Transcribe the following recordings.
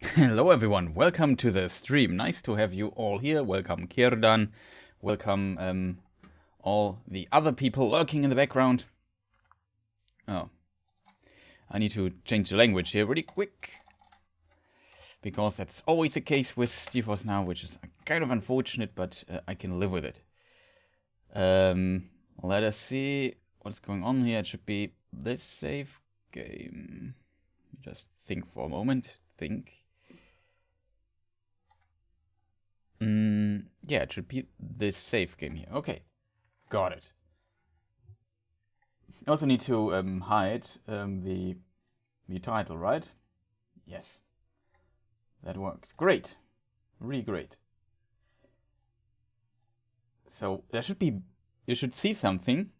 Hello everyone, welcome to the stream. Nice to have you all here. Welcome Kirdan. Welcome all the other people lurking in the background. Oh, I need to change the language here really quick. Because that's always the case with GeForce Now, which is kind of unfortunate, but I can live with it. Let us see what's going on here. It should be this save game. Just think for a moment. Think. Yeah, it should be this save game here. Okay, got it. I also need to hide the title, right? Yes, that works. Great, really great. So there should be, you should see something.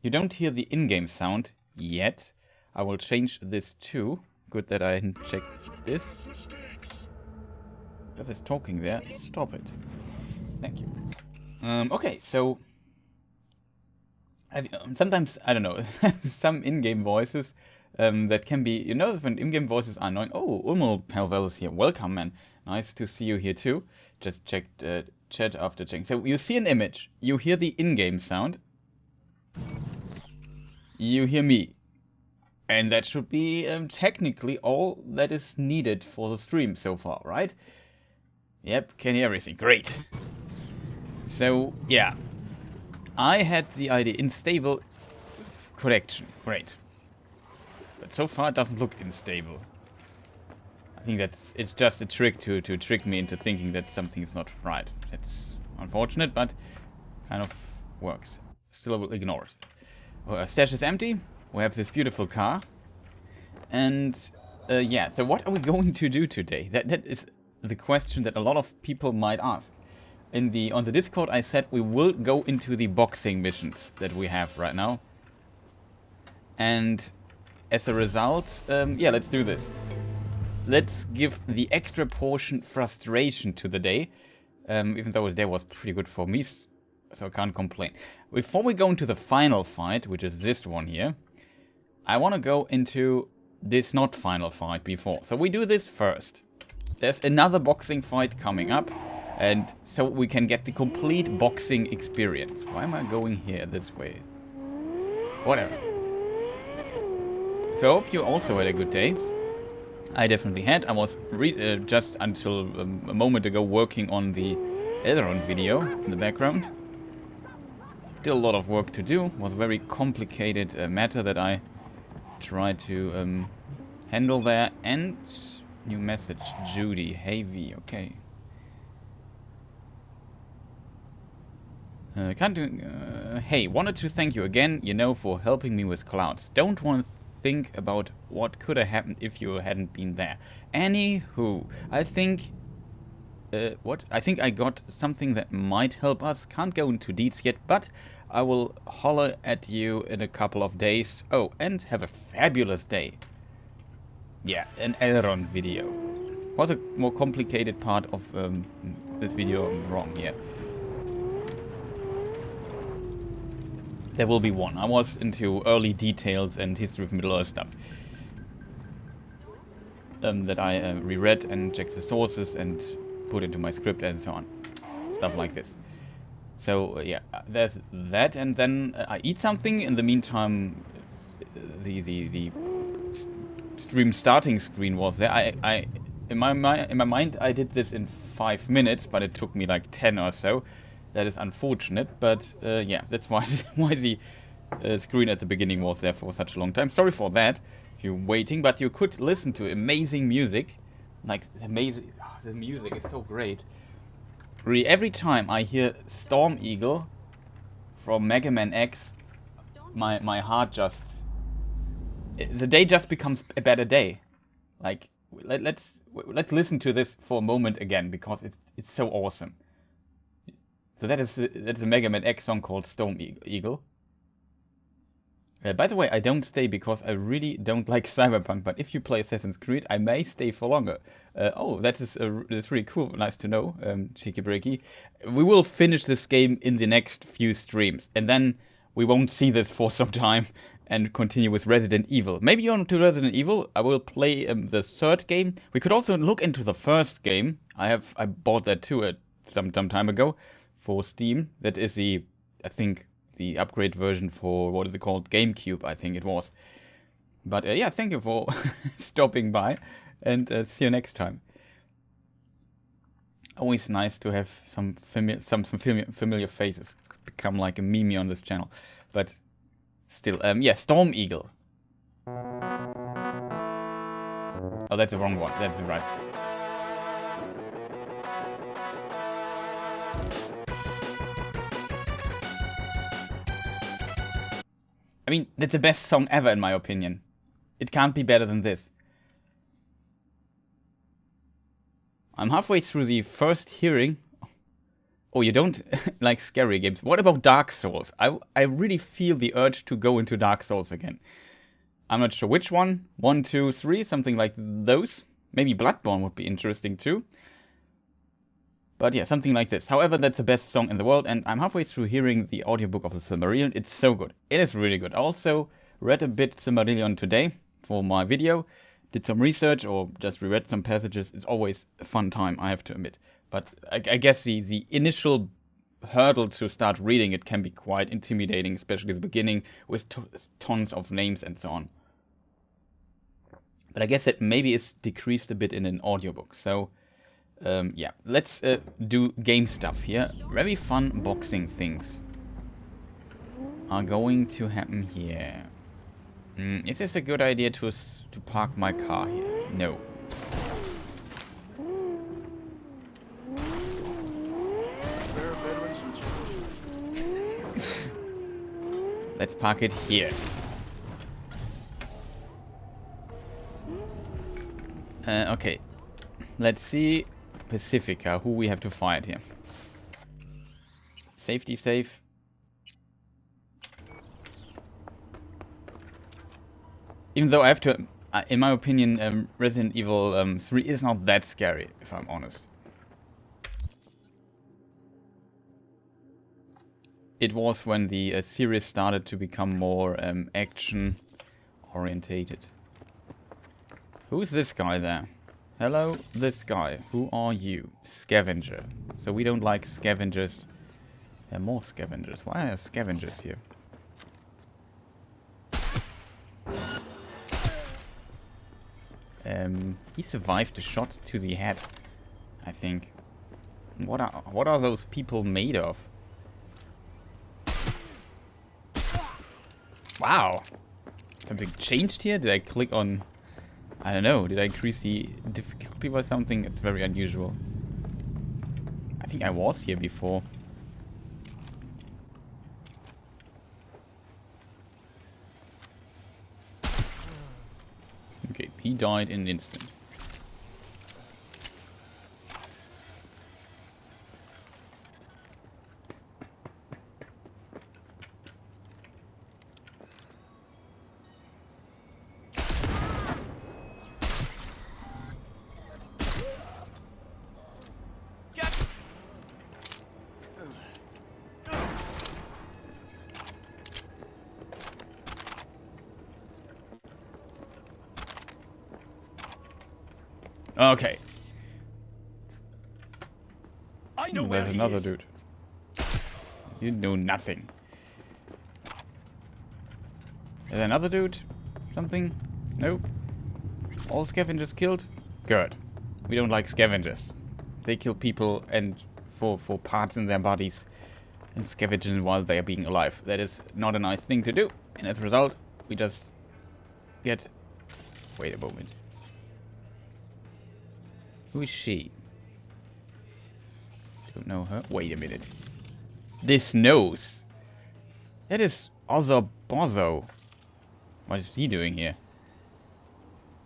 You don't hear the in-game sound yet. I will change this too. Good that I checked this. Whoever's talking there, stop it. Thank you. Okay, so sometimes, I don't know, some in-game voices that can be, you know, when in-game voices are annoying. Oh, Ulmo Palvel is here. Welcome, man. Nice to see you here too. Just checked chat after checking. So you see an image, you hear the in-game sound, you hear me. And that should be technically all that is needed for the stream so far, right? Yep, can hear everything. Great. So, yeah. I had the idea. Unstable connection. Great. But so far it doesn't look unstable. I think it's just a trick to trick me into thinking that something is not right. It's unfortunate, but kind of works. Still, I will ignore it. Our stash is empty. We have this beautiful car. And, yeah, so what are we going to do today? That is the question that a lot of people might ask. On the Discord, I said we will go into the boxing missions that we have right now. And as a result, yeah, let's do this. Let's give the extra portion frustration to the day. Even though the day was pretty good for me, so I can't complain. Before we go into the final fight, which is this one here, I want to go into this not final fight before. So we do this first. There's another boxing fight coming up, and so we can get the complete boxing experience. Why am I going here this way? Whatever. So I hope you also had a good day. I definitely had. I was just until a moment ago working on the Elrond video in the background. Still a lot of work to do. It was a very complicated matter that I tried to handle there. And new message, Judy, hey V, okay. Hey, wanted to thank you again, you know, for helping me with clouds. Don't want to think about what could have happened if you hadn't been there. Anywho, I think... I think I got something that might help us. Can't go into deets yet, but I will holler at you in a couple of days. Oh, and have a fabulous day. Yeah, an Elrond video. Was a more complicated part of this video. I'm wrong here. There will be one. I was into early details and history of Middle Earth stuff. That I reread and checked the sources and put into my script and so on. Stuff like this. So, yeah, there's that, and then I eat something. In the meantime, the stream starting screen was there. In my mind, I did this in 5 minutes, but it took me like 10 or so. That is unfortunate, but yeah, that's why the screen at the beginning was there for such a long time. Sorry for that, if you're waiting, but you could listen to amazing music. Like, the music is so great. Really, every time I hear Storm Eagle from Mega Man X, my heart just... the day just becomes a better day. Like, let's listen to this for a moment again, because it's so awesome. So that's a Mega Man X song called Storm Eagle. By the way, I don't stay because I really don't like Cyberpunk, but if you play Assassin's Creed, I may stay for longer. Oh, that's really cool. Nice to know, Cheeky Breaky. We will finish this game in the next few streams, and then we won't see this for some time, and continue with Resident Evil. Maybe on to Resident Evil, I will play the third game. We could also look into the first game. I bought that too some time ago for Steam. That is the, I think, the upgrade version for, what is it called? GameCube, I think it was. But yeah, thank you for stopping by, and see you next time. Always nice to have some familiar faces become like a meme on this channel, but still, yeah, Storm Eagle. Oh, that's the wrong one. That's the right. I mean, that's the best song ever in my opinion. It can't be better than this. I'm halfway through the first hearing. Oh, you don't like scary games. What about Dark Souls? I really feel the urge to go into Dark Souls again. I'm not sure which one. 1, 2, 3, something like those. Maybe Bloodborne would be interesting too. But yeah, something like this. However, that's the best song in the world, and I'm halfway through hearing the audiobook of the Silmarillion. It's so good. It is really good. I also read a bit Silmarillion today for my video. Did some research or just reread some passages. It's always a fun time, I have to admit. But I guess the initial hurdle to start reading it can be quite intimidating, especially the beginning with tons of names and so on. But I guess that maybe it's decreased a bit in an audiobook. So yeah, let's do game stuff here. Very fun boxing things are going to happen here. Is this a good idea to park my car here? No. Let's park it here. Okay. Let's see Pacifica, who we have to fight here. Safety safe. Even though I have to, in my opinion, Resident Evil 3 is not that scary, if I'm honest. It was when the series started to become more action-orientated. Who's this guy there? Hello, this guy. Who are you? Scavenger. So we don't like scavengers. There are more scavengers. Why are scavengers here? He survived a shot to the head, I think. What are those people made of? Wow. Something changed here? Did I click on... I don't know. Did I increase the difficulty or something? It's very unusual. I think I was here before. Okay, he died in an instant. Okay. I know There's another dude. You know nothing. There's another dude? Something? Nope. All scavengers killed? Good. We don't like scavengers. They kill people and for parts in their bodies and scavenging while they are being alive. That is not a nice thing to do. And as a result, we just get... Wait a moment. Who is she? Don't know her. Wait a minute. This nose. That is Ozob Bozo. What is he doing here?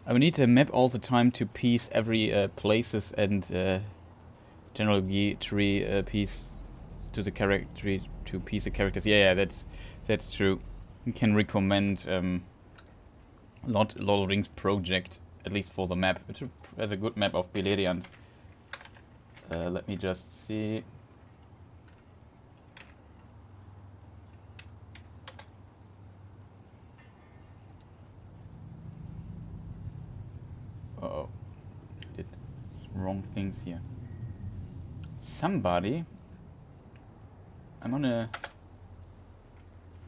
I will need to map all the time to piece every places and general tree piece to the character to piece the characters. Yeah, that's true. You can recommend Lord of the Rings project, at least for the map. It has a good map of Beleriand. Let me just see. Uh-oh. Did wrong things here. Somebody... I'm on a...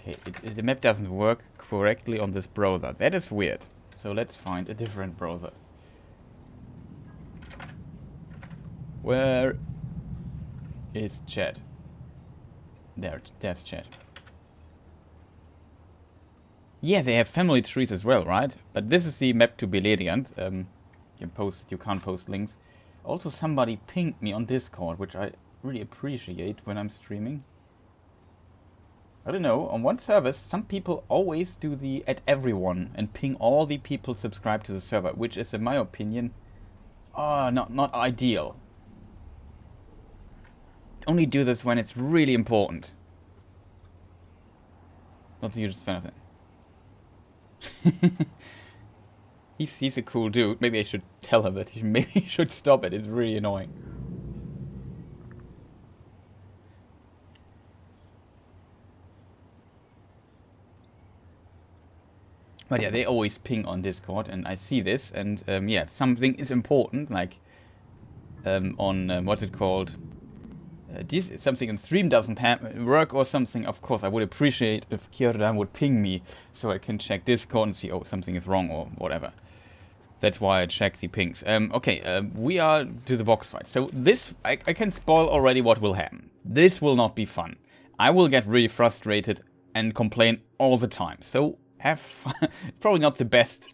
Okay, the map doesn't work correctly on this browser. That is weird. So let's find a different browser. Where is chat? There's chat. Yeah, they have family trees as well, right? But this is the map to Beleriand. You can't post links. Also, somebody pinged me on Discord, which I really appreciate when I'm streaming. I don't know, on one service, some people always do the at everyone and ping all the people subscribed to the server, which is, in my opinion, not ideal. Only do this when it's really important. Not the hugest fan of it. He's a cool dude. Maybe I should tell him that maybe he should stop it. It's really annoying. But yeah, they always ping on Discord, and I see this, and yeah, if something is important, like on what's it called? Something on stream doesn't work or something, of course I would appreciate if Kierdan would ping me so I can check Discord and see, oh, something is wrong or whatever. That's why I check the pings. Okay, we are to the box fight. So this, I can spoil already what will happen. This will not be fun. I will get really frustrated and complain all the time. So have fun. Probably not the best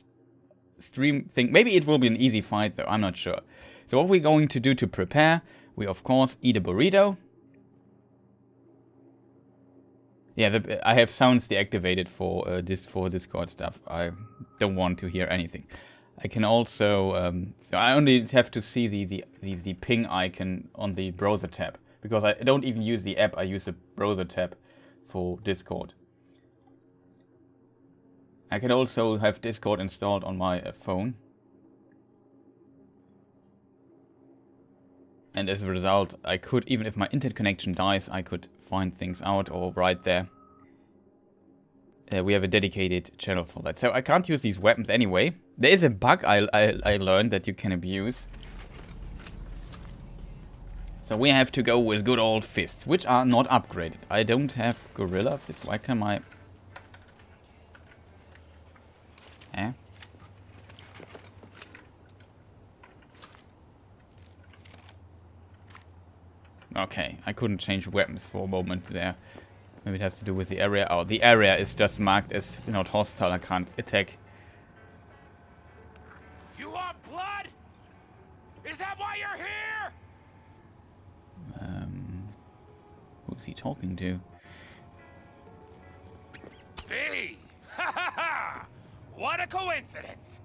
stream thing. Maybe it will be an easy fight though, I'm not sure. So what we're going to do to prepare, we of course eat a burrito. Yeah, I have sounds deactivated for Discord stuff. I don't want to hear anything. I can also, so I only have to see the ping icon on the browser tab, because I don't even use the app, I use the browser tab for Discord. I can also have Discord installed on my phone. And as a result, I could, even if my internet connection dies, I could find things out or write there. We have a dedicated channel for that. So I can't use these weapons anyway. There is a bug I learned that you can abuse. So we have to go with good old fists, which are not upgraded. I don't have gorilla fists. Why can I... Eh? Okay, I couldn't change weapons for a moment there. Maybe it has to do with the area. Oh, the area is just marked as not hostile. I can't attack. You want blood? Is that why you're here? Who's he talking to? Me! Ha ha ha! What a coincidence!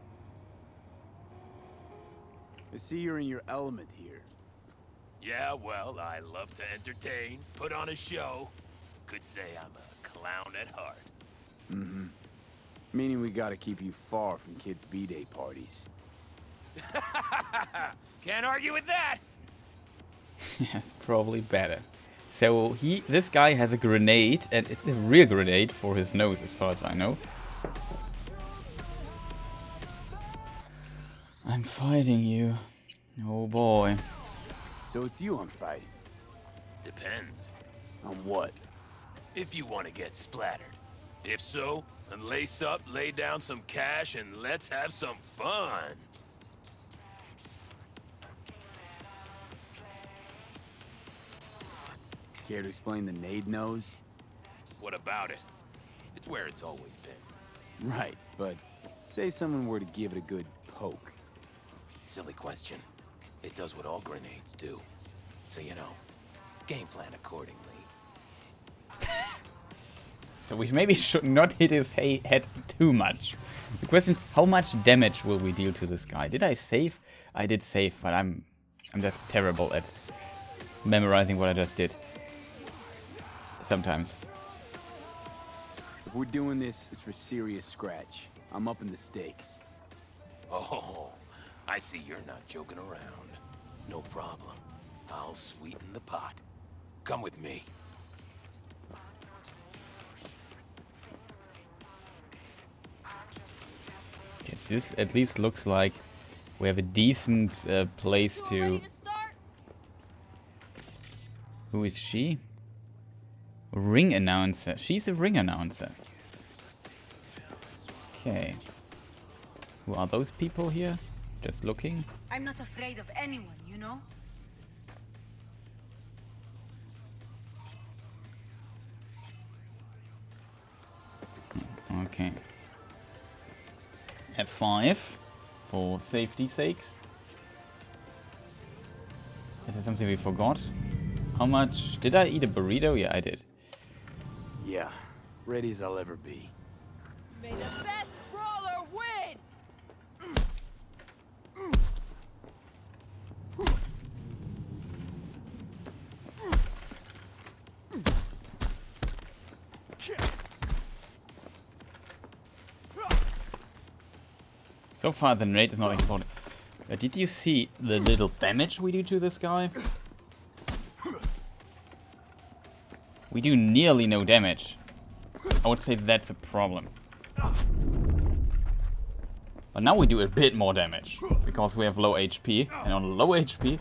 I see you're in your element here. Yeah, well, I love to entertain, put on a show. Could say I'm a clown at heart. Mm-hmm. Meaning we gotta keep you far from kids' B-Day parties. Can't argue with that! Yes, probably better. So this guy has a grenade, and it's a real grenade for his nose, as far as I know. I'm fighting you. Oh boy. So it's you I'm fighting. Depends. On what? If you want to get splattered. If so, then lace up, lay down some cash, and let's have some fun. Care to explain the nade nose? What about it? It's where it's always been. Right, but say someone were to give it a good poke. Silly question. It does what all grenades do. So, you know, game plan accordingly. So we maybe should not hit his head too much. The question is, how much damage will we deal to this guy? Did I save? I did save, but I'm just terrible at memorizing what I just did. Sometimes. If we're doing this, it's for serious scratch. I'm upping the stakes. Oh, I see you're not joking around. No problem. I'll sweeten the pot. Come with me. Okay, this at least looks like we have a decent place to... Who is she? Ring announcer. She's a ring announcer. Okay. Who are those people here? Just looking? I'm not afraid of anyone, you know? Okay. F5 for safety's sakes. Is there something we forgot? How much? Did I eat a burrito? Yeah, I did. Yeah, ready as I'll ever be. May the best brawler win! So far the rate is not exploding. Did you see the little damage we do to this guy? We do nearly no damage. I would say that's a problem. But now we do a bit more damage. Because we have low HP. And on low HP...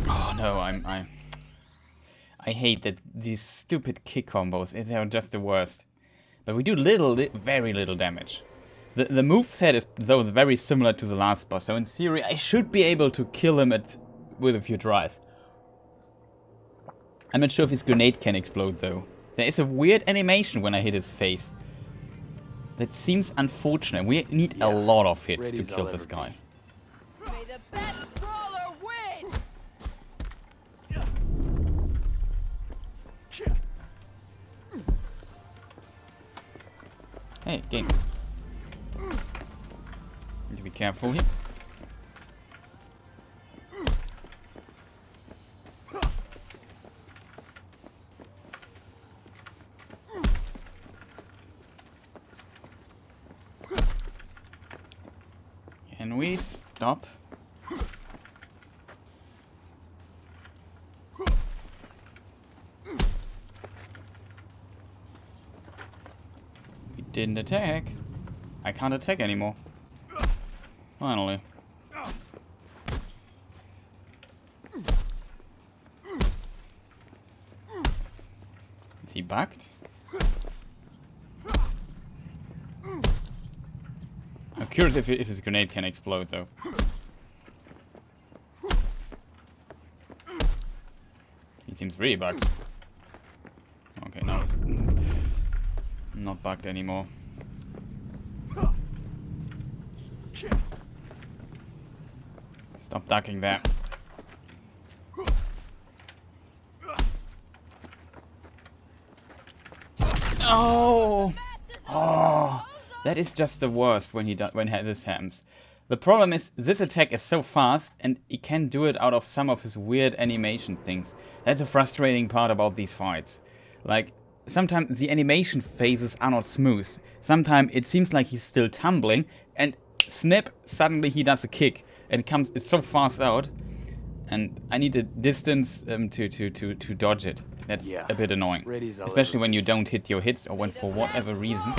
Oh no, I hate that these stupid kick combos. They are just the worst. But we do very little damage. The moveset is though very similar to the last boss. So in theory I should be able to kill him with a few tries. I'm not sure if his grenade can explode though. There is a weird animation when I hit his face. That seems unfortunate. We need a lot of hits to kill this guy. May the best brawler win! Hey, game. Need to be careful here. Can we stop? We didn't attack. I can't attack anymore. Finally. Is he bugged? I'm curious if his grenade can explode though. He seems really bugged. Okay, now it's not bugged anymore. Stop ducking that. Oh! Oh! That is just the worst when this happens. The problem is this attack is so fast and he can do it out of some of his weird animation things. That's a frustrating part about these fights. Like, sometimes the animation phases are not smooth. Sometimes it seems like he's still tumbling and snap, suddenly he does a kick. And it's so fast out. And I need a distance to dodge it. That's a bit annoying. Especially when you don't hit your hits or when for whatever reason.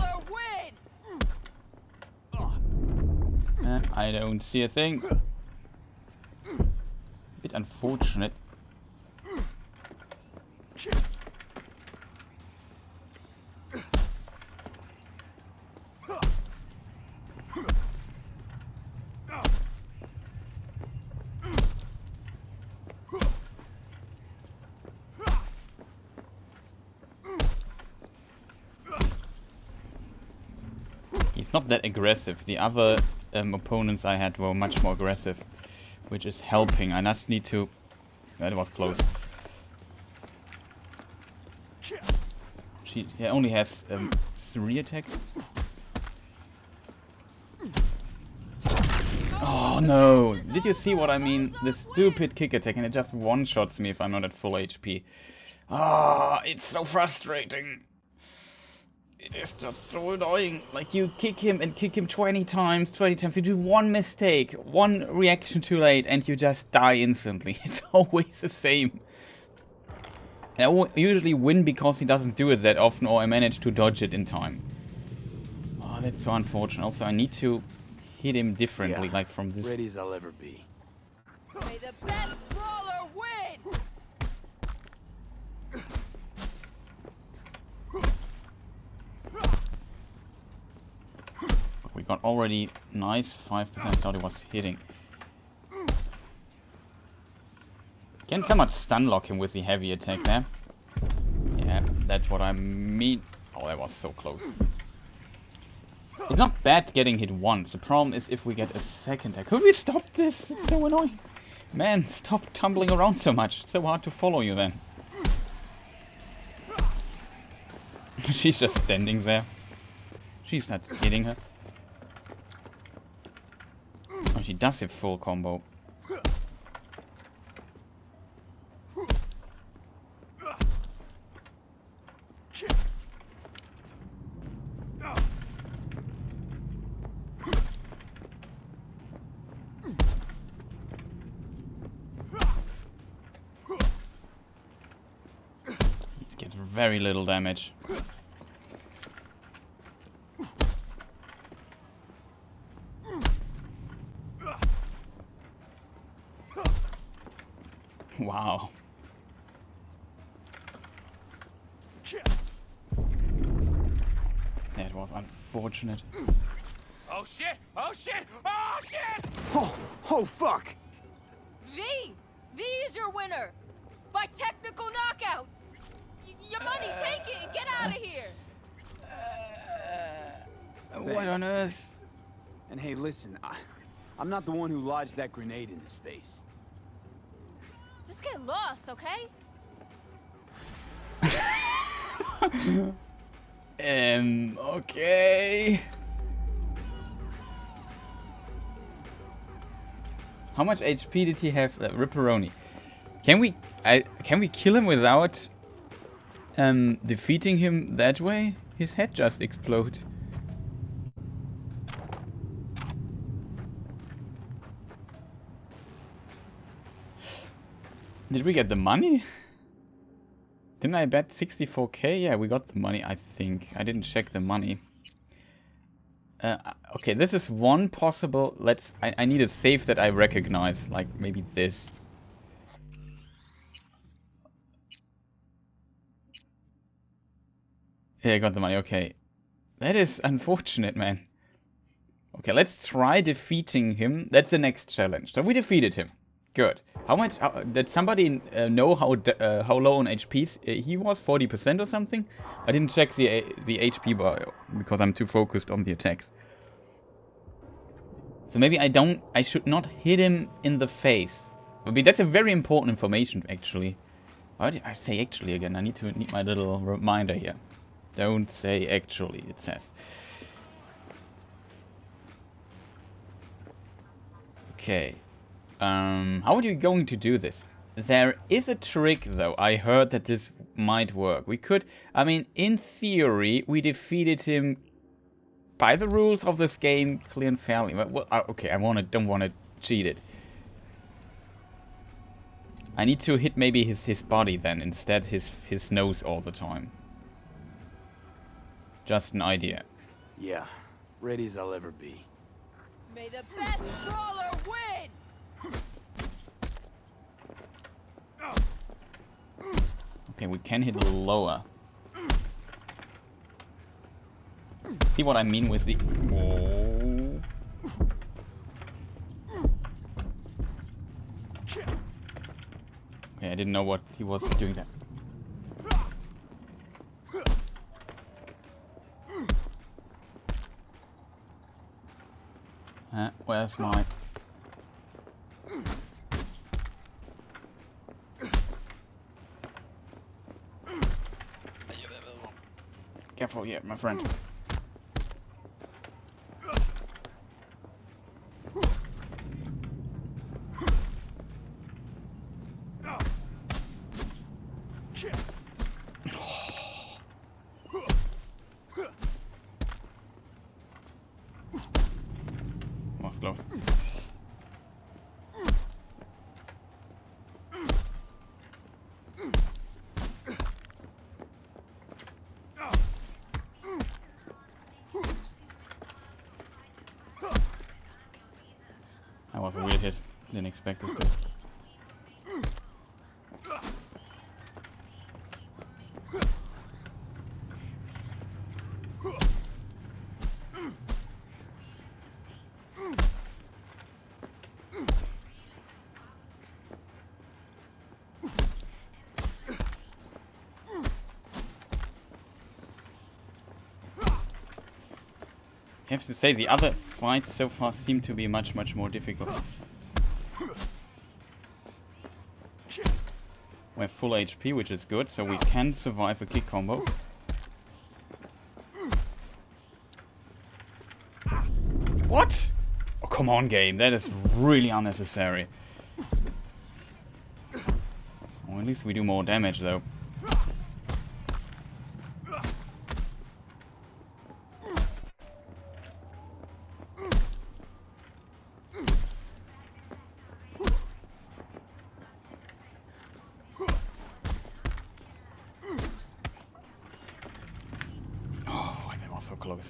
I don't see a thing. Bit unfortunate. He's not that aggressive. The other opponents I had were much more aggressive, which is helping. I just need to... That was close. He only has 3 attacks. Oh no! Did you see what I mean? The stupid kick attack, and it just one-shots me if I'm not at full HP. Ah, it's so frustrating. It is just so annoying. Like, you kick him and kick him 20 times. You do one mistake, one reaction too late, and you just die instantly. It's always the same. And I usually win because he doesn't do it that often, or I manage to dodge it in time. Oh, Oh, that's so unfortunate. Also, I need to hit him differently, Yeah, like from this. ready as I'll ever be. May the best brawler win! We got already nice 5%. Thought it was hitting. Can someone stun lock him with the heavy attack there? Yeah, that's what I mean. Oh, that was so close. It's not bad getting hit once. The problem is if we get a second attack. Could we stop this? It's so annoying. Man, stop tumbling around so much. It's so hard to follow you then. She's just standing there. She's not hitting her. Oh, she does have full combo. Very little damage. Wow. That was unfortunate. Oh shit! Oh shit! Oh shit! Oh fuck! V! V is your winner! By technical knockout! Your money, take it and get out of here! What on earth? And hey, listen, I'm not the one who lodged that grenade in his face. Just get lost, okay? Okay. How much HP did he have? Ripperoni. Can we kill him without defeating him that way? His head just explode. Did we get the money? Didn't I bet 64k? Yeah, we got the money, I think. I didn't check the money. Okay, this is one possible... I need a save that I recognize. Like, maybe this. Yeah, I got the money, okay. That is unfortunate, man. Okay, let's try defeating him. That's the next challenge. So we defeated him. Good. How much... did somebody know how low on HP he was? 40% or something? I didn't check the HP bar because I'm too focused on the attacks. So maybe I should not hit him in the face. But that's a very important information, actually. Why did I say actually again? I need my little reminder here. Don't say actually, it says. Okay. How are you going to do this? There is a trick, though. I heard that this might work. We could... I mean, in theory, we defeated him by the rules of this game, clear and fairly. Well, okay, don't want to cheat it. I need to hit maybe his body then, instead his nose all the time. Just an idea. Yeah, ready as I'll ever be. May the best brawler win! Okay, we can hit a little lower. See what I mean with the... Whoa. Okay, I didn't know what he was doing there. Where's my... Careful here, my friend. Was close. was a weird hit. Didn't expect this. I have to say, the other fights so far seem to be much more difficult. We have full HP, which is good, so we can survive a kick combo. What? Oh, come on, game. That is really unnecessary. Well, at least we do more damage, though. So close.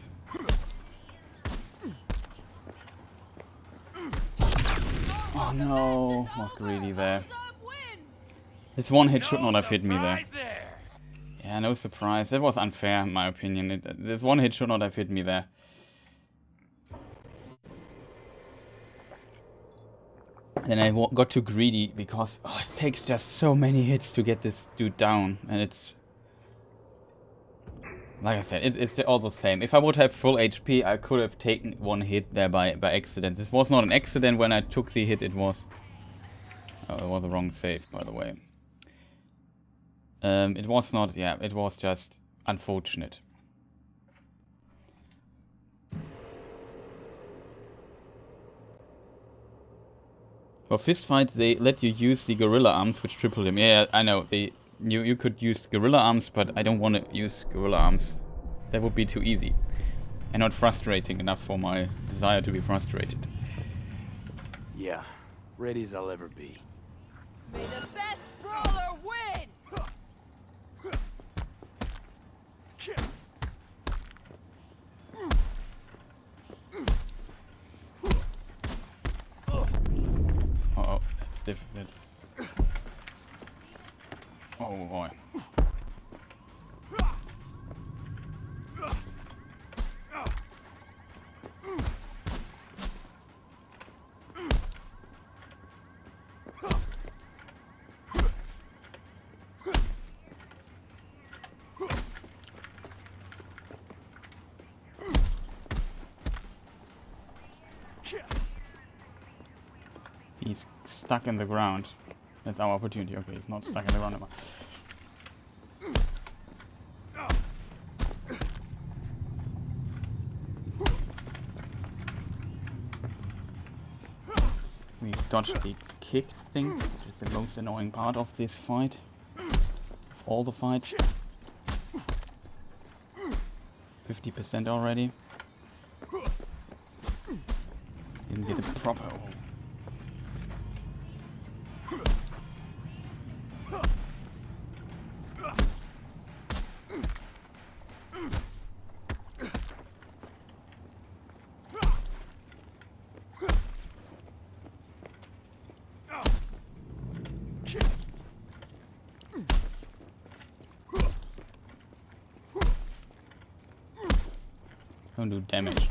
Oh no, was greedy there. This one hit should not have hit me there. Yeah, no surprise. That was unfair in my opinion. This one hit should not have hit me there. And then I got too greedy because it takes just so many hits to get this dude down, and it's... Like I said, it's all the same. If I would have full HP, I could have taken one hit there by accident. This was not an accident when I took the hit, it was... Oh, it was the wrong save, by the way. It was not... Yeah, it was just unfortunate. For fistfights, they let you use the gorilla arms, which tripled him. Yeah, I know. You could use gorilla arms, but I don't want to use gorilla arms. That would be too easy. And not frustrating enough for my desire to be frustrated. Yeah, ready as I'll ever be. May the best brawler win! Uh-oh, that's difficult. Oh boy. He's stuck in the ground. That's our opportunity. Okay, he's not stuck in the ground anymore. We dodged the kick thing, which is the most annoying part of this fight. Of all the fights. 50% already. Didn't get a proper... Don't do damage.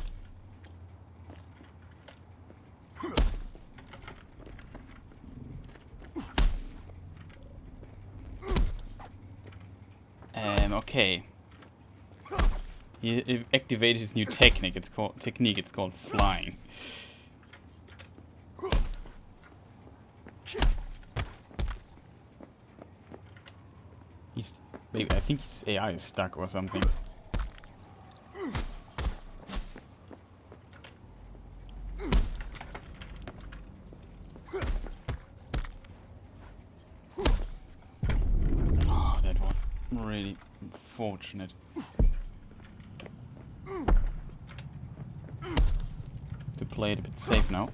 Okay. He activated his new technique. It's called flying. Maybe I think his AI is stuck or something. Oh, that was really unfortunate. To play it a bit safe now.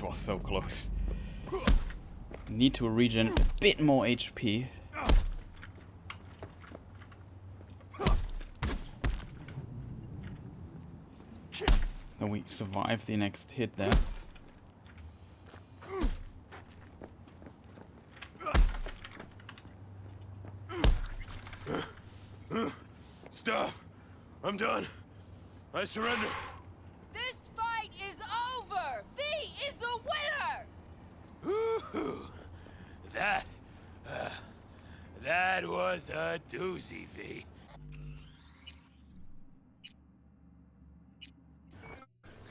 that was so close. Need to regen a bit more HP. So we survive the next hit there. Stop! I'm done. I surrender. This fight is over! V is the winner! Ooh, that was a doozy, V.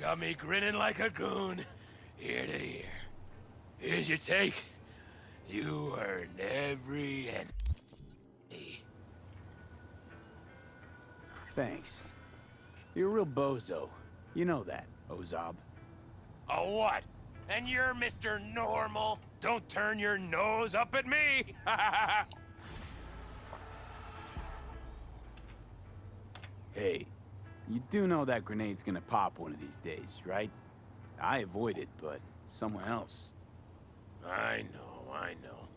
Got me grinning like a goon, ear to ear. Here's your take. You earned every enemy. Thanks. You're a real bozo. You know that, Ozob. A what? And you're Mr. Normal? Don't turn your nose up at me! Hey, you do know that grenade's gonna pop one of these days, right? I avoid it, but someone else. I know.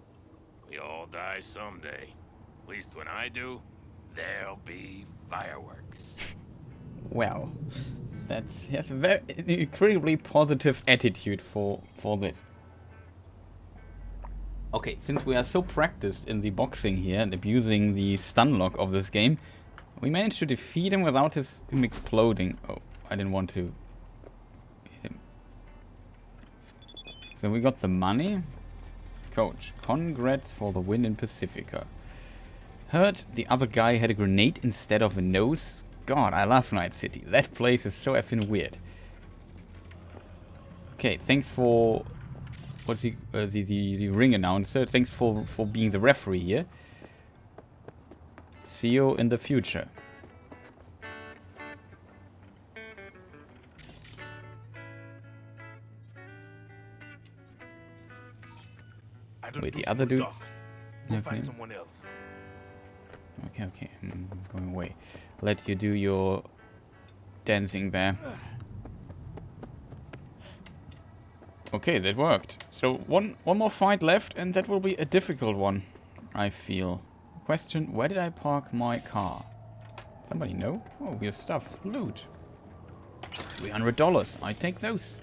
We all die someday. At least when I do, there'll be fireworks. Well, he has a very incredibly positive attitude for this. Okay, since we are so practiced in the boxing here and abusing the stun lock of this game, we managed to defeat him without him exploding. Oh, I didn't want to hit him. So we got the money. Coach, congrats for the win in Pacifica. Heard the other guy had a grenade instead of a nose. God, I love Night City. That place is so effing weird. Okay, thanks for... What's the ring announcer? Thanks for being the referee here. See you in the future. Wait, the other dude? We'll find someone else. Okay, I'm going away. Let you do your dancing bear. Okay, that worked. So one more fight left, and that will be a difficult one, I feel. Question, where did I park my car? Somebody know? Oh, we have stuff. Loot. $300. I take those.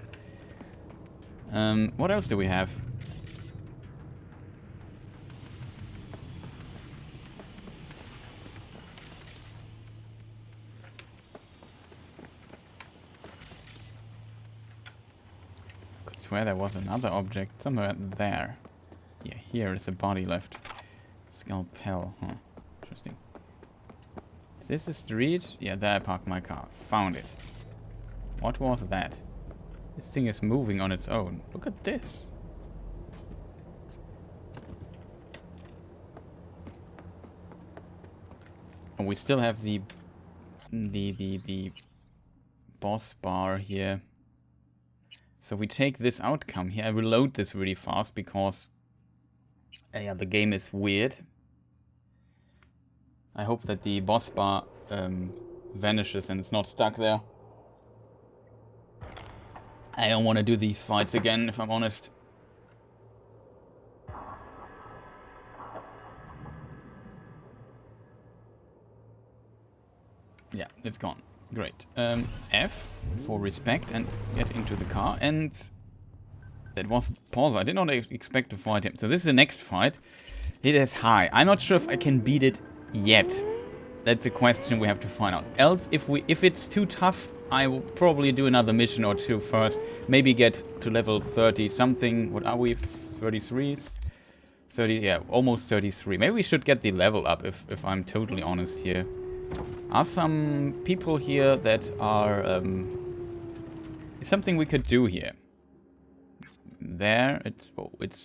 What else do we have? Could swear there was another object somewhere there. Yeah, here is a body left. Scalpel, huh? Interesting. Is this a street? Yeah, there I parked my car. Found it. What was that? This thing is moving on its own. Look at this. And we still have the boss bar here. So we take this outcome here. I reload this really fast because yeah, the game is weird. I hope that the boss bar vanishes and it's not stuck there. I don't want to do these fights again, if I'm honest. Yeah, it's gone. Great. F for respect and get into the car. And that was pause. I did not expect to fight him. So this is the next fight. It is high. I'm not sure if I can beat it yet. That's a question we have to find out. Else, if it's too tough, I will probably do another mission or two first. Maybe get to level 30 something. What are we? 33? 30, yeah, almost 33. Maybe we should get the level up if I'm totally honest here. Are some people here that are something we could do here? There, it's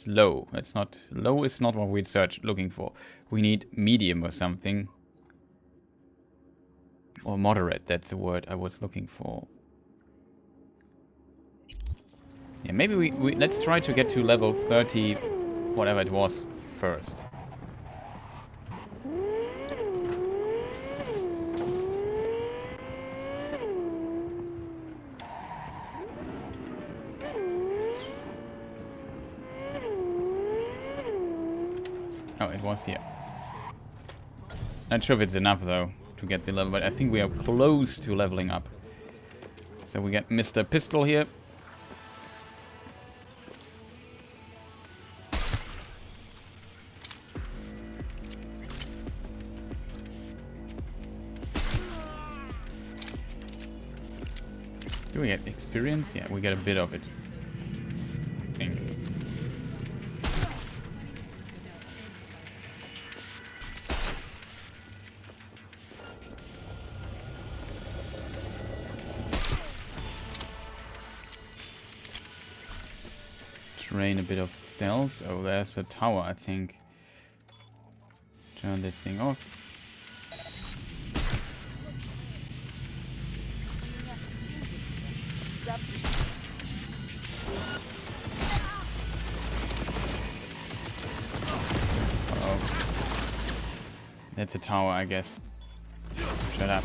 low. It's not low. Is not what we're looking for. We need medium or something, or moderate. That's the word I was looking for. Yeah, maybe we let's try to get to level 30, whatever it was, first. was here. Not sure if it's enough though to get the level, but I think we are close to leveling up. So we get Mr. Pistol here. Do we get experience? Yeah, we get a bit of it. I think. Train a bit of stealth. Oh, there's a tower, I think. Turn this thing off. That's a tower, I guess. Shut up.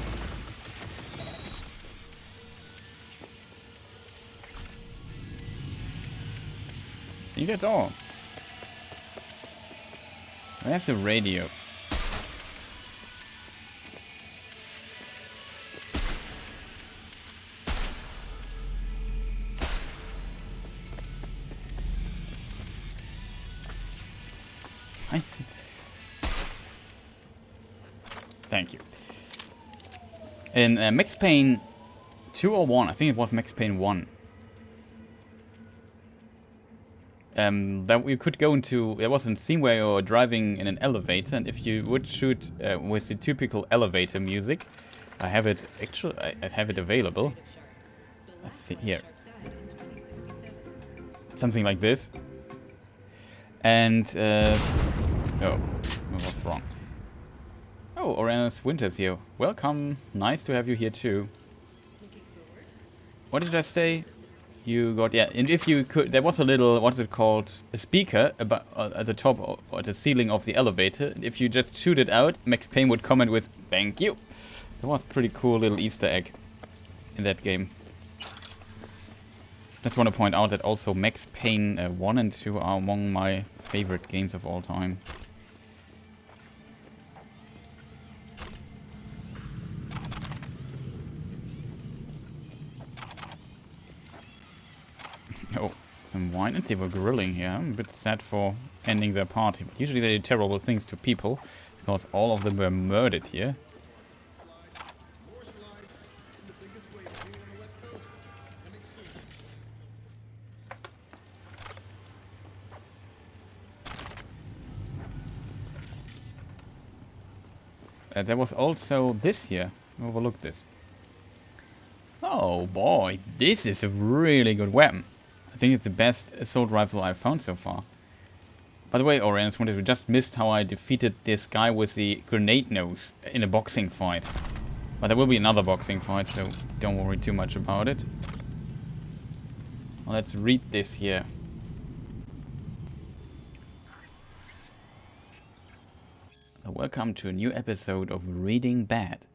I think that's all. Where's the radio? I see. Thank you. In Max Payne 2 or 1, I think it was Max Payne 1. That you could go into. There was a scene where you're driving in an elevator, and if you would shoot with the typical elevator music, I have it actually. I have it available. I think here, something like this. And oh, what's wrong? Oh, Oranus Winter's here. Welcome. Nice to have you here too. What did I say? You got, yeah, and if you could, there was a little, what's it called, a speaker about at the top or at the ceiling of the elevator. And if you just shoot it out, Max Payne would comment with "Thank you." That was a pretty cool little Easter egg in that game. Just want to point out that also Max Payne 1 and 2 are among my favorite games of all time. Oh, some wine. And they were grilling here. I'm a bit sad for ending their party. But usually they do terrible things to people, because all of them were murdered here. There was also this here. Overlook this. Oh boy, this is a really good weapon. I think it's the best assault rifle I've found so far. By the way, Oriens, we just missed how I defeated this guy with the grenade nose in a boxing fight. But there will be another boxing fight, so don't worry too much about it. Well, let's read this here. Welcome to a new episode of Reading Bad.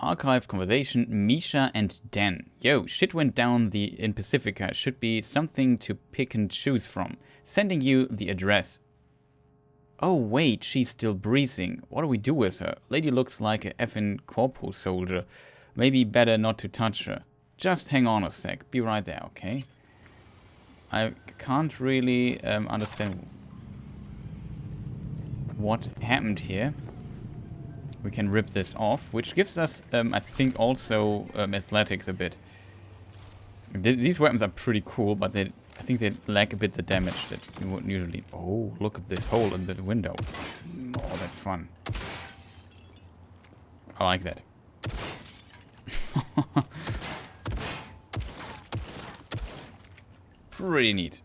Archive conversation, Misha and Dan. Yo, shit went down in Pacifica. Should be something to pick and choose from. Sending you the address. Oh wait, she's still breathing. What do we do with her? Lady looks like a effing Corpo soldier. Maybe better not to touch her. Just hang on a sec. Be right there, okay? I can't really understand what happened here. We can rip this off, which gives us, I think, also athletics a bit. These weapons are pretty cool, but I think they lack a bit the damage that you would usually. Oh, look at this hole in the window. Oh, that's fun. I like that. Pretty neat.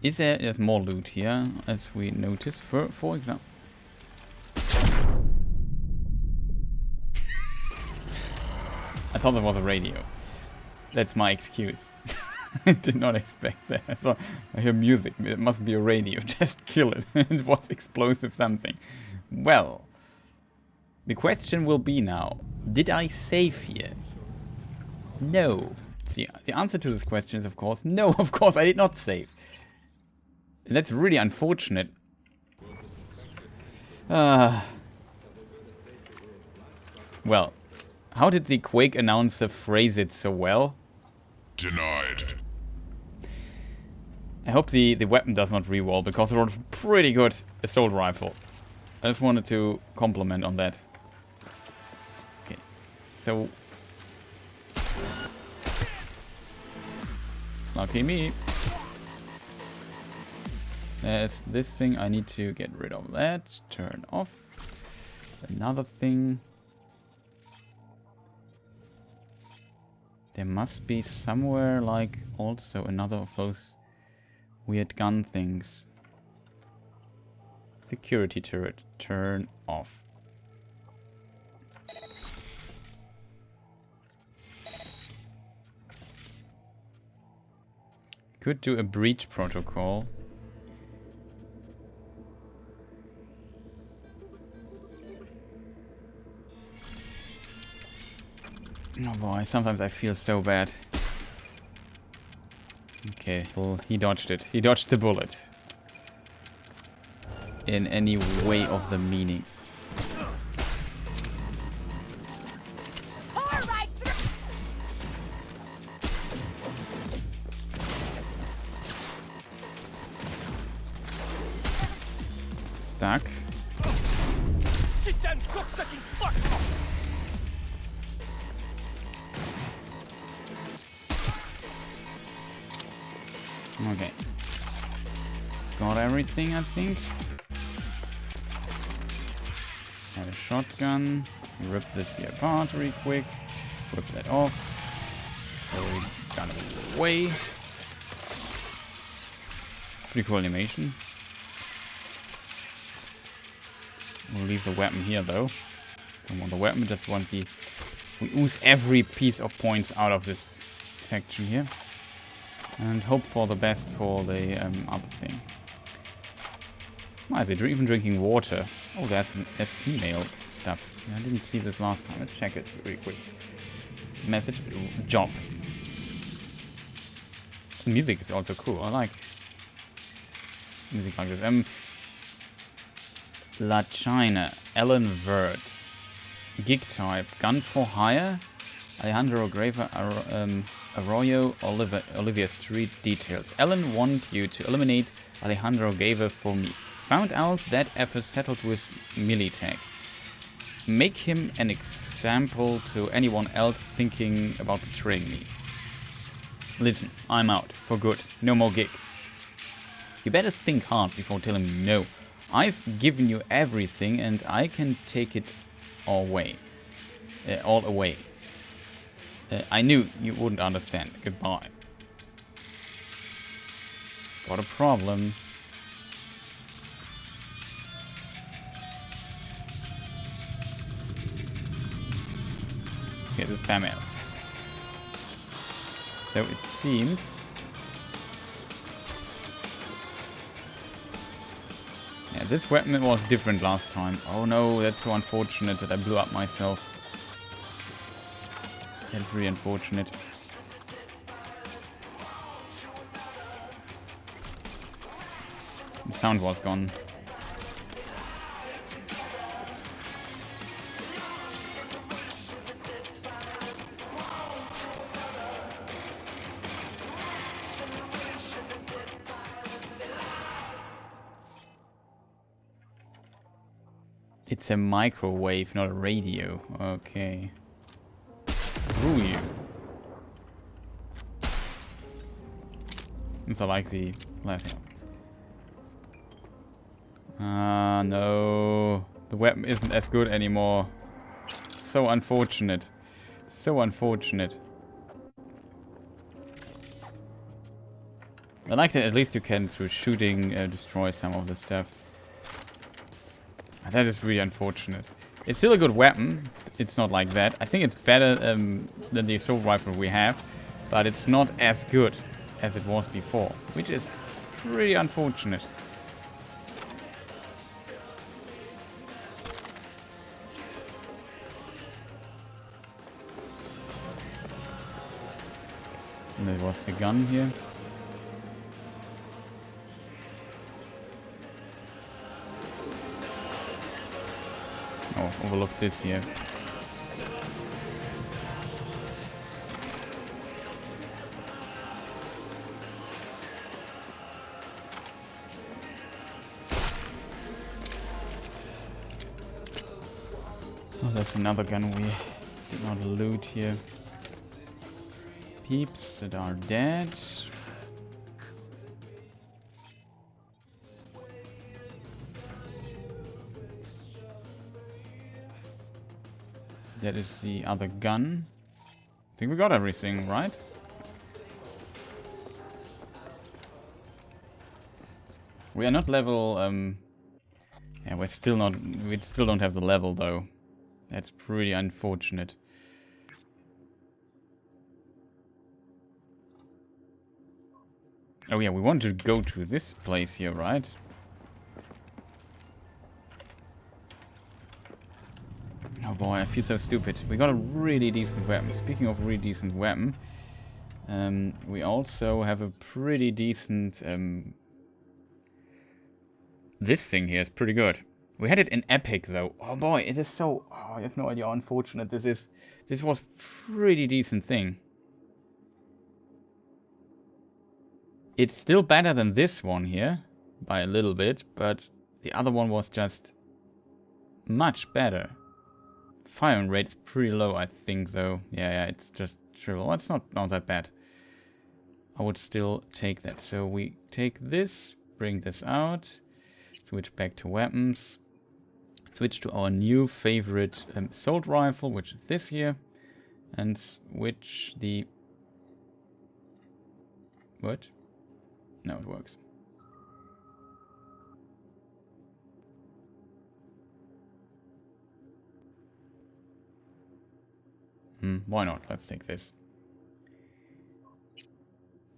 There's more loot here, as we noticed, for example. I thought there was a radio. That's my excuse. I did not expect that. I saw, I hear music, it must be a radio, just kill it. It was explosive something. Well, the question will be now, did I save here? No. The answer to this question is, of course, no, of course, I did not save. And that's really unfortunate. Well, how did the Quake announcer phrase it so well? Denied. I hope the weapon does not reroll, because it was a pretty good assault rifle. I just wanted to compliment on that. Okay, so... Lucky me. There's this thing, I need to get rid of that. Turn off. Another thing. There must be somewhere, like, also another of those weird gun things. Security turret. Turn off. Could do a breach protocol. Oh boy, sometimes I feel so bad. Okay, well, he dodged it. He dodged the bullet. In any way of the meaning. Stuck. Sit down, cocksucking fuck! Okay. Got everything, I think. Have a shotgun. Rip this here apart really quick. Whip that off. So we got it away. Pretty cool animation. We'll leave the weapon here though. Don't want the weapon, just want the... We ooze every piece of points out of this section here. And hope for the best for the other thing. Why is it even drinking water? Oh, there's email stuff. I didn't see this last time. Let's check it really quick. Message. Job. The music is also cool. I like music like this. La China. Alan Vert. Gig type. Gun for hire. Alejandro Graver. Arroyo, Olivia Street details. Alan want you to eliminate Alejandro Graver for me. Found out that effort settled with Militech. Make him an example to anyone else thinking about betraying me. Listen, I'm out. For good. No more gigs. You better think hard before telling me no. I've given you everything and I can take it all away. All away. I knew you wouldn't understand. Goodbye. Got a problem. Okay, the spam mail. So it seems... Yeah, this weapon was different last time. Oh no, that's so unfortunate that I blew up myself. That's really unfortunate. The sound was gone. It's a microwave, not a radio. Okay. Screw you. It's like the left. No. The weapon isn't as good anymore. So unfortunate. So unfortunate. I like that at least you can, through shooting, destroy some of the stuff. That is really unfortunate. It's still a good weapon. It's not like that. I think it's better than the assault rifle we have, but it's not as good as it was before, which is pretty unfortunate. And there was the gun here. Oh, overlooked this here. Oh, there's another gun we did not loot here. Peeps that are dead. That is the other gun. I think we got everything, right? We are not level, yeah, we still don't have the level though. That's pretty unfortunate. Oh yeah, we want to go to this place here, right? Oh boy, I feel so stupid. We got a really decent weapon. Speaking of really decent weapon, we also have a pretty decent... this thing here is pretty good. We had it in Epic though. Oh boy, it is so... Oh, I have no idea how unfortunate this is. This was pretty decent thing. It's still better than this one here, by a little bit, but the other one was just much better. Firing rate is pretty low, I think, though. Yeah, it's just trivial. Well, it's not that bad. I would still take that. So we take this, bring this out, switch back to weapons, switch to our new favorite assault rifle, which is this here, and switch the... What? No, it works. Why not? Let's take this.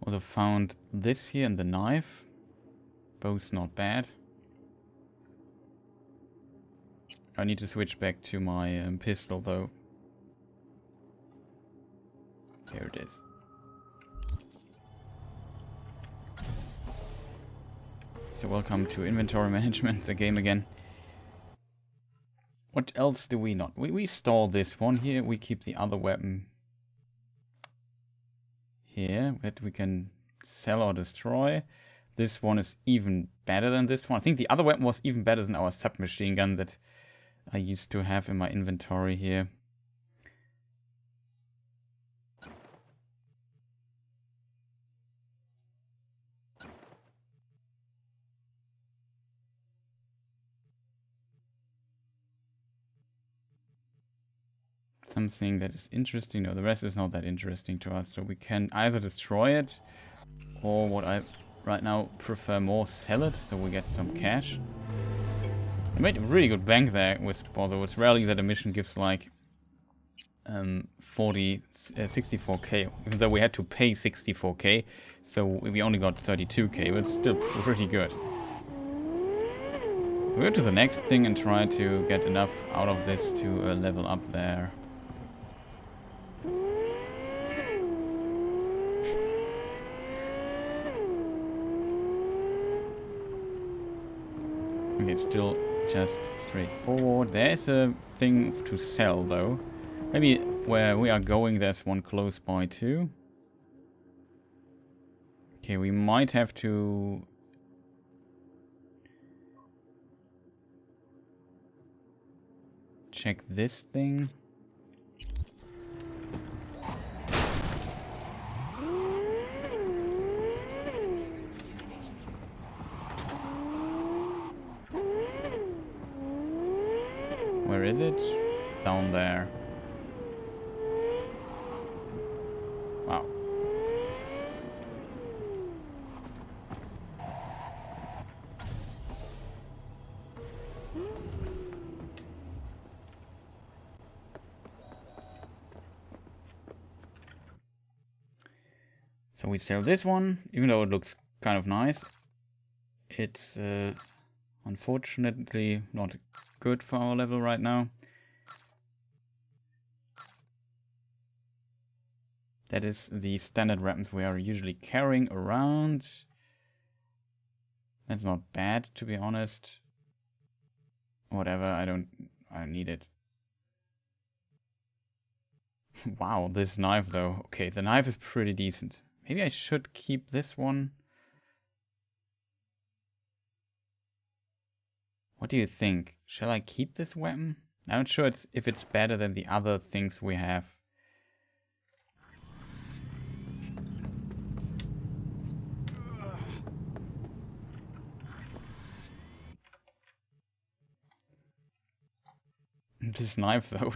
Also found this here and the knife. Both not bad. I need to switch back to my pistol though. There it is. So welcome to inventory management, the game again. What else do we not? We store this one here. We keep the other weapon here that we can sell or destroy. This one is even better than this one. I think the other weapon was even better than our submachine gun that I used to have in my inventory here. Something that is interesting. No, the rest is not that interesting to us. So we can either destroy it, or what I right now prefer more, sell it so we get some cash. I made a really good bank there with Bozo. It's rarely that a mission gives like 64k, even though we had to pay 64k, so we only got 32k, but it's still pretty good. We'll go to the next thing and try to get enough out of this to level up there. Okay, still just straightforward. There's a thing to sell though. Maybe where we are going there's one close by too. Okay, we might have to check this thing. Where is it? Down there. Wow. So we sell this one, even though it looks kind of nice. It's unfortunately not good for our level right now. That is the standard weapons we are usually carrying around. That's not bad, to be honest. Whatever, I don't need it. Wow, this knife though. Okay, the knife is pretty decent. Maybe I should keep this one. What do you think? Shall I keep this weapon? I'm not sure if it's better than the other things we have. This knife though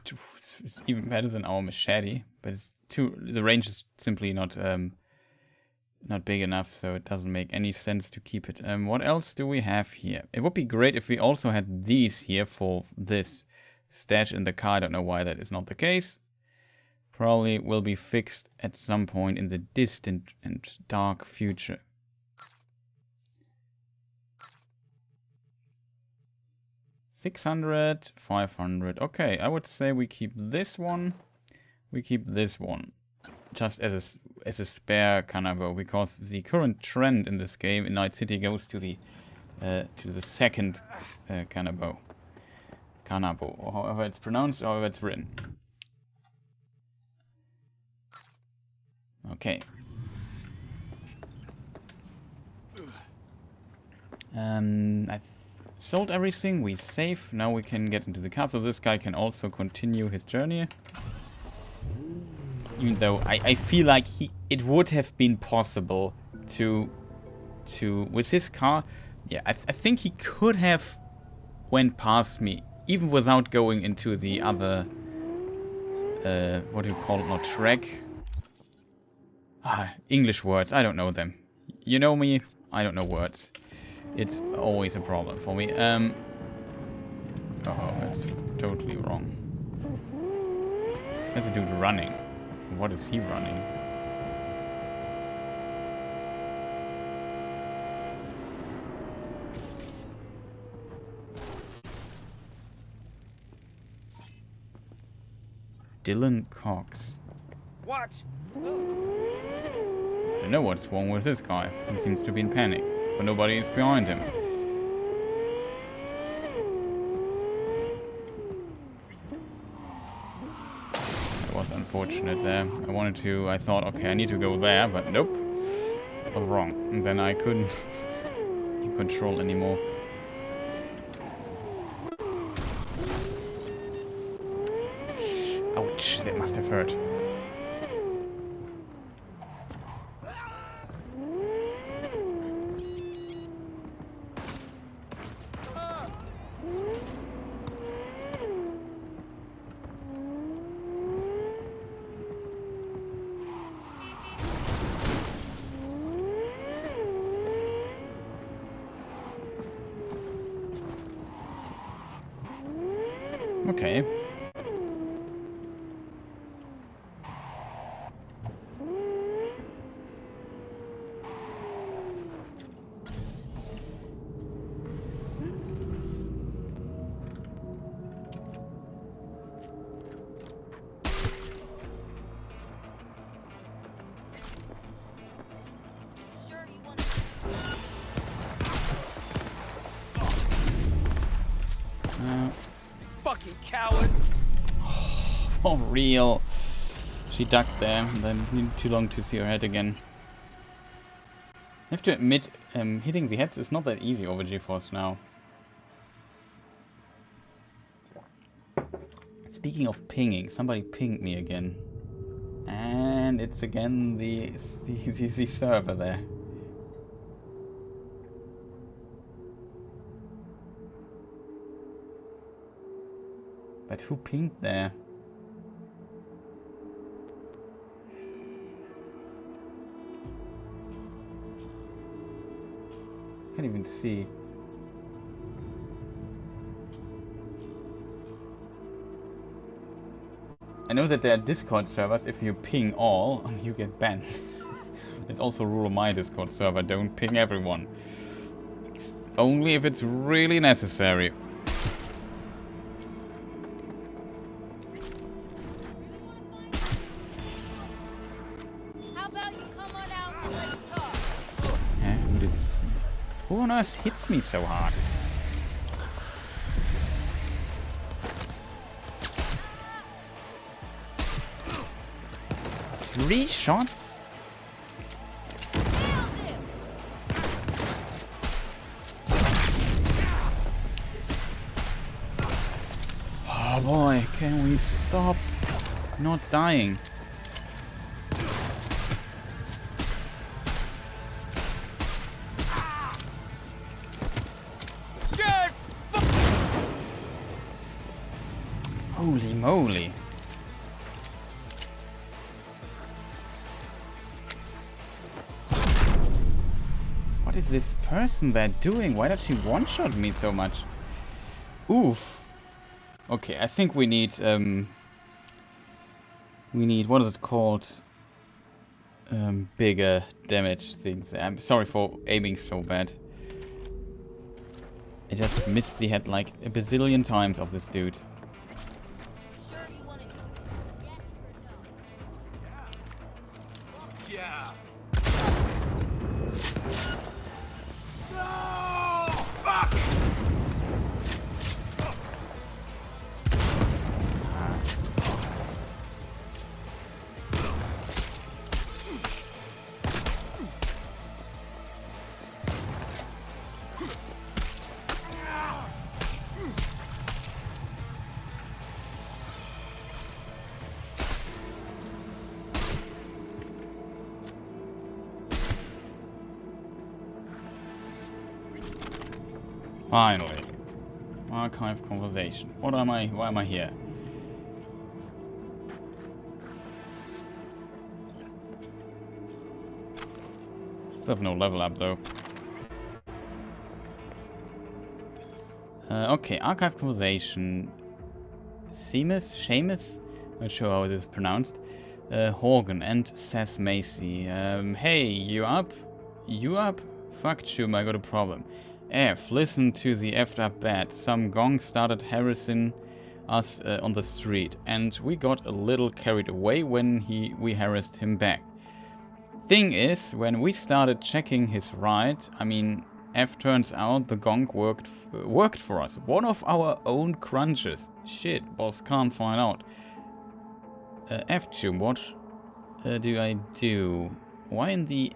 is even better than our machete, but it's the range is simply not big enough, so it doesn't make any sense to keep it. What else do we have here? It would be great if we also had these here for this stash in the car. I don't know why that is not the case. Probably will be fixed at some point in the distant and dark future. $600, $500. Okay, I would say we keep this one. We keep this one, just as a spare Kanabo, because the current trend in this game in Night City goes to the second Kanabo, or however it's pronounced, or however it's written. Okay. I sold everything. We save. Now we can get into the car, so this guy can also continue his journey. Even though I feel like it would have been possible to with his car, yeah, I think he could have went past me even without going into the other what do you call it? Not track. English words. I don't know them. You know me. I don't know words. It's always a problem for me. Oh, that's totally wrong. There's a dude running. What is he running? Dylan Cox. What? I don't know what's wrong with this guy. He seems to be in panic, but nobody is behind him. That was unfortunate there. I thought, okay, I need to go there, but nope. I was wrong. And then I couldn't control anymore. Ouch, that must have hurt. Okay. Sure you want Fucking coward! For real. She ducked there, and then needed too long to see her head again. I have to admit, hitting the heads is not that easy over GeForce Now. Speaking of pinging, somebody pinged me again. And it's again the server there. But who pinged there? Can't even see. I know that there are Discord servers, if you ping all, you get banned. It's also a rule of my Discord server, don't ping everyone. It's only if it's really necessary. on earth hits me so hard? Three shots? Nailed him. Oh boy, can we stop not dying? Holy moly. What is this person there doing? Why does she one-shot me so much? Oof. Okay, I think we need, what is it called? Bigger damage things. I'm sorry for aiming so bad. I just missed the head like a bazillion times of this dude. Sure you want to do it? Yes or no? Yeah. No! Fuck! Finally. Archive conversation. What am I? Why am I here? Still have no level up though. Okay, archive conversation. Seamus? Not sure how it is pronounced. Horgan and Seth Macy. Hey, you up? You up? Fuck Chum, I got a problem. F, listen to the effed up bat. Some gong started harassing us on the street, and we got a little carried away when we harassed him back. Thing is, when we started checking his ride, F turns out the gong worked for us. One of our own crunches. Shit, boss can't find out. F Chum, what do I do? Why in the...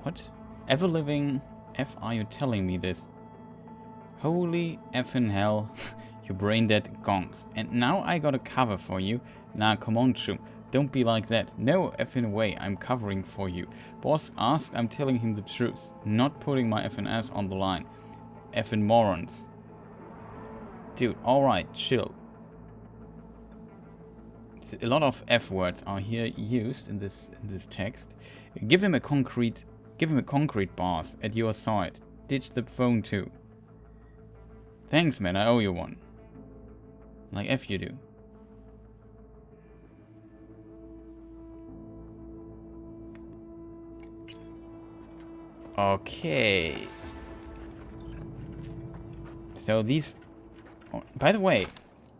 What? Ever living... F, are you telling me this? Holy effing hell, you brain dead gongs. And now I got a cover for you. Nah, come on, Chum. Don't be like that. No effing way, I'm covering for you. Boss asked, I'm telling him the truth. Not putting my effing ass on the line. Effing morons. Dude, alright, chill. A lot of F words are here used in this text. Give him a concrete boss at your side. Ditch the phone too. Thanks, man, I owe you one. Like F you do. Okay. So these... Oh, by the way,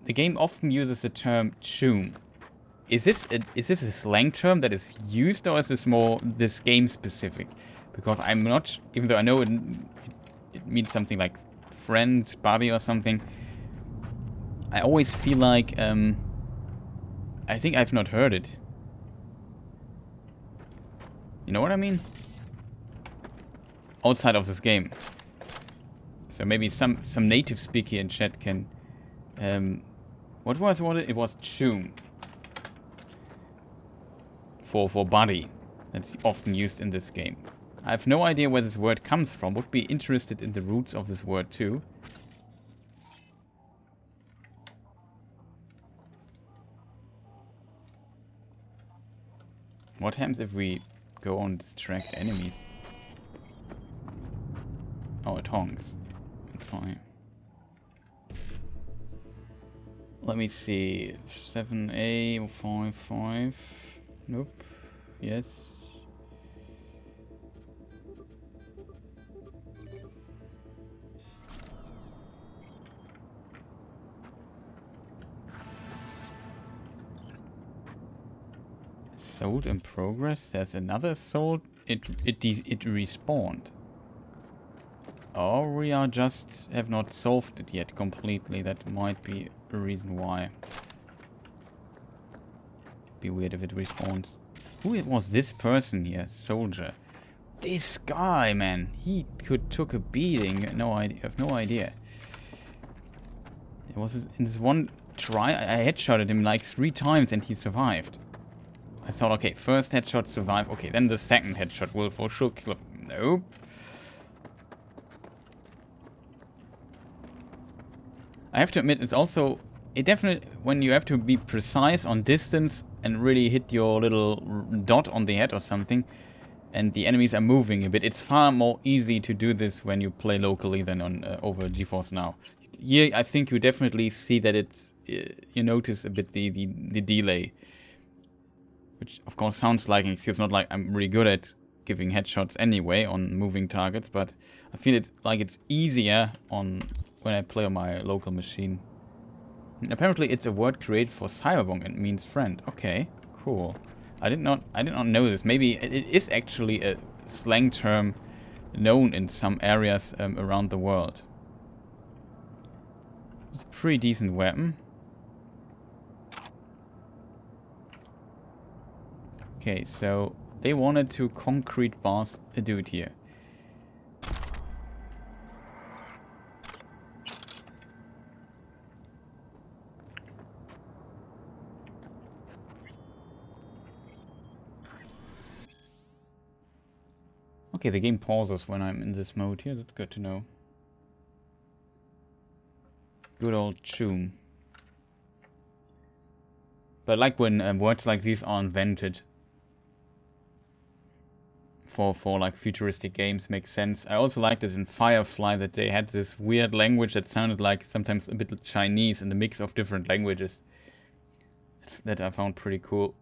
the game often uses the term choom. Is this a slang term that is used, or is this more this game specific? Because I'm not, even though I know it means something like friend, buddy, or something. I always feel like I think I've not heard it. You know what I mean? Outside of this game. So maybe some native speaker in chat can. What it was choom. For buddy. That's often used in this game. I have no idea where this word comes from. Would be interested in the roots of this word too. What happens if we go on distract enemies? Oh, it honks. It's fine. Let me see. 7A 5. Nope. Yes. Sold in progress. There's another sold. It respawned. Or we are just have not solved it yet completely. That might be a reason why. Be weird if it respawns. Who it was this person here? Soldier. This guy, man. He took a beating. No idea. I have no idea. It was in this one try. I headshotted him like 3 times and he survived. I thought, okay, first headshot survive. Okay, then the second headshot will for sure kill him. Nope. I have to admit, it's also when you have to be precise on distance and really hit your little dot on the head or something, and the enemies are moving a bit. It's far more easy to do this when you play locally than on over GeForce Now. Here, I think you definitely see that it's you notice a bit the delay, which of course sounds like an excuse. Not like I'm really good at giving headshots anyway on moving targets, but I feel it's easier on when I play on my local machine. And apparently it's a word created for Cyberpunk and means friend. Okay, cool. I did not know this. Maybe it is actually a slang term known in some areas around the world. It's a pretty decent weapon. Okay, so they wanted to concrete boss a dude here. Okay, the game pauses when I'm in this mode here. That's good to know. Good old tune. But like when words like these are invented for like futuristic games, makes sense. I also like this in Firefly that they had this weird language that sounded like sometimes a bit Chinese in the mix of different languages. That I found pretty cool.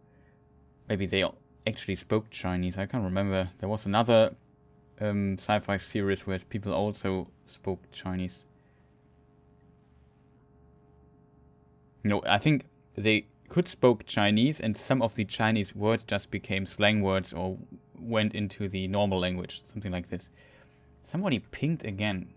Maybe they actually spoke Chinese. I can't remember. There was another sci-fi series where people also spoke Chinese. No, I think they could spoke Chinese and some of the Chinese words just became slang words or went into the normal language. Something like this. Somebody pinged again.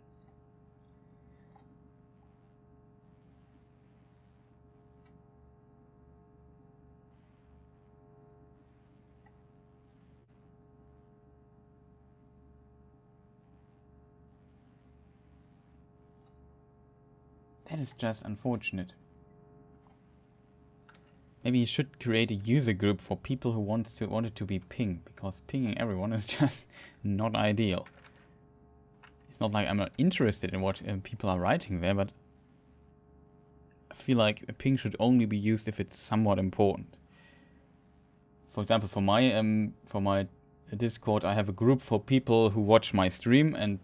That is just unfortunate. Maybe you should create a user group for people who want it to be pinged, because pinging everyone is just not ideal. It's not like I'm not interested in what people are writing there, but I feel like a ping should only be used if it's somewhat important. For example, for my Discord, I have a group for people who watch my stream, and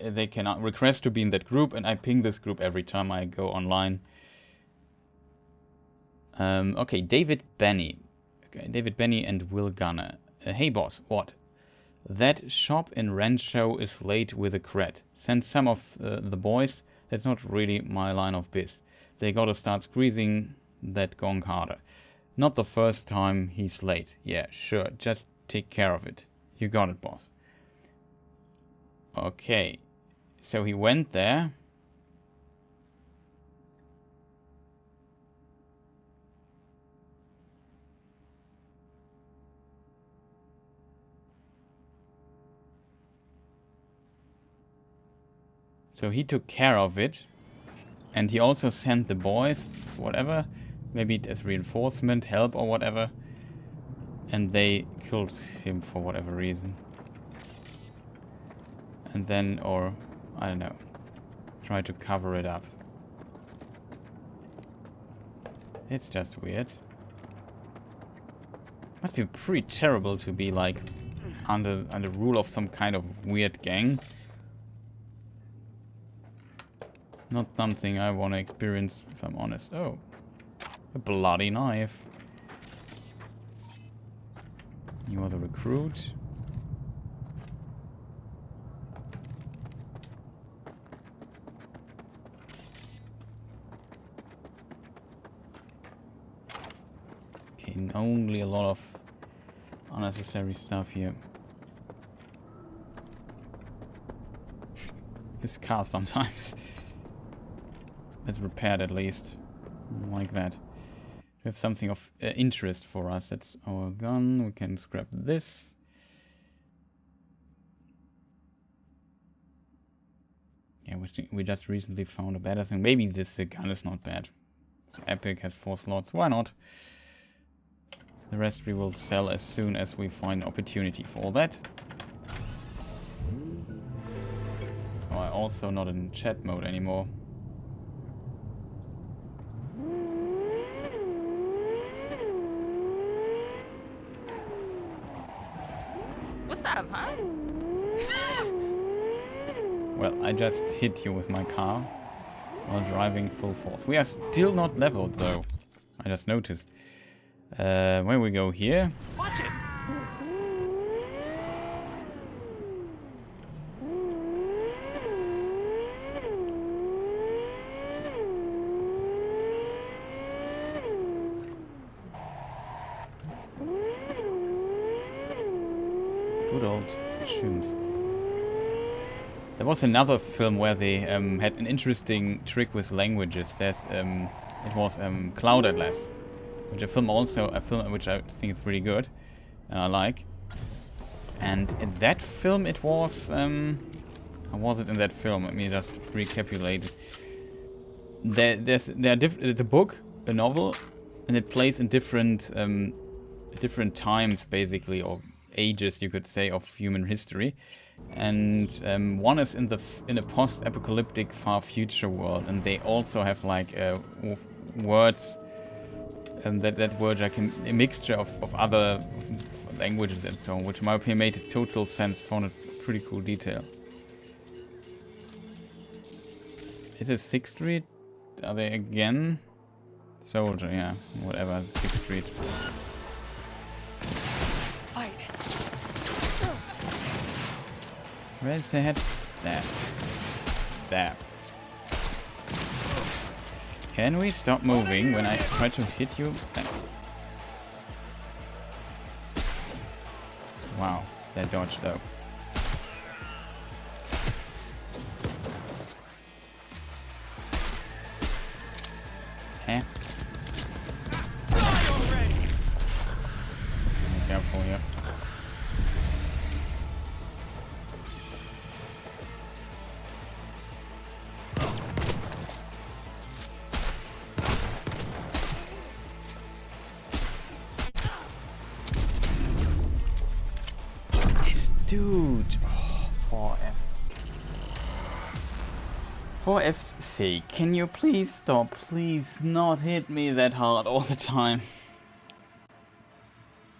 they can request to be in that group, and I ping this group every time I go online. Okay, David Benny. Okay, David Benny and Will Gunner. Hey boss, what? That shop in Rancho is late with a cred. Send some of the boys. That's not really my line of biz. They gotta start squeezing that gong harder. Not the first time he's late. Yeah, sure, just take care of it. You got it, boss. Okay. So he went there. So he took care of it. And he also sent the boys, whatever, maybe as reinforcement, help or whatever. And they killed him for whatever reason. And then, or I don't know, try to cover it up. It's just weird. Must be pretty terrible to be like under rule of some kind of weird gang. Not something I want to experience, if I'm honest. Oh, a bloody knife. You are the recruit. Okay, only a lot of unnecessary stuff here. this car sometimes. Let's repair it at least. Like that. We have something of interest for us. That's our gun. We can scrap this. Yeah, we just recently found a better thing. Maybe this gun is not bad. It's epic, has 4 slots. Why not? The rest we will sell as soon as we find opportunity for all that. Oh, I'm also not in chat mode anymore. What's up, huh? Well, I just hit you with my car while driving full force. We are still not leveled though. I just noticed. Where we go here? Watch it. Good old tunes. There was another film where they had an interesting trick with languages. There's it was Cloud Atlas, which a film which I think is really good and I like. And in that film it was how was it in that film? Let me just recapitulate. There's a book, a novel, and it plays in different times basically, or ages you could say, of human history. And one is in a post-apocalyptic far future world, and they also have like words, and that word like a mixture of other languages and so on, which in my opinion made total sense. Found a pretty cool detail. Is it 6th Street? Are they again? Soldier, yeah, whatever. 6th Street. Fight. Where's the head? There. There. Can we stop moving when I try to hit you? There. Wow, that dodge though. Eh? Be careful here. Dude, oh, 4F. For F's sake, can you please stop? Please not hit me that hard all the time.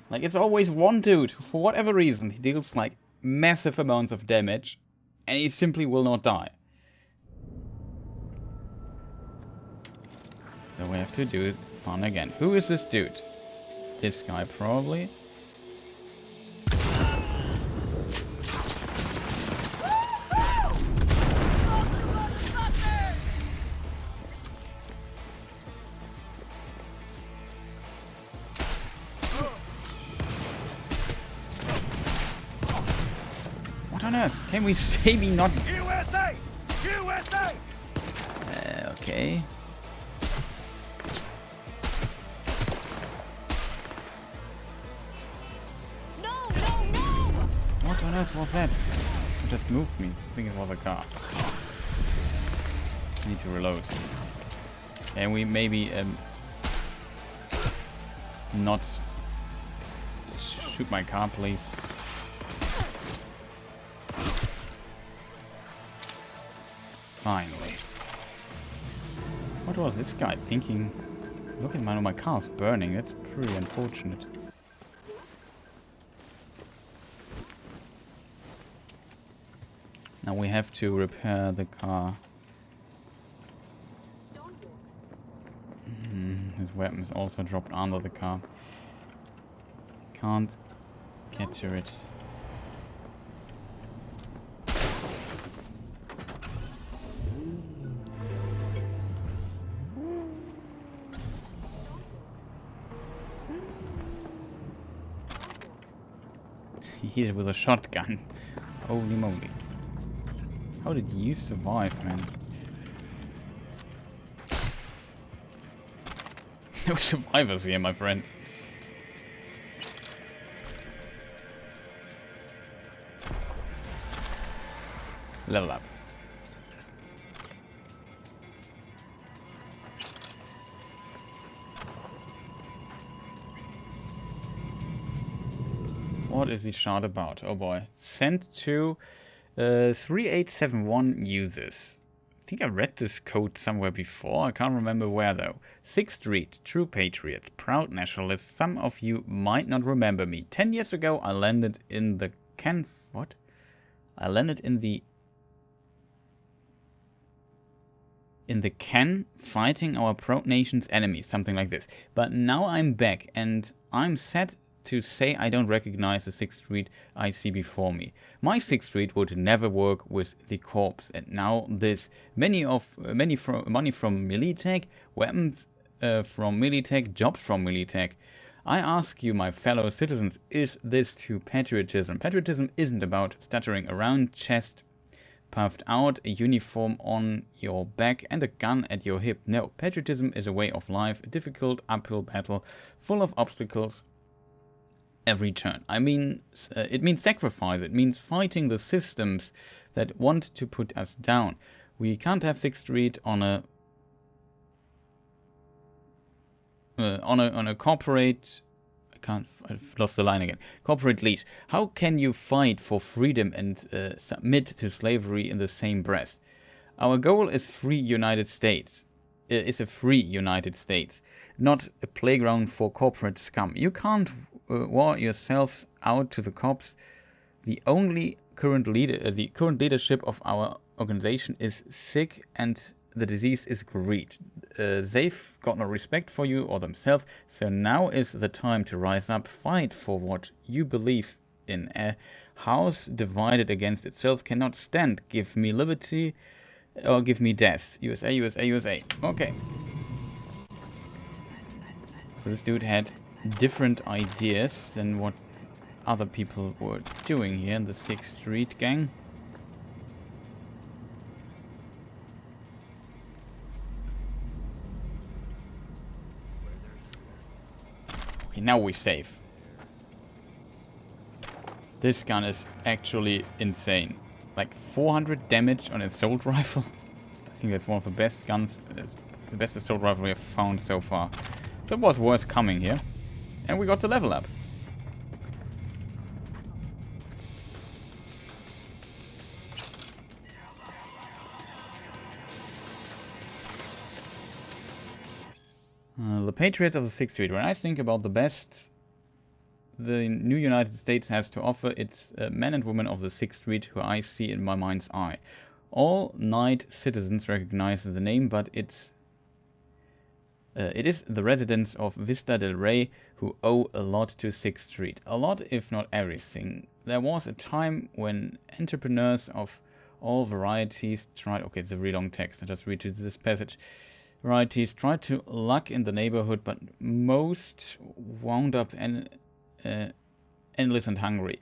Like, it's always one dude who, for whatever reason, he deals like massive amounts of damage and he simply will not die. So we have to do it fun again. Who is this dude? This guy, probably. Can we maybe not? USA! USA! Okay. No, no, no! What on earth was that? It just moved me. I think it was a car. Need to reload. Can we maybe not shoot my car, please? Finally. What was this guy thinking? Look at my car's burning. That's pretty unfortunate. Now we have to repair the car. His weapon is also dropped under the car. Can't get to it. He hit it with a shotgun. Holy moly. How did you survive, man? No survivors here, my friend. Level up. What is the shard about? Oh boy. Sent to 3871 users. I think I read this code somewhere before. I can't remember where though. 6th Street, true patriot, proud nationalist. Some of you might not remember me. 10 years ago I landed in the What? I landed in the Ken fighting our proud nation's enemies, something like this. But now I'm back and I'm sad to say I don't recognize the 6th Street I see before me. My 6th Street would never work with the Corps, and now this money from Militech, weapons from Militech, jobs from Militech. I ask you, my fellow citizens, is this true patriotism? Patriotism isn't about stuttering around, chest puffed out, a uniform on your back and a gun at your hip. No, patriotism is a way of life, a difficult uphill battle, full of obstacles every turn. I mean, it means sacrifice. It means fighting the systems that want to put us down. We can't have 6th Street on a corporate. I've lost the line again. Corporate leash. How can you fight for freedom and submit to slavery in the same breath? Our goal is free United States. Is a free United States, not a playground for corporate scum. You can't war yourselves out to the cops. The current leadership of our organization is sick, and the disease is greed. They've got no respect for you or themselves. So now is the time to rise up, fight for what you believe in. A house divided against itself cannot stand. Give me liberty, or give me death. USA, USA, USA. Okay. So this dude had different ideas than what other people were doing here in the 6th Street gang. Okay, now we save. This gun is actually insane. Like 400 damage on an assault rifle. I think that's one of the best guns, the best assault rifle we have found so far. So it was worth coming here. And we got the level up. The Patriots of the 6th Street. When I think about the best the new United States has to offer, it's men and women of the 6th Street who I see in my mind's eye. All night citizens recognize the name, but it is the residents of Vista del Rey who owe a lot to 6th Street. A lot, if not everything. There was a time when entrepreneurs of all varieties tried... Okay, it's a really long text. I just read you this passage. Varieties tried to luck in the neighborhood, but most wound up endless and hungry.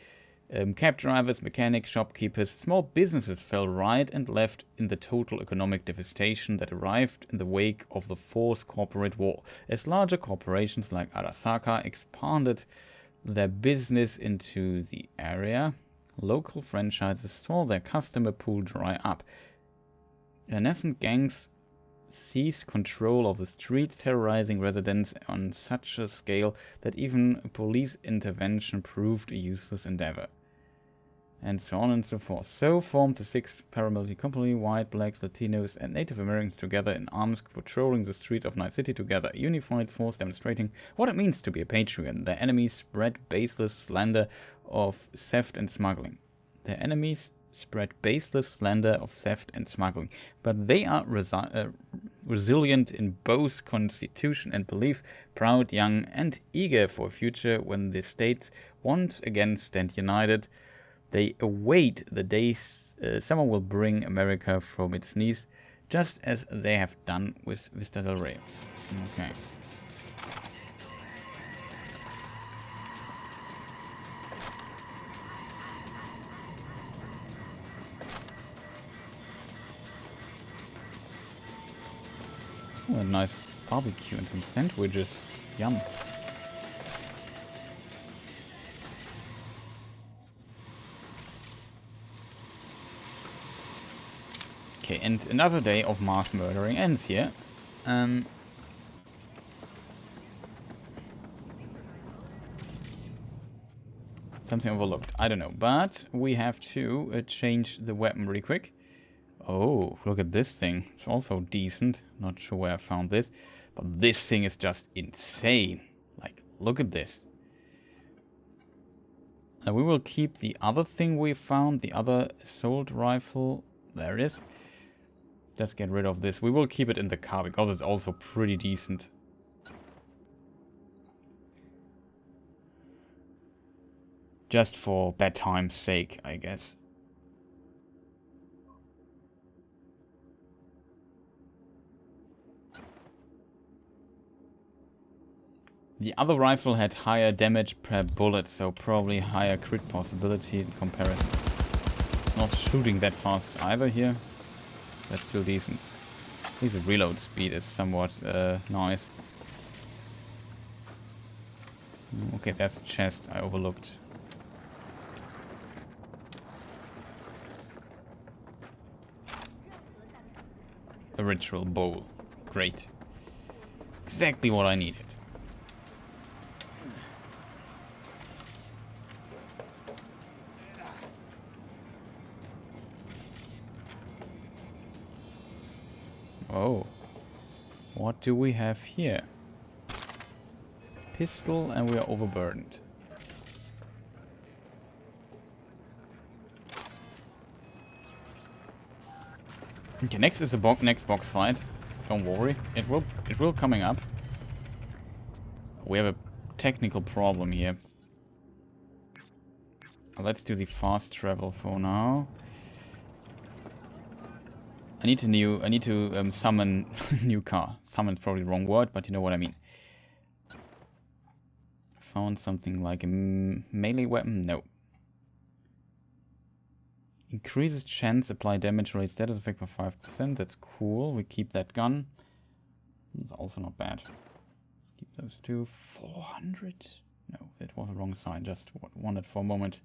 Cab drivers, mechanics, shopkeepers, small businesses fell right and left in the total economic devastation that arrived in the wake of the Fourth Corporate War. As larger corporations like Arasaka expanded their business into the area, local franchises saw their customer pool dry up. Nascent gangs seized control of the streets, terrorizing residents on such a scale that even police intervention proved a useless endeavor. And so on and so forth. So formed the 6th paramilitary company, white, blacks, Latinos and Native Americans together in arms, patrolling the streets of Night City together, a unified force demonstrating what it means to be a patriot. Their enemies spread baseless slander of theft and smuggling. Their enemies spread baseless slander of theft and smuggling. But they are resilient in both constitution and belief, proud, young and eager for a future when the states once again stand united. They await the days someone will bring America from its knees, just as they have done with Vista del Rey. Okay. Oh, a nice barbecue and some sandwiches. Yum. Okay, and another day of mass murdering ends here. Something overlooked. I don't know. But we have to change the weapon really quick. Oh, look at this thing. It's also decent. Not sure where I found this. But this thing is just insane. Like, look at this. We will keep the other thing we found. The other assault rifle. There it is. Let's get rid of this. We will keep it in the car because it's also pretty decent. Just for bad time's sake, I guess. The other rifle had higher damage per bullet, so probably higher crit possibility in comparison. It's not shooting that fast either here. That's still decent. At least the reload speed is somewhat nice. Okay, that's a chest I overlooked. A ritual bowl. Great. Exactly what I needed. Oh. What do we have here? Pistol, and we are overburdened. Okay, next is the next box fight. Don't worry, it will coming up. We have a technical problem here. Let's do the fast travel for now. I need to summon new car. Summon's probably the wrong word, but you know what I mean. Found something like a melee weapon? No. Increases chance, apply damage rate, status effect by 5%. That's cool. We keep that gun. It's also not bad. Let's keep those two. 400? No, it was the wrong side. Just wanted for a moment.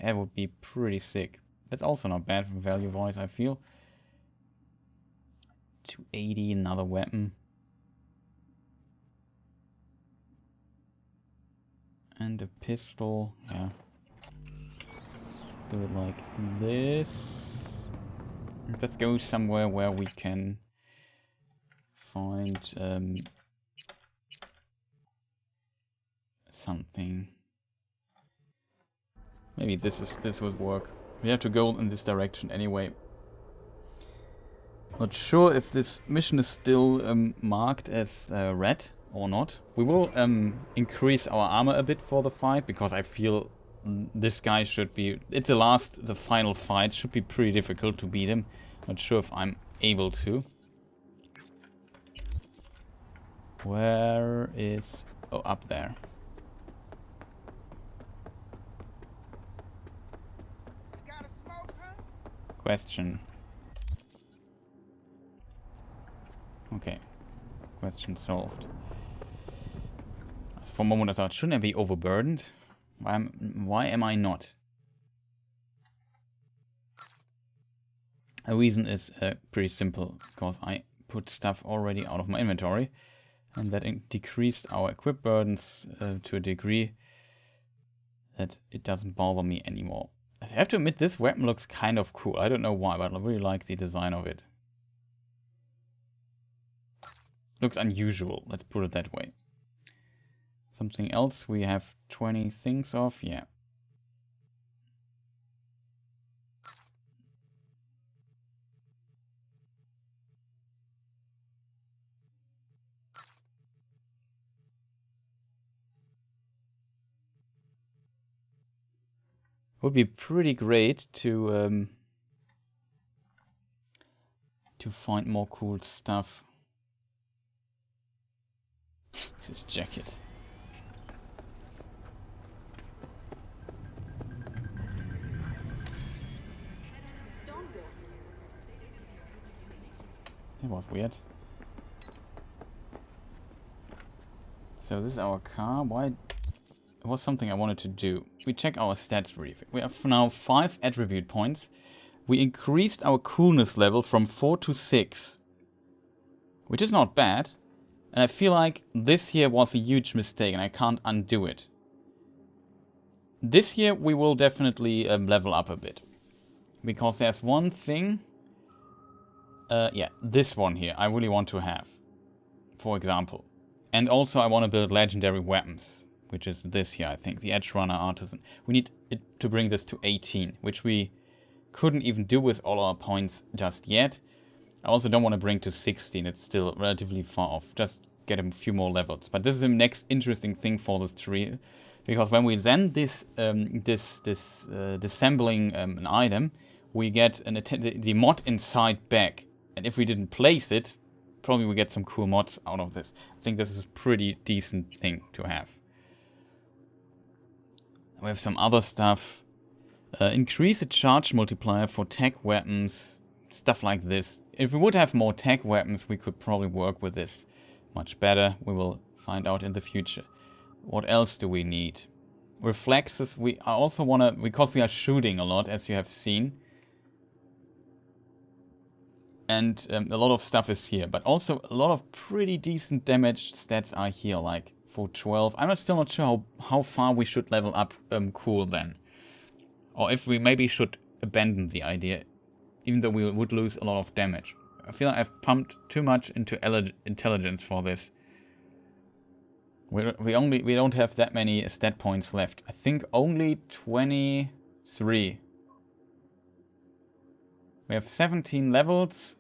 That would be pretty sick. That's also not bad value-wise, I feel. 280, another weapon. And a pistol, yeah. Let's do it like this. Let's go somewhere where we can find something. Maybe this would work. We have to go in this direction anyway. Not sure if this mission is still marked as red or not. We will increase our armor a bit for the fight, because I feel this guy should be... It's the final fight. Should be pretty difficult to beat him. Not sure if I'm able to. Where is... Oh, up there. Question. Okay. Question solved. For a moment I thought, shouldn't I be overburdened? Why am I not? A reason is pretty simple, because I put stuff already out of my inventory, and that decreased our equip burdens to a degree that it doesn't bother me anymore. I have to admit, this weapon looks kind of cool. I don't know why, but I really like the design of it. Looks unusual, let's put it that way. Something else we have 20 things of, yeah. Would be pretty great to find more cool stuff. This jacket. It was weird. So this is our car. Why? It was something I wanted to do. We check our stats really. We have now 5 attribute points. We increased our coolness level from 4 to 6. Which is not bad. And I feel like this here was a huge mistake and I can't undo it. This year we will definitely level up a bit. Because there's one thing. Yeah, this one here I really want to have. For example. And also I want to build legendary weapons. Which is this here, I think. The Edge Runner Artisan. We need it to bring this to 18. Which we couldn't even do with all our points just yet. I also don't want to bring to 16. It's still relatively far off. Just get a few more levels. But this is the next interesting thing for this tree. Because when we send this disassembling an item, we get the mod inside back. And if we didn't place it, probably we get some cool mods out of this. I think this is a pretty decent thing to have. We have some other stuff. Increase the charge multiplier for tech weapons. Stuff like this. If we would have more tech weapons, we could probably work with this much better. We will find out in the future. What else do we need? Reflexes. I also want to, because we are shooting a lot, as you have seen. And a lot of stuff is here. But also a lot of pretty decent damage stats are here, like for 12. I'm still not sure how far we should level up cool then. Or if we maybe should abandon the idea. Even though we would lose a lot of damage. I feel like I've pumped too much into intelligence for this. We don't have that many stat points left. I think only 23. We have 17 levels.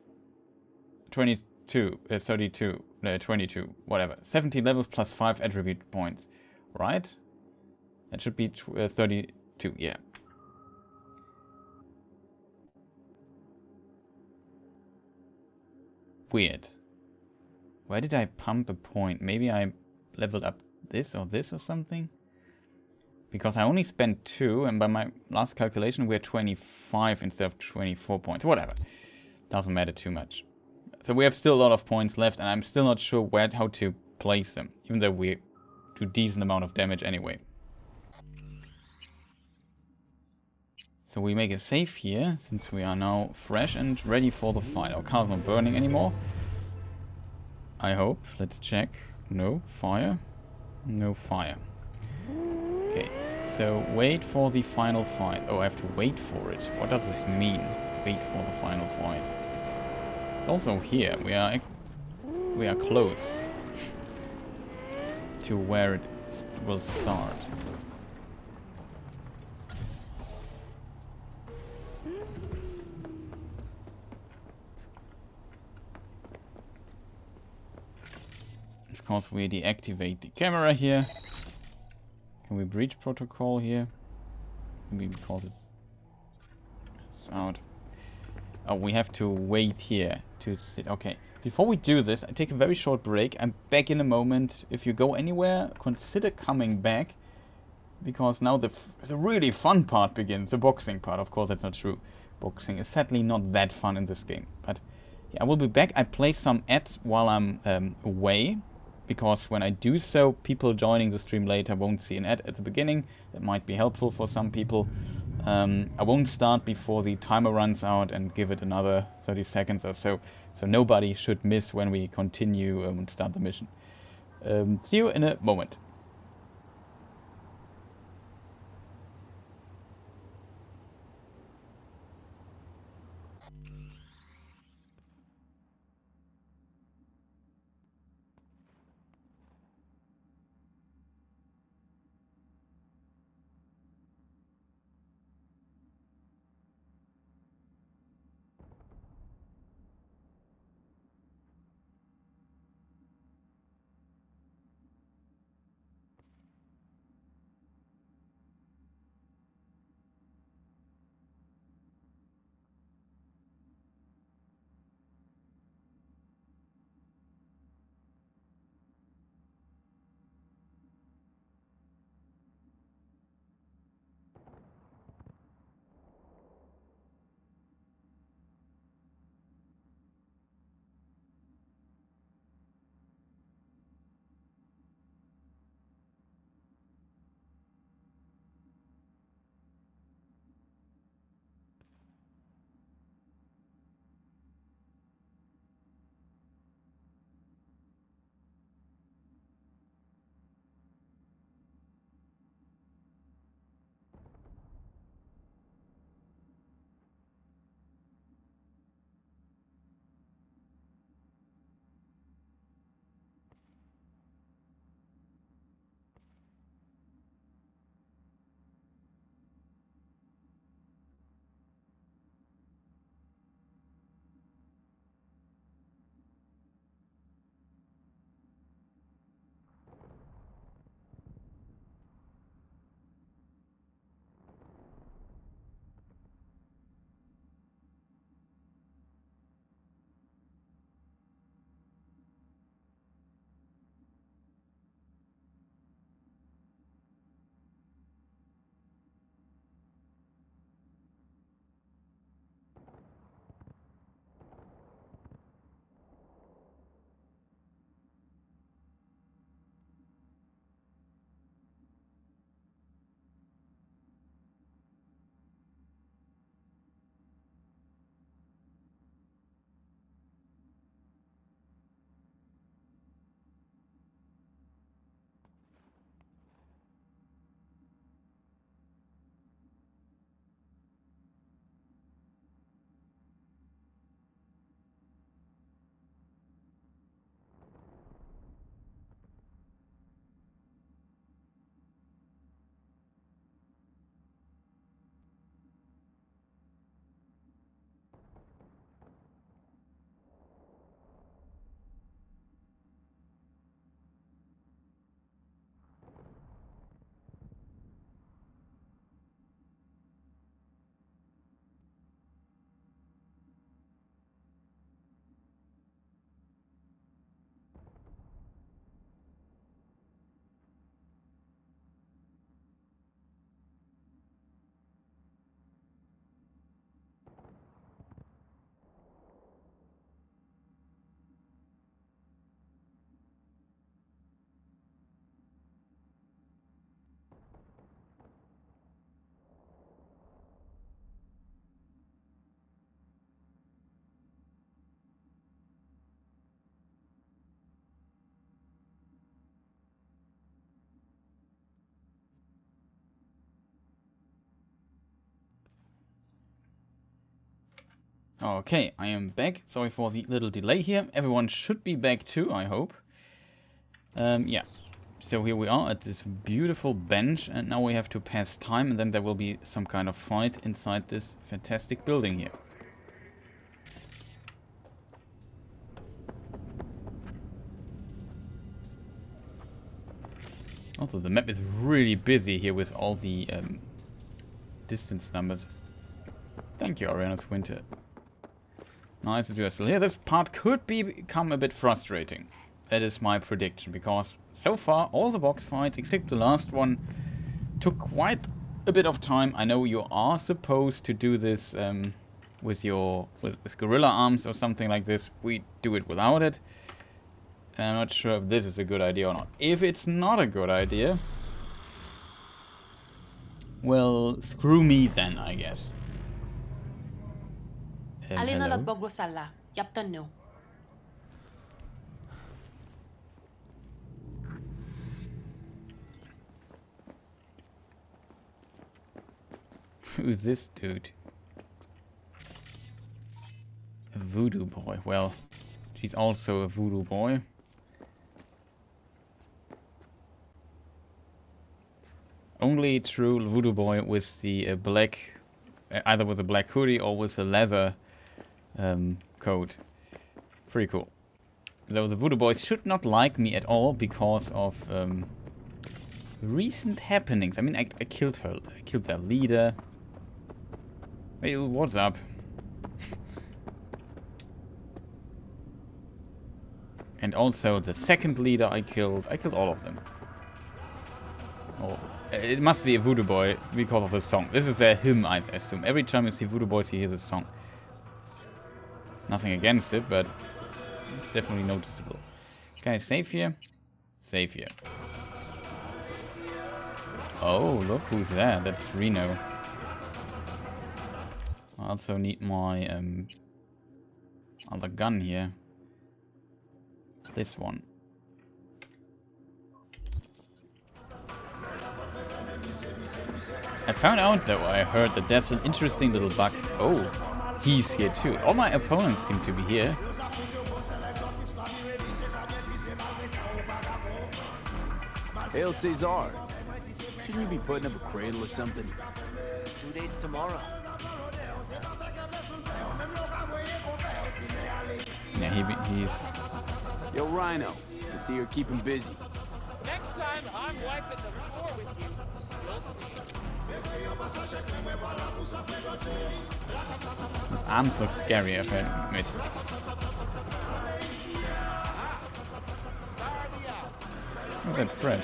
22, 32, 22, whatever. 17 levels plus 5 attribute points. Right? That should be 32, yeah. Weird. Why did I pump a point? Maybe I leveled up this or something? Because I only spent 2, and by my last calculation we're 25 instead of 24 points. Whatever. Doesn't matter too much. So we have still a lot of points left, and I'm still not sure how to place them. Even though we do decent amount of damage anyway. So we make a save here, since we are now fresh and ready for the fight. Our car's not burning anymore. I hope. Let's check. No fire. No fire. Okay, so wait for the final fight. Oh, I have to wait for it. What does this mean? Wait for the final fight. It's also here. We are close to where it will start. Of course, we deactivate the camera here. Can we breach protocol here? Maybe because it's out. Oh, we have to wait here to sit. Okay, before we do this, I take a very short break. I'm back in a moment. If you go anywhere, consider coming back. Because now the really fun part begins. The boxing part. Of course, that's not true. Boxing is sadly not that fun in this game. But yeah, I will be back. I play some ads while I'm away. Because when I do so, people joining the stream later won't see an ad at the beginning. That might be helpful for some people. I won't start before the timer runs out and give it another 30 seconds or so. So nobody should miss when we continue and start the mission. See you in a moment. Okay, I am back. Sorry for the little delay here. Everyone should be back too, I hope. Yeah. So here we are at this beautiful bench, and now we have to pass time, and then there will be some kind of fight inside this fantastic building here. Also, the map is really busy here with all the distance numbers. Thank you, Ariana's Winter. Nice that you are still here. This part could become a bit frustrating. That is my prediction, because so far all the box fights, except the last one, took quite a bit of time. I know you are supposed to do this with gorilla arms or something like this. We do it without it. I'm not sure if this is a good idea or not. If it's not a good idea, well, screw me then, I guess. Hello? Who's this dude? A voodoo boy. Well, she's also a voodoo boy. Only true voodoo boy with the black, either with a black hoodie or with a leather coat. Pretty cool. Though the voodoo boys should not like me at all because of recent happenings. I mean, I killed her. I killed their leader. Hey, what's up? And also the second leader I killed all of them. Oh, it must be a voodoo boy because of the song. This is a hymn, I assume. Every time you see voodoo boys, he hears a song. Nothing against it, but it's definitely noticeable. Can I save here? Save here. Oh, look who's there. That's Reno. I also need my other gun here. This one. I found out though, I heard that there's an interesting little bug. Oh, he's here too. All my opponents seem to be here. Hail Caesar. Shouldn't you be putting up a cradle or something? 2 days tomorrow. Yeah, he's... Yo, Rhino. I see you're keeping busy. Next time I'm wiping the floor with you, you'll see. His arms look scary, if I admit. Oh, that's Fred.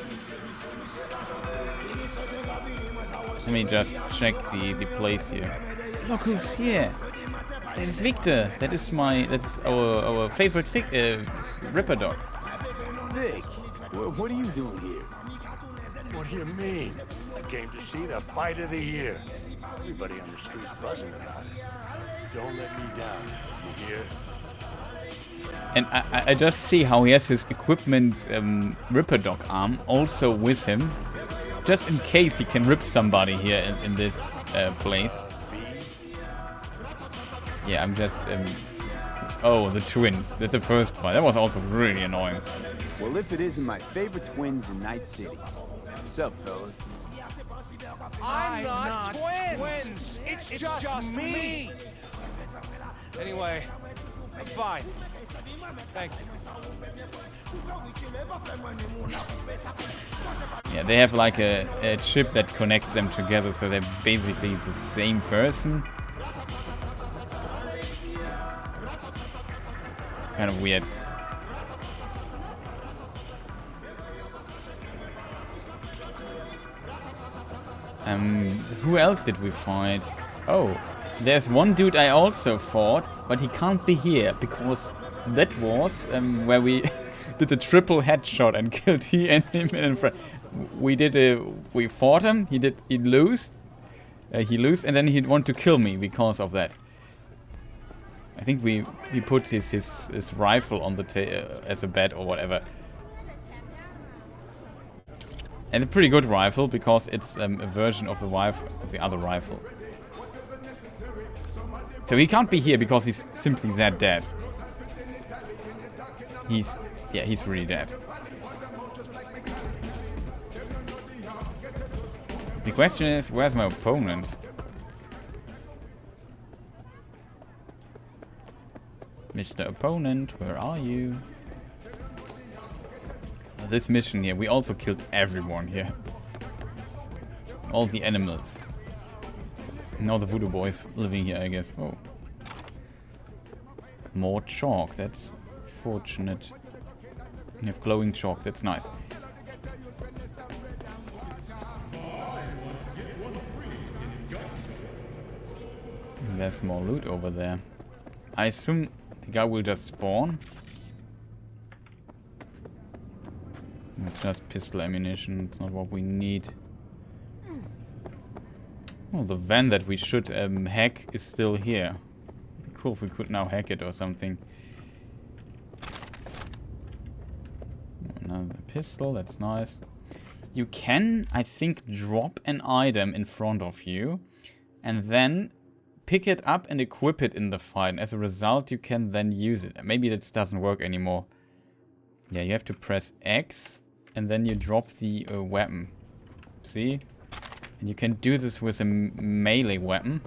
Let me just check the place here. Look who's here! That is Victor. That's our favorite Ripper dog. Vic, what are you doing here? What do you mean? I came to see the fight of the year. Everybody on the street's buzzing about it. Don't let me down, you hear? And I just see how he has his equipment Ripper dog arm also with him, just in case he can rip somebody here in this place. Yeah, I'm just... oh, the twins. That's the first fight. That was also really annoying. Well, if it isn't my favorite twins in Night City. What's up, fellas? I'm not twins. It's just me. Anyway, I'm fine. Thank you. Yeah, they have like a chip that connects them together, so they're basically the same person. Kind of weird. Who else did we fight? Oh, there's one dude I also fought, but he can't be here because that was where we did the triple headshot and killed he and him in front. We fought him. He lost, and then he'd want to kill me because of that. I think he put his rifle on the as a bet or whatever. And a pretty good rifle because it's a version of the other rifle. So he can't be here because he's simply that dead. He's really dead. The question is, where's my opponent? Mr. Opponent, where are you? This mission here, we also killed everyone here. All the animals. Now the voodoo boy is living here, I guess. Oh. More chalk, that's fortunate. We have glowing chalk, that's nice. There's more loot over there. I assume the guy will just spawn. It's just pistol ammunition, it's not what we need. Oh, the van that we should hack is still here. Cool if we could now hack it or something. Another pistol, that's nice. You can, I think, drop an item in front of you and then pick it up and equip it in the fight. And as a result, you can then use it. Maybe this doesn't work anymore. Yeah, you have to press X and then you drop the weapon. See? And you can do this with a melee weapon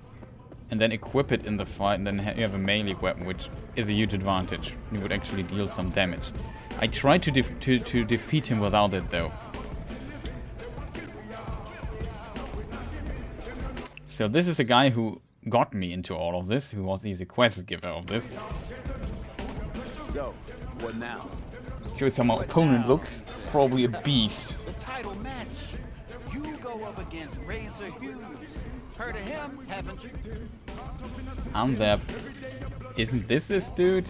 and then equip it in the fight, and then you have a melee weapon, which is a huge advantage. You would actually deal some damage. I tried to defeat him without it though. So this is a guy who got me into all of this, he's a quest giver of this. So, what now? Shows how my opponent looks. Probably a beast. The title match. You go up against Razor Hugh. Heard of him, haven't you? I'm there. Isn't this dude?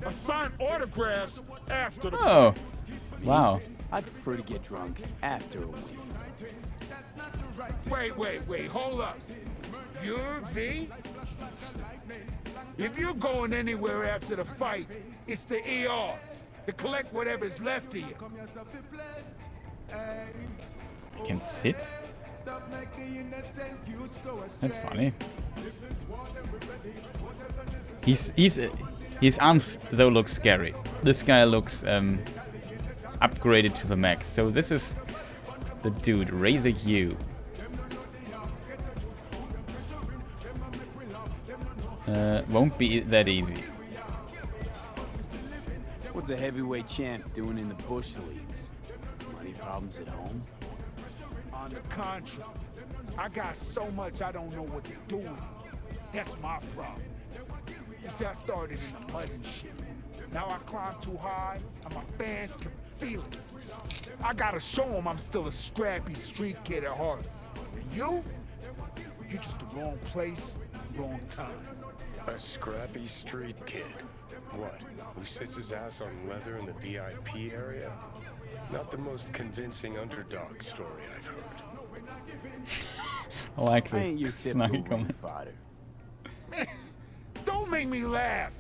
I sign autographs after the... Oh. Wow. I'd prefer to get drunk after a win. Wait, hold up. You're V? If you're going anywhere after the fight, it's the ER to collect whatever's left of you. I can sit? That's funny. His arms though look scary. This guy looks upgraded to the max. So this is the dude, Razor Hugh. Won't be that easy. What's a heavyweight champ doing in the bush leagues? Money problems at home? On the contrary, I got so much I don't know what to do with it. That's my problem. You see, I started in the mud and shit. Now I climb too high, and my fans can feel it. I gotta show them I'm still a scrappy street kid at heart. And you're just the wrong place, wrong time. A scrappy street kid? What, who sits his ass on leather in the VIP area? Not the most convincing underdog story I've heard. I like I ain't your this typical snarky comment. fodder. Man, don't make me laugh.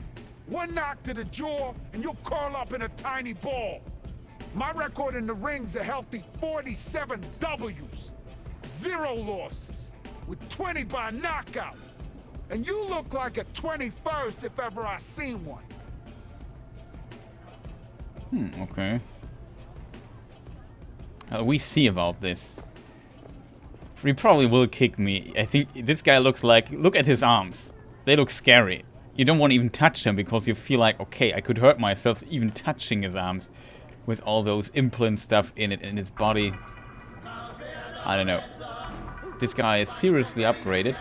One knock to the jaw, and you'll curl up in a tiny ball. My record in the ring's a healthy 47 W's. 0 losses, with 20 by knockout. And you look like a 21st if ever I seen one. Okay. We see about this. He probably will kick me. I think this guy looks like... Look at his arms. They look scary. You don't want to even touch him because you feel like, okay, I could hurt myself even touching his arms. With all those implant stuff in it, in his body. I don't know. This guy is seriously upgraded.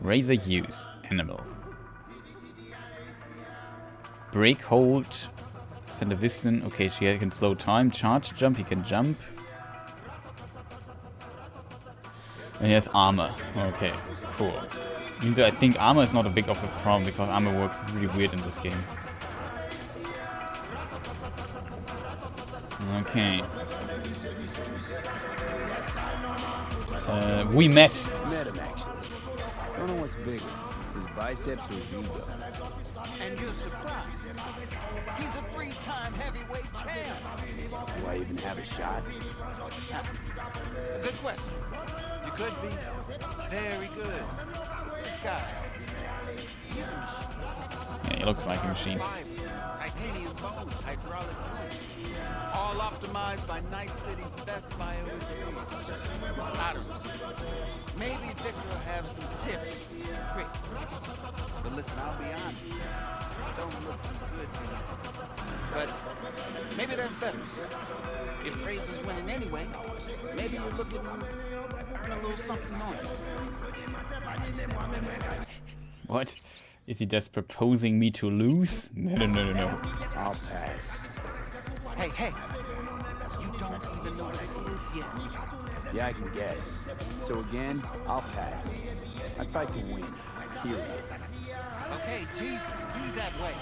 Razor Hughes, animal. Break hold. Send a Visten. Okay, she can slow time. Charge jump, he can jump. And he has armor. Okay, cool. Even though I think armor is not a big of a problem because armor works really weird in this game. Okay. We met. Met him, actually. Don't know what's bigger, his biceps or his ego. And you're surprised. He's a 3-time heavyweight champ. Do I even have a shot? A good question. You Could be. Very good. This guy. He's a machine. Yeah, he looks like a machine. Titanium bone, hydraulic joints. All optimized by Night City's best bioengineers. I don't know. Maybe Victor will have some tips, tricks. But listen, I'll be honest. Don't look too good to me. But maybe that's better. If Razor's winning anyway, maybe you're looking to earn a little something on it. What? Is he just proposing me to lose? No. I'll pass. Hey, you don't even know what it is yet. Yeah, I can guess. So again, I'll pass. I fight to win. Period. Okay, Jesus, be that way.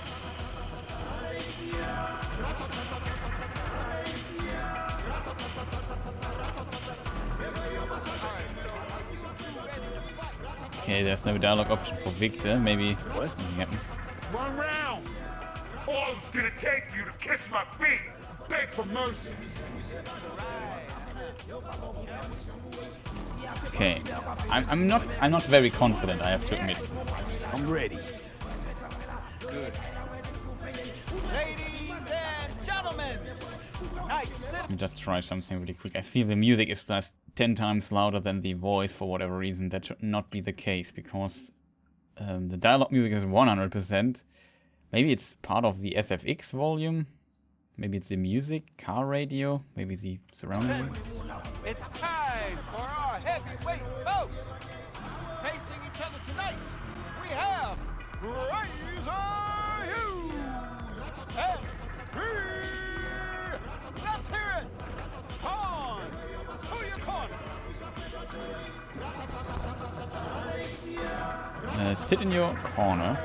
Okay, there's no dialogue option for Victor. Maybe. What? Happens. Run round! All it's gonna take you to kiss my feet, beg for mercy. Okay, I'm not very confident, I have to admit. I'm ready. Good. Ladies and gentlemen, Let me just try something really quick. I feel the music is just 10 times louder than the voice for whatever reason. That should not be the case because the dialogue music is 100%. Maybe it's part of the SFX volume. Maybe it's the music, car radio, maybe the surrounding. it's time for our heavyweight bout. Facing each other tonight, we have Razor Hugh and let's hear it. On to your corner. Sit in your corner.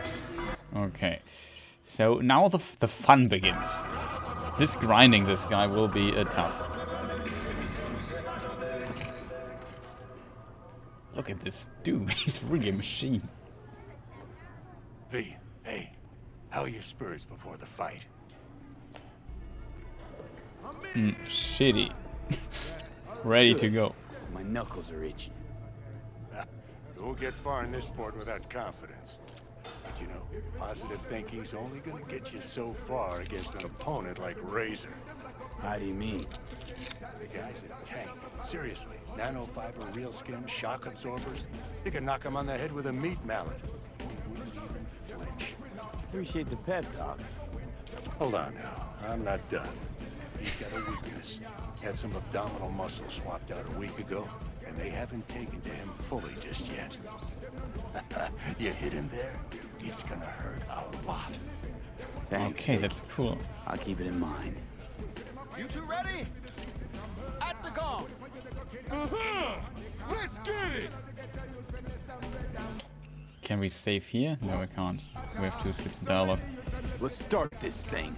Okay. So now the fun begins. This grinding this guy will be tough. Look at this dude. He's really a machine. V, hey, how are your spurs before the fight? Shitty. Ready to go. My knuckles are itching. You won't get far in this sport without confidence. But you know, positive thinking's only gonna get you so far against an opponent like Razor. How do you mean? The guy's a tank. Seriously. Nanofiber, real skin, shock absorbers. You can knock him on the head with a meat mallet. He wouldn't even flinch. Appreciate the pep talk. Hold on now. I'm not done. He's got a weakness. Had some abdominal muscle swapped out a week ago, and they haven't taken to him fully just yet. You hit him there, it's gonna hurt a lot. Thanks, Okay, Vic. that's cool. I'll keep it in mind. You two ready? At the gong. Let's get it! Can we save here? No, we can't. We have to skip the dialogue. Let's start this thing.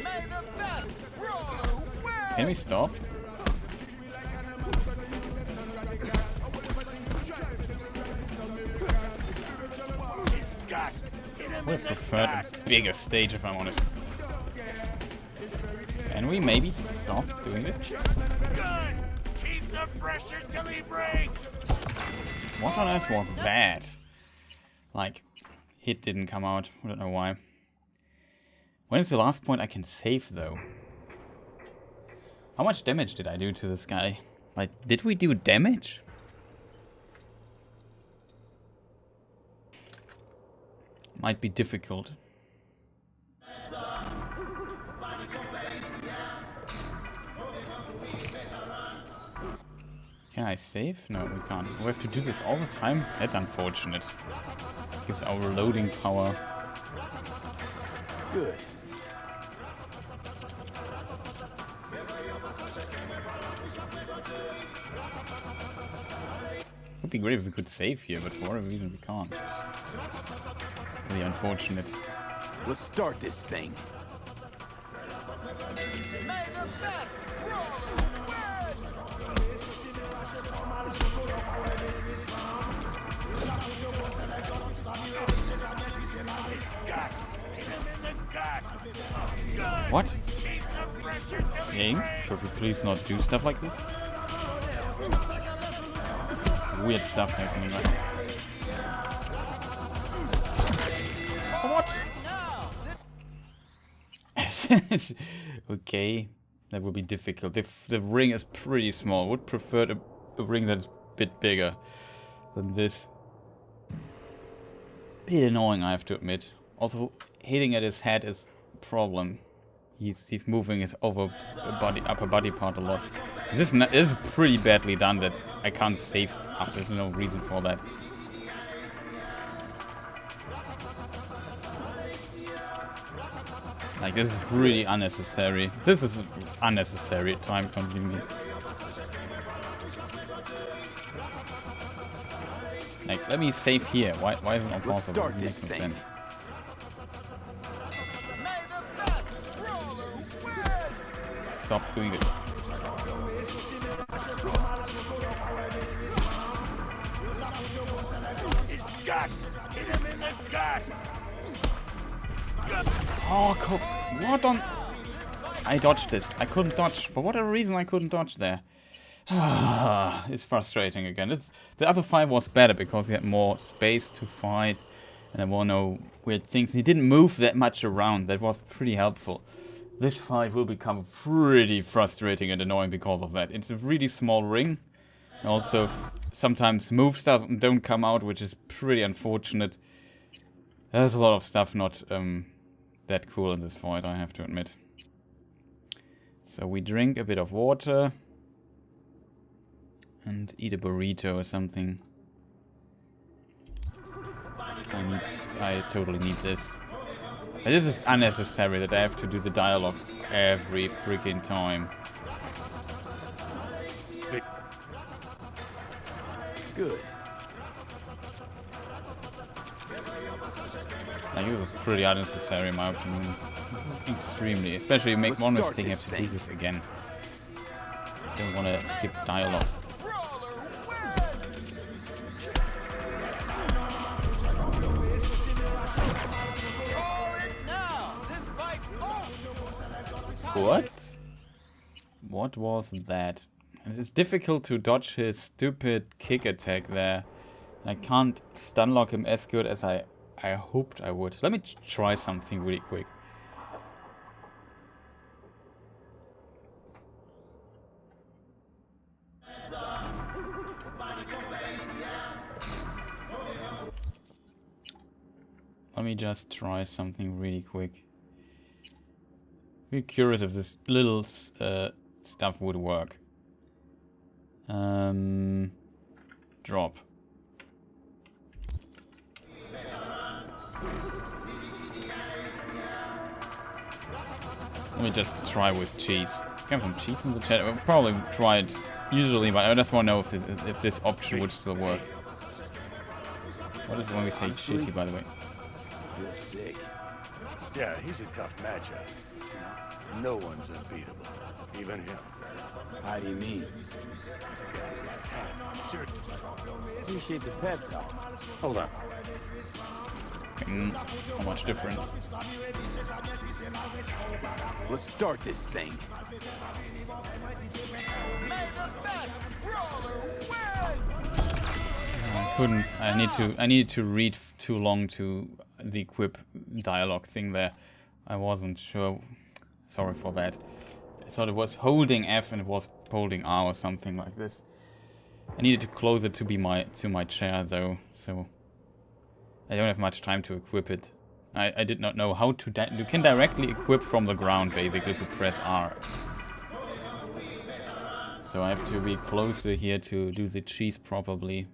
May the best brawler win! Can we stop? I would have preferred a bigger stage if I'm honest. Can we maybe stop doing it? Keep the pressure till he breaks! What on earth was that? Like, hit didn't come out. I don't know why. When is the last point I can save though? How much damage did I do to this guy? Like, did we do damage? Might be difficult. Can I save? No, we can't. We have to do this all the time? That's unfortunate. Gives our loading power. Good. Would be great if we could save here, but for whatever reason we can't. Really unfortunate. Let's start this thing. May the best brawler What? Game? Could we please not do stuff like this? weird stuff happening right now. What? Okay, that would be difficult. If the ring is pretty small, would prefer a ring that's a bit bigger than this. Bit annoying, I have to admit. Also, hitting at his head is a problem. He's moving his upper body part a lot. This is pretty badly done that I can't save after. There's no reason for that. Like, this is really unnecessary. This is unnecessary, time consuming. Like, let me save here. Why is it not possible? Let's start this Makes no thing. sense. Stop doing it. His gut! Hit him in the gut! Oh, what on? I dodged this. I couldn't dodge. For whatever reason, I couldn't dodge there. It's frustrating again. The other fight was better because he had more space to fight and there were no weird things. He didn't move that much around. That was pretty helpful. This fight will become pretty frustrating and annoying because of that. It's a really small ring. Also, sometimes moves don't come out, which is pretty unfortunate. There's a lot of stuff not that cool in this fight, I have to admit. So we drink a bit of water and eat a burrito or something. I totally need this. But this is unnecessary that I have to do the dialogue every freaking time. Good. Like, it was pretty unnecessary in my opinion. Extremely. Especially make one mistake and have to do this again. Don't want to skip dialogue. What? What was that? It's difficult to dodge his stupid kick attack there. I can't stun lock him as good as I hoped I would. Let me try something really quick. Let me just try something really quick. Be curious if this little stuff would work. Drop. Let me just try with cheese. Can I have some cheese in the chat? I'll probably try it usually, but I just want to know if this option would still work. What is it when we say shitty, by the way? I feel sick. Yeah, he's a tough matchup. No one's unbeatable. Even him. How do you mean? Guy's a 10. Sure. Appreciate the pep talk. Hold on. How much difference? Let's start this thing. I couldn't. I needed to read too long to the equip dialogue thing there. I wasn't sure. Sorry for that. I thought it was holding F and it was holding R or something like this. I needed to close it to my chair though, so I don't have much time to equip it. I did not know how to. You can directly equip from the ground basically if you press R. So I have to be closer here to do the cheese properly.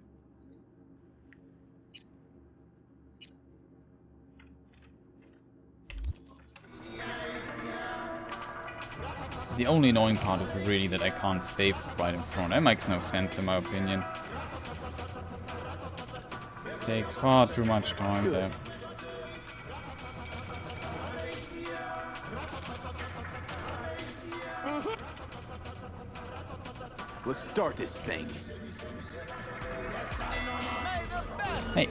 The only annoying part is really that I can't save right in front. That makes no sense in my opinion. Takes far too much time there. Let's start this thing. Hey.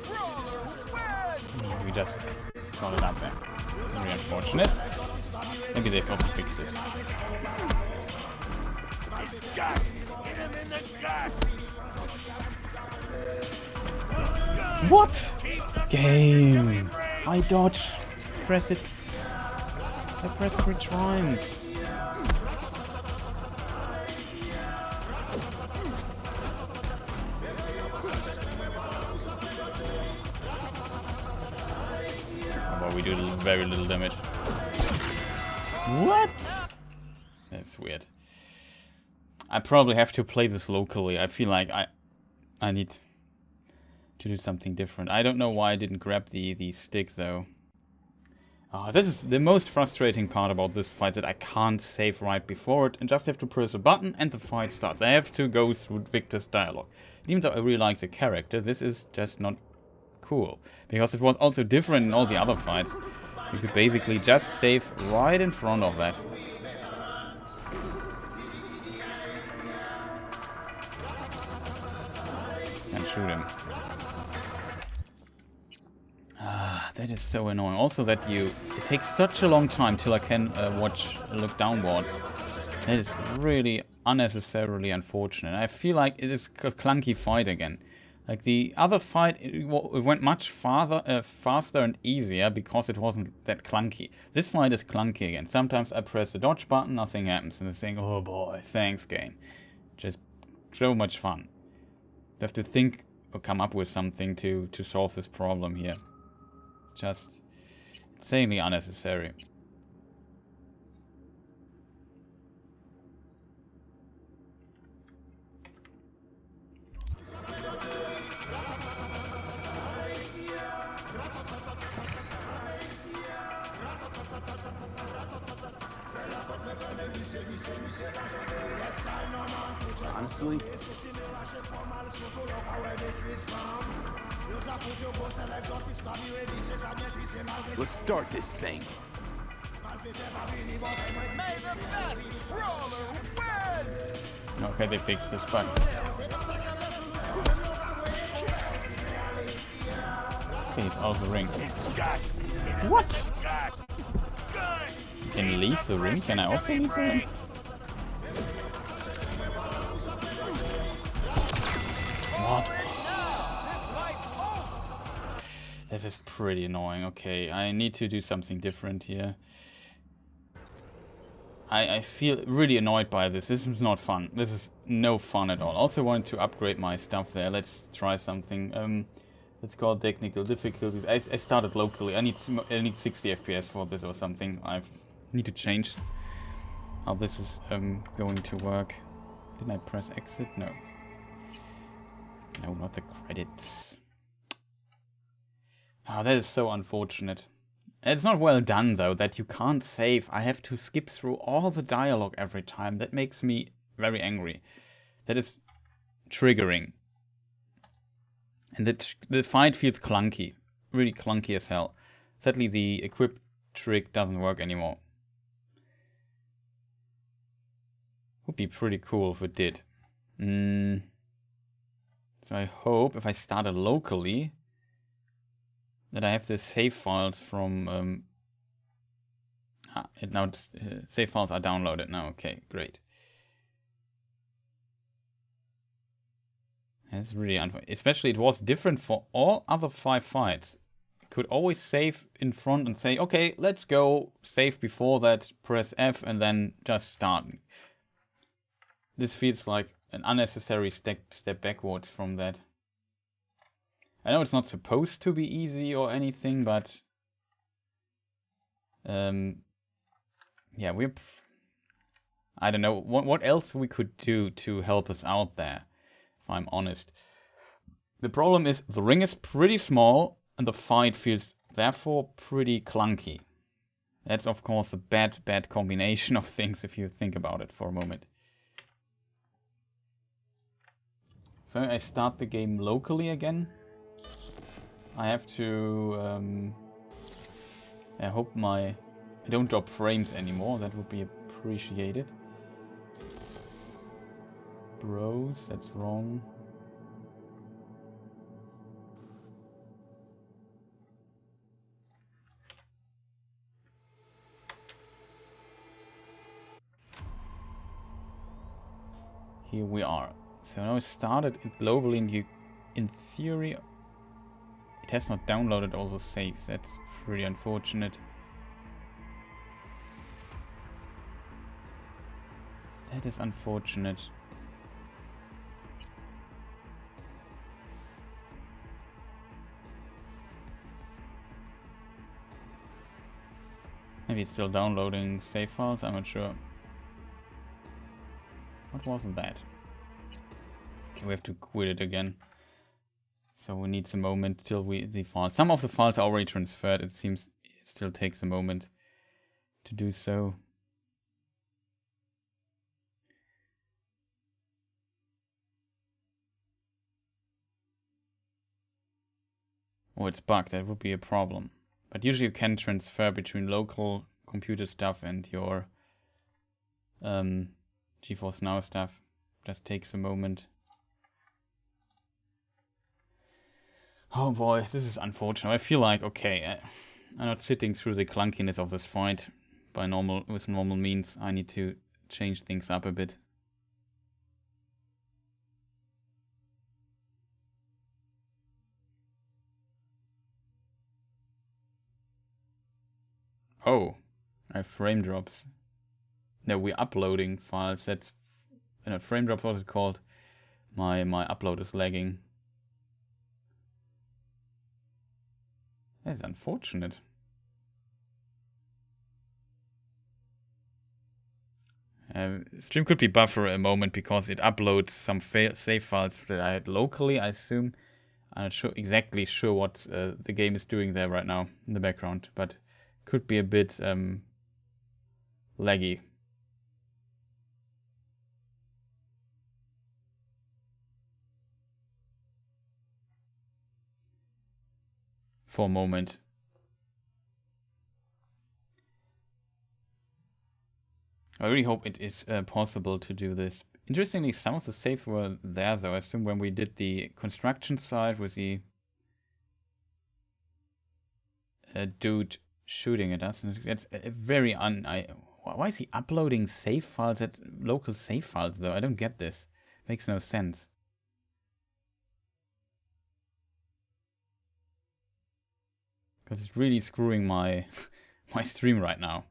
We just got it up there. Very unfortunate. Maybe they've also fixed it. He's got. Hit him in the gut. What? Game. I dodged. Press it. I pressed 3 times. We do very little damage. What? That's weird. I probably have to play this locally. I feel like I need to do something different. I don't know why I didn't grab the stick though. Oh, this is the most frustrating part about this fight, that I can't save right before it and just have to press a button and the fight starts. I have to go through Victor's dialogue. Even though I really like the character, this is just not cool, because it was also different in all the other fights. You could basically just save right in front of that. And shoot him. Ah, that is so annoying. Also that it takes such a long time till I can look downwards. That is really unnecessarily unfortunate. I feel like it is a clunky fight again. Like the other fight, it went much faster and easier because it wasn't that clunky. This fight is clunky again. Sometimes I press the dodge button, nothing happens, and I think, oh boy, thanks game. Just so much fun. You have to think or come up with something to solve this problem here. Just insanely unnecessary. Honestly, let's start this thing. Okay, they fixed this bug. Okay, it's out of the ring. What? Can you leave the ring? Can I also leave the ring? What? This is pretty annoying. Okay, I need to do something different here. I feel really annoyed by this. This is not fun. This is no fun at all. Also wanted to upgrade my stuff there. Let's try something. Let's call technical difficulties. I started locally. I need 60 FPS for this or something. I need to change how this is going to work. Didn't I press exit? No. No, not the credits. Oh, that is so unfortunate. It's not well done, though, that you can't save. I have to skip through all the dialogue every time. That makes me very angry. That is triggering. And the fight feels clunky. Really clunky as hell. Sadly, the equip trick doesn't work anymore. Would be pretty cool if it did. So I hope if I started locally that I have the save files from save files are downloaded now. Okay, great. That's really unfortunate. Especially it was different for all other 5 fights. You could always save in front and say, okay, let's go. Save before that, press F and then just start. This feels like an unnecessary step backwards from that. I know it's not supposed to be easy or anything, but yeah, I don't know what else we could do to help us out there, if I'm honest. The problem is the ring is pretty small and the fight feels therefore pretty clunky. That's of course a bad combination of things if you think about it for a moment. So I start the game locally again. I have to I hope I don't drop frames anymore. That would be appreciated. Bros, that's wrong. Here we are. So now I started it globally and you in theory, it has not downloaded all the saves. That's pretty unfortunate. That is unfortunate. Maybe it's still downloading save files, I'm not sure. What wasn't that? Okay, we have to quit it again. So we need a moment till the files. Some of the files are already transferred. It seems it still takes a moment to do so. Oh, it's bugged. That would be a problem. But usually you can transfer between local computer stuff and your GeForce Now stuff. Just takes a moment. Oh boy, this is unfortunate. I feel like, okay, I'm not sitting through the clunkiness of this fight with normal means. I need to change things up a bit. Oh, I have frame drops. No, we're uploading files. That's not frame drops. What is it called? My upload is lagging. That's unfortunate. Stream could be buffer a moment because it uploads some save files that I had locally, I assume. I'm not exactly sure what the game is doing there right now in the background, but could be a bit laggy. For a moment. I really hope it is possible to do this. Interestingly, some of the saves were there, though. I assume when we did the construction side with the dude shooting at us, that's a very why is he uploading save files at local save files, though? I don't get this. Makes no sense. Because it's really screwing my my stream right now.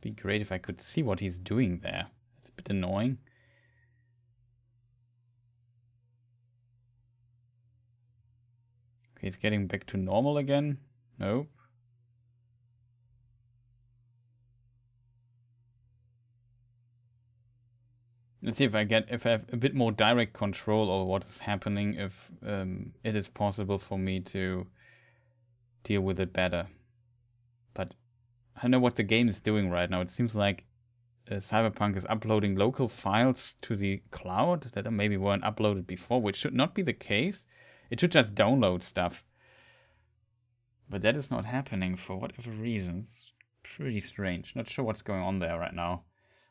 Be great if I could see what he's doing there. It's a bit annoying. Okay, he's getting back to normal again. Nope. Let's see if I have a bit more direct control over what is happening, if it is possible for me to deal with it better. But I don't know what the game is doing right now. It seems like Cyberpunk is uploading local files to the cloud that maybe weren't uploaded before, which should not be the case. It should just download stuff. But that is not happening for whatever reasons. Pretty strange. Not sure what's going on there right now.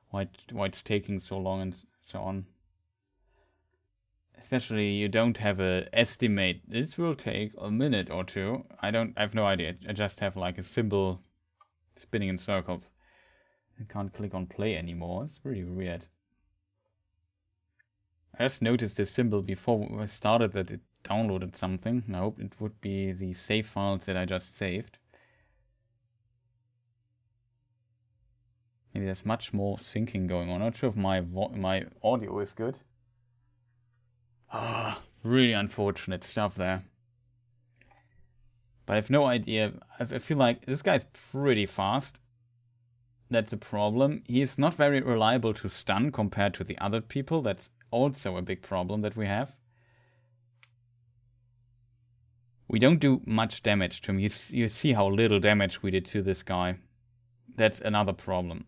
Why it's taking so long and so on. Especially you don't have a estimate. This will take a minute or two. I have no idea. I just have like a symbol spinning in circles. I can't click on play anymore. It's really weird. I just noticed this symbol before I started that it downloaded something. Nope, it would be the save files that I just saved. Maybe there's much more syncing going on. I'm not sure if my audio is good. Ah, really unfortunate stuff there. But I have no idea. I feel like this guy's pretty fast. That's a problem. He is not very reliable to stun compared to the other people. That's also a big problem that we have. We don't do much damage to him. You see how little damage we did to this guy. That's another problem.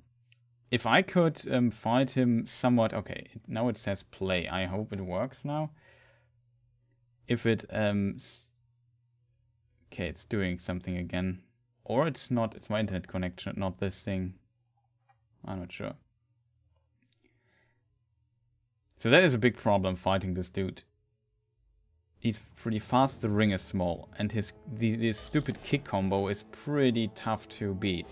If I could fight him somewhat... Okay, now it says play. I hope it works now. If it... Okay, it's doing something again. Or it's not. It's my internet connection, not this thing. I'm not sure. So that is a big problem, fighting this dude. he's pretty fast, the ring is small, and this stupid kick combo is pretty tough to beat.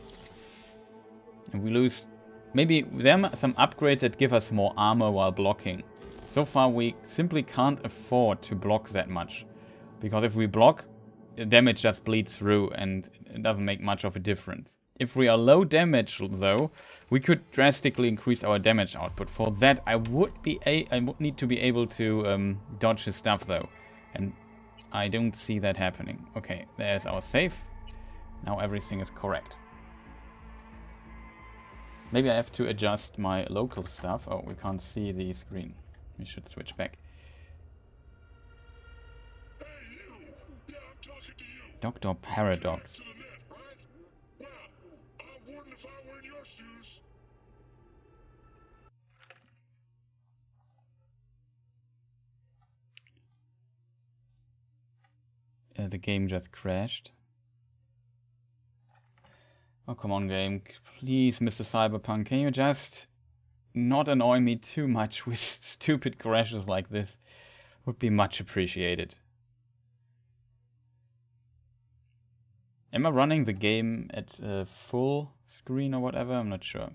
And we lose... Maybe there are some upgrades that give us more armor while blocking. So far we simply can't afford to block that much. Because if we block, the damage just bleeds through and it doesn't make much of a difference. If we are low damage though, we could drastically increase our damage output. For that I would need to be able to dodge his stuff though. And I don't see that happening. Okay, there's our save. Now everything is correct. Maybe I have to adjust my local stuff. Oh, we can't see the screen. We should switch back. Dr. Paradox. The game just crashed. Oh, come on, game. Please, Mr. Cyberpunk, can you just not annoy me too much with stupid crashes like this? Would be much appreciated. Am I running the game at full screen or whatever? I'm not sure.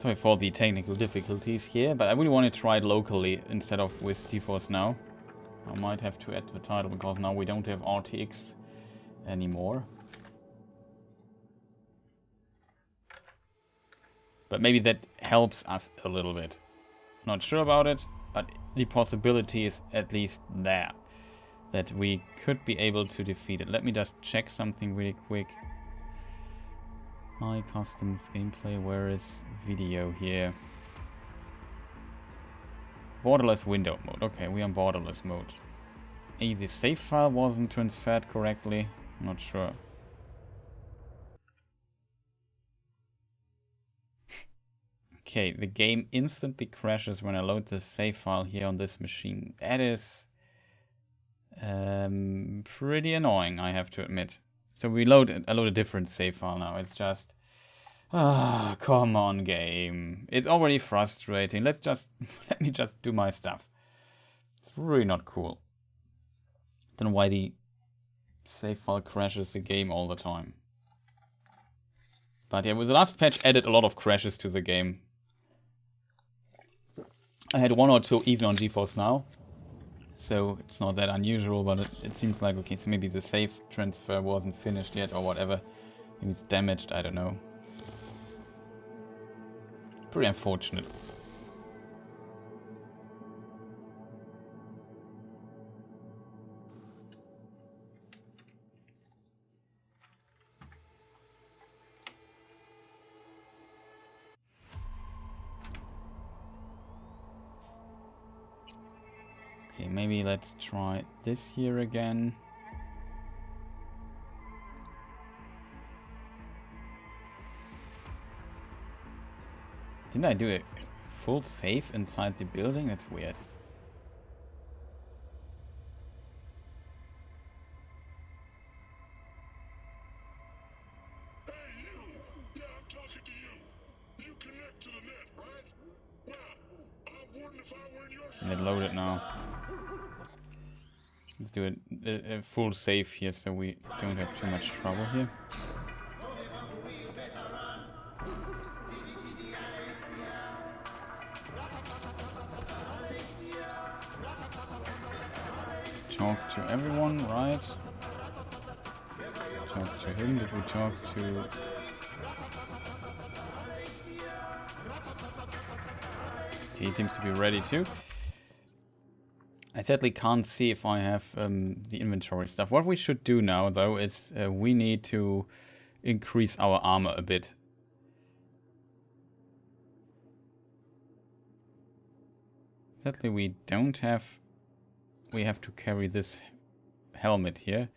Sorry for the technical difficulties here, but I really want to try it locally instead of with GeForce Now. I might have to add the title because now we don't have RTX anymore. But maybe that helps us a little bit. Not sure about it, but the possibility is at least there. That we could be able to defeat it. Let me just check something really quick. My customs gameplay, where is video here? Borderless window mode. Okay, we are in borderless mode. Maybe the save file wasn't transferred correctly. I'm not sure. Okay, the game instantly crashes when I load the save file here on this machine. That is pretty annoying, I have to admit. So I load a different save file now. It's just... Ah, come on, game. It's already frustrating. Let me just do my stuff. It's really not cool. Don't know why the save file crashes the game all the time. But yeah, with the last patch added a lot of crashes to the game. I had one or two even on GeForce Now. So it's not that unusual, but it seems like, okay, so maybe the save transfer wasn't finished yet or whatever. Maybe it's damaged, I don't know. Pretty unfortunate. Okay, maybe let's try this here again. Didn't I do a full save inside the building? That's weird. Hey, you! Yeah, I'm talking to you. You connect to the net, right? Well, I wouldn't if I were in your shoes. Net loaded now. Let's do a full save here so we don't have too much trouble here. Talk to everyone, right? Talk to him. Did we talk to... He seems to be ready too. I sadly can't see if I have the inventory stuff. What we should do now though is we need to increase our armor a bit. Sadly we don't have... We have to carry this helmet here.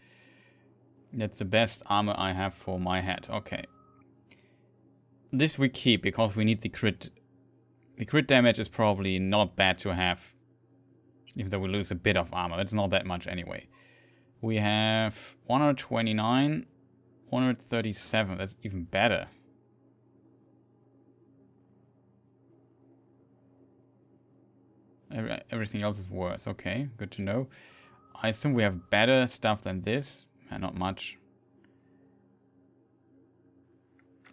That's the best armor I have for my head. Okay. This we keep because we need the crit. The crit damage is probably not bad to have. Even though we lose a bit of armor. It's not that much anyway. We have 129 137, that's even better. Everything else is worse. Okay, good to know. I assume we have better stuff than this. Not much.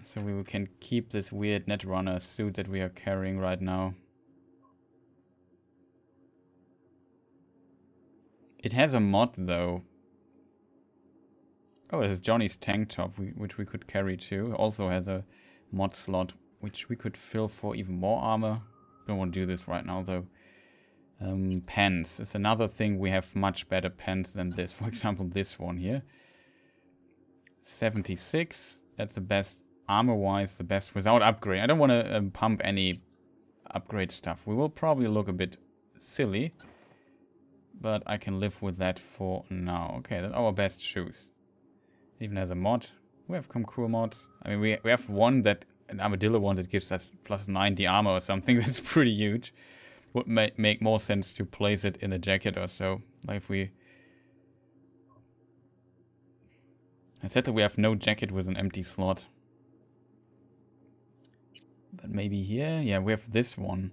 So we can keep this weird Netrunner suit that we are carrying right now. It has a mod though. Oh, this is Johnny's tank top, which we could carry too. It also has a mod slot, which we could fill for even more armor. Don't want to do this right now though. Pens is another thing. We have much better pens than this. For example, this one here. 76. That's the best armor-wise, the best without upgrade. I don't want to pump any upgrade stuff. We will probably look a bit silly, but I can live with that for now. Okay, that's our best shoes. Even as a mod, we have some cool mods. I mean, we have one that, an armadillo one that gives us plus 90 armor or something. That's pretty huge. Would make more sense to place it in a jacket or so. Like if we... I said that we have no jacket with an empty slot. But maybe here? Yeah, we have this one.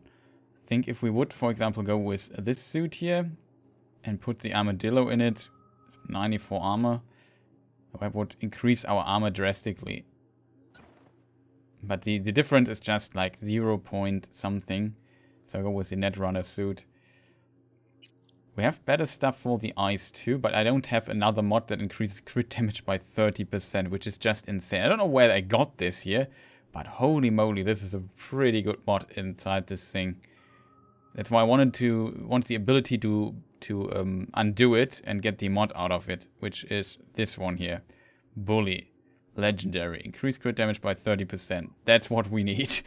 I think if we would, for example, go with this suit here and put the armadillo in it, 94 armor, that would increase our armor drastically. But the difference is just like 0 point something. So I go with the Netrunner suit. We have better stuff for the eyes too, but I don't have another mod that increases crit damage by 30%, which is just insane. I don't know where I got this here, but holy moly, this is a pretty good mod inside this thing. That's why I want the ability to undo it and get the mod out of it, which is this one here. Bully. Legendary. Increase crit damage by 30%. That's what we need.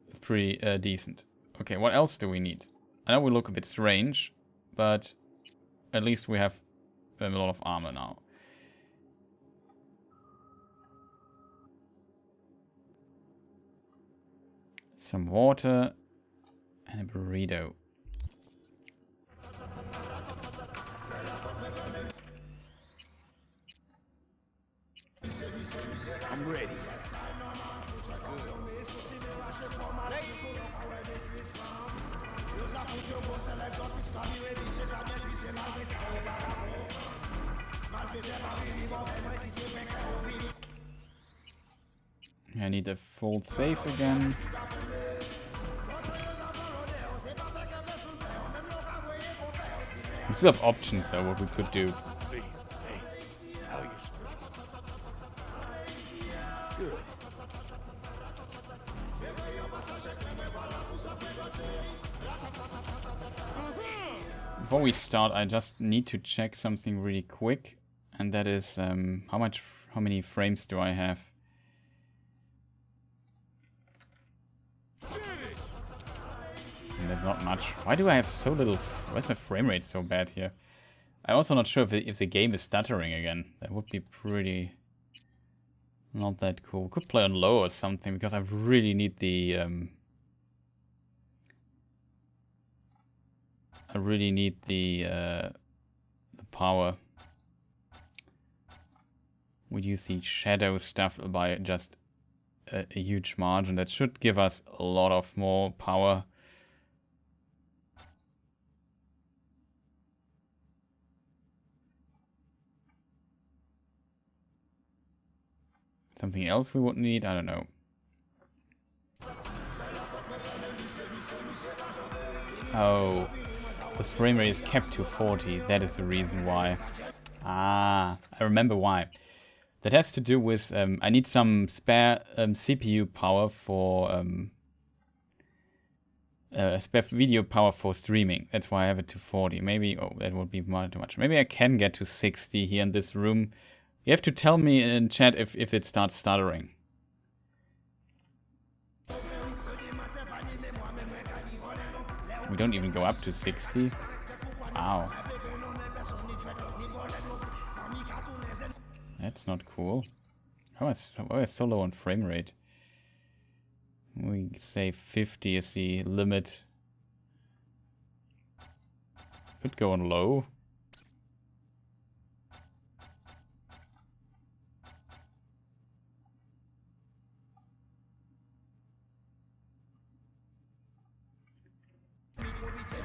It's pretty decent. Okay, what else do we need? I know we look a bit strange, but at least we have a lot of armor now. Some water and a burrito. I'm ready. I need a full safe again. We still have options though, what we could do. Hey, how you Good. Before we start, I just need to check something really quick, and that is how many frames do I have? And that's not much. Why do I have so little? Why is my frame rate so bad here? I'm also not sure if the game is stuttering again. That would be pretty not that cool. Could play on low or something because I really need the the power. We use the shadow stuff by just a huge margin. That should give us a lot of more power. Something else we would need? I don't know. Oh, the frame rate is kept to 40. That is the reason why. Ah, I remember why. That has to do with I need some spare CPU power for spare video power for streaming. That's why I have it to 40. Maybe that would be too much. Maybe I can get to 60 here in this room. You have to tell me in chat if it starts stuttering. We don't even go up to 60. Wow. That's not cool. Why am I so low on frame rate? We say 50 is the limit. Could go on low.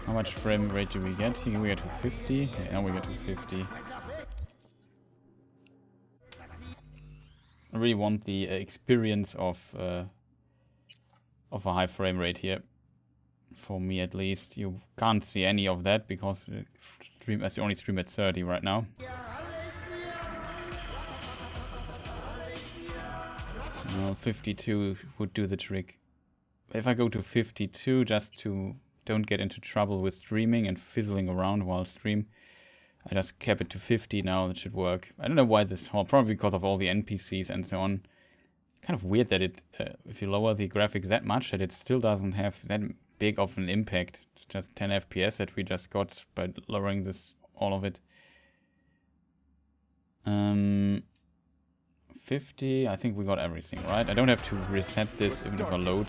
How much frame rate do we get? Here we get to 50. Yeah, now we get to 50. I really want the experience of a high frame rate here. For me at least. You can't see any of that because I only stream at 30 right now. No, 52 would do the trick. If I go to 52 just to don't get into trouble with streaming and fizzling around while stream, I just kept it to 50 now. That should work. I don't know why this probably because of all the NPCs and so on. Kind of weird that it, if you lower the graphics that much, that it still doesn't have that big of an impact. It's just 10 FPS that we just got by lowering this, all of it. 50, I think we got everything, right? I don't have to reset this even if I load.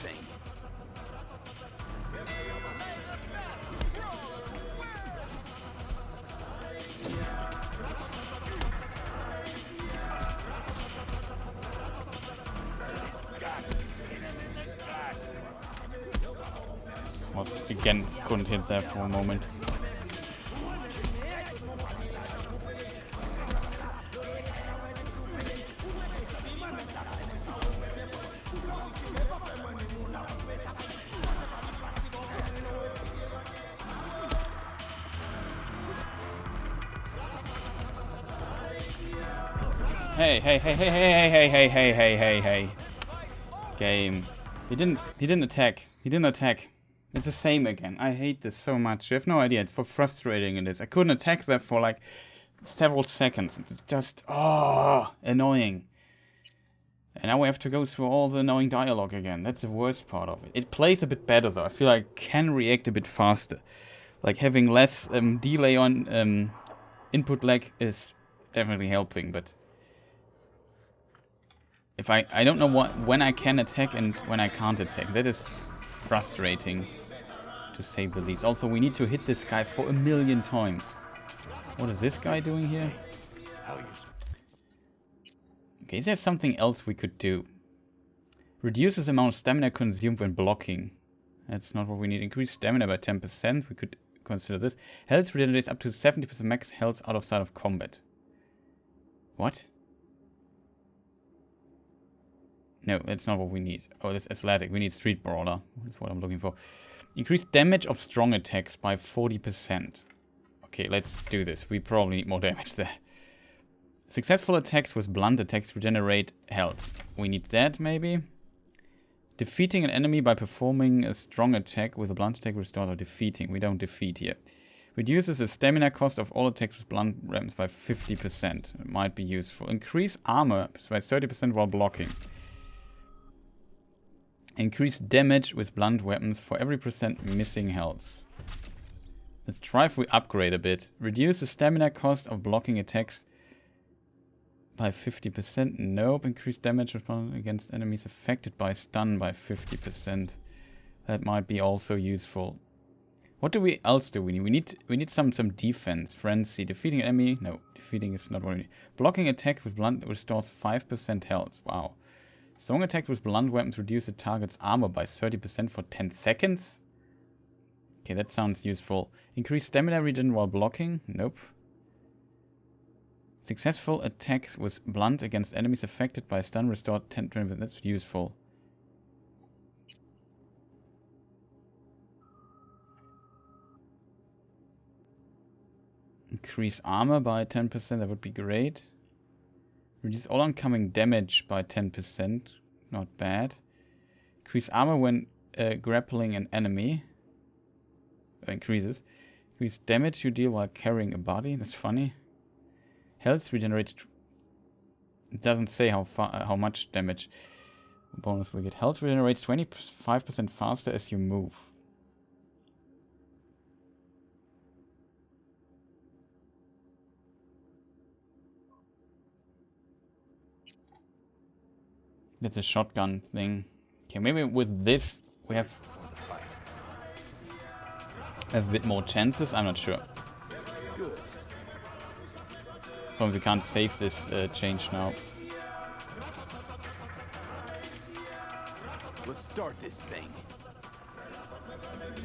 Well, again, couldn't hit that for a moment. Hey. Game. He didn't attack. It's the same again. I hate this so much. You have no idea. It's for frustrating it is. I couldn't attack that for like several seconds. It's just annoying. And now we have to go through all the annoying dialogue again. That's the worst part of it. It plays a bit better though. I feel like I can react a bit faster. Like having less delay on input lag is definitely helping, but if I don't know when I can attack and when I can't attack. That is frustrating, to say the least. Also, we need to hit this guy for 1,000,000 times. What is this guy doing here? Okay, is there something else we could do? Reduces the amount of stamina consumed when blocking. That's not what we need. Increase stamina by 10%. We could consider this. Health regenerates up to 70% max health out of sight of combat. What? No, that's not what we need. Oh, that's athletic. We need street brawler. That's what I'm looking for. Increase damage of strong attacks by 40%. Okay, let's do this. We probably need more damage there. Successful attacks with blunt attacks regenerate health. We need that, maybe. Defeating an enemy by performing a strong attack with a blunt attack restores or defeating. We don't defeat here. Reduces the stamina cost of all attacks with blunt weapons by 50%. It might be useful. Increase armor by 30% while blocking. Increase damage with blunt weapons for every % missing health. Let's try if we upgrade a bit. Reduce the stamina cost of blocking attacks by 50%. Nope. Increase damage against enemies affected by stun by 50%. That might be also useful. What do we else do we need? We need some defense. Frenzy. Defeating an enemy. No, defeating is not what we need. Blocking attack with blunt restores 5% health. Wow. Strong attacks with blunt weapons reduce the target's armor by 30% for 10 seconds. Okay, that sounds useful. Increase stamina regen while blocking. Nope. Successful attacks with blunt against enemies affected by stun restore 10%. That's useful. Increase armor by 10%. That would be great. Reduce all oncoming damage by 10%. Not bad. Increase armor when grappling an enemy. Increases. Increase damage you deal while carrying a body. That's funny. Health regenerates. It doesn't say how much damage bonus we get. Health regenerates 25% faster as you move. That's a shotgun thing. Okay, maybe with this we have a bit more chances. I'm not sure. Probably we can't save this change now. Let's start this thing.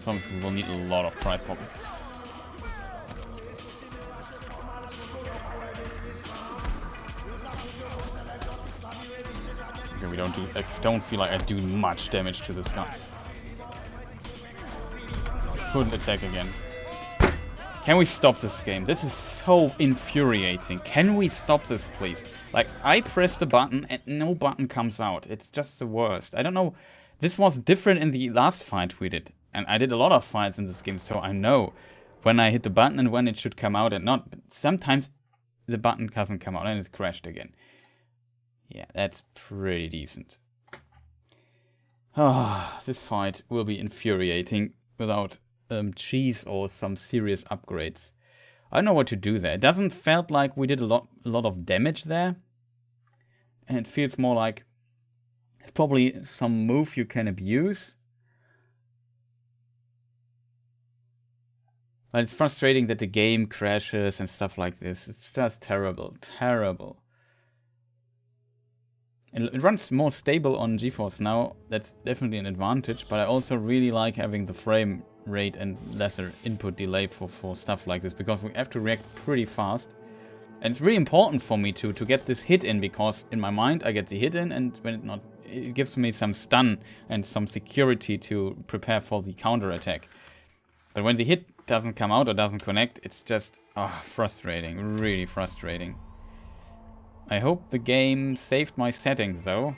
Some people will need a lot of price poppers. Okay, I don't feel like I do much damage to this guy. Couldn't attack again. Can we stop this game? This is so infuriating. Can we stop this, please? Like, I press the button and no button comes out. It's just the worst. I don't know. This was different in the last fight we did. And I did a lot of fights in this game, so I know when I hit the button and when it should come out and not. But sometimes the button doesn't come out and it's crashed again. Yeah, that's pretty decent. Ah, this fight will be infuriating without cheese or some serious upgrades. I don't know what to do there. It doesn't felt like we did a lot of damage there. And it feels more like it's probably some move you can abuse. But it's frustrating that the game crashes and stuff like this. It's just terrible, terrible. It runs more stable on GeForce Now. That's definitely an advantage, but I also really like having the frame rate and lesser input delay for stuff like this, because we have to react pretty fast. And it's really important for me to get this hit in, because in my mind I get the hit in, and when it gives me some stun and some security to prepare for the counter attack. But when the hit doesn't come out or doesn't connect, it's just frustrating, really frustrating. I hope the game saved my settings though.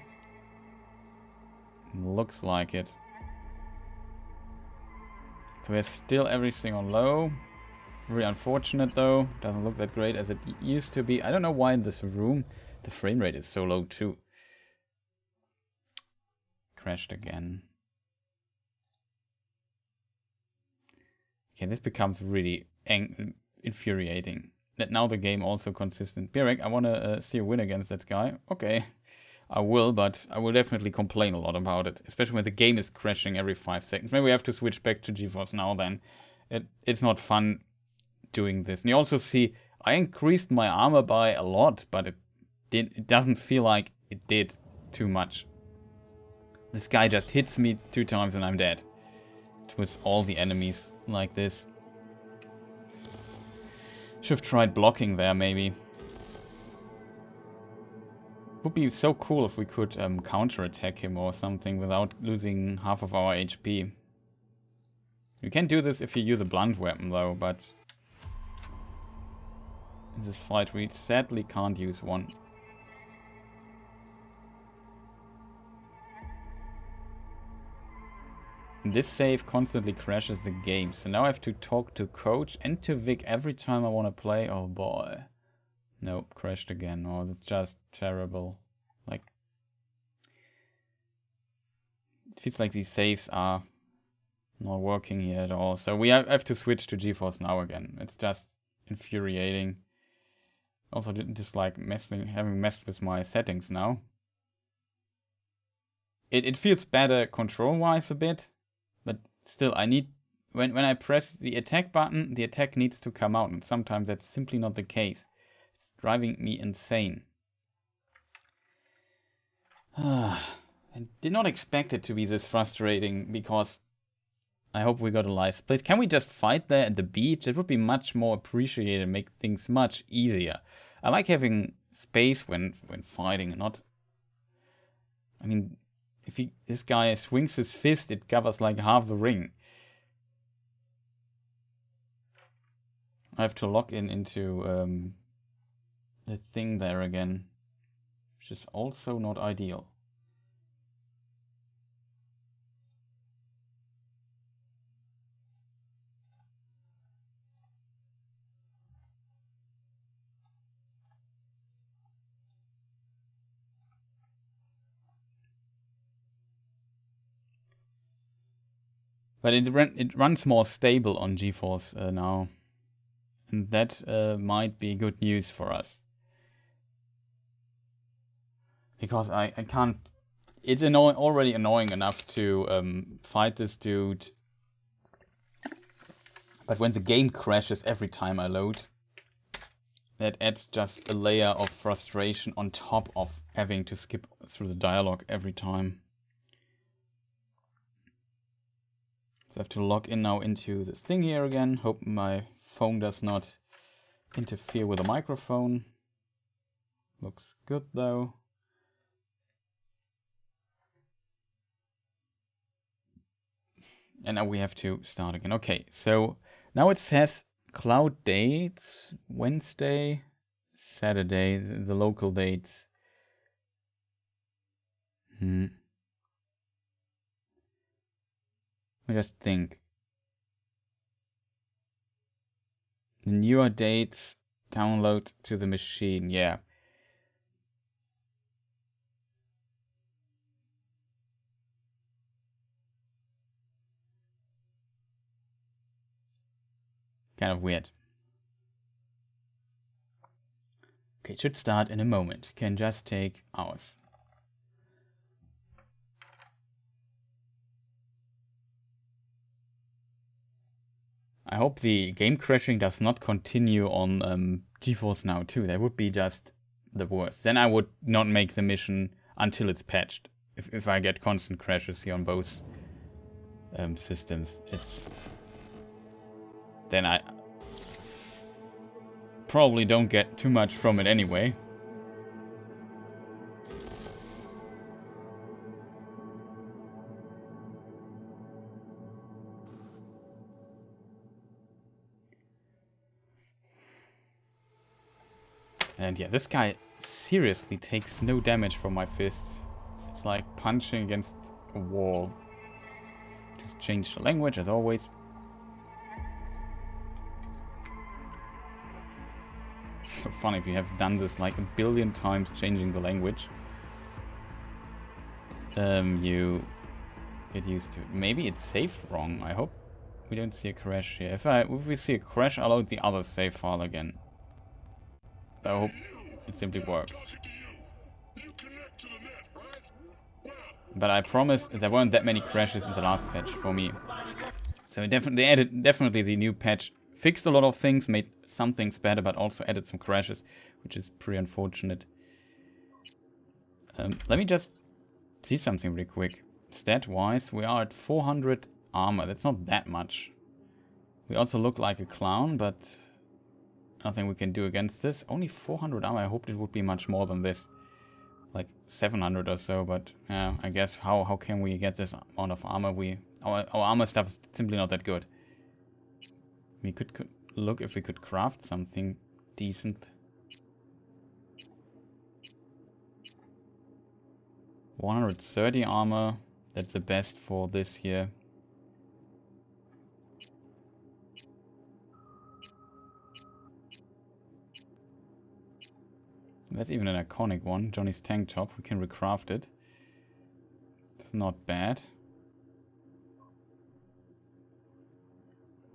Looks like it. So we have still everything on low. Really unfortunate though. Doesn't look that great as it used to be. I don't know why in this room the frame rate is so low too. Crashed again. Okay, this becomes really infuriating. That now the game also consistent. Birek, I want to see a win against that guy. Okay, I will, but I will definitely complain a lot about it. Especially when the game is crashing every 5 seconds. Maybe we have to switch back to GeForce Now then. It's not fun doing this. And you also see, I increased my armor by a lot, but it doesn't feel like it did too much. This guy just hits me 2 times and I'm dead. With all the enemies like this. Should have tried blocking there, maybe. Would be so cool if we could counter-attack him or something without losing half of our HP. You can do this if you use a blunt weapon though, but in this fight we sadly can't use one. This save constantly crashes the game, so now I have to talk to Coach and to Vic every time I want to play. Oh boy. Nope, crashed again. Oh, that's just terrible. Like, it feels like these saves are not working here at all. So we have to switch to GeForce Now again. It's just infuriating. Also didn't dislike having messed with my settings now. It feels better control-wise a bit. But still, I need, when I press the attack button, the attack needs to come out. And sometimes that's simply not the case. It's driving me insane. I did not expect it to be this frustrating, because I hope we got a nice place. Can we just fight there at the beach? It would be much more appreciated, make things much easier. I like having space when fighting, and not... I mean... If this guy swings his fist, it covers like half the ring. I have to log into the thing there again, which is also not ideal. But it runs more stable on GeForce Now. And that might be good news for us. Because I can't... It's already annoying enough to fight this dude. But when the game crashes every time I load, that adds just a layer of frustration on top of having to skip through the dialogue every time. I have to log in now into this thing here again. Hope my phone does not interfere with the microphone. Looks good though. And now we have to start again. Okay, so now it says cloud dates, Wednesday, Saturday, the local dates. Let me just think. The newer dates download to the machine, yeah. Kind of weird. Okay, it should start in a moment. Can just take hours. I hope the game crashing does not continue on GeForce Now too. That would be just the worst. Then I would not make the mission until it's patched. If I get constant crashes here on both systems, then I probably don't get too much from it anyway. And yeah, this guy seriously takes no damage from my fists. It's like punching against a wall. Just change the language as always. So funny if you have done this like a billion times, changing the language. You get used to it. Maybe it's saved wrong. I hope we don't see a crash here. If we see a crash, I'll load the other save file again. I hope it simply works. But I promise there weren't that many crashes in the last patch for me. So definitely the new patch fixed a lot of things, made some things better, but also added some crashes, which is pretty unfortunate. Let me just see something really quick. Stat-wise, we are at 400 armor. That's not that much. We also look like a clown, but nothing we can do against this. Only 400 armor. I hoped it would be much more than this. Like 700 or so, but yeah, I guess how can we get this amount of armor? Our armor stuff is simply not that good. We could look if we could craft something decent. 130 armor. That's the best for this here. There's even an iconic one, Johnny's tank top. We can recraft it. It's not bad.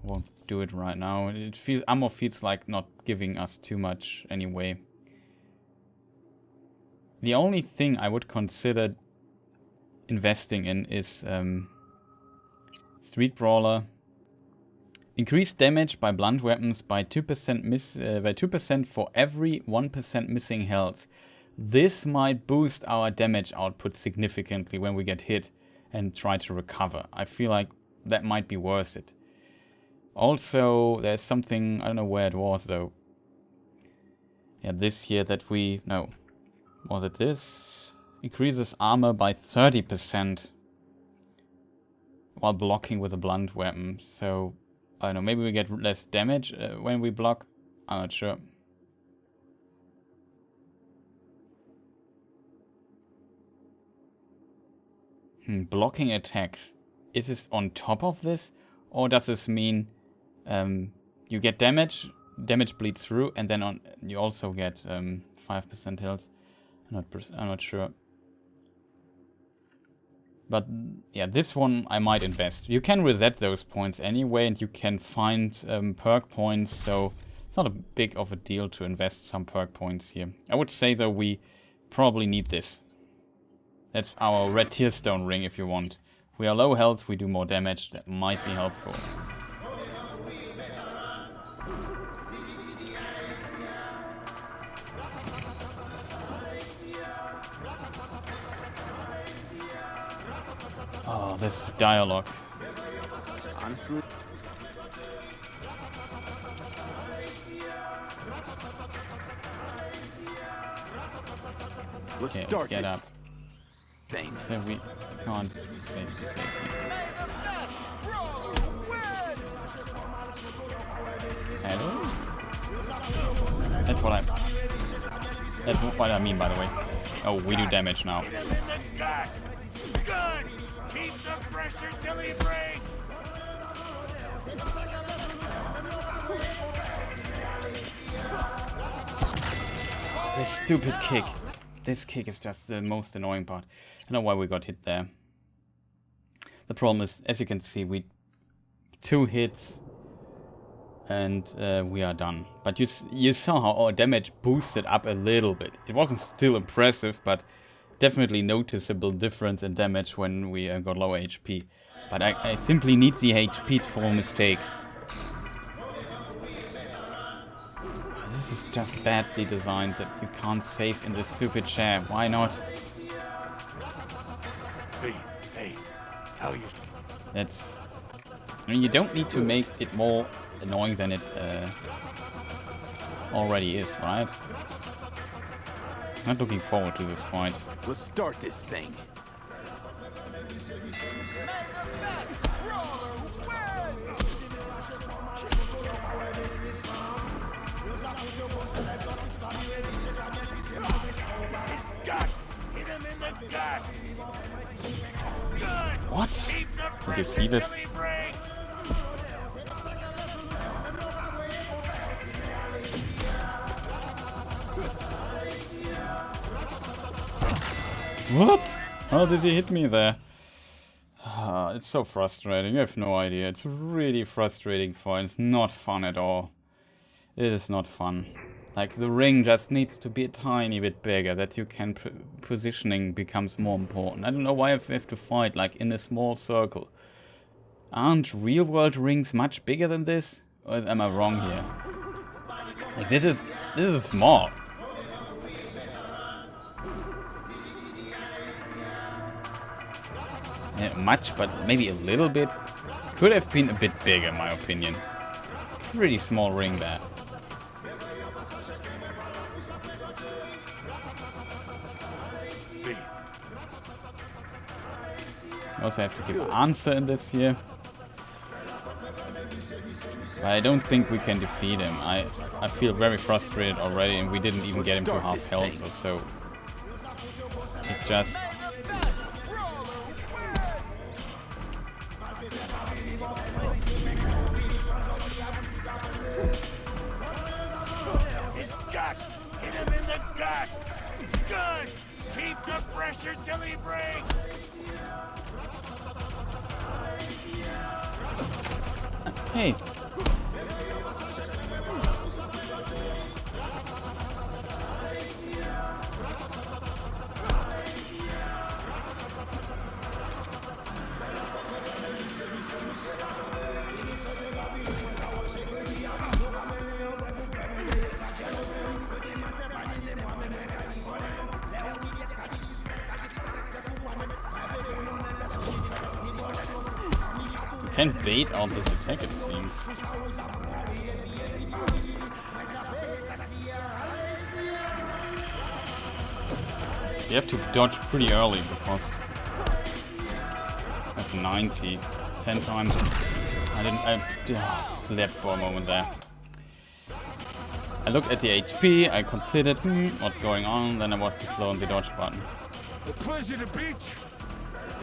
Won't do it right now. Ammo feels like not giving us too much anyway. The only thing I would consider investing in is Street Brawler. Increase damage by blunt weapons by 2% for every 1% missing health. This might boost our damage output significantly when we get hit and try to recover. I feel like that might be worth it. Also, there's something, I don't know where it was though. Yeah, this here that no. Was it this? Increases armor by 30% while blocking with a blunt weapon. So, I don't know, maybe we get less damage when we block. I'm not sure. Blocking attacks. Is this on top of this? Or does this mean you get damage bleeds through, and then you also get 5% health? I'm not sure. But yeah, this one I might invest. You can reset those points anyway, and you can find perk points, so it's not a big of a deal to invest some perk points here. I would say though we probably need this. That's our red tear stone ring if you want. If we are low health, we do more damage. That might be helpful. Oh, this dialogue. Honestly... Let's Okay, start get this up. thing. So we can't save the safety. Hello? That's what I mean, by the way. Oh, we do damage now. Hit him in the gut! Good! Keep the pressure till he breaks! This stupid kick. This kick is just the most annoying part. I know why we got hit there. The problem is, as you can see, we 2 hits and we are done. But you saw how our damage boosted up a little bit. It wasn't still impressive, but definitely noticeable difference in damage when we got lower HP. But I simply need the HP for mistakes. This is just badly designed that you can't save in this stupid chair. Why not? Hey, how you... That's... I mean, you don't need to make it more annoying than it already is, right? Not looking forward to this fight. Let's start this thing. Hit him in the gut! Good! What? Keep the Did you see this? till he breaks! What? How did he hit me there? It's so frustrating. You have no idea. It's really frustrating fight. It's not fun at all. It is not fun. Like, the ring just needs to be a tiny bit bigger, that you can... positioning becomes more important. I don't know why I have to fight, like, in a small circle. Aren't real-world rings much bigger than this? Or am I wrong here? Like, this is small. Yeah, much, but maybe a little bit. Could have been a bit bigger, in my opinion. Pretty small ring there. I also have to give an answer in this here. But I don't think we can defeat him. I feel very frustrated already, and we didn't even get him to half health or so. It just... His gut! Hit him in the gut! Good! Keep the pressure till he breaks! Hey! Can bait out this attack, it seems. You have to dodge pretty early because at 90, 10 times. I slept for a moment there. I looked at the HP, I considered, what's going on, then I was too slow on the dodge button. A pleasure to meet you.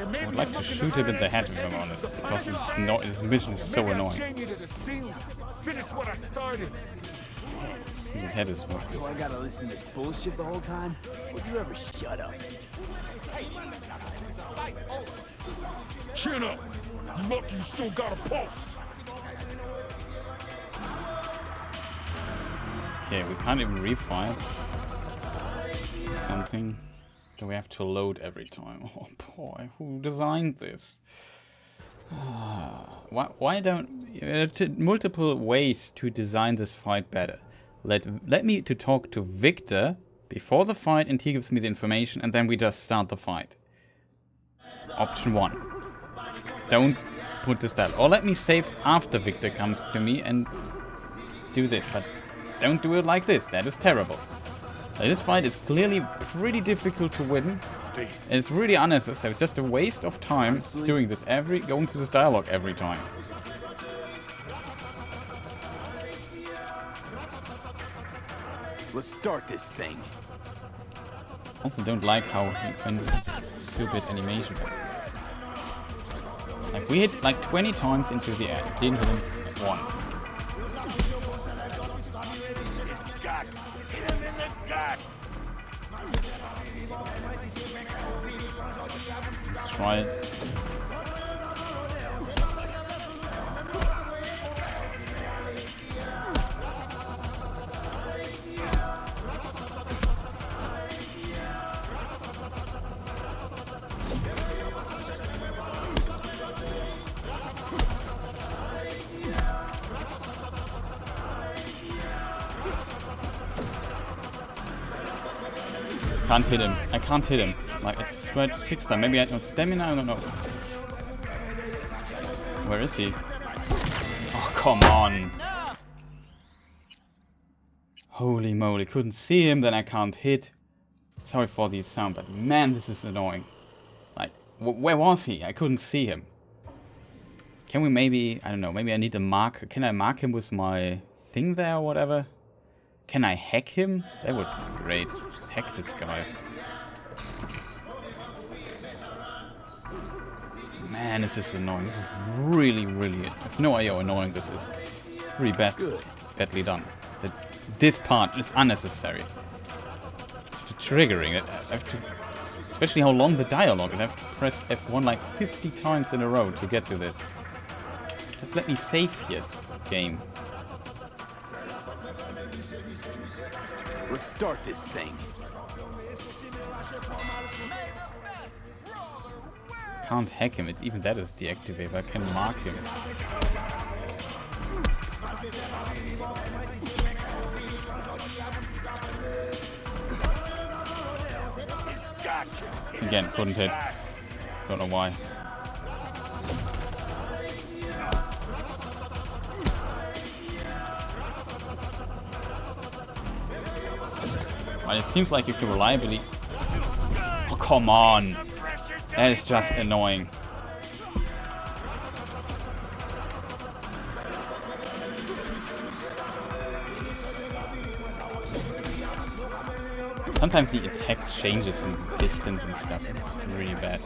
I would like to shoot him in the head, if I'm honest, because his mission is so annoying. Finish what I started. His head is what. Do I gotta listen to this bullshit the whole time? Would you ever shut up? Chin up. You lucky you still got a pulse. Okay, we can't even refight. Something. Do we have to load every time? Oh boy, who designed this? Why don't... multiple ways to design this fight better. Let me to talk to Victor before the fight and he gives me the information and then we just start the fight. Option 1. Don't put this down. Or let me save after Victor comes to me and do this. But don't do it like this. That is terrible. This fight is clearly pretty difficult to win. And it's really unnecessary. It's just a waste of time doing this going to this dialogue every time. Let's start this thing. Also don't like how stupid animation. Like we hit like 20 times into the air. Didn't hit him once. Hit him in the gut! Try it. Can't hit him. I can't hit him. Like, I tried to fix that. Maybe I had no stamina, I don't know. Where is he? Oh, come on. Holy moly, couldn't see him, then I can't hit. Sorry for the sound, but man, this is annoying. Like, where was he? I couldn't see him. Can we maybe, I don't know, maybe I need a marker. Can I mark him with my thing there or whatever? Can I hack him? That would be great. Just hack this guy. Man, this is annoying. This is really, really... I have no idea how annoying this is. Really badly done. This part is unnecessary. It's triggering. I have to... Especially how long the dialogue is. I have to press F1 like 50 times in a row to get to this. Just let me save here, game. Let's start this thing. Can't hack him. Even that is deactivated. I can mark him. Again, couldn't hit. Don't know why. But it seems like you can reliably... Oh, come on! That is just annoying. Sometimes the attack changes in distance and stuff. It's really bad.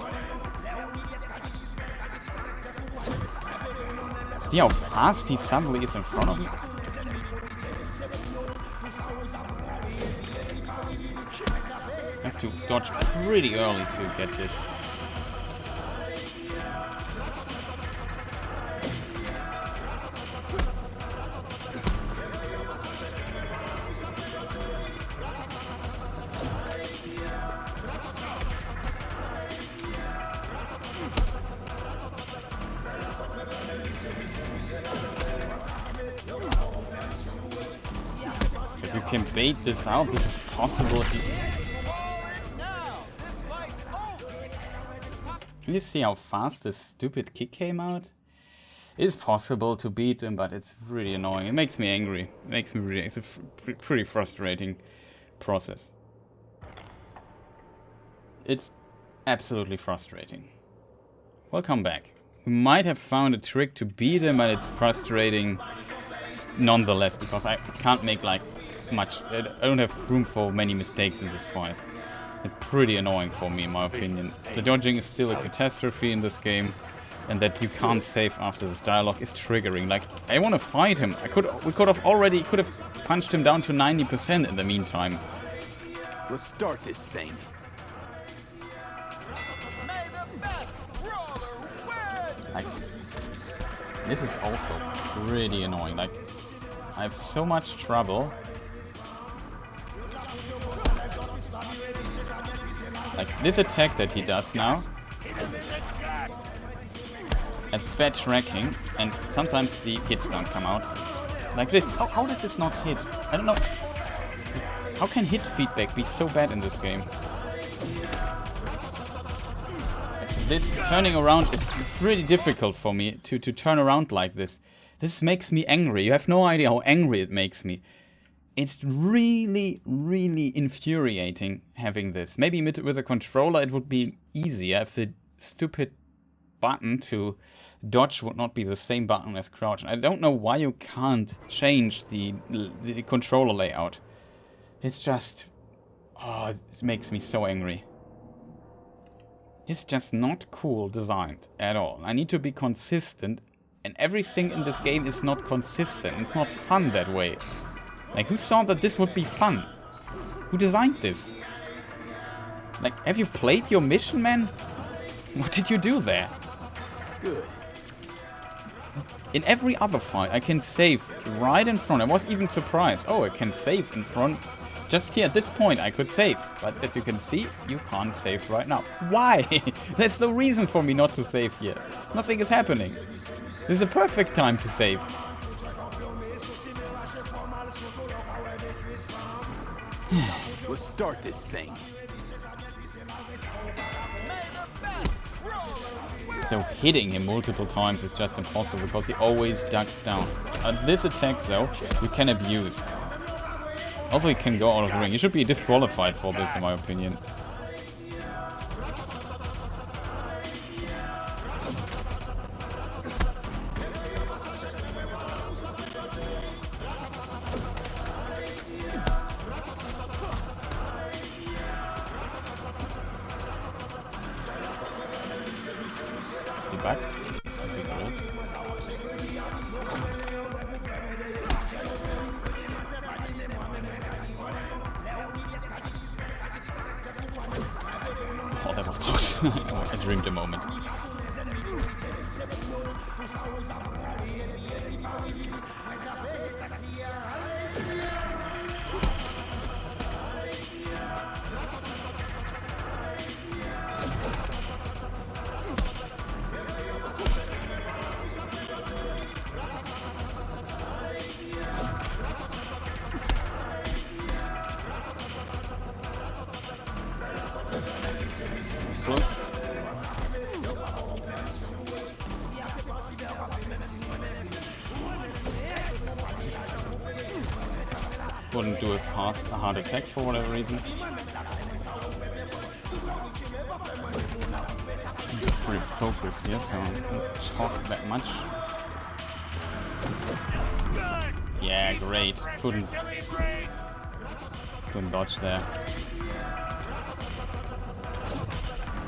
See how fast he suddenly is in front of me? I have to dodge pretty early to get this. If we can bait this out, this is possible. Can you see how fast this stupid kick came out? It is possible to beat him, but it's really annoying. It makes me angry. It makes me really... It's a pretty frustrating process. It's absolutely frustrating. Welcome back. We might have found a trick to beat him, but it's frustrating nonetheless, because I can't make like much... I don't have room for many mistakes in this fight. It's pretty annoying for me, in my opinion. The dodging is still a catastrophe in this game, and that you can't save after this dialogue is triggering. Like, I want to fight him. We could have punched him down to 90% in the meantime. Let's start this thing. Like, this is also pretty annoying. Like, I have so much trouble. Like this attack that he does now, at bad tracking, and sometimes the hits don't come out. Like this. How did this not hit? I don't know. How can hit feedback be so bad in this game? this turning around is really difficult for me to turn around like this. This makes me angry. You have no idea how angry it makes me. It's really, really infuriating having this. Maybe with a controller it would be easier if the stupid button to dodge would not be the same button as crouch. I don't know why you can't change the controller layout. It's just... oh, it makes me so angry. It's just not cool designed at all. I need to be consistent, and everything in this game is not consistent. It's not fun that way. Like, who thought that this would be fun? Who designed this? Like, have you played your mission, man? What did you do there? Good. In every other fight, I can save right in front. I was even surprised. Oh, I can save in front. Just here at this point, I could save. But as you can see, you can't save right now. Why? There's no reason for me not to save here. Nothing is happening. This is a perfect time to save. Let's start this thing. So hitting him multiple times is just impossible because he always ducks down. This attack though, you can abuse. Also he can go out of the ring. He should be disqualified for this in my opinion. Back. Oh, that was close. I dreamed a moment. Wouldn't do a hard attack for whatever reason. Just pretty focused here, so I don't talk that much. Yeah, great. Couldn't dodge there.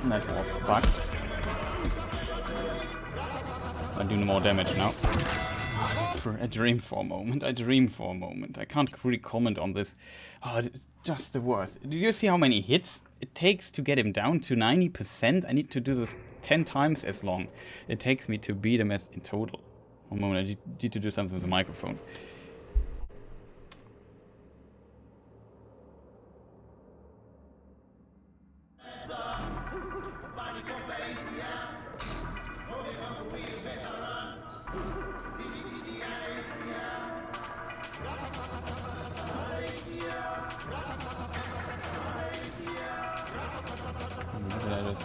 And that was bugged. I do more damage now. I dream for a moment. I can't really comment on this. Oh, it's just the worst. Do you see how many hits it takes to get him down to 90%? I need to do this 10 times as long it takes me to beat him as in total. One moment, I need to do something with the microphone.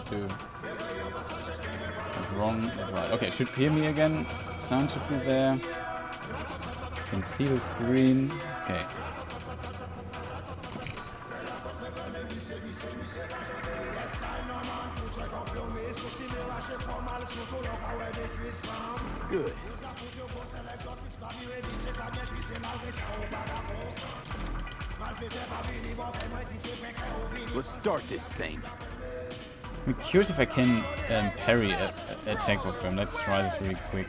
Do wrong, right. Okay, should hear me again. Sound should be there. Can see the screen. Okay. Good. Let's start this thing. I'm curious if I can parry a attack of him. Let's try this really quick.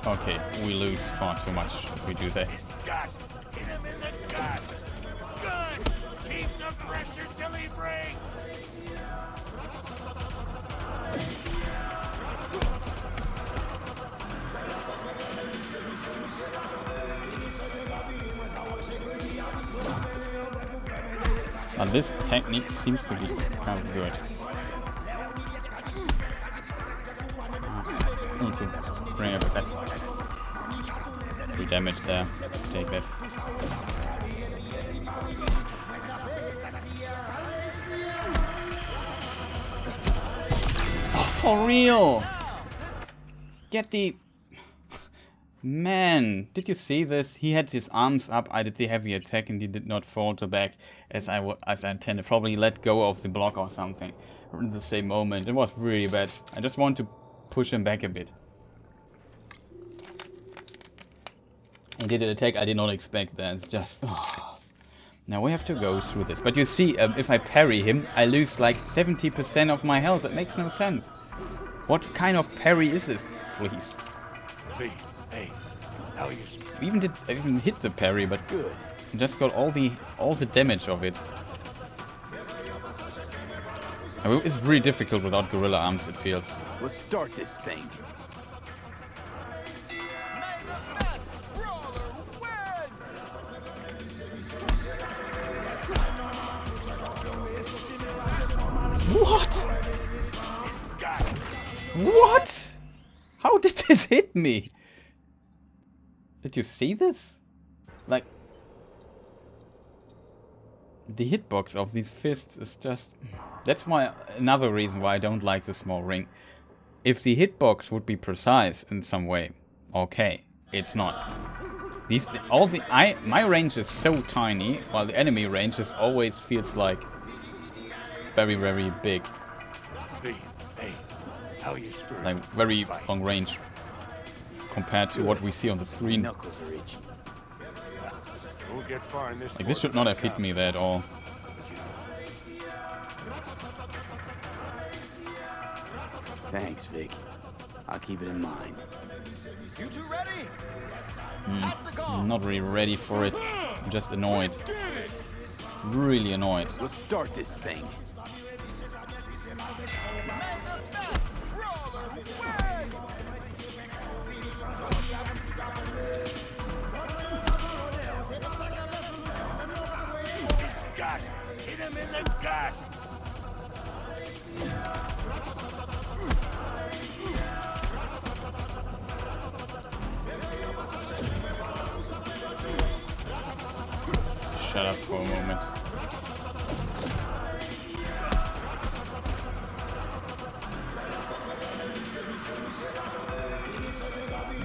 Okay, we lose far too much if we do that. Gut! Hit him in the gut! Good! Keep the pressure till he breaks! Now this technique seems to be kind of good. I need to bring up that. 3 damage there. Take that. For real! Get the... Man, did you see this? He had his arms up, I did the heavy attack and he did not falter back as I intended. Probably let go of the block or something in the same moment. It was really bad. I just want to push him back a bit. He did an attack I did not expect that. It's just... Oh. Now we have to go through this. But you see, if I parry him, I lose like 70% of my health. That makes no sense. What kind of parry is this, please? V, hey, how are you? I even hit the parry, but good. I just got all the damage of it. I mean, it's really difficult without gorilla arms, it feels. Let's start this thing. What? What? How did this hit me? Did you see this? Like... The hitbox of these fists is just... That's why another reason why I don't like the small ring. If the hitbox would be precise in some way, okay, it's not. My range is so tiny, while the enemy range is always feels like very, very big. V, hey, how are you spirits? Like very long range compared to what we see on the screen. Knuckles are itchy. We'll get far in this. Like this should not have hit me there at all. Thanks, Vic. I'll keep it in mind. You two ready? I'm not really ready for it. I'm just annoyed. Really annoyed. Let's start this thing. Gut. Hit him in the gut. Shut up for a moment.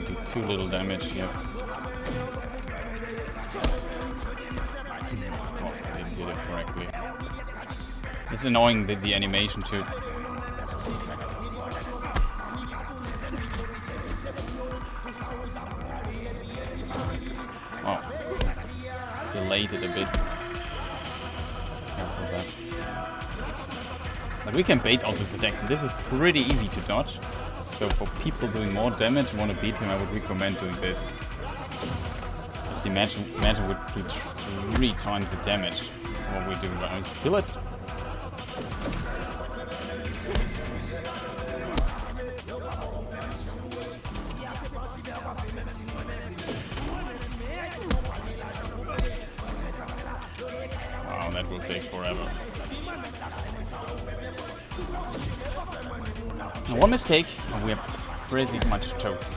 Do too little damage here. Of course, I didn't hit it correctly. It's annoying the animation too. Oh. Delayed it a bit. Careful that. But we can bait out this attack. This is pretty easy to dodge. So for people doing more damage and want to beat him, I would recommend doing this. As the imagine would do 3 times the damage. What we do right? Kill it. Wow, that will take forever. Now, one mistake, and we're pretty much toast.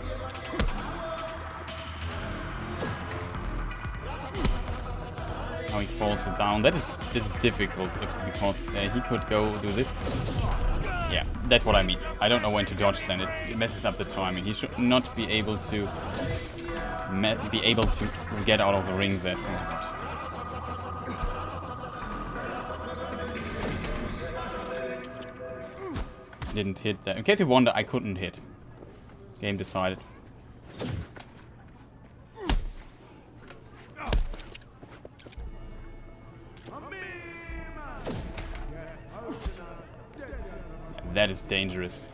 Now he falls down. This is difficult because he could go do this. Yeah, that's what I mean. I don't know when to dodge then. It messes up the timing. He should not be able to get out of the ring there. Oh my god. Didn't hit that. In case you wonder, I couldn't hit. Game decided. That is dangerous.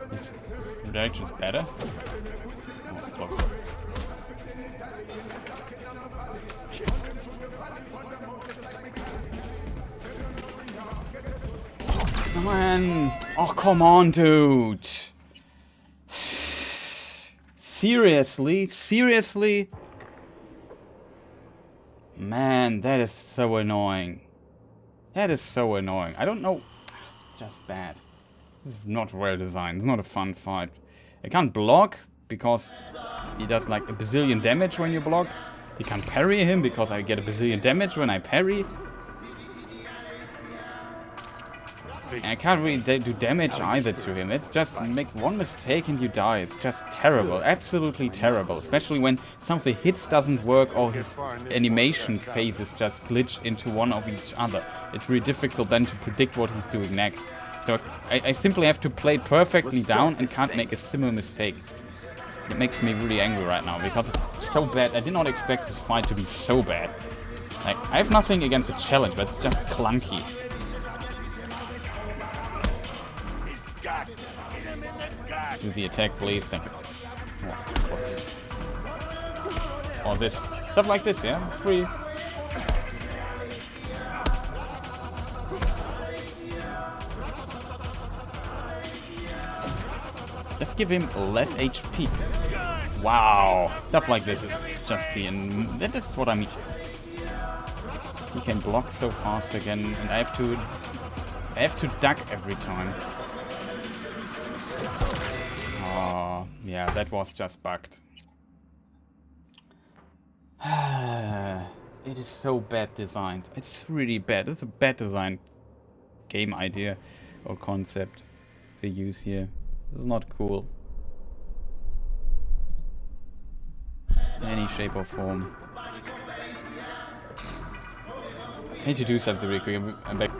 This direction's better. That was close. Man. Oh, come on, dude. Seriously? Seriously? Man, that is so annoying. That is so annoying. I don't know. It's just bad. This is not well designed. It's not a fun fight. I can't block because he does like a bazillion damage when you block. You can't parry him because I get a bazillion damage when I parry. I can't really do damage either to him. It's just make one mistake and you die. It's just terrible. Absolutely terrible. Especially when some of the hits doesn't work or his animation phases just glitch into one of each other. It's really difficult then to predict what he's doing next. So I simply have to play it perfectly down and can't make a similar mistake. It makes me really angry right now because it's so bad. I did not expect this fight to be so bad. Like, I have nothing against the challenge, but it's just clunky. Do the attack, please. Thank you. Or this. Stuff like this, yeah? It's pretty... Let's give him less HP. Wow. Stuff like this is just the... That is what I mean. He can block so fast again, and I have to duck every time. Oh, yeah, that was just bugged. It is so bad designed. It's really bad. It's a bad designed game idea or concept to use here. This is not cool. In any shape or form. I need to do something really quick. I'm back.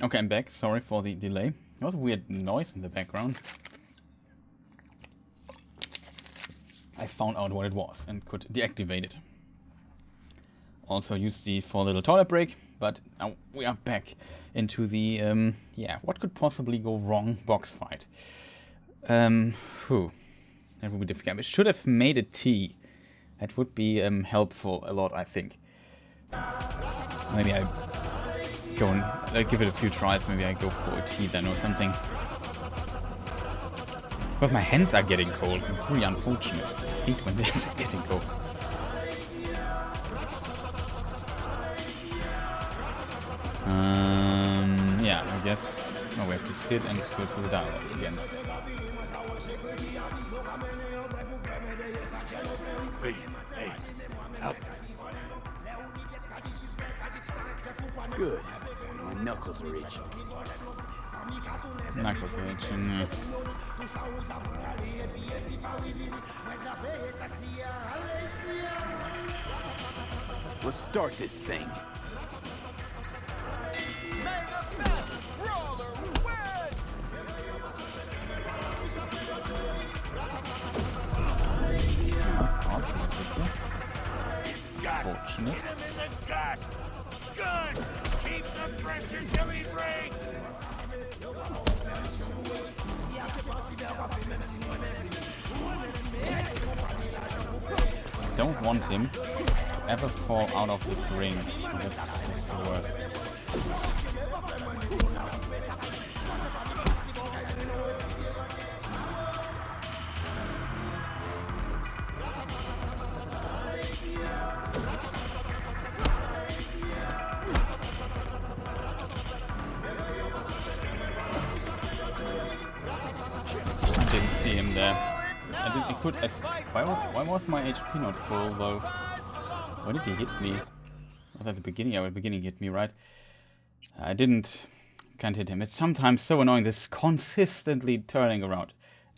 Okay, I'm back. Sorry for the delay. There was a weird noise in the background. I found out what it was and could deactivate it. Also used the 4 little toilet break, but now we are back into the, yeah, what could possibly go wrong box fight. That would be difficult. I should have made a T. That would be helpful a lot, I think. Maybe I go and give it a few tries. Maybe I go for a T then or something. But my hands are getting cold. It's really unfortunate. I hate when they're getting cold. Yeah, I guess. No, we have to sit and go through the dialogue again. Hey, help. Good. My knuckles are itching. Knuckles are itching. Let's start this thing. Fortunate. Hit him in the gut. Good. Keep the pressure till he breaks. Don't want him to ever fall out of this ring. That's the word. Didn't see him there. I could. Why was my HP not full though? Why did he hit me? Was at the beginning? Yeah, at the beginning he hit me, right? I can't hit him. It's sometimes so annoying. This consistently turning around.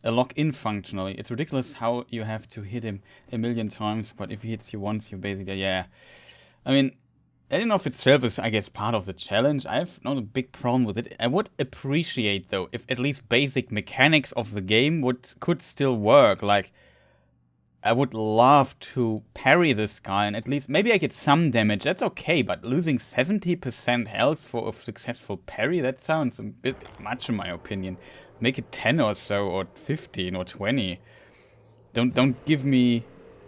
A lock-in functionally. It's ridiculous how you have to hit him a million times, but if he hits you once, you're basically, yeah. I mean, that in of itself is, I guess, part of the challenge. I have not a big problem with it. I would appreciate, though, if at least basic mechanics of the game could still work. Like, I would love to parry this guy, and at least, maybe I get some damage. That's okay, but losing 70% health for a successful parry, that sounds a bit much in my opinion. Make it 10 or so, or 15 or 20. Don't give me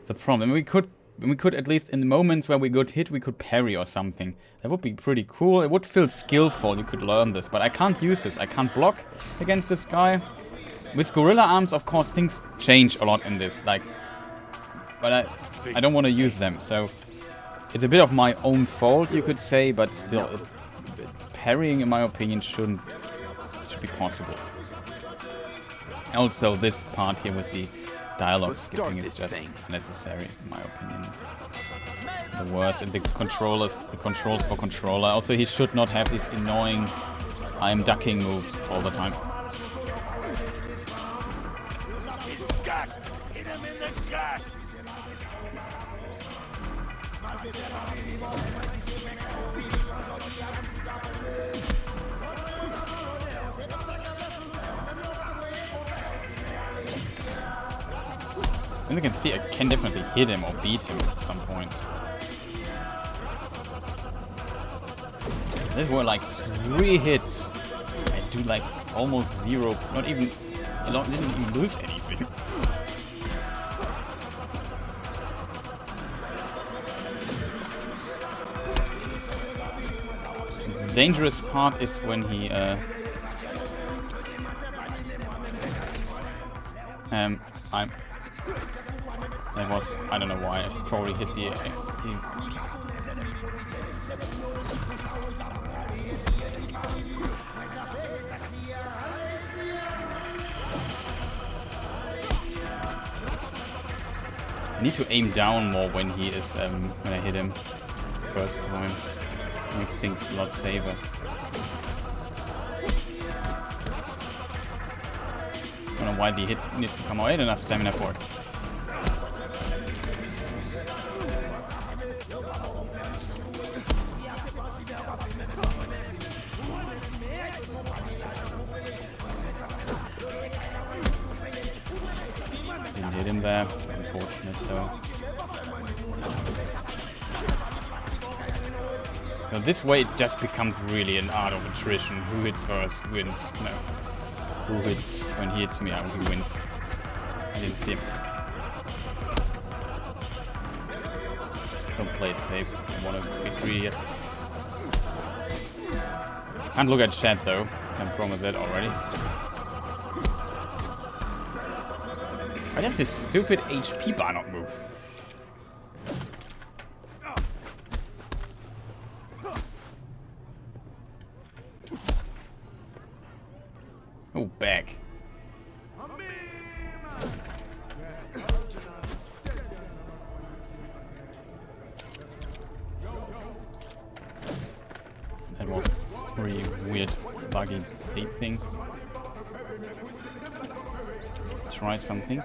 the problem. We could at least in the moments where we got hit, we could parry or something. That would be pretty cool. It would feel skillful. You could learn this, but I can't use this. I can't block against this guy. With gorilla arms, of course, things change a lot in this. Like, but I don't want to use them. So it's a bit of my own fault, you could say, but still, parrying, in my opinion, should be possible. Also, this part here with the dialogue skipping is just unnecessary, in my opinion. It's the worst. And the controls for controller. Also, he should not have these annoying I'm ducking moves all the time. Hit him in the gut. As you can see, I can definitely hit him or beat him at some point. These were like 3 hits. I do like almost 0. Not even. I didn't even lose anything. The dangerous part is when he. I don't know why. I probably hit the I need to aim down more when he is when I hit him first time. Makes things a lot safer. I don't know why the hit needs to come out. I had enough stamina for it. in there. Unfortunate though. So this way it just becomes really an art of attrition. Who hits first wins. No. Who hits when he hits me, who wins. I didn't see him. Don't play it safe. I want to be greedy yet. Can't look at chat though. Can promise that already. Why does this stupid HP bar not move? Oh, back. That was a really weird, buggy state thing. Try something.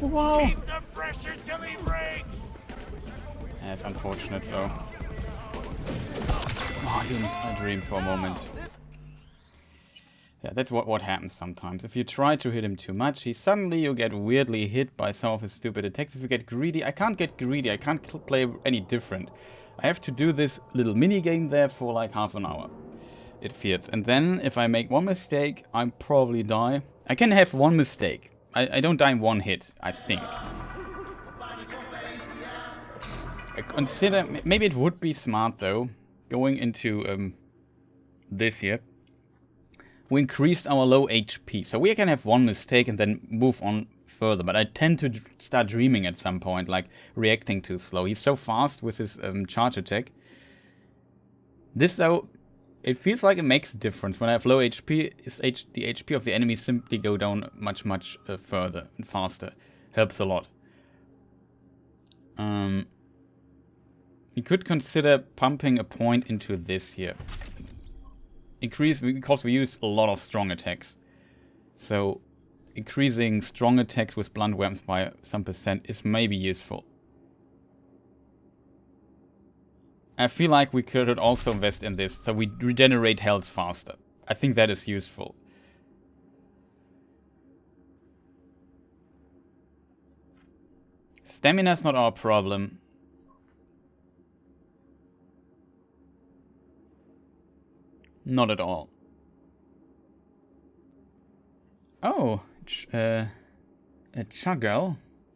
Wow. Keep the pressure till he breaks. That's unfortunate though. Oh, I dreamed for a moment. Yeah, that's what happens sometimes. If you try to hit him too much, you get weirdly hit by some of his stupid attacks. If you get greedy, I can't get greedy. I can't play any different. I have to do this little mini game there for like half an hour. It feels. And then if I make one mistake, I probably die. I can have one mistake. I don't die in one hit, I think. I consider, maybe it would be smart though, going into this here. We increased our low HP, so we can have one mistake and then move on further. But I tend to start dreaming at some point, like reacting too slow. He's so fast with his charge attack. This though, it feels like it makes a difference. When I have low HP, the HP of the enemy simply go down much further and faster. Helps a lot. You could consider pumping a point into this here. Increase, because we use a lot of strong attacks. So increasing strong attacks with blunt weapons by some percent is maybe useful. I feel like we could also invest in this, so we regenerate health faster. I think that is useful. Stamina's not our problem. Not at all. Oh, Chuggle?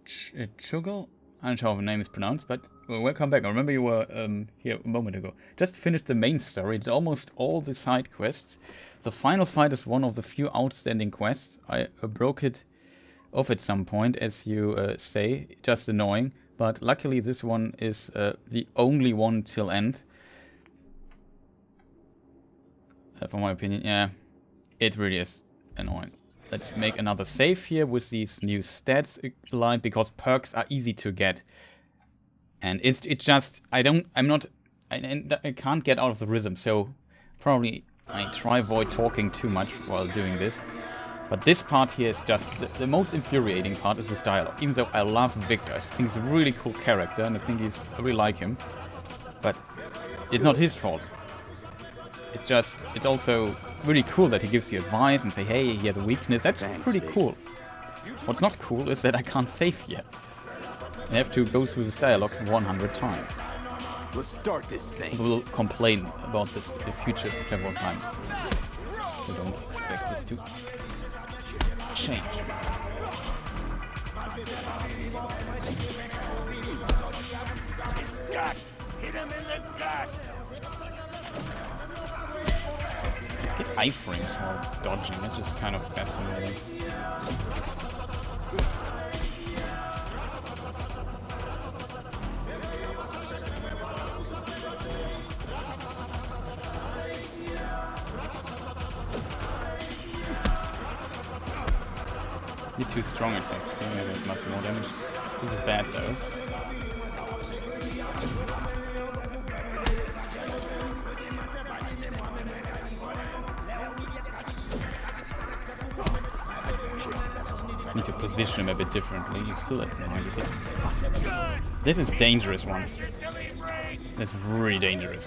Chuggle? I don't know how the name is pronounced, but welcome back. I remember you were here a moment ago. Just finished the main story, did almost all the side quests. The final fight is one of the few outstanding quests. I broke it off at some point, as you say. Just annoying, but luckily this one is the only one till end. For my opinion, yeah, it really is annoying. Let's make another save here with these new stats aligned, because perks are easy to get. And it's just, I can't get out of the rhythm, so probably I try avoid talking too much while doing this. But this part here is just, the most infuriating part is this dialogue. Even though I love Victor, I think he's a really cool character, and I really like him. But it's not his fault. It's just, it's also really cool that he gives you advice and say, hey, he has a weakness. That's pretty cool. What's not cool is that I can't save yet. I have to go through this dialogues 100 times. Let's start this thing. We'll complain about this in the future several times. So don't expect this to change. Gut! Hit him in the gut! Get iframes while dodging, that's just kind of fascinating. Need two strong attacks, so maybe it must be more damage. This is bad though. Need to position him a bit differently. He's still at 96. This is dangerous one. This is really dangerous.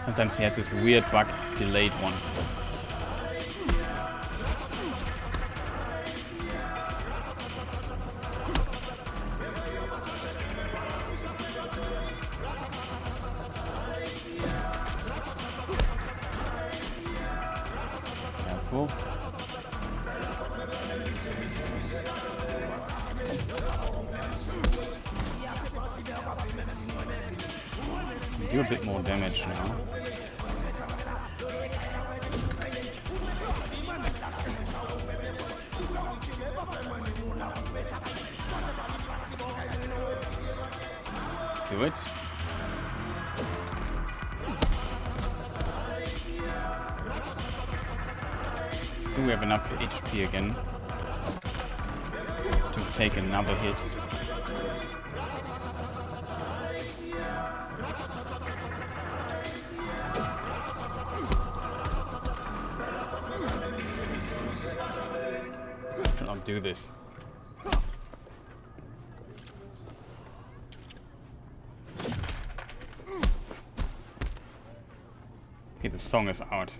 Sometimes he has this weird bug delayed one. Careful. Do a bit more damage now. Do it. Do we have enough HP again to take another hit? I'll do this. Okay, the song is out.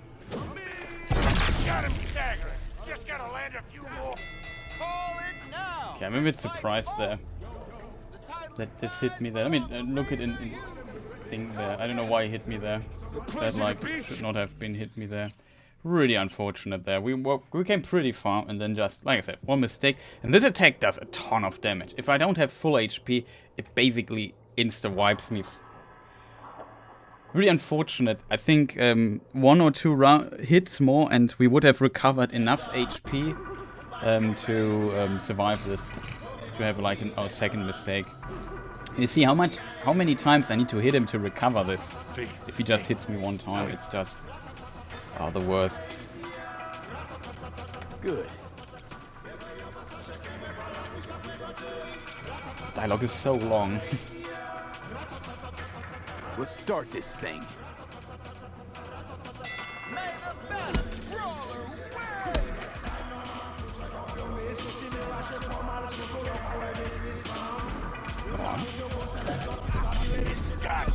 Got him staggering. Just gotta land a few more. Call it now. Okay, I'm a bit surprised there that this hit me there. I mean, look at in thing there. I don't know why he hit me there. That like should not have been hit me there. Really unfortunate there. We came pretty far and then just, like I said, one mistake. And this attack does a ton of damage. If I don't have full HP, it basically insta-wipes me. Really unfortunate. I think 1 or 2 hits more and we would have recovered enough HP to survive this. To have like our second mistake. You see how many times I need to hit him to recover this. If he just hits me one time, it's just the worst. Good. Dialogue is so long. Let's start this thing. May the best brawler win. Come on.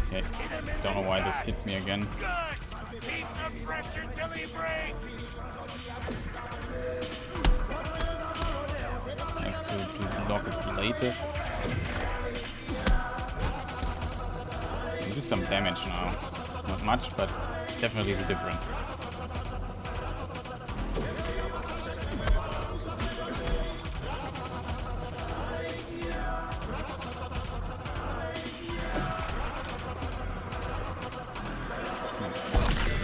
Okay. Don't know why this hit me again. Keep the pressure till he breaks. I have to block it later. Do some damage now. Not much, but definitely the difference.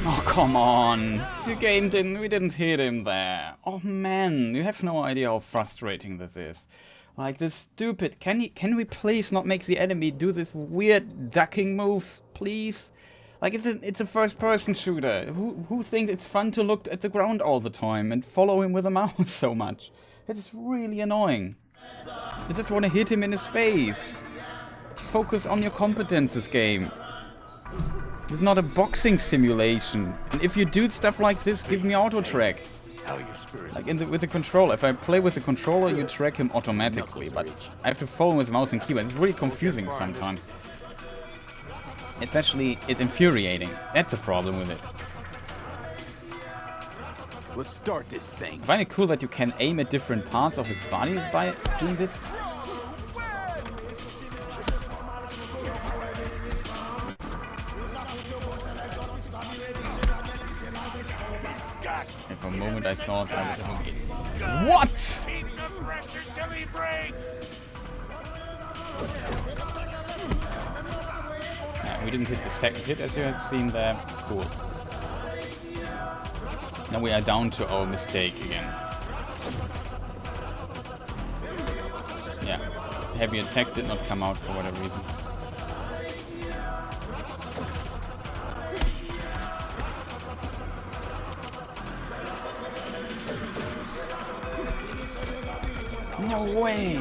Oh, come on. We didn't hit him there. Oh man, you have no idea how frustrating this is. Like this stupid, can we please not make the enemy do this weird ducking moves, please? Like it's a first person shooter. Who thinks it's fun to look at the ground all the time and follow him with a mouse so much? That is really annoying. I just want to hit him in his face. Focus on your competences, game. It's not a boxing simulation. And if you do stuff like this, give me auto track. Like with the controller. If I play with the controller, you track him automatically. But I have to follow with mouse and keyboard. It's really confusing sometimes. Especially, it's infuriating. That's a problem with it. Let's start this thing. I find it cool that you can aim at different parts of his body by doing this. And for a moment I thought I would have been... What?! Keep the pressure till he breaks. We didn't hit the second hit as you have seen there. Cool. Now we are down to our mistake again. Yeah. Heavy attack did not come out for whatever reason. No way!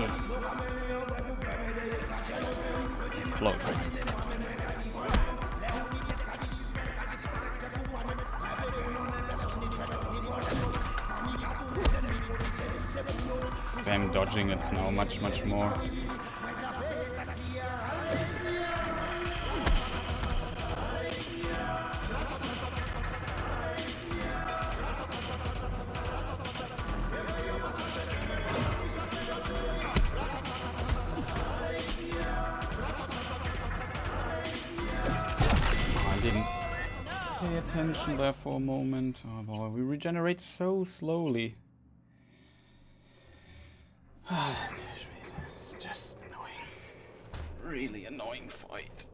It's close. spam dodging it now much more. I didn't pay attention there for a moment. Oh boy, we regenerate so slowly. It's just annoying. Really annoying fight.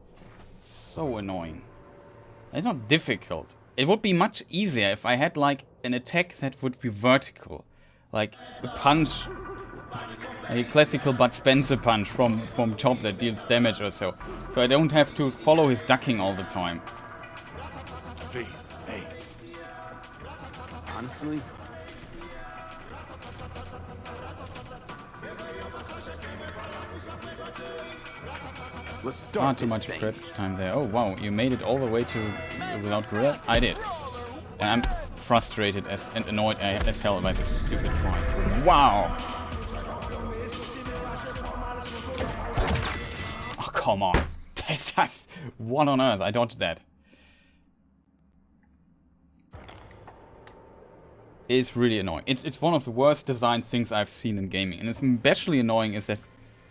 So annoying. It's not difficult. It would be much easier if I had like an attack that would be vertical. Like a punch, a classical Bud Spencer punch from top that deals damage or so. So I don't have to follow his ducking all the time. V, hey. Honestly, let's start Not too this much thing. credit time there. Oh wow, you made it all the way to without gorilla? I did. And I'm frustrated and annoyed as hell by this stupid fight. Wow! Oh come on. That's what on earth? I dodged that. It's really annoying. It's one of the worst designed things I've seen in gaming. And it's especially annoying is that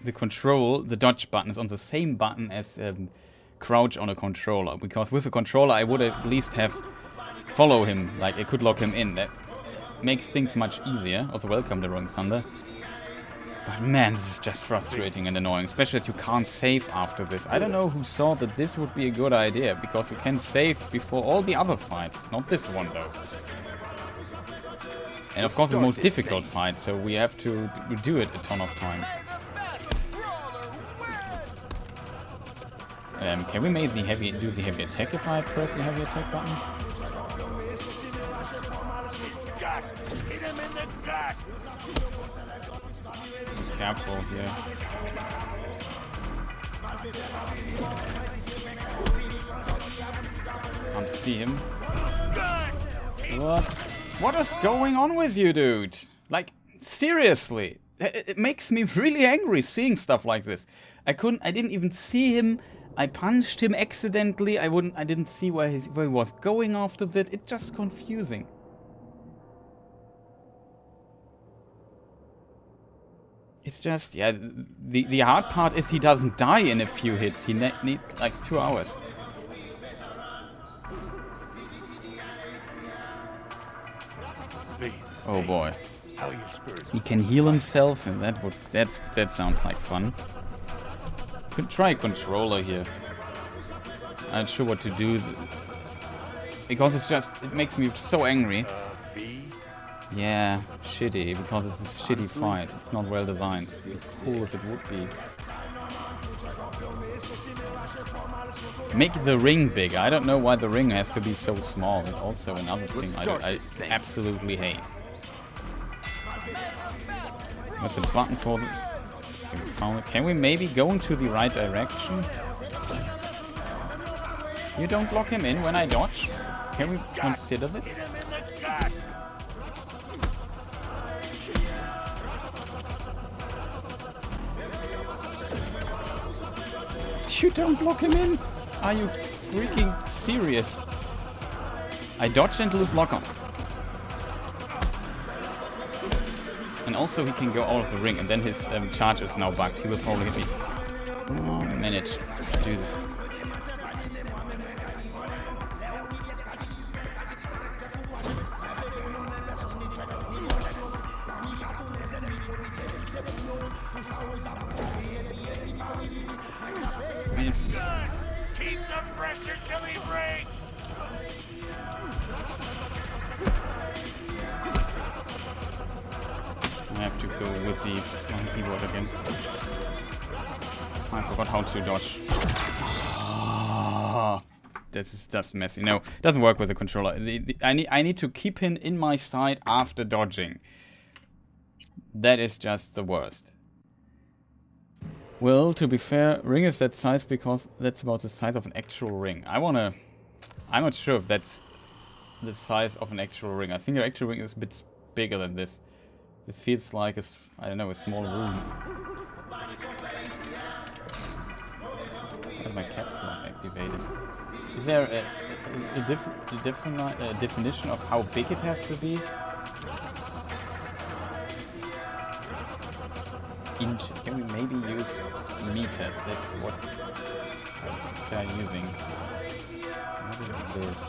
the control, the dodge button is on the same button as crouch on a controller. Because with a controller I would at least have follow him, like I could lock him in. That makes things much easier. Also welcome the Rolling Thunder. But man, this is just frustrating and annoying, especially that you can't save after this. I don't know who thought that this would be a good idea, because you can save before all the other fights, not this one though. And of course the most difficult fight, so we have to do it a ton of times. Can we make do the heavy attack if I press the heavy attack button? Hit him in the gut! Careful here. Can't see him. What is going on with you, dude? Like, seriously. It makes me really angry seeing stuff like this. I didn't even see him. I punched him accidentally. I didn't see where he was going after that. It's just confusing. It's just, yeah, the hard part is he doesn't die in a few hits. He needs like 2 hours. Oh boy. He can heal himself, and that sounds like fun. Could try a controller here. I'm not sure what to do, because it makes me so angry. Yeah, shitty, because it's a shitty fight. It's not well designed. It's cool if it would be. Make the ring bigger. I don't know why the ring has to be so small. It's also another thing I absolutely hate. What's the button for this? Okay, we found it. Can we maybe go into the right direction? You don't block him in when I dodge? Can we consider this? You don't block him in? Are you freaking serious? I dodge and lose lock on. And also he can go out of the ring, and then his charge is now bugged. He will probably hit me. Oh, I managed to do this. Keep the pressure till he breaks! I have to go with the keyboard again. I forgot how to dodge. Oh, this is just messy. No, it doesn't work with the controller. I need to keep him in my sight after dodging. That is just the worst. Well, to be fair, ring is that size because that's about the size of an actual ring. I'm not sure if that's the size of an actual ring. I think an actual ring is a bit bigger than this. This feels like I don't know, a small room. Why is my caps lock activated? Is there a different definition of how big it has to be? Inch. Can we maybe use meters? That's what they're using. What is this?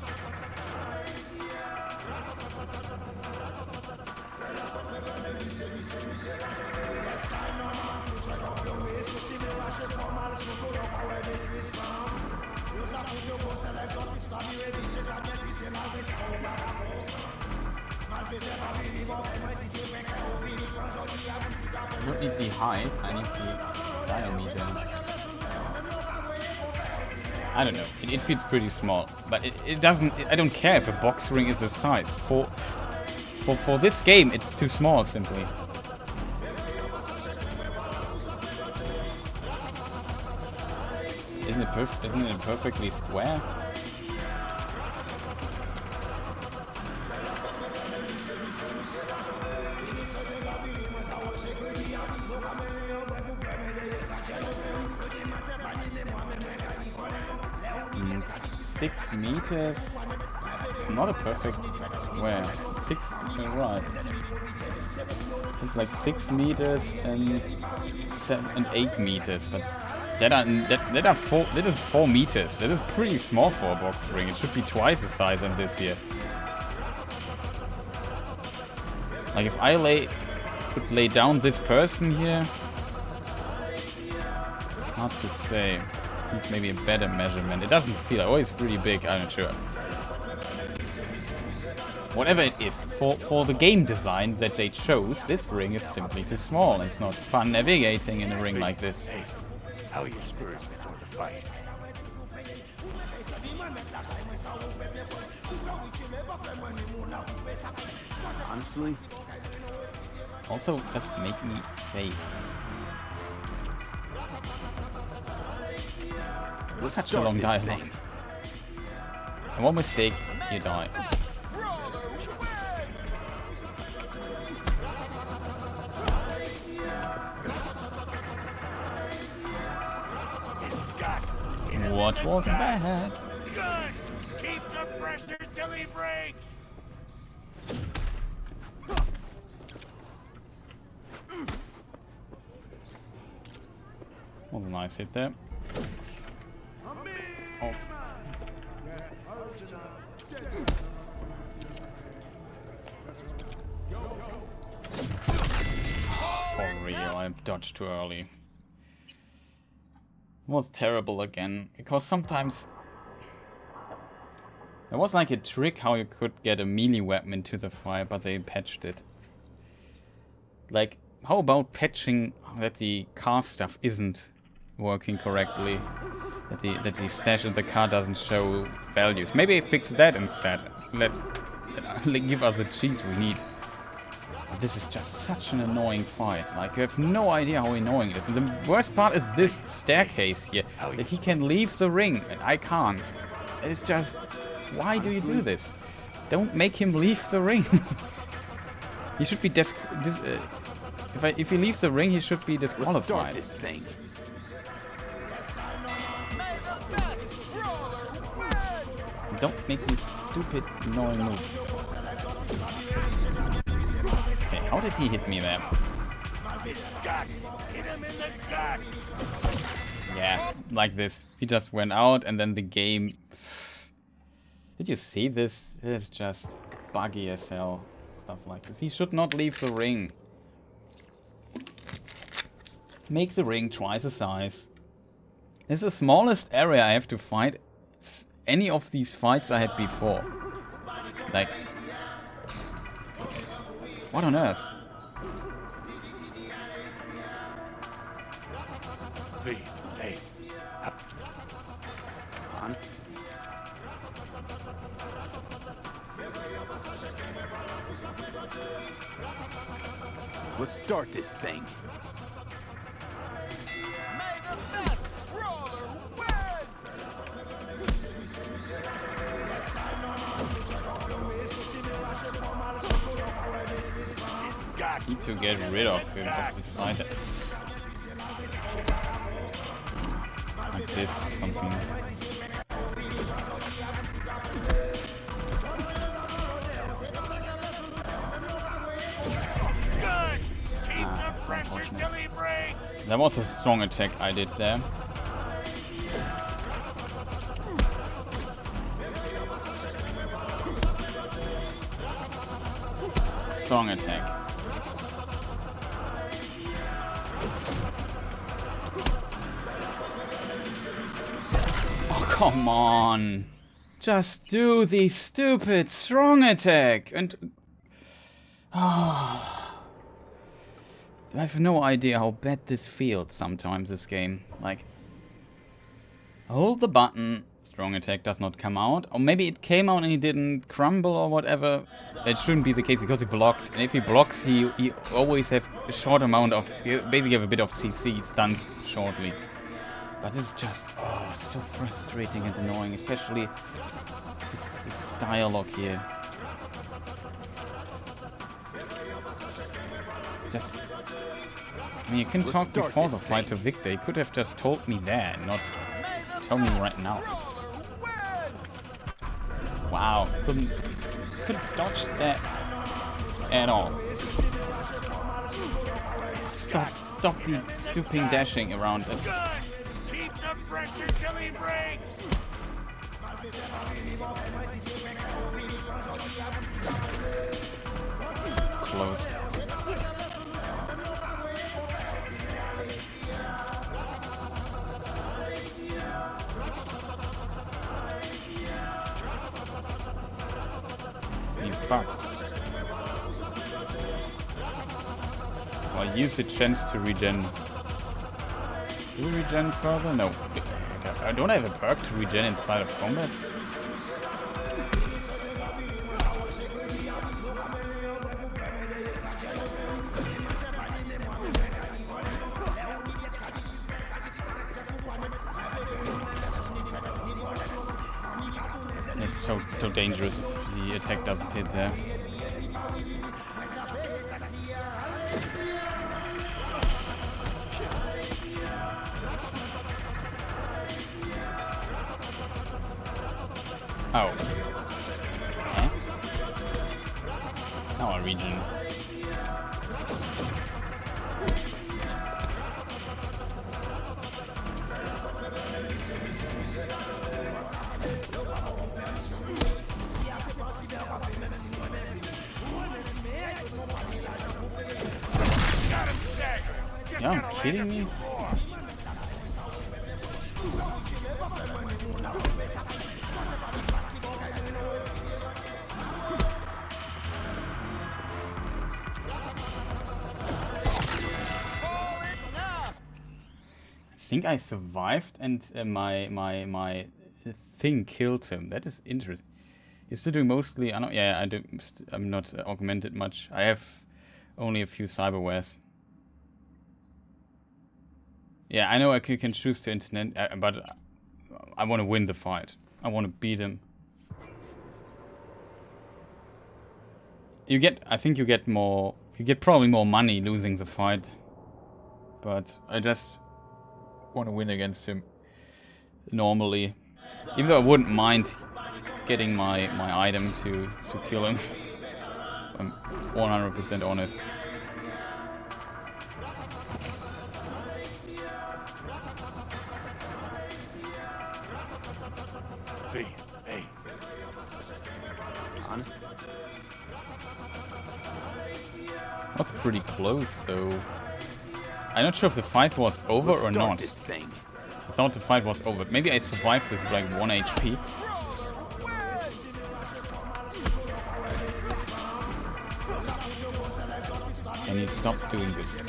I don't need the height, I need the diameter. I don't know, it feels pretty small, but it doesn't, I don't care if a box ring is the size. For this game, it's too small, simply. Isn't it perfectly square? Mm, 6 meters. It's not a perfect square. 6, right? It's like 6 meters and 8 meters, but that is 4 meters. That is pretty small for a box ring. It should be twice the size than this here. Like if I could lay down this person here, hard to say. It's maybe a better measurement. It doesn't feel always pretty big. I'm not sure. Whatever it is, for the game design that they chose, this ring is simply too small. It's not fun navigating in a ring like this. Hey, how are your spirits before the fight? Honestly? Also, just make me safe. Such a long dialogue. And one mistake, you die. What was that? Good! Keep the pressure till he breaks! Was a nice hit there. Off. For real, I dodged too early. Was terrible again, because sometimes there was like a trick how you could get a melee weapon into the fire, but they patched it. Like, how about patching that the car stuff isn't working correctly? That the stash in the car doesn't show values. Maybe fix that instead. Let give us the cheese we need. But this is just such an annoying fight. Like, you have no idea how annoying it is. And the worst part is this staircase here. That he can leave the ring and I can't. It's just, why do you do this? Don't make him leave the ring. He should be if he leaves the ring, he should be disqualified. Let's start this thing. Don't make these stupid, annoying moves. Okay, how did he hit me there? Yeah, like this. He just went out and then the game... Did you see this? It's just buggy as hell. Stuff like this. He should not leave the ring. Make the ring twice the size. This is the smallest area I have to fight any of these fights I had before. Like, what on earth? Hey. Let's start this thing. He to get rid of him off the side. Like this, something. That was a strong attack I did there. Strong attack. Oh, come on. Just do the stupid strong attack and... I have no idea how bad this feels sometimes, this game. Like, hold the button, strong attack does not come out. Or maybe it came out and he didn't crumble or whatever. It shouldn't be the case because he blocked. And if he blocks, he always have a short amount of... You basically have a bit of CC stuns shortly. But this is just... Oh, so frustrating and annoying. Especially this dialogue here. Just... I mean, you can talk before the fight to Victor. He could have just told me there, and not tell me right now. Wow, couldn't dodge that at all. Stop the stupid dashing around us. Keep the pressure till he breaks. Close. He's bugged. Well, use the chance to regen. Do we regen further? No. I don't have a perk to regen inside of combat. It's so dangerous if the attack doesn't hit there. Oh. Huh? Now I regen. You're kidding me? I think I survived and my thing killed him. That is interesting. You're still doing mostly... I'm not augmented much. I have only a few cyberwares. Yeah, I know I can choose to internet, but I want to win the fight. I want to beat him. I think you get probably more money losing the fight. But I just want to win against him normally. Even though I wouldn't mind getting my item to kill him. I'm 100% honest. Hey. Honest. That's pretty close, though. I'm not sure if the fight was over or not. This thing. I thought the fight was over. Maybe I survived with like 1 HP. Can you stop doing this?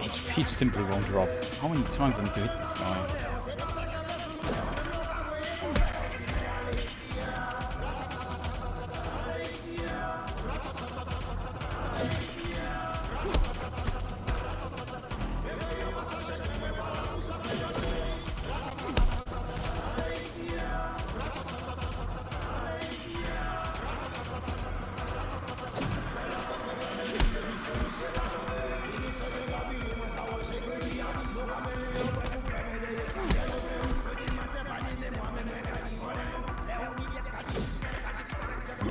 His HP simply won't drop. How many times am I to hit this guy?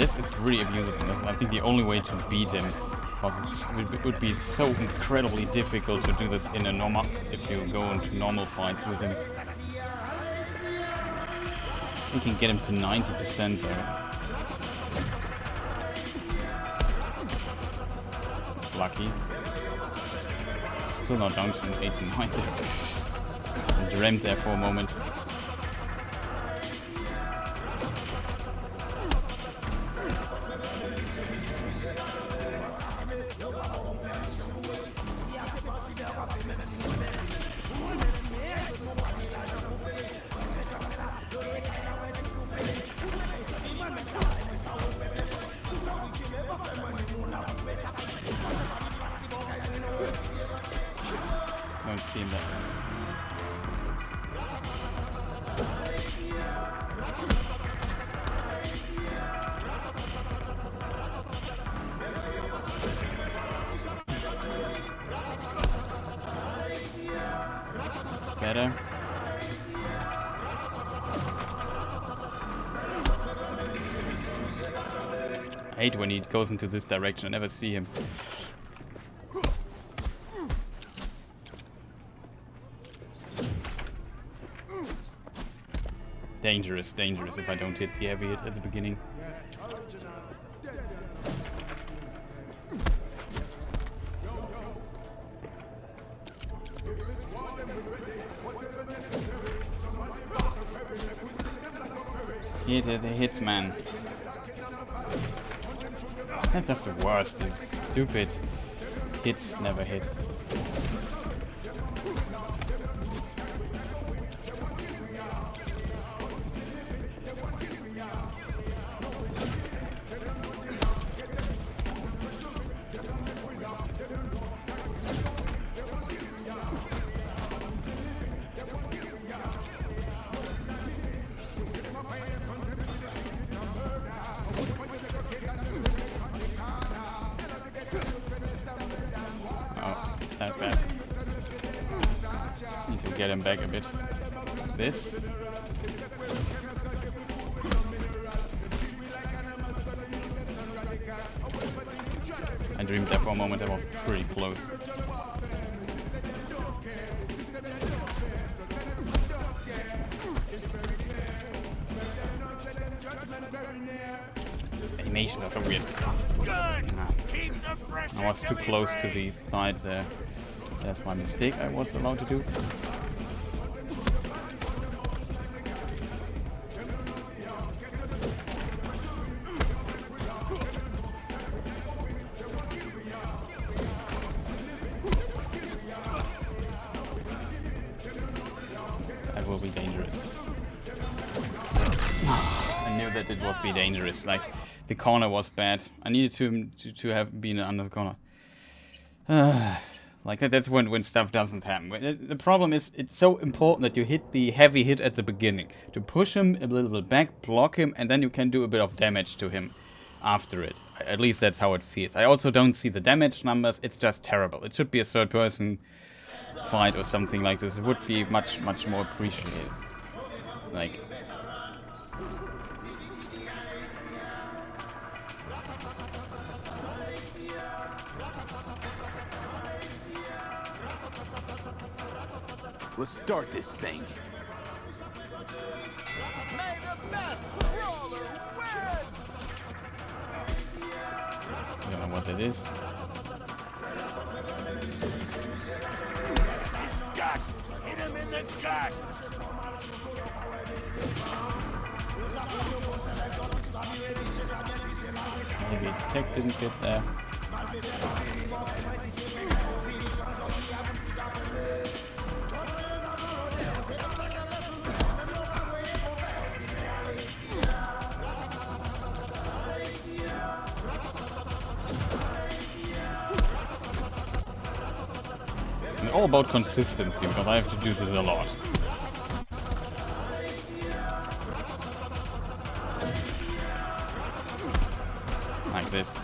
this is really abusive. And I think the only way to beat him, because it would be so incredibly difficult to do this in a normal, if you go into normal fights with him. We can get him to 90% though. Lucky. Still not down to an 8 and 9 there. I dreamt there for a moment. Don't see him there. Better. I hate when he goes into this direction. I never see him. Dangerous, dangerous if I don't hit the heavy hit at the beginning. Hit the hits, man. That's just the worst. These stupid hits never hit. That's bad. Need to get him back a bit. This. I dreamed there for a moment. That was pretty close. Animations are so weird. Nah. I was too close to the side there. That's my mistake I was allowed to do. That will be dangerous. I knew that it would be dangerous. Like, the corner was bad. I needed to have been under the corner. Like that's when stuff doesn't happen. The problem is it's so important that you hit the heavy hit at the beginning. To push him a little bit back, block him, and then you can do a bit of damage to him after it. At least that's how it feels. I also don't see the damage numbers. It's just terrible. It should be a third person fight or something like this. It would be much more appreciated. Like... Let's start this thing. May the best brawler win! I don't know what that is. Gut! Hit him in the gut! Maybe tech didn't get there. It's all about consistency, because I have to do this a lot. Like this.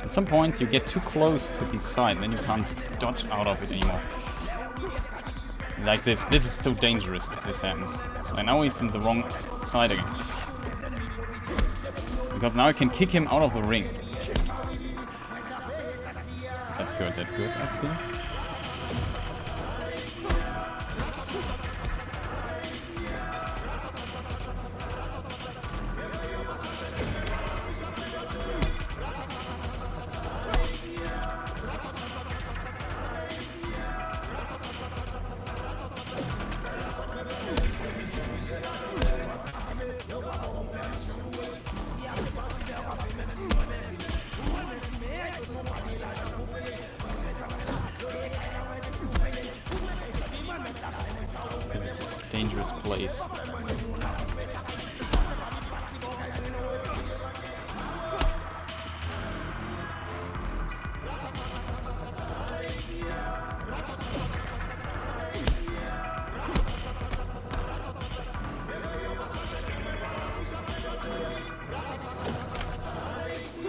At some point you get too close to the side, then you can't dodge out of it anymore. Like this. This is so dangerous if this happens. And now he's in the wrong side again. Because now I can kick him out of the ring. That's good, actually. Dangerous place.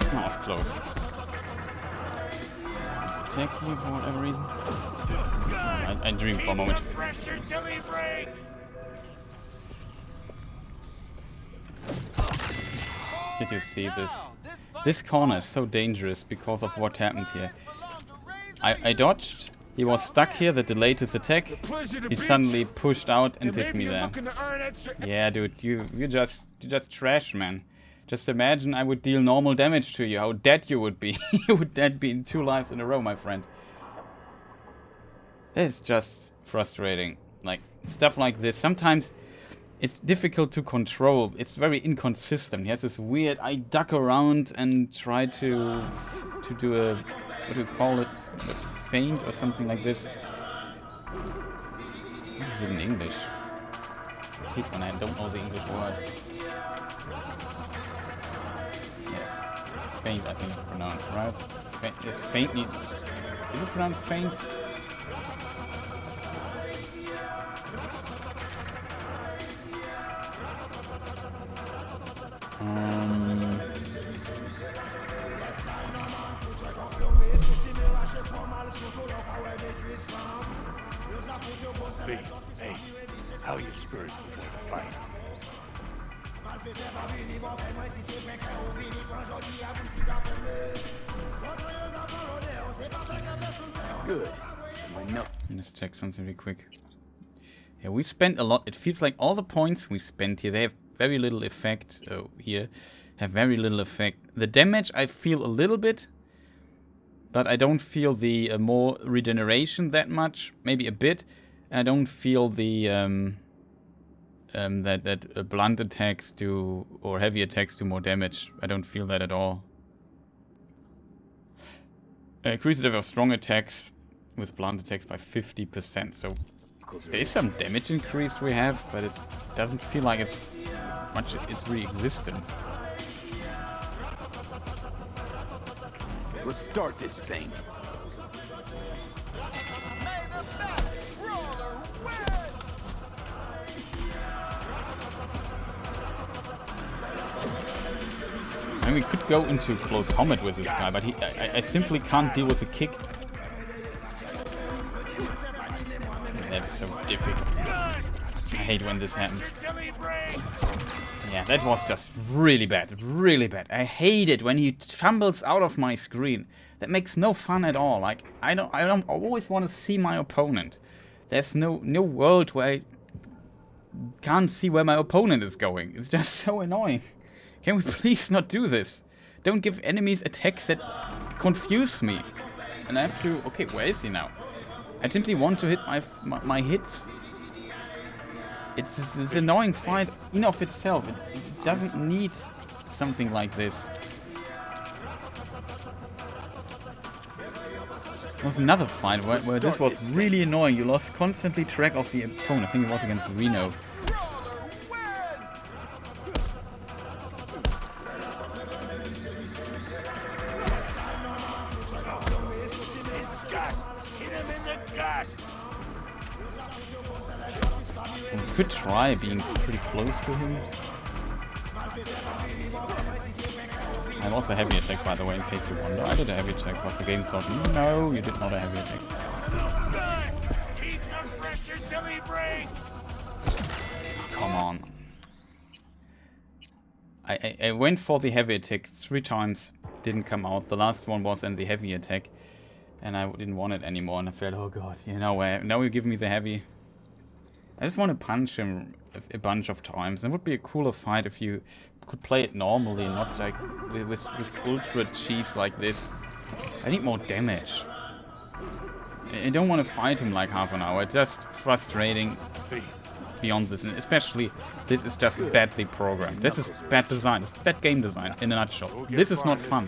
That was close. Attack you for whatever reason. I dreamed for a moment. Did you see this? This corner is so dangerous because of what happened here. I dodged. He was stuck here that delayed his attack. He suddenly pushed out and hit me there. Yeah, dude, you're just trash, man. Just imagine I would deal normal damage to you. How dead you would be. You would dead be in 2 lives in a row, my friend. It's just frustrating. Like, stuff like this. Sometimes it's difficult to control. It's very inconsistent. He has this weird, I duck around and try to do a, what do you call it? A feint or something like this. What is it in English? I hate when I don't know the English word. Yeah. Feint, I think it's pronounced, right? Feint needs... Is it pronounced feint? V, hey, how are your spirits before the fight? Good. No. Let's check something really quick. Yeah, we spent a lot. It feels like all the points we spent here, they have very little effect. Oh, here. Have very little effect. The damage I feel a little bit. But I don't feel the more regeneration that much. Maybe a bit. I don't feel the that blunt attacks do, or heavy attacks do more damage. I don't feel that at all. Increase the level of strong attacks with blunt attacks by 50%. So there is some damage increase we have, but it doesn't feel like it's much. It's really existent. Let's start this thing. I mean, we could go into close combat with this guy, but I simply can't deal with the kick. That's so difficult. I hate when this happens. Yeah, that was just really bad, really bad. I hate it when he tumbles out of my screen. That makes no fun at all. Like, I always want to see my opponent. There's no world where I can't see where my opponent is going. It's just so annoying. Can we please not do this? Don't give enemies attacks that confuse me. And I have to... Okay, where is he now? I simply want to hit my hits. It's an annoying fight in of itself. It doesn't need something like this. There was another fight where this was really annoying. You lost constantly track of the opponent. I think it was against Reno. We could try being pretty close to him. I lost a heavy attack, by the way, in case you wonder. I did a heavy attack, but the game thought, no, you did not a heavy attack. pressure till he breaks. Come on. I went for the heavy attack 3 times. Didn't come out. The last one was in the heavy attack. And I didn't want it anymore. And I felt, oh god, you know, now you give me the heavy. I just want to punch him a bunch of times. It would be a cooler fight if you could play it normally, not like with ultra cheese like this. I need more damage. I don't want to fight him like half an hour. It's just frustrating beyond this. And especially, this is just badly programmed. This is bad design. It's bad game design in a nutshell. This is not fun.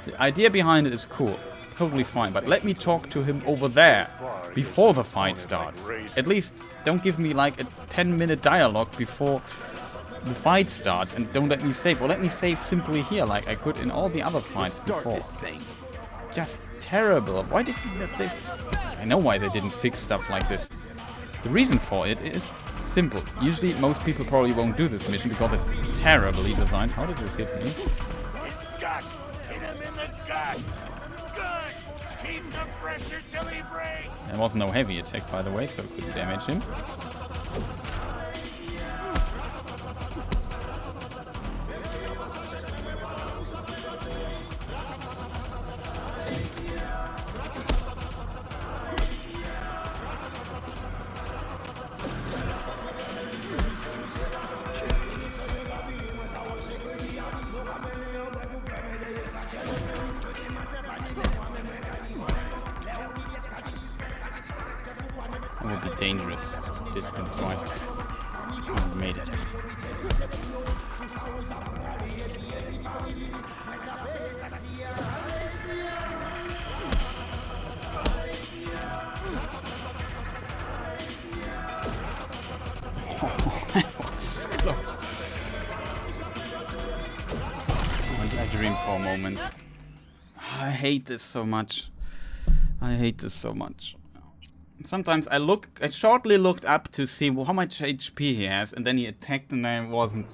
The idea behind it is cool. Totally fine. But let me talk to him over there before the fight starts. At least don't give me like a 10-minute dialogue before the fight starts. And don't let me save. Or let me save simply here like I could in all the other fights before. Just terrible. Why did they... I know why they didn't fix stuff like this. The reason for it is simple. Usually most people probably won't do this mission because it's terribly designed. How did this hit me? His gut. Hit him in the gut. Good. Keep the pressure till he breaks. There was no heavy attack, by the way, so it couldn't damage him. It would be dangerous distance, right? I made it. That was close. I dreamed for a moment. I hate this so much. I hate this so much. Sometimes I shortly looked up to see how much HP he has, and then he attacked and I wasn't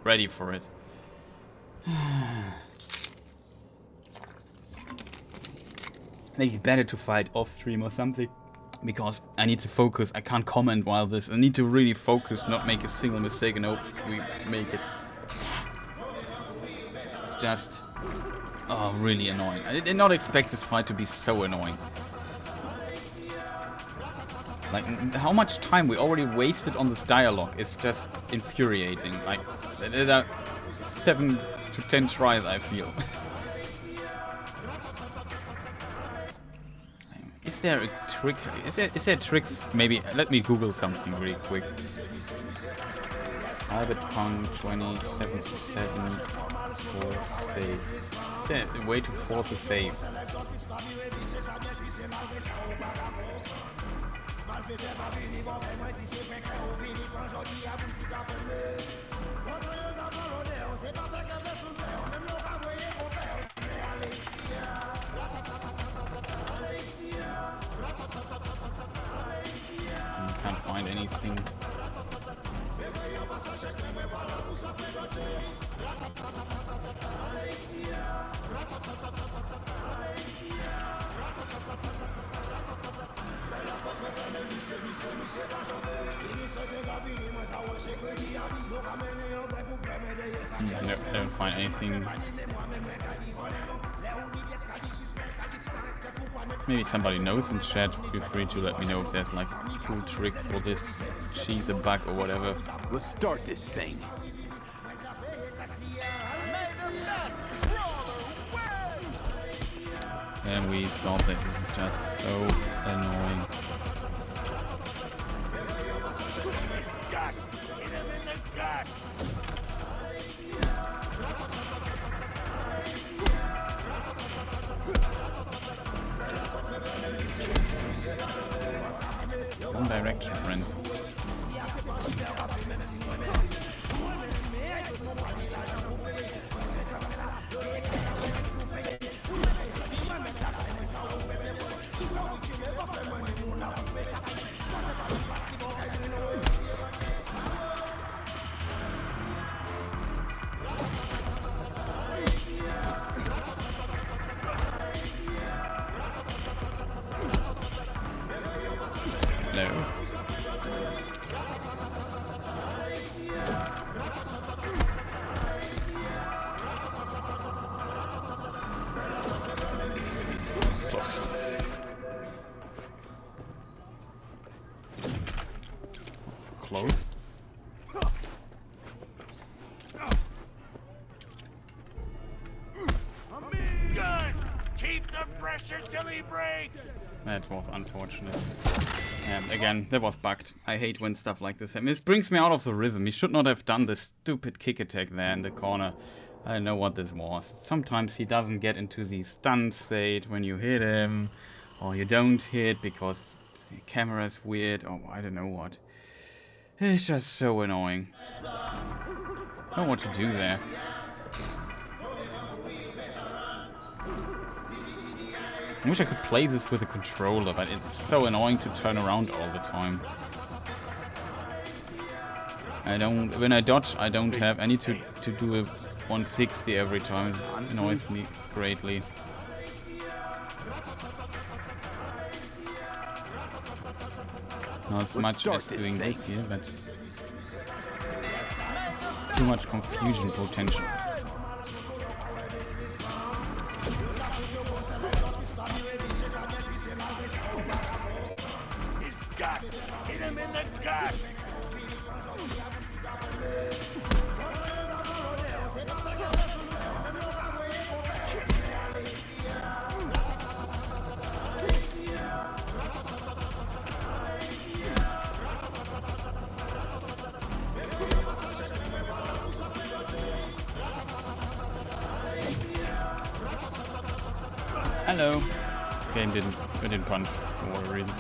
ready for it. Maybe better to fight off stream or something, because I need to focus. I can't comment while this. I need to really focus, not make a single mistake, and hope we make it. It's just, oh, really annoying. I did not expect this fight to be so annoying. Like, how much time we already wasted on this dialogue is just infuriating. Like, there are 7 to 10 tries, I feel. Is there a trick? Is there a trick? Maybe, let me Google something really quick. Cyberpunk 2077 force save. Is there a way to force a save? Can't find anything. No, I don't find anything. Maybe somebody knows in chat. Feel free to let me know if there's like a cool trick for this cheese a bug or whatever. Let's start this thing. And we stop this. This is just so annoying. One direction, friend. Hello. close. That's close. Good! Keep the pressure till he breaks! That was unfortunate. And again, that was bugged. I hate when stuff like this happens. It brings me out of the rhythm. He should not have done this stupid kick attack there in the corner. I don't know what this was. Sometimes he doesn't get into the stun state when you hit him. Or you don't hit because the camera is weird. Or I don't know what. It's just so annoying. I don't know what to do there. I wish I could play this with a controller, but it's so annoying to turn around all the time. When I dodge, I don't have any to do a 160 every time. It annoys me greatly. Not as much as doing this here, but too much confusion potential. Gut! Hit him in the gut! Hello. Game didn't punch for whatever reason.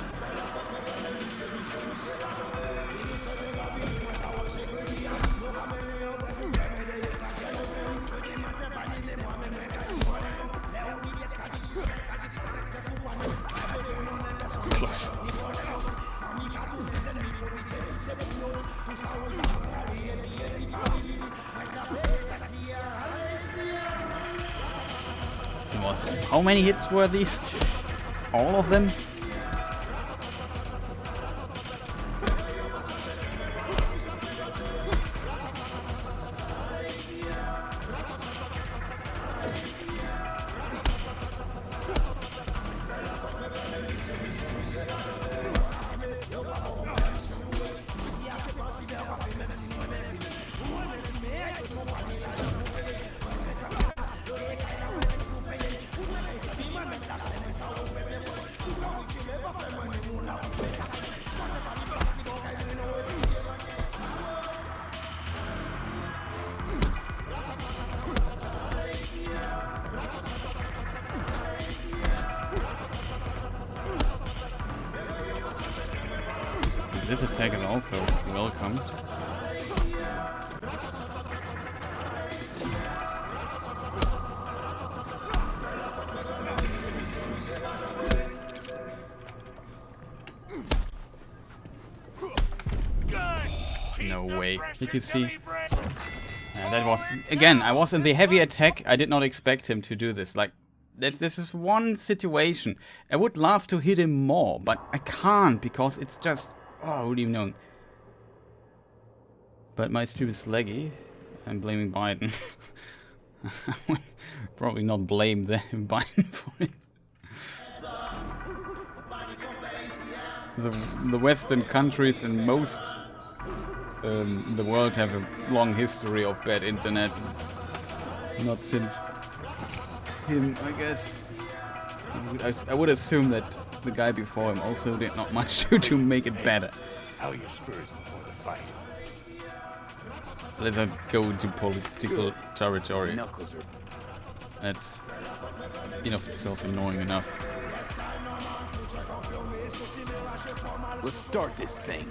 Close. How many hits were these? All of them? This attack is also welcomed. No way. Did you see? That was, again, I was in the heavy attack. I did not expect him to do this. Like, this is one situation. I would love to hit him more, but I can't because it's just... Oh, what do you know? But my stream is laggy. I'm blaming Biden. I would probably not blame Biden for it. The Western countries and most the world have a long history of bad internet. Not since him, I guess. I would assume that the guy before him also did not much to make it better. How are your spurs before the fight? Let's not go into political territory. Knuckles are... That's in of itself annoying enough. Let's start this thing.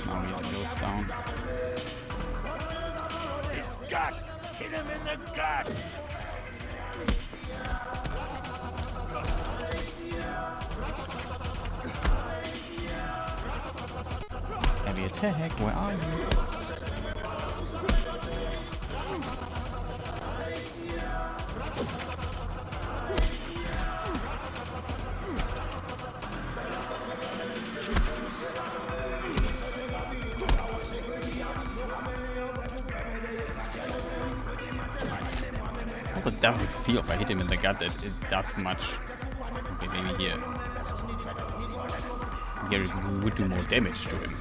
Now he goes down. His gut! Hit him in the gut! Heavy attack, where are you? Also, it doesn't feel if I hit him in the gut that it does much. Okay, maybe here. Here it would do more damage to him.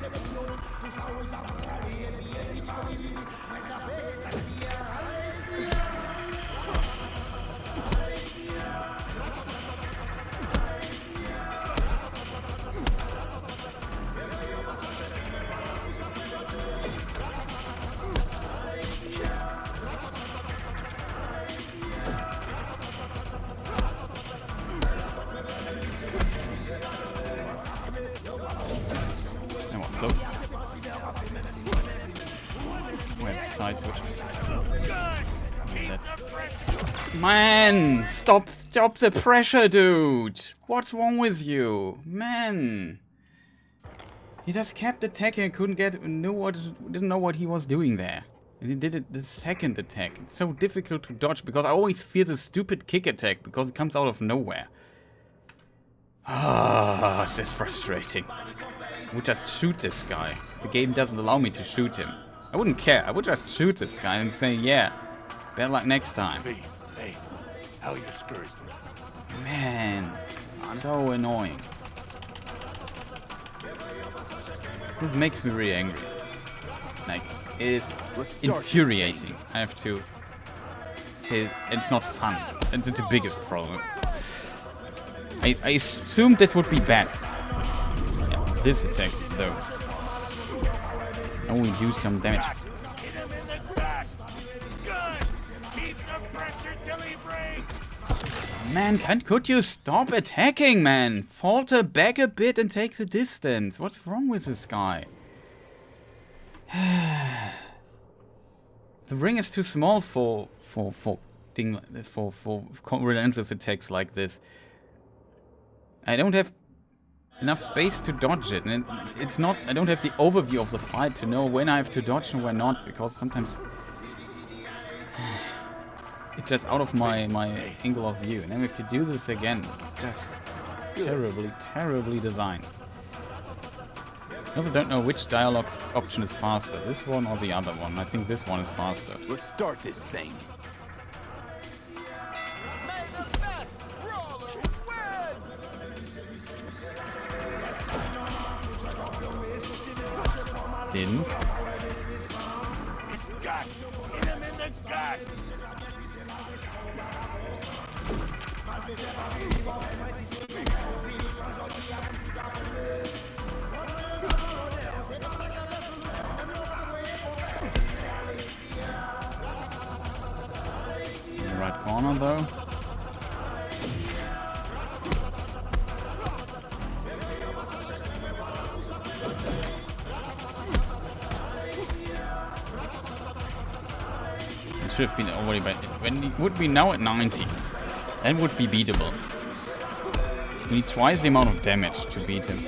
Man, stop the pressure, dude. What's wrong with you, man? He just kept attacking. Didn't know what he was doing there. And he did it the second attack. It's so difficult to dodge because I always fear the stupid kick attack because it comes out of nowhere. Ah, this is frustrating. I would just shoot this guy. The game doesn't allow me to shoot him. I wouldn't care. I would just shoot this guy and say, yeah, better luck next time. Hey, how are your spirits doing? Man, so annoying. This makes me really angry. Like, it is infuriating. I have to say, it's not fun. And it's the biggest problem. I assumed this would be bad. Yeah, this attack, though. Only do some damage. Hit him in the back. Good. Keep the pressure till he breaks. Man, could you stop attacking, man? Falter back a bit and take the distance. What's wrong with this guy? The ring is too small for relentless attacks like this. I don't have enough space to dodge it, and it's not. I don't have the overview of the fight to know when I have to dodge and when not, because sometimes it's just out of my angle of view. And then we have to do this again. It's just terribly designed. I also don't know which dialogue option is faster, this one or the other one. I think this one is faster. Let's start this thing. Didn't. His gut. Hit him in the gut. In the right corner though. Should have been already, but when it would be now at 90, that would be beatable. We need twice the amount of damage to beat him.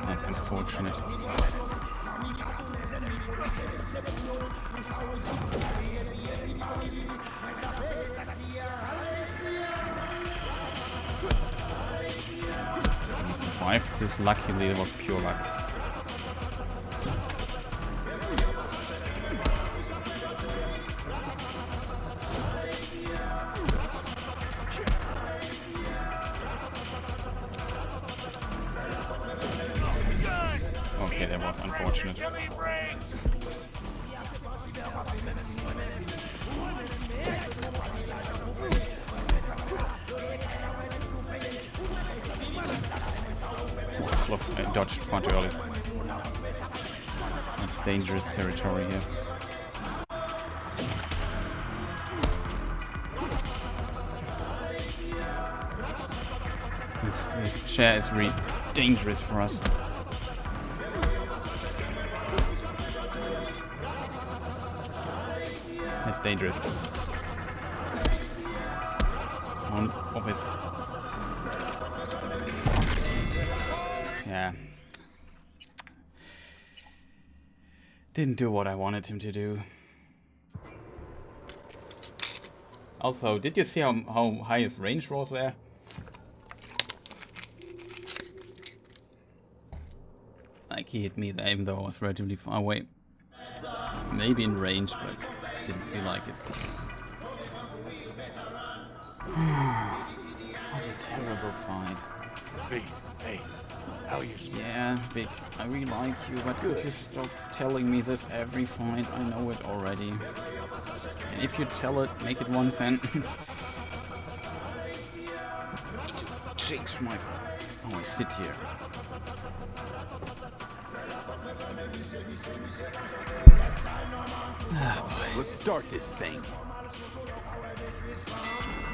That's unfortunate. Survived this luckily, it was pure luck. Okay, that was unfortunate. I dodged far too early. That's dangerous territory here. This chair is really dangerous for us. That's dangerous. One of his. Yeah. Didn't do what I wanted him to do. Also, did you see how high his range was there? Like he hit me there, even though I was relatively far away. Maybe in range, but didn't feel like it. What a terrible fight. V, hey, how are you? Yeah, Vic, I really like you, but could you stop telling me this every fight? I know it already. And if you tell it, make it one sentence. I need to change my... Oh, I sit here. Let's start this thing.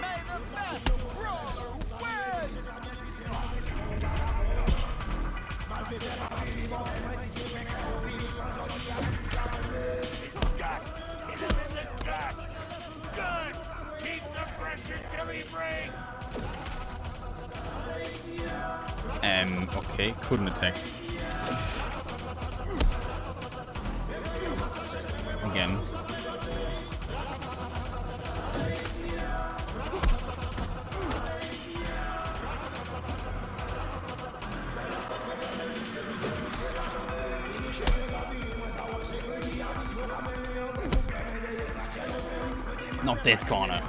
May the best brawler win! Gut. Hit him in the gut. Good. Keep the pressure till he breaks. Okay, couldn't attack. Again. Not that corner.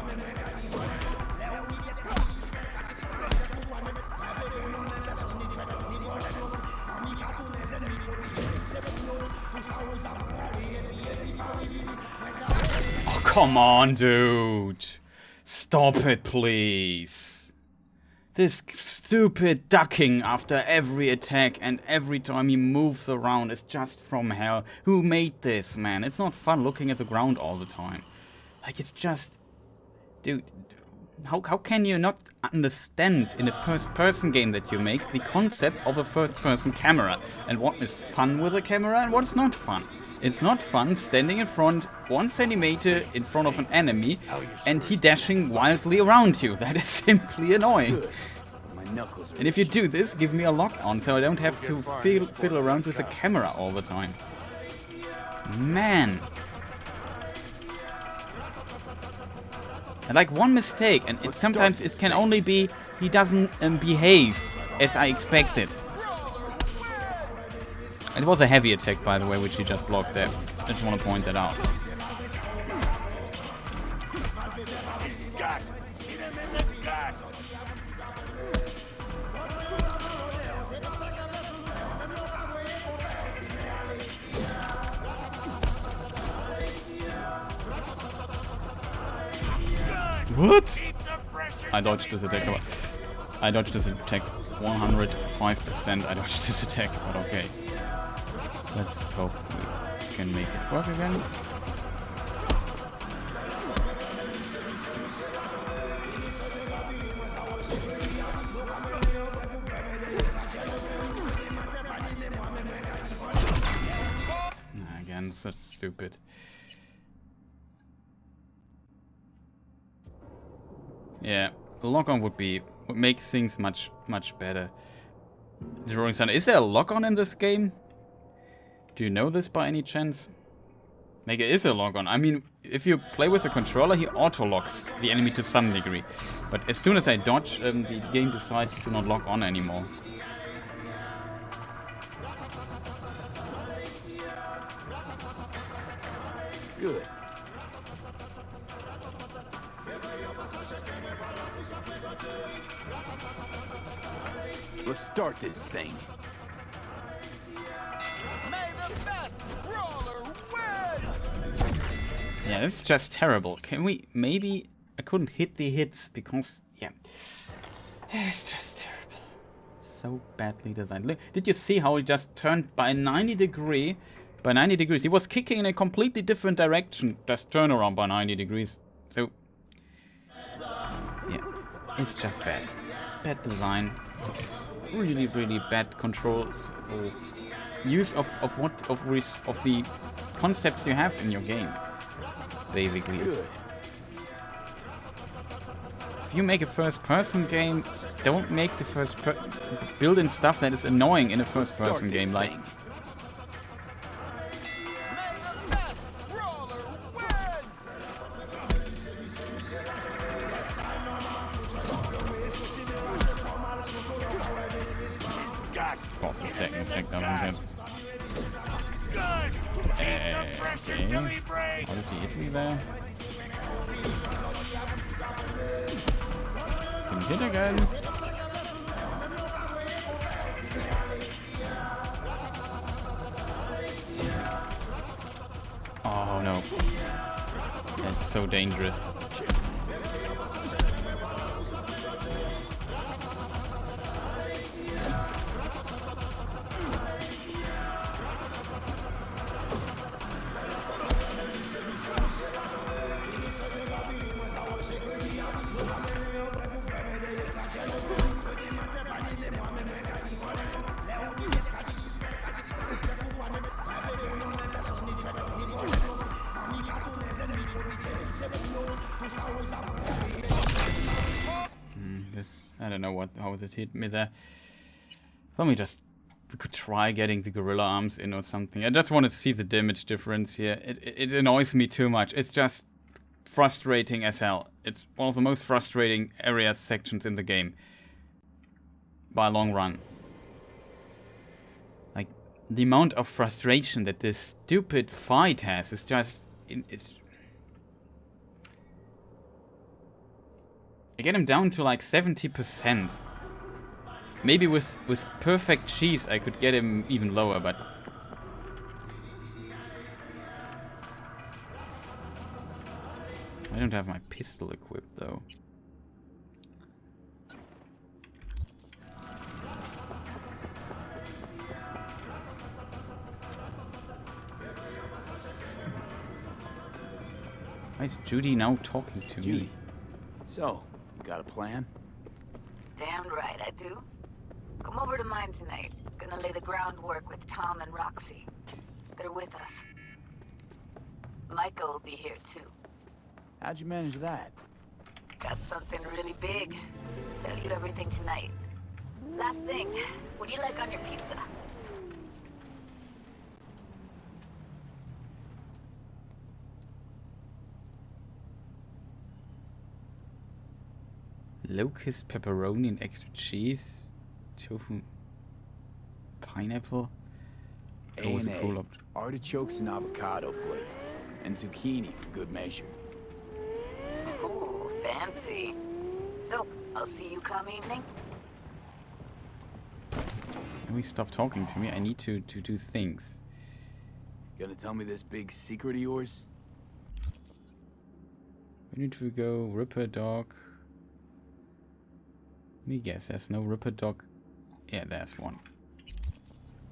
Oh, come on, dude. Stop it, please. This stupid ducking after every attack and every time he moves around is just from hell. Who made this, man? It's not fun looking at the ground all the time. Like, it's just... Dude, how can you not understand in a first-person game that you make the concept of a first-person camera? And what is fun with a camera and what is not fun? It's not fun standing in front 1 centimeter in front of an enemy and he dashing wildly around you. That is simply annoying. And if you do this, give me a lock on so I don't have to fiddle around with the camera all the time. Man. And like one mistake, and sometimes it can only be he doesn't behave as I expected. It was a heavy attack, by the way, which he just blocked there. I just want to point that out. What? I dodged this attack. I dodged this attack 105%. I dodged this attack, but okay. Let's hope we can make it work again. Again, such stupid. Yeah, the lock-on would make things much better. The Rolling Thunder. Is there a lock-on in this game? Do you know this by any chance? Maybe it is a lock-on. I mean, if you play with a controller, he auto-locks the enemy to some degree. But as soon as I dodge, the game decides to not lock on anymore. Good. Let's start this thing. May the best brawler win! Yeah, this is just terrible. Can we maybe... I couldn't hit the hits because... Yeah. It's just terrible. So badly designed. Did you see how he just turned by 90 degrees? By 90 degrees. He was kicking in a completely different direction. Just turn around by 90 degrees. So... Yeah. It's just bad. Bad design. Really, really bad controls or use of the concepts you have in your game. Basically, if you make a first-person game, don't make the build in stuff that is annoying in a first-person game. Like, cost a second, take that one again. Okay. How did he hit me there? Can hit again. Oh no. That's so dangerous. I don't know how it hit me there. Let me just... We could try getting the gorilla arms in or something. I just want to see the damage difference here. It annoys me too much. It's just frustrating as hell. It's one of the most frustrating areas, sections in the game. By a long run. Like, the amount of frustration that this stupid fight has is just... It's... I get him down to like 70%. Maybe with perfect cheese I could get him even lower, but... I don't have my pistol equipped though. Why is Judy now talking to me? So, you got a plan? Damn right I do. Come over to mine tonight. Gonna lay the groundwork with Tom and Roxy. They're with us. Micah will be here too. How'd you manage that? Got something really big. Tell you everything tonight. Last thing, what do you like on your pizza? Locust pepperoni and extra cheese, tofu, pineapple. A&A, artichokes and avocado flavor, and zucchini for good measure. Ooh, fancy. So, I'll see you come evening. Can we stop talking to me? I need to do things. Gonna tell me this big secret of yours? Where need we go? Ripper dog. Let me guess, there's no Ripper dog. Yeah, there's one.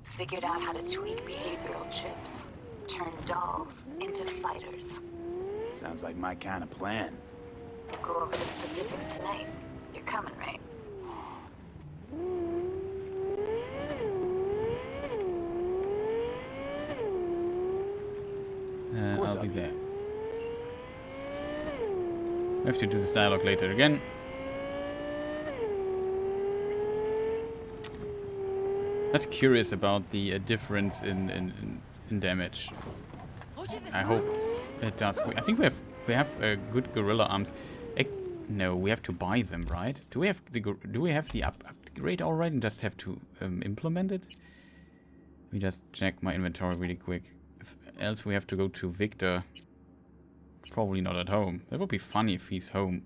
Figured out how to tweak behavioral chips. Turn dolls into fighters. Sounds like my kind of plan. We'll go over the specifics tonight. You're coming, right? I'll be there. I have to do this dialogue later again. That's curious about the difference in damage. I hope it does. I think we have good gorilla arms. No, we have to buy them, right? Do we have the upgrade already and just have to implement it? Let me just check my inventory really quick. Else we have to go to Victor. Probably not at home. That would be funny if he's home.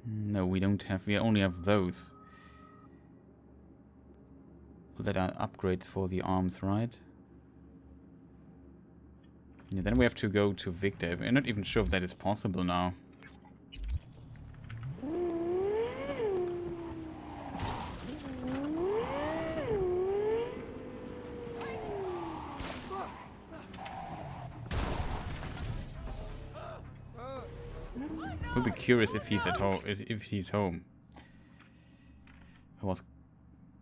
No, we don't have. We only have those. That are upgrades for the arms, right? Yeah, then we have to go to Victor. We're not even sure if that is possible now. We'll be curious if he's at home. If he's home. I was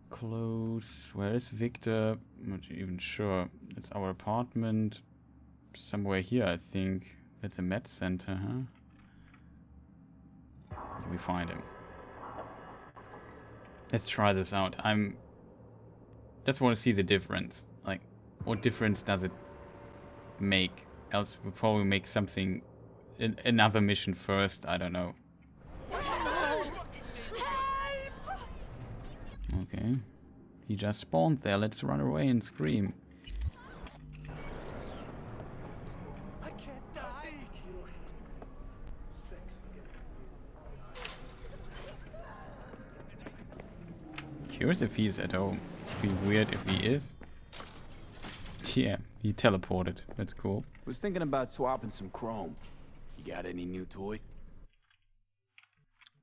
close. Where is Victor? I'm not even sure. It's our apartment. Somewhere here, I think. It's a med center, huh? We find him. Let's try this out. Just want to see the difference. Like, what difference does it make? Else we'll probably make something, another mission first. I don't know. Okay. He just spawned there. Let's run away and scream. I can't die. Curious if he's at home. Be weird if he is. Yeah, he teleported. That's cool. Was thinking about swapping some chrome. You got any new toy?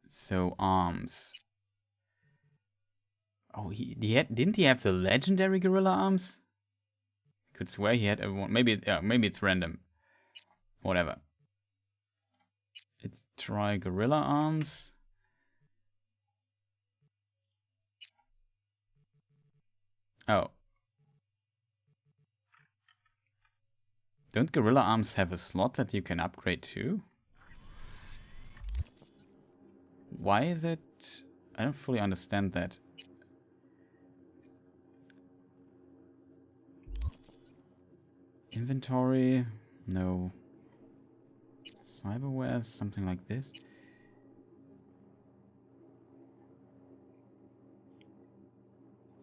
So arms. Oh, didn't he have the legendary gorilla arms? Could swear he had everyone. Maybe it's random. Whatever. Let's try gorilla arms. Oh. Don't gorilla arms have a slot that you can upgrade to? Why is it? I don't fully understand that. Inventory? No. Cyberware? Something like this?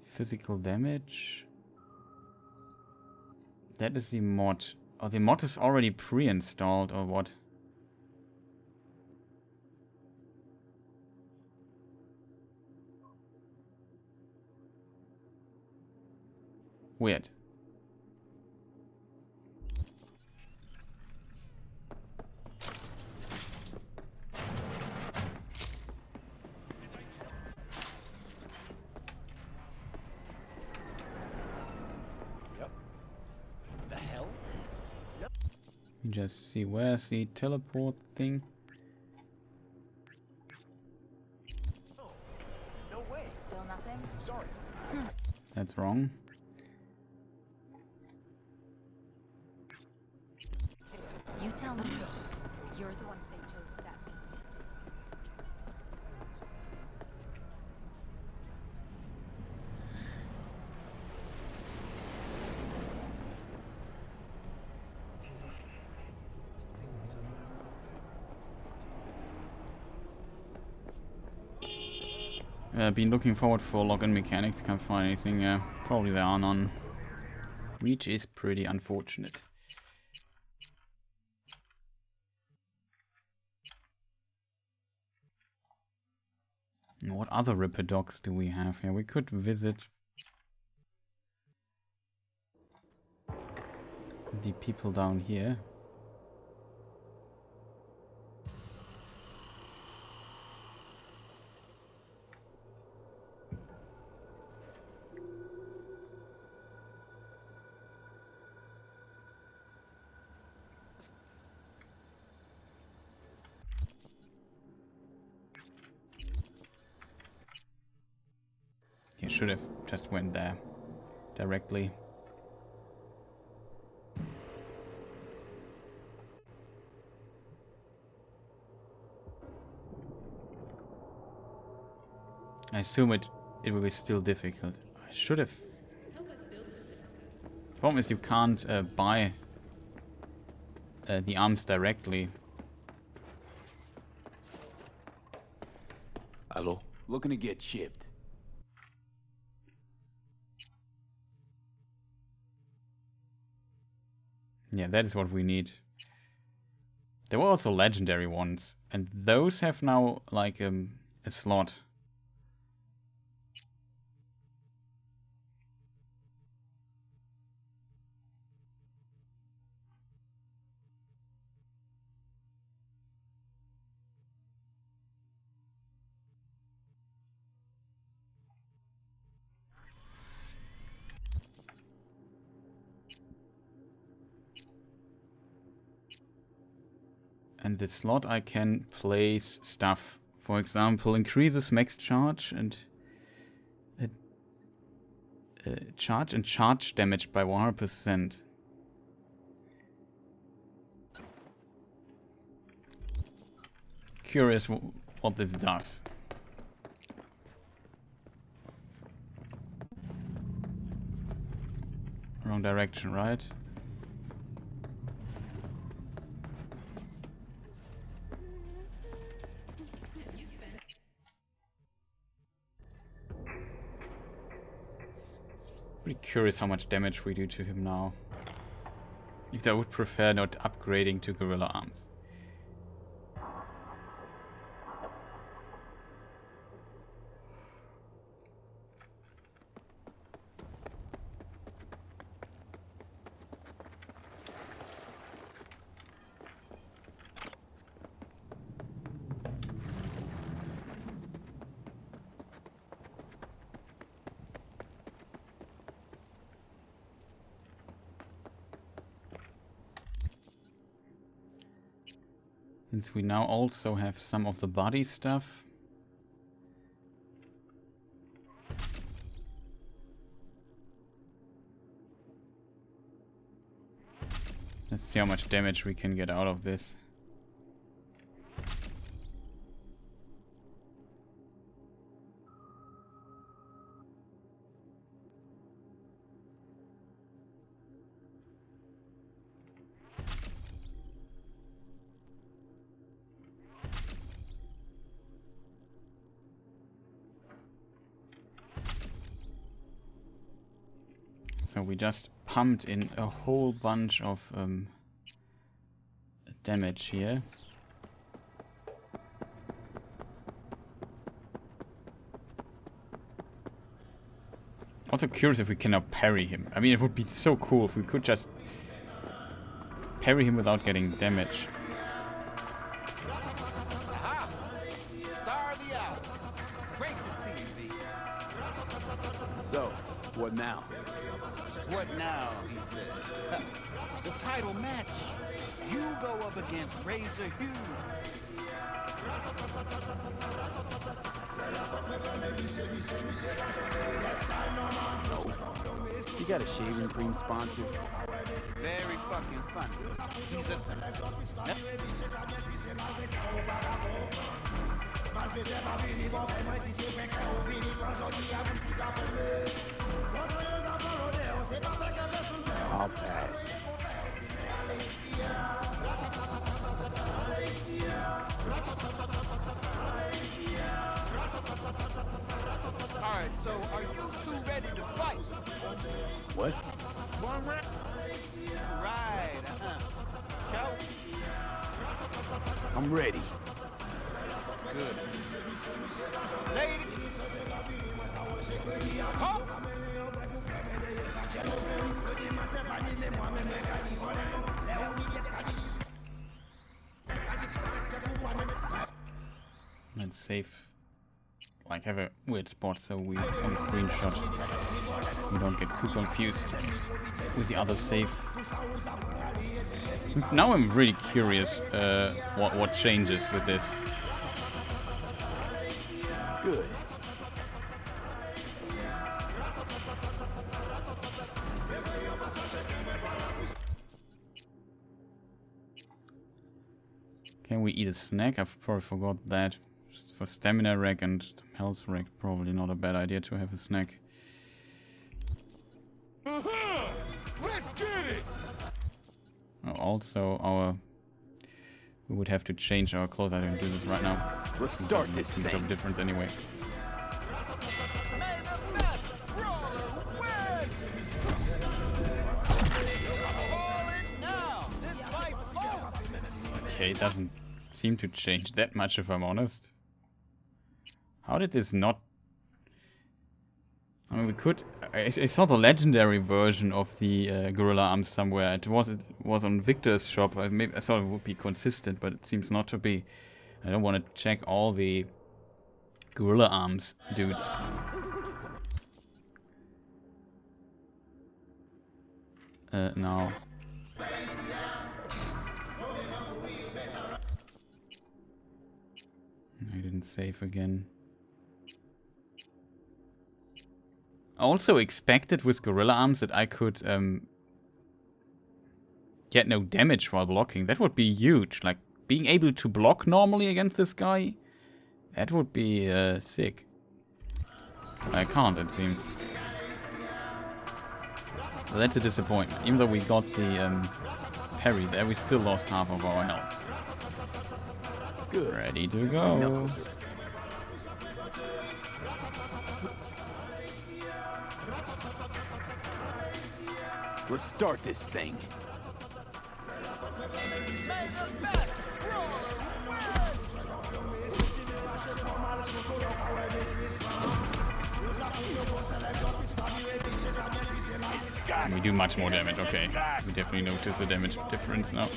Physical damage? That is the mod. Oh, the mod is already pre-installed or what? Weird. The hell? Let me just see, where's the teleport thing? Oh, no way. Still nothing? Sorry. That's wrong. You tell me. You're the ones they chose for that meeting. Been looking forward for login mechanics, can't find anything. Probably there are none. Which is pretty unfortunate. What other Ripper dogs do we have here? We could visit the people down here. I should have just went there directly. I assume it will be still difficult. I should have. Problem is you can't buy the arms directly. Hello? Looking to get chipped. Yeah, that is what we need. There were also legendary ones, and those have now like a slot. And the slot I can place stuff. For example, increases max charge and charge damage by 100%. Curious what this does. Wrong direction, right? Pretty curious how much damage we do to him now. If I would prefer not upgrading to gorilla arms. Since we now also have some of the body stuff. Let's see how much damage we can get out of this. So we just pumped in a whole bunch of damage here. Also curious if we can now parry him. I mean, it would be so cool if we could just parry him without getting damage. Aha! Star of the hour. Great to see you, V. So, what now? What now, he said. The title match. You go up against Razor Hugh. You got a shaving cream sponsor? Very fucking funny. He's a... I'll pass. Alright, so are you two ready to fight? What? One round? Right, Show. I'm ready. Good. Ladies. Ho! Let's save. Like have a weird spot so we on the screenshot we don't get too confused with the other save. Now I'm really curious what changes with this. Good. Can we eat a snack? I've probably forgot that. For stamina rack and health rack, probably not a bad idea to have a snack. Let's get it! Also, we would have to change our clothes. I don't do this right now. Let's start this thing. thing. Different anyway. Okay, it doesn't seem to change that much if I'm honest. How did this not... I mean, we could... I saw the legendary version of the gorilla arms somewhere. It was on Victor's shop. I thought it would be consistent, but it seems not to be. I don't want to check all the gorilla arms dudes. Now. I didn't save again. I also expected with gorilla arms that I could get no damage while blocking. That would be huge. Like being able to block normally against this guy, that would be sick. I can't, it seems. So that's a disappointment. Even though we got the parry there, we still lost half of our health. Good. Ready to go. No. Let's start this thing. We do much more damage, okay. We definitely notice the damage difference now.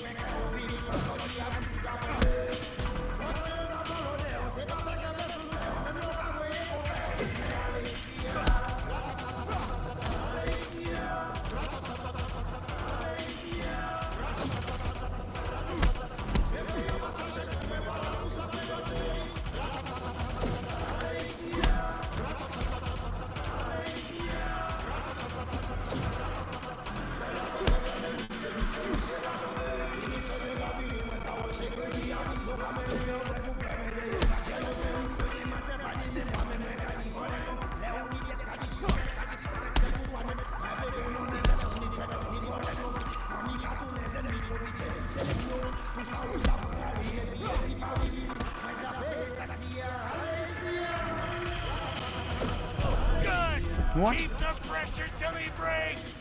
What? Keep the pressure till he breaks!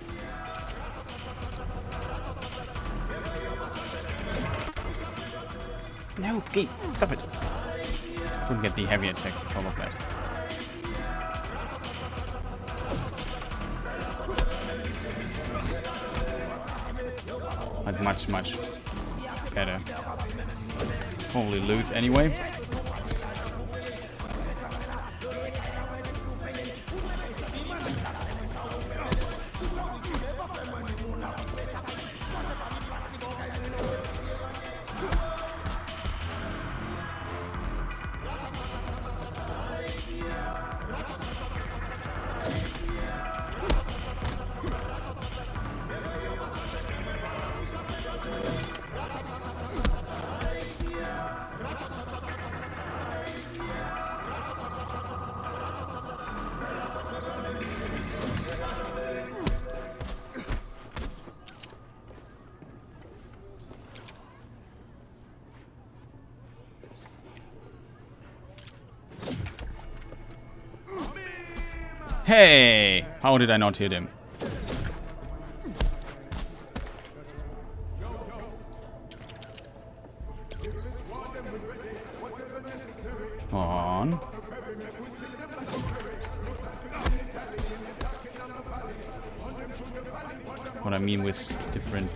No, okay, stop it. Couldn't get the heavy attack because of that. But much better. Probably lose anyway. Hey! How did I not hit him? On. What I mean with different...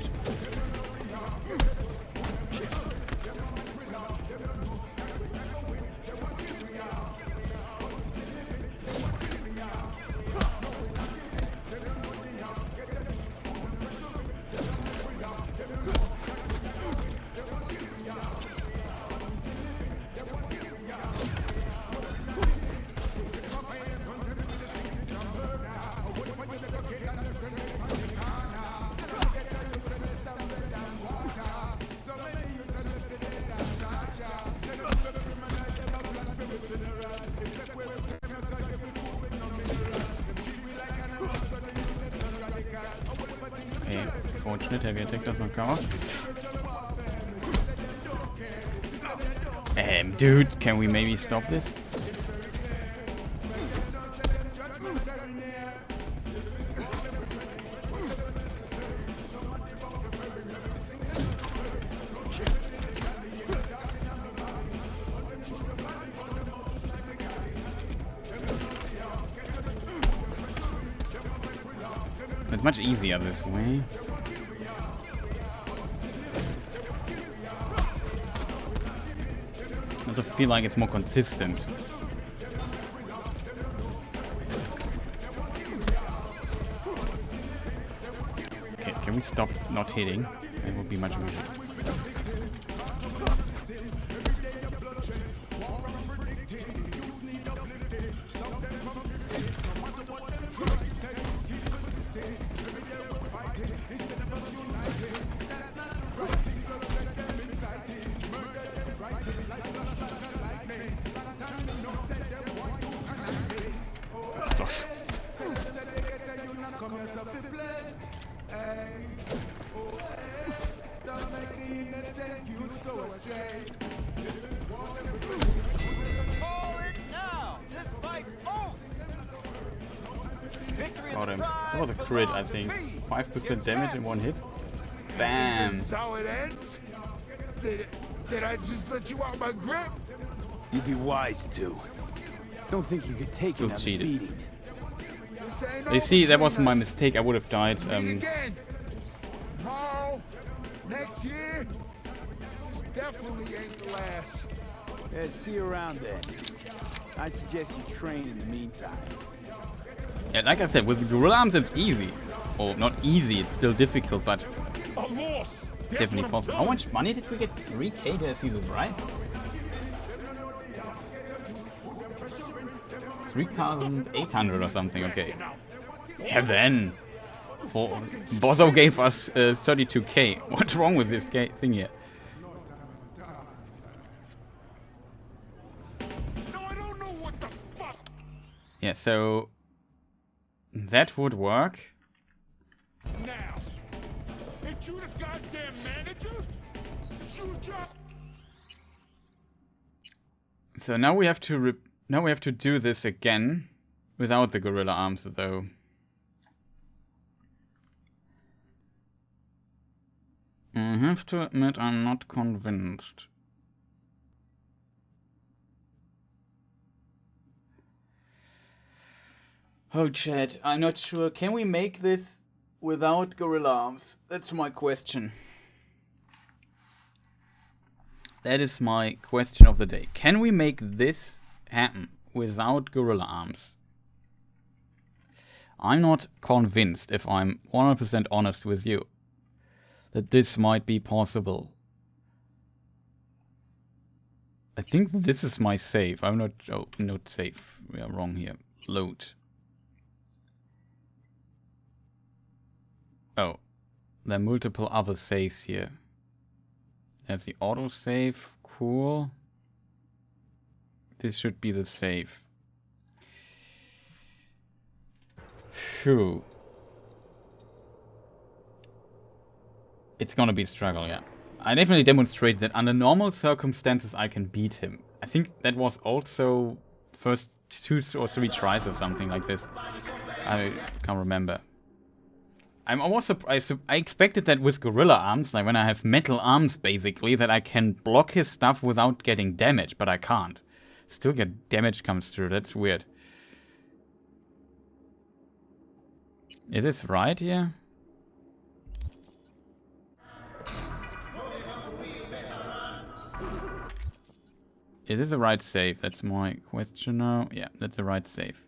Fortunate heavy attack does not cover. Dude, can we maybe stop this? It's much easier this way. I also feel like it's more consistent. Okay, can we stop not hitting? It would be much easier. Got him. That was a crit, I think. 5% damage in one hit. Bam! This is how it ends? Did I just let you out my grip? You'd be wise to. Don't think you could take Still another cheated. beating. This ain't You see, over that was between my us. mistake. I would have died. Meet again. Tomorrow, next year, this definitely ain't the last. Yeah, see you around then. I suggest you train in the meantime. Yeah, like I said, with the gorilla arms it's easy. Or not easy, it's still difficult, but A loss. definitely possible. How much money did we get? 3k, did I see this right? 3,800 or something, okay. Heaven! Bozo gave us 32k. What's wrong with this thing here? No, I don't know what the fuck. Yeah, so that would work. Now, ain't you the goddamn manager? Shoot your... So now we have to do this again without the gorilla arms, though. I have to admit, I'm not convinced. Oh, chat, I'm not sure. Can we make this without gorilla arms? That's my question. That is my question of the day. Can we make this happen without gorilla arms? I'm not convinced, if I'm 100% honest with you, that this might be possible. I think this is my save. I'm not... Oh, not save. We are wrong here. Load. Oh. There are multiple other saves here. There's the autosave. Cool. This should be the save. Phew. It's gonna be a struggle, yeah. I definitely demonstrated that under normal circumstances I can beat him. I think that was also first 2 or 3 tries or something like this. I can't remember. I'm almost surprised. I expected that with gorilla arms, like when I have metal arms basically, that I can block his stuff without getting damage, but I can't. Still get damage comes through, that's weird. Is this right here? Is this the right save? That's my question now. Yeah, that's the right save.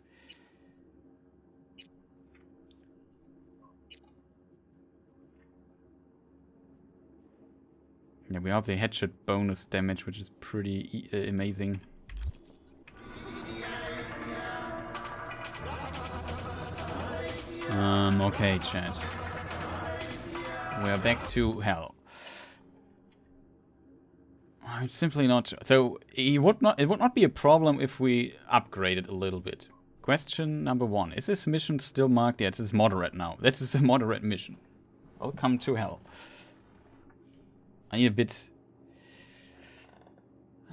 Yeah, we have the headshot bonus damage, which is pretty amazing. Okay, chat. We are back to hell. It's simply not... So, it would not be a problem if we upgrade it a little bit. Question number 1. Is this mission still marked? Yeah, it's moderate now. This is a moderate mission. Welcome to hell. I need a bit...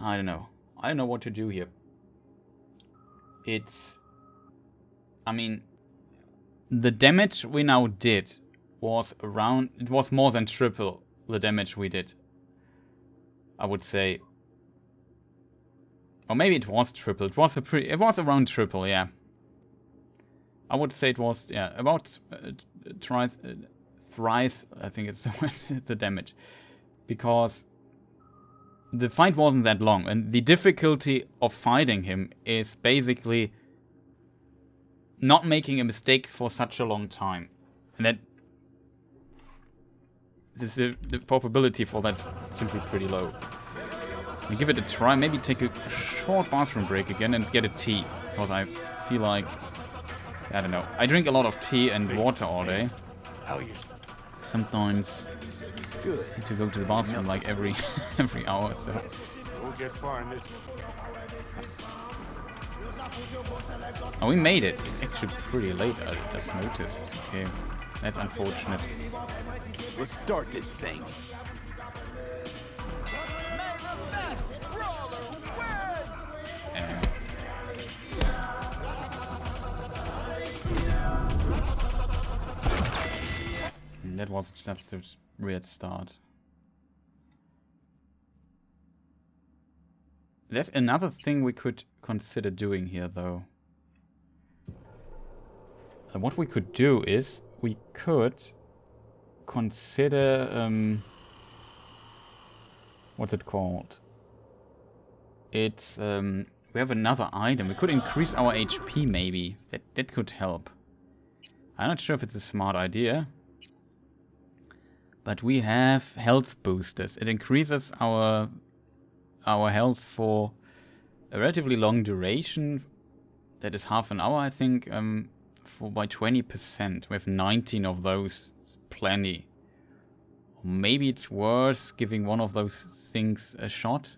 I don't know. I don't know what to do here. It's... I mean... The damage we now did was around... It was more than triple the damage we did. I would say. Or maybe it was triple. It was around triple, yeah. I would say it was, yeah, about thrice, I think it's the damage. Because the fight wasn't that long, and the difficulty of fighting him is basically not making a mistake for such a long time. And that the probability for that's simply pretty low. We give it a try, maybe take a short bathroom break again and get a tea. Because I feel like, I don't know, I drink a lot of tea and water all day. Sometimes I need to go to the bathroom like every hour, so. We'll get far in this. Oh, we made it. It's actually pretty late, I just noticed. Okay, that's unfortunate. Let's start this thing. was just a weird start. There's another thing we could consider doing here, though. And what we could do is we could consider what's it called? It's we have another item. We could increase our HP maybe. That could help. I'm not sure if it's a smart idea. But we have health boosters. It increases our health for a relatively long duration. That is half an hour, I think, by 20%. We have 19 of those. It's plenty. Maybe it's worth giving one of those things a shot.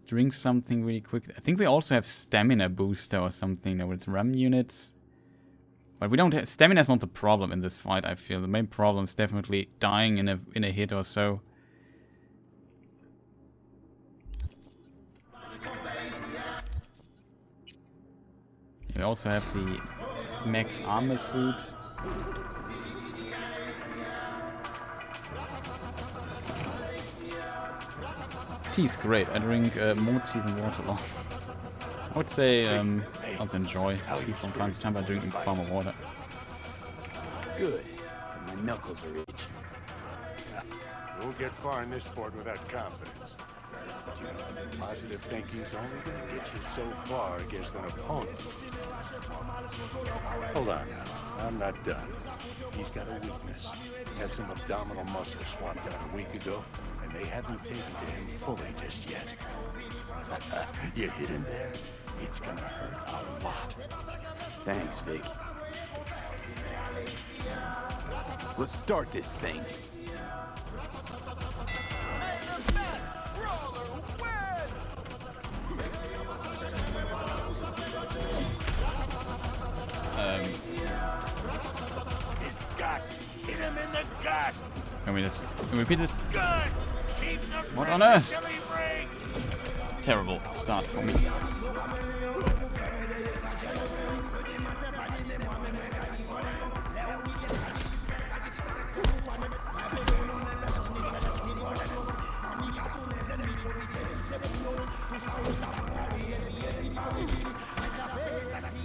Drink something really quick. I think we also have stamina booster or something with RAM units. But we don't have... Stamina is not the problem in this fight, I feel. The main problem is definitely dying in a hit or so. We also have the max armor suit. Tea is great. I drink more tea than water. I would say I also enjoy tea from time to time by drinking far more water. Good. My knuckles are itching. You won't get far in this sport without confidence. But you know, positive thinking's only going to get you so far against an opponent. Hold on now. I'm not done. He's got a weakness. Had some abdominal muscle swapped out a week ago, and they haven't taken to him fully just yet. You hit him there, it's gonna hurt a lot. Thanks, Vic. Let's start this thing. His gut! Hit him in the gut! Can we just repeat this? Gut! Keep the What on earth? till he breaks! Terrible start for me.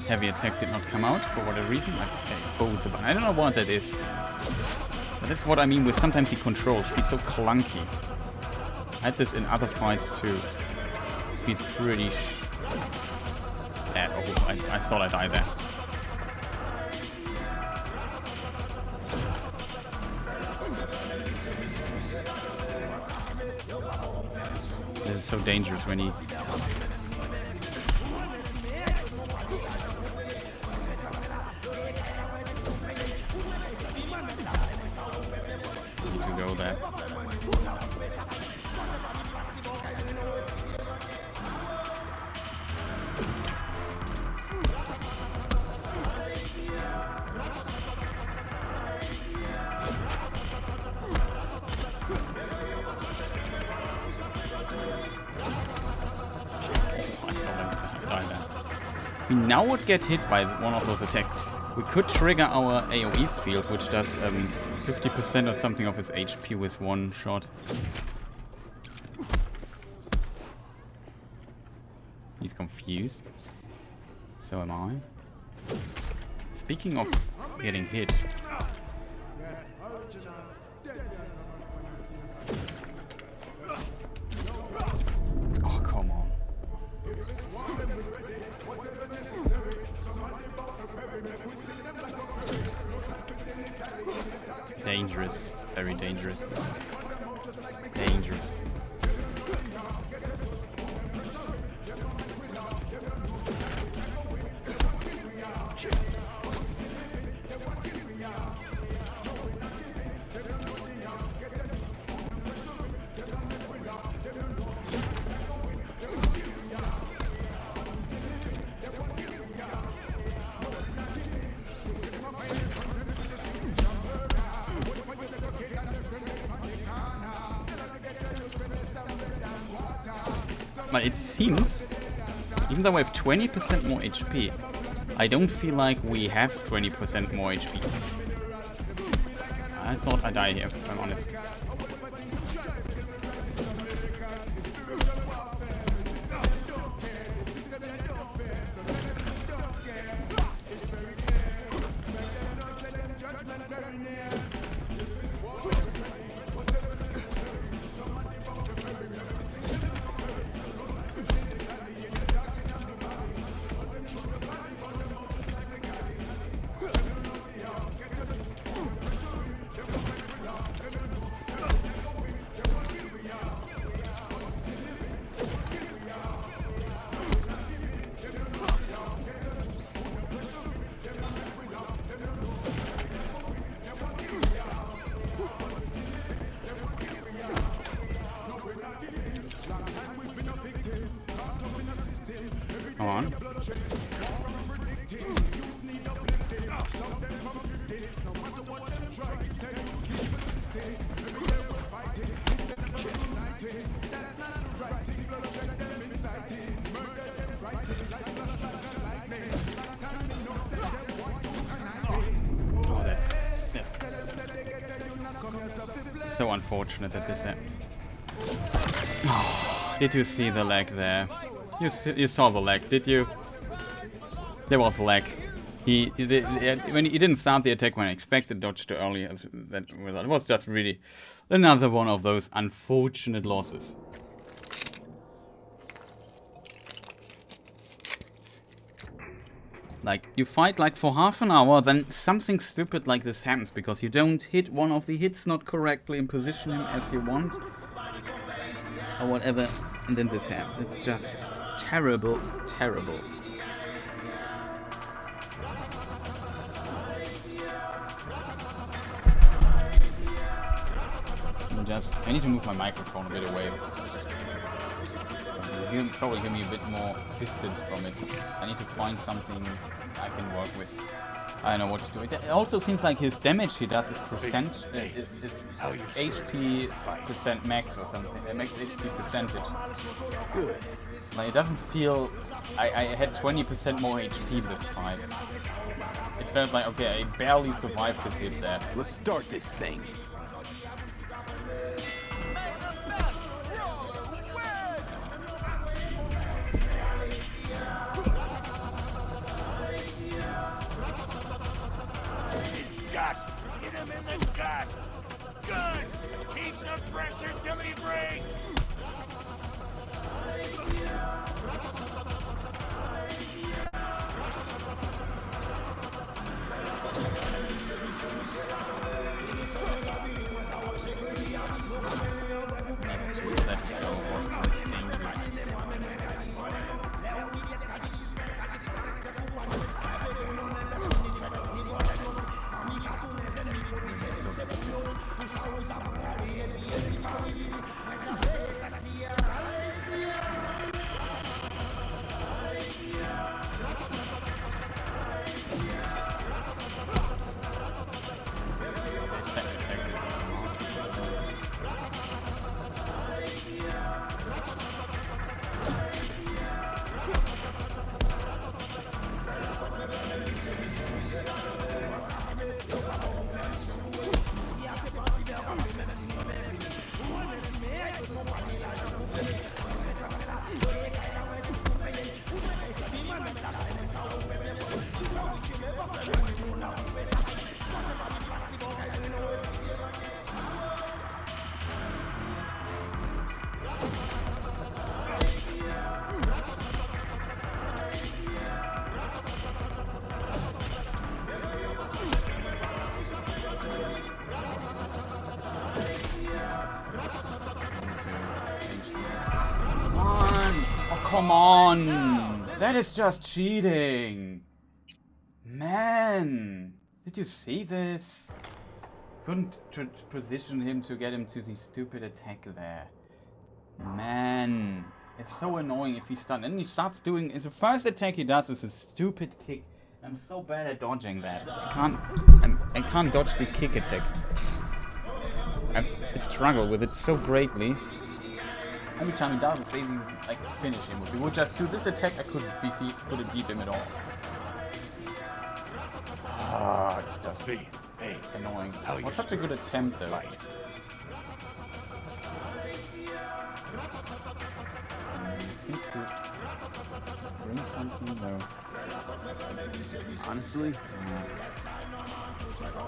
Heavy attack did not come out for whatever reason. I don't know what that is. But that's what I mean with sometimes the controls feel so clunky. I had this in other fights too. It feels pretty bad. Oh, I thought I died there. This is so dangerous when he... Need to go there. We now would get hit by one of those attacks. We could trigger our AoE field, which does 50% or something of its HP with one shot. He's confused. So am I. Speaking of getting hit. Oh, come on. Dangerous. Very dangerous. Dangerous. But it seems, even though we have 20% more HP, I don't feel like we have 20% more HP. I thought I died here, if I'm honest. Come on. Oh, that's so unfortunate that this happened. Oh, did you see the lag there? You saw the lag, did you? There was lag. When he didn't start the attack when I expected, dodged too early. That was just really another one of those unfortunate losses. Like, you fight like for half an hour, then something stupid like this happens because you don't hit one of the hits not correctly and position him as you want. Or whatever, and then this happens. It's just terrible, terrible. I need to move my microphone a bit away. You'll probably hear me a bit more distant from it. I need to find something I can work with. I don't know what to do. It also seems like his damage he does is percent, is HP percent max or something. Max HP percentage. Good. Like it doesn't feel. I had 20% more HP this fight. It felt like okay, I barely survived this hit there. Let's start this thing. Hit him in the gut! Good! Keep the pressure till he breaks! Come on! That is just cheating! Man! Did you see this? Couldn't position him to get him to the stupid attack there. Man! It's so annoying if he's stunned. And he starts doing... the first attack he does is a stupid kick. I'm so bad at dodging that. I can't dodge the kick attack. I struggle with it so greatly. Every time he does it, basically like finish him. If he would just do this attack, I couldn't beat him at all. Ah, it's just... Hey, annoying. How It you was such a good spirits attempt before though. the fight? Need to bring something though. Honestly,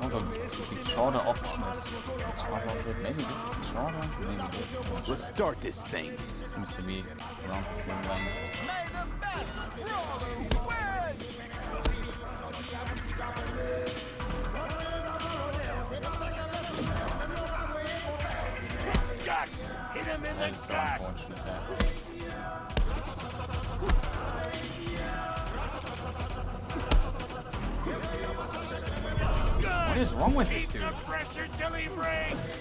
Although the shorter option is part of it. Maybe this is shorter. Maybe this. let's start this thing. Seems to be around the same length. May the best brawler win! Gut! Hit him in That the is so gut! unfortunate there. What is wrong with this Keep dude? the pressure till he breaks!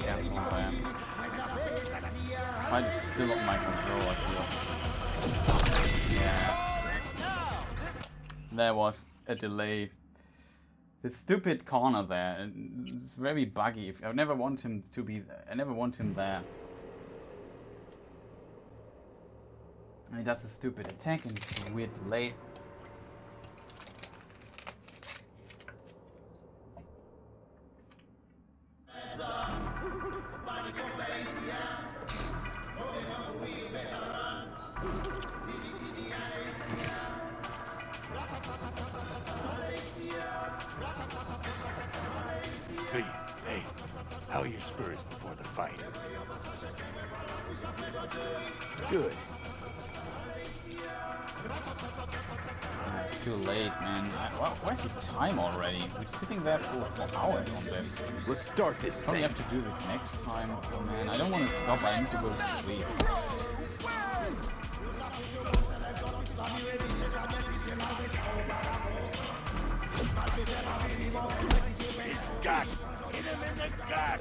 Yeah, oh man. Mine is still on my control, I feel. Yeah. There was a delay. The stupid corner there, and it's very buggy. I never want him to be. I never want him there. And he does a stupid attack and it's a weird delay. Hey, how are your spirits before the fight? Good. It's too late, man. Where's the time already? We're sitting there for hours on this. Let's start this Probably thing. have to do this next time. Oh man, I don't want to stop. I need to go to sleep. His gut! Hit him in the gut!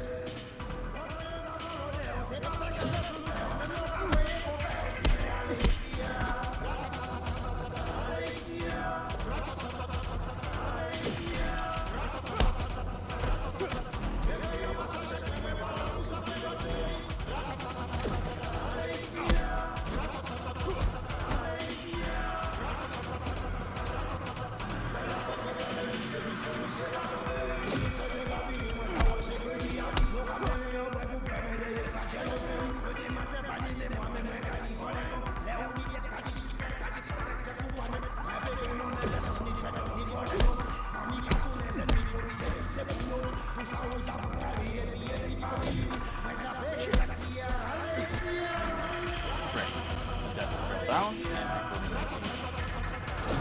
Down, and I couldn't make it.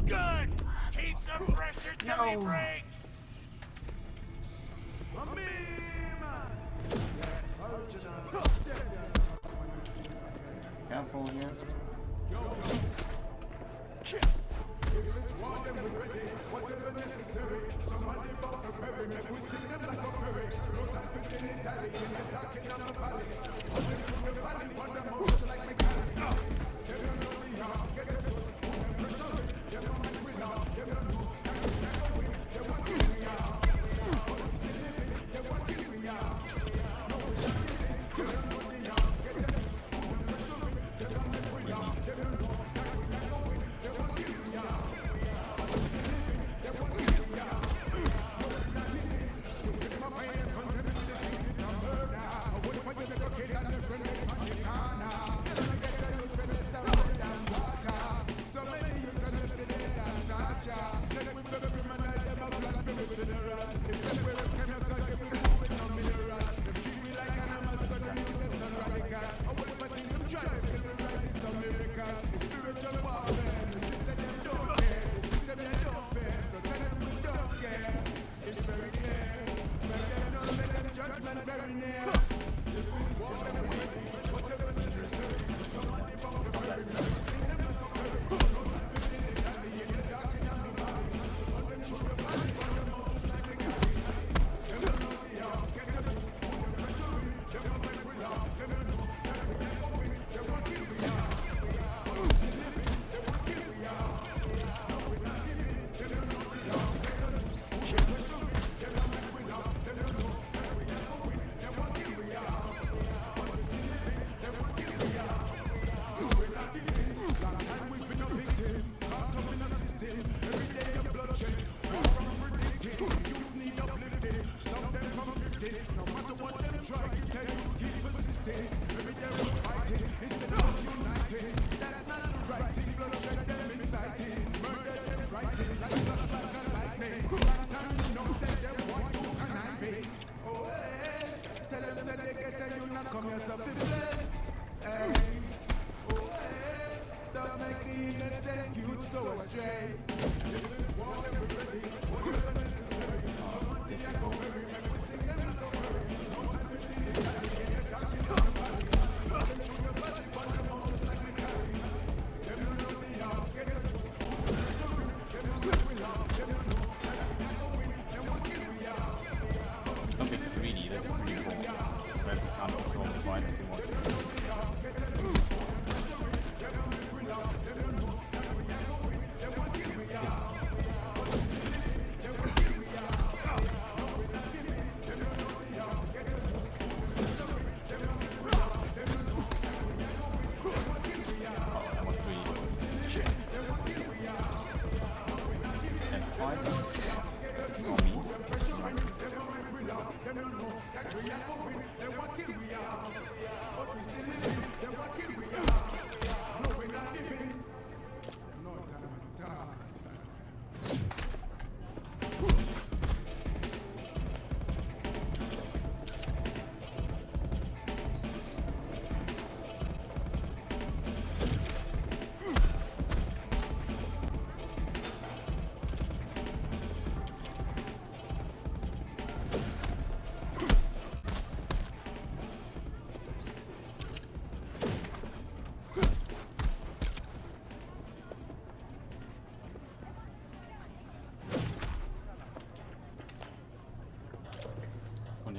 Good! Keep the pressure till he breaks! Careful here.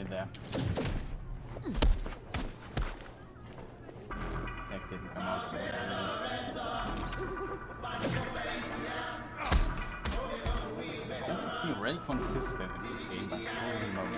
There. That didn't come out. It doesn't feel really consistent in this game, but holy moly.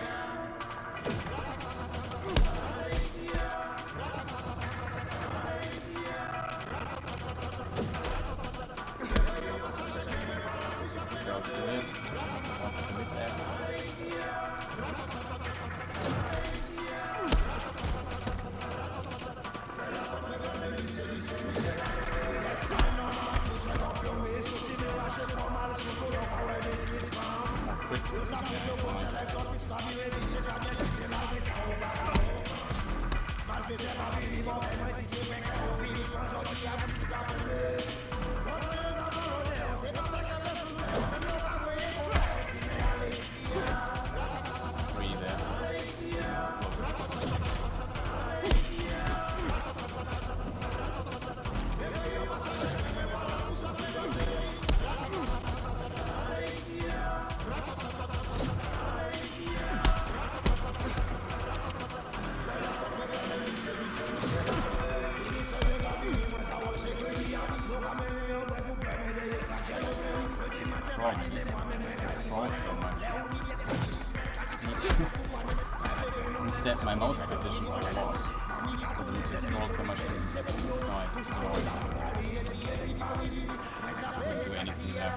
Reset my mouse position a lot. But it just scroll so much to the side. Couldn't do anything there.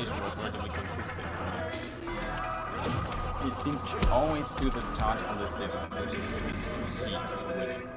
concentration was relatively consistent. It seems to always do this charge on this diff, which is really key to winning.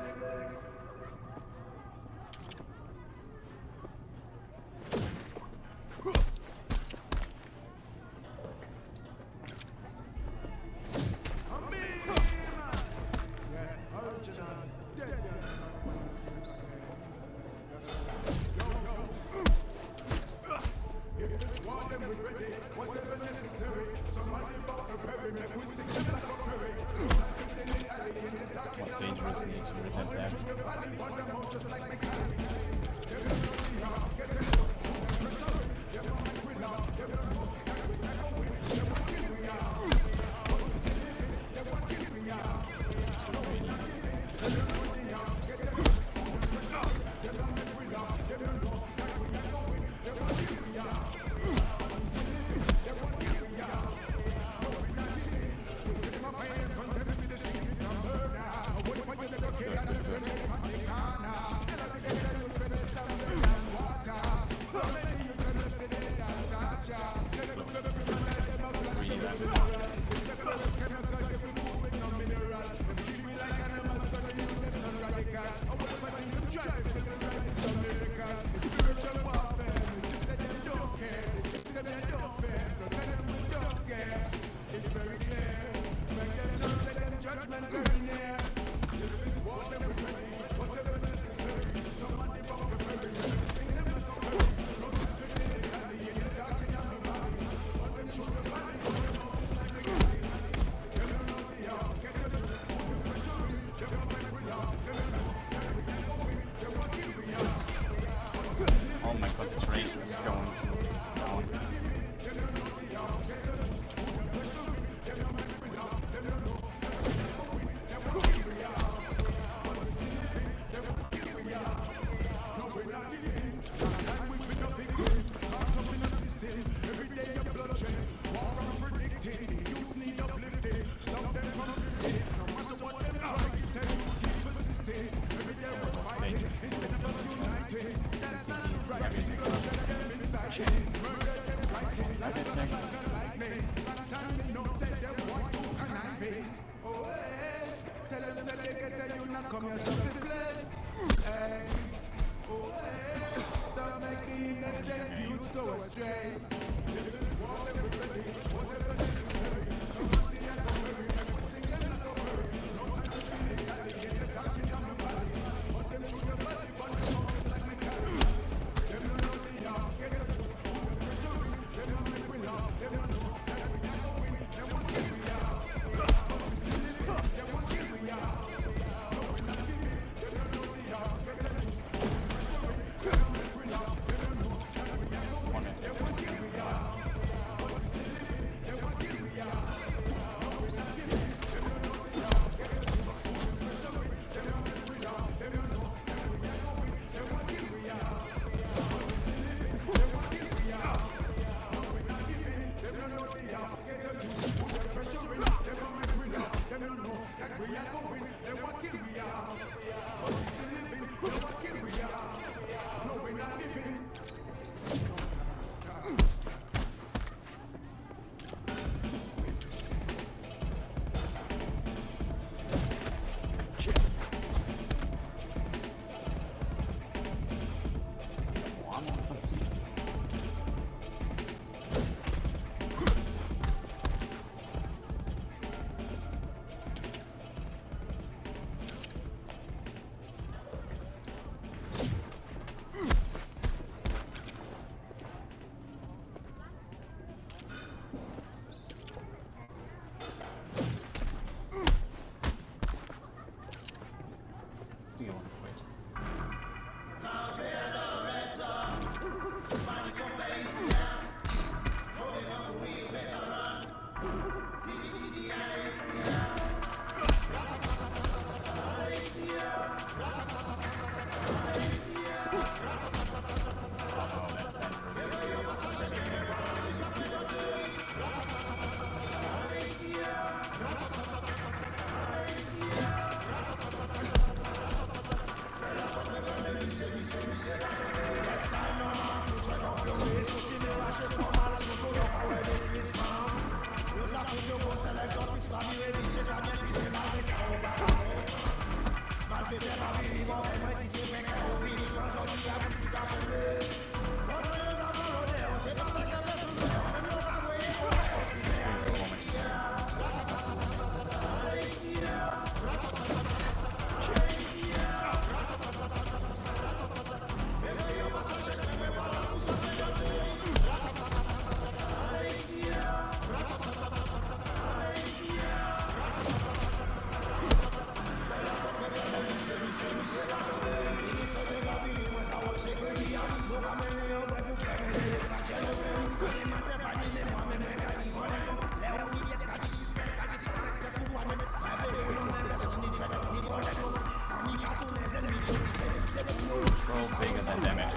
Bigger than damage.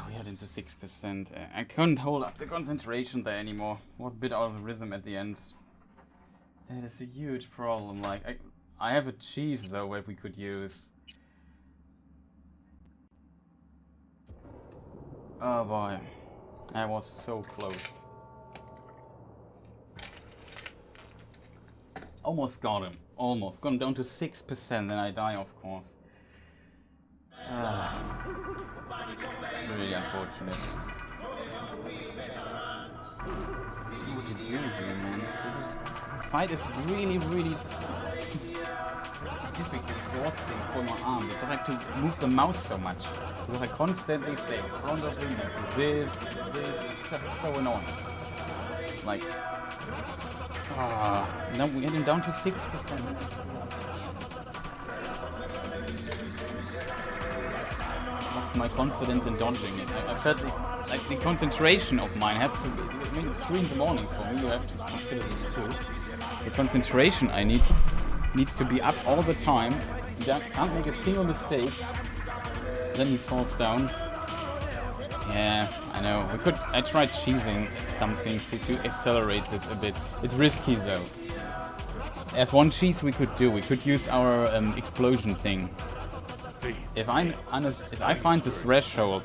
We had into 6%. I couldn't hold up the concentration there anymore. Was a bit out of rhythm at the end. That is a huge problem. Like I have a cheese though that we could use. Oh boy, I was so close. Almost got him. Almost. Gone down to 6%, then I die, of course. Really unfortunate. What you do here, man? The fight is really, really difficult, exhausting for my arm because I have to move the mouse so much. Because I constantly stay in front of him, like this, it's just so annoying. Like, now we're getting down to 6%. Lost my confidence in dodging it. I felt like the concentration of mine has to be. I mean, it's 3 in the morning for me. You have to consider this too. The concentration I need needs to be up all the time. Can't make a single mistake. Then he falls down. Yeah, I know. I tried cheesing something to accelerate this a bit. It's risky though. There's one cheese we could do. We could use our explosion thing. If I find the threshold,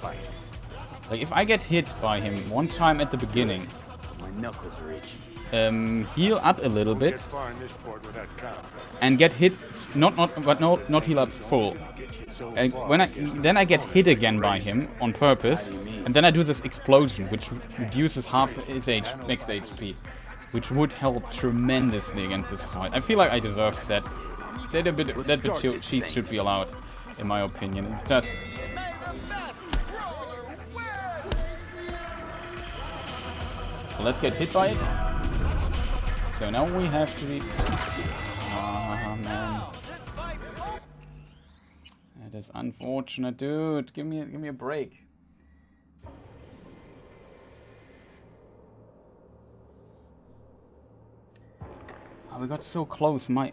like if I get hit by him one time at the beginning, my knuckles are itchy. Heal up a little bit and get hit. Not heal up full. And then I get hit again by him on purpose, and then I do this explosion, which reduces half his max HP, which would help tremendously against this fight. I feel like I deserve that. That bit cheese should be allowed, in my opinion. It's just. Let's get hit by it. So now we have to be. Oh man. That is unfortunate, dude. Give me a break. Oh, we got so close. Man,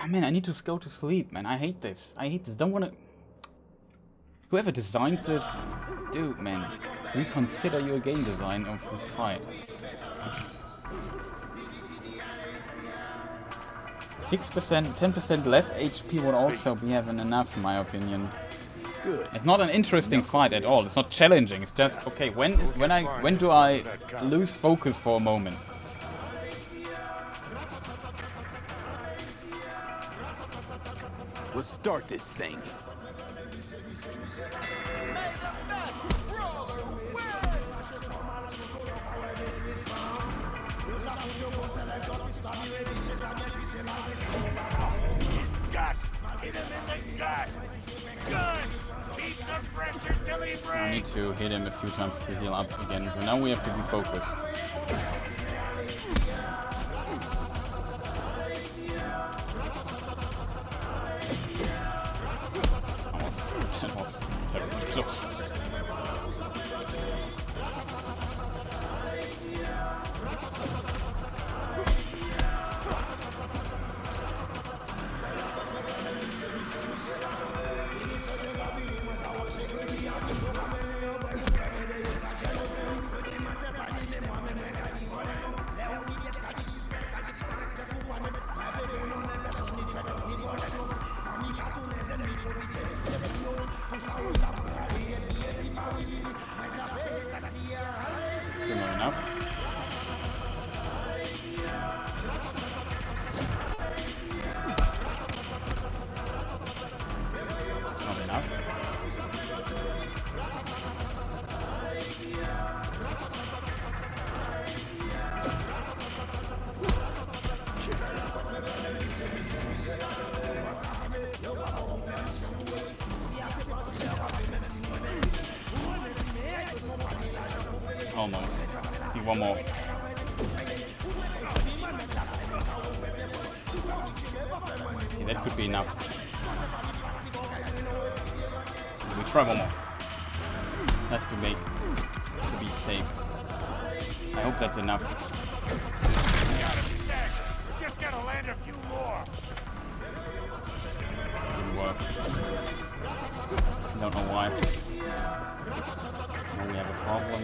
I need to go to sleep, man. I hate this. Don't wanna. Whoever designed this, dude, man, reconsider your game design of this fight. 6%, 10% less HP would also be having enough, in my opinion. Good. It's not an interesting fight at all. It's not challenging. It's just okay. When do I lose focus for a moment? Let's start this thing. I need to hit him a few times to heal up again. So now we have to be focused. close. Not enough. Not enough. Almost. Need one more. Okay, that could be enough. We try one more. That's to be safe. I hope that's enough. Just gotta land a few more. Didn't work. Don't know why. Now we have a problem.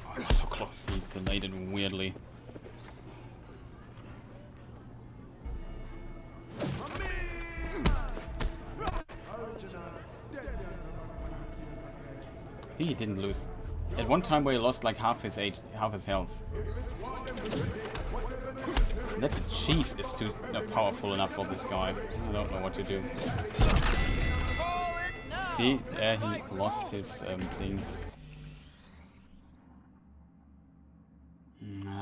Oh, so close. He delayed it weirdly. He didn't lose. At one time where he lost like half his health. That cheese is too powerful enough for this guy. I don't know what to do. See, there he lost his thing.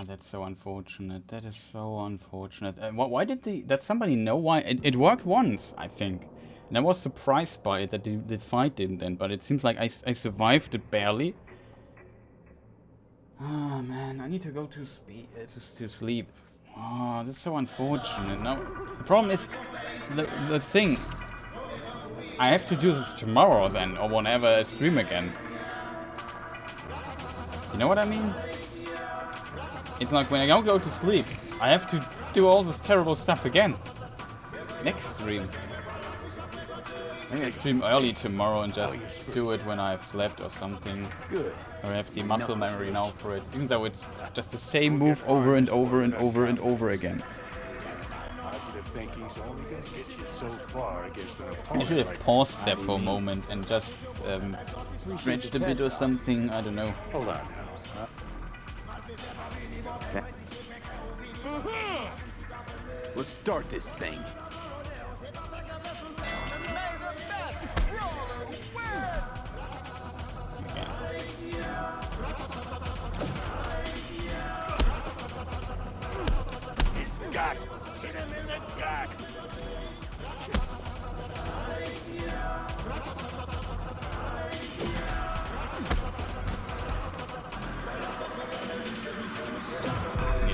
That's so unfortunate. That is so unfortunate. Why did that somebody know why? It worked once, I think. And I was surprised by it that the fight didn't end, but it seems like I survived it barely. Oh man, I need to go to sleep. Oh, that's so unfortunate. Now, the problem is the thing. I have to do this tomorrow then, or whenever I stream again. You know what I mean? It's like when I don't go to sleep, I have to do all this terrible stuff again. Next stream. Maybe I stream early tomorrow and just do it when I've slept or something. Good. Or I have the muscle memory now for it. Even though it's just the same move over and over and over and over again. Positive thinking's only gonna get you so far against an I opponent. should have paused there for a moment and just stretched a bit or something. I don't know. Hold on now. Let's start this thing. Gut! Hit him in the gut!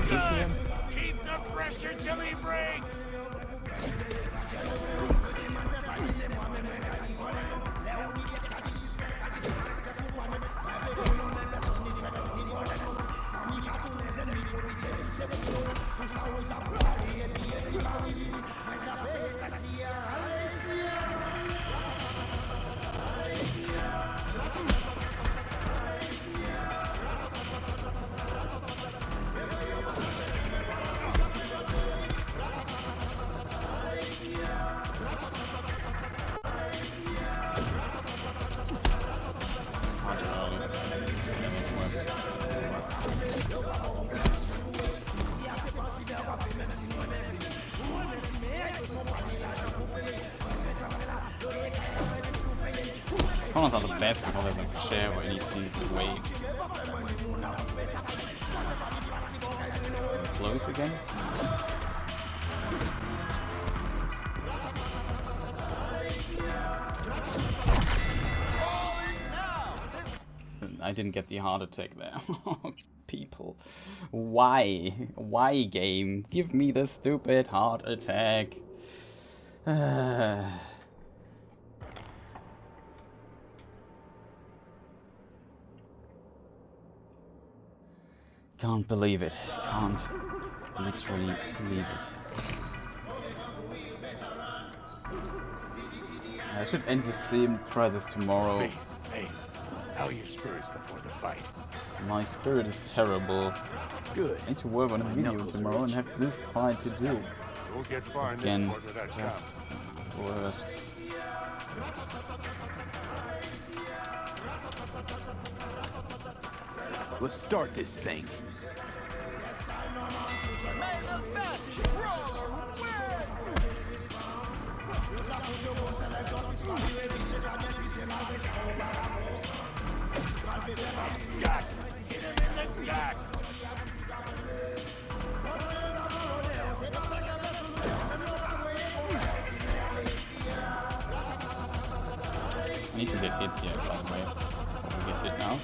Good! Keep the pressure till he breaks! Corners are the best because they can share or anything to wait. Close again? I didn't get the heart attack there. people. Why? Why, game? Give me the stupid heart attack. Can't believe it. Can't literally believe it. I should end the stream, try this tomorrow. Hey, how are your spirits before the fight? My spirit is terrible. Good. I need to work on a video tomorrow and have this fight to do. You won't get far in this Again, sport without just worst. Let's start this thing. I need to get hit here, by the way. Will we get hit now?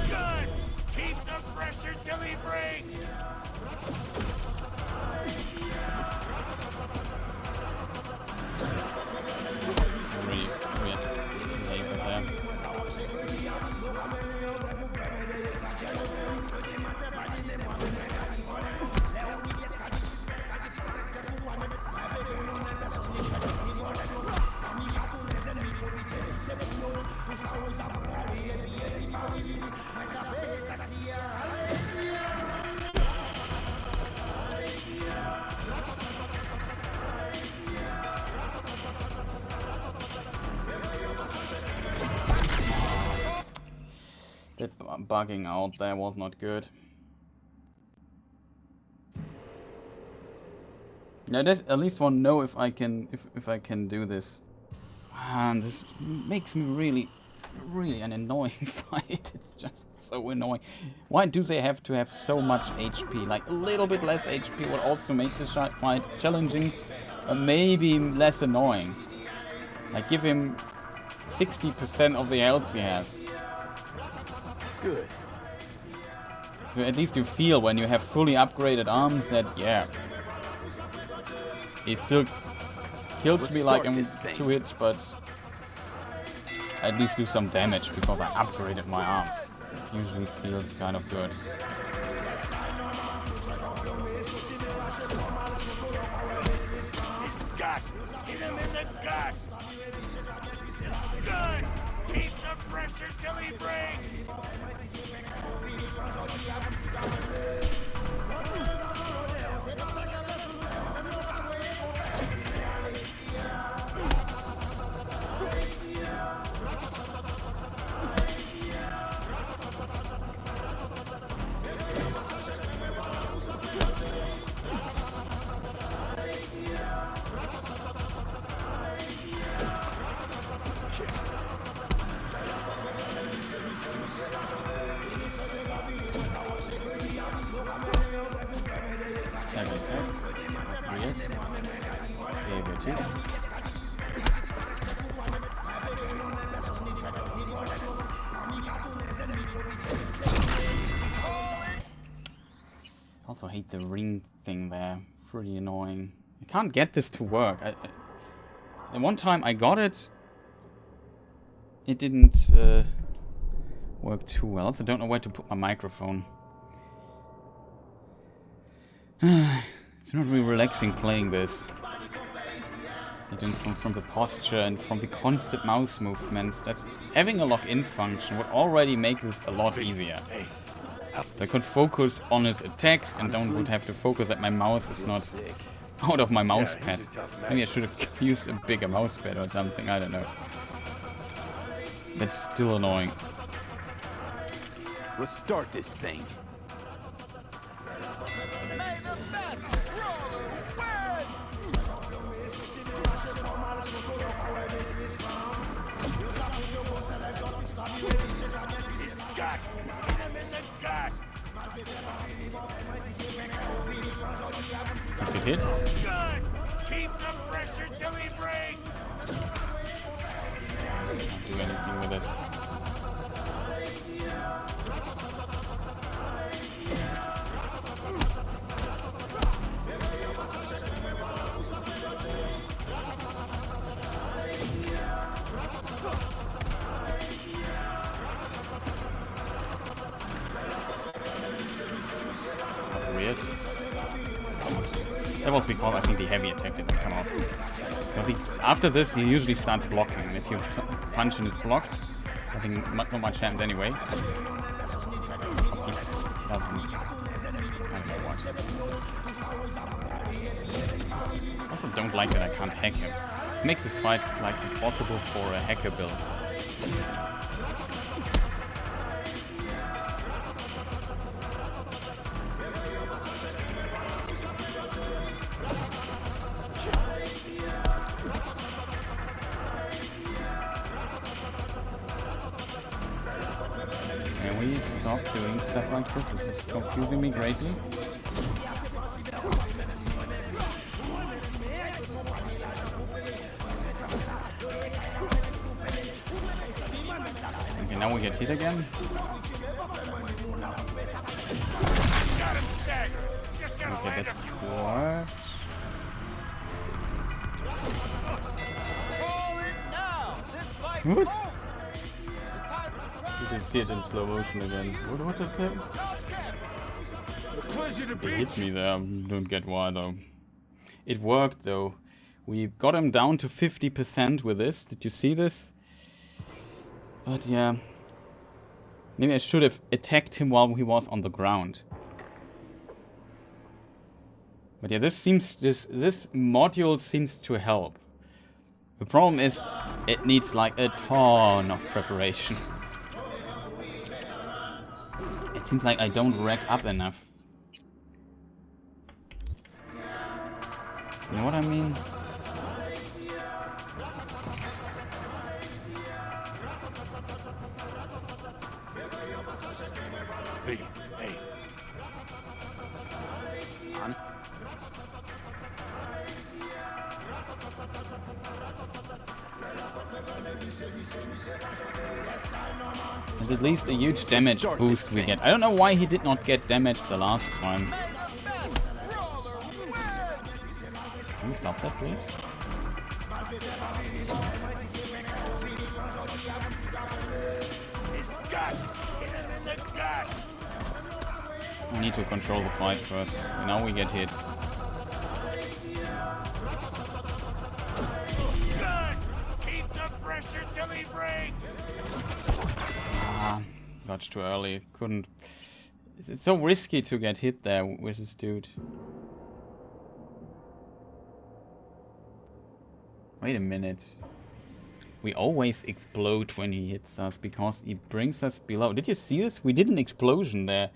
Good! Keep the pressure till he breaks! Really weird flavor there. That bugging out there was not good. Now, at least want to know if I can do this. And this makes me really an annoying fight. It's just so annoying. Why do they have to have so much HP? Like a little bit less HP would also make this fight challenging, or maybe less annoying. Like give him 60% of the health he has. Good. So at least you feel when you have fully upgraded arms that, yeah, he still kills me like in 2 hits, but at least do some damage because I upgraded my arms. It usually feels kind of good. Gut! Hit him in the gut! Good! Keep the pressure till he breaks! Also hate the ring thing there. Pretty annoying. I can't get this to work. The one time I got it, it didn't work too well. I also don't know where to put my microphone. It's not really relaxing playing this. From the posture and from the constant mouse movement. That's having a lock-in function would already make this a lot easier. So I could focus on his attacks and would have to focus that my mouse is not out of my mouse pad. Maybe I should have used a bigger mouse pad or something, I don't know. That's still annoying. Let's start this thing. Is it hit? Good! Keep the pressure till he breaks! Can't do anything with it. That was because I think the heavy attack didn't come out. Because after this, he usually starts blocking. And if you punch in his block, I think not much happens anyway. I also don't like that I can't hack him. It makes this fight like impossible for a hacker build. Can we stop doing stuff like this? This is confusing me greatly. Okay, now we get hit again. Okay, that works. What? You can see it in slow motion again. What is that? It hit me there. I don't get why though. It worked though. We got him down to 50% with this. Did you see this? But yeah. Maybe I should have attacked him while he was on the ground. But yeah, this module seems to help. The problem is it needs like a ton of preparation. It seems like I don't rack up enough. You know what I mean? Hey, hey. On. There's at least a huge damage boost we get. I don't know why he did not get damaged the last time. Can you stop that, please? We need to control the fight first. Now we get hit. Keep the pressure till he breaks. Got too early. Couldn't. It's so risky to get hit there with this dude. Wait a minute. We always explode when he hits us because he brings us below. Did you see this? We did an explosion there.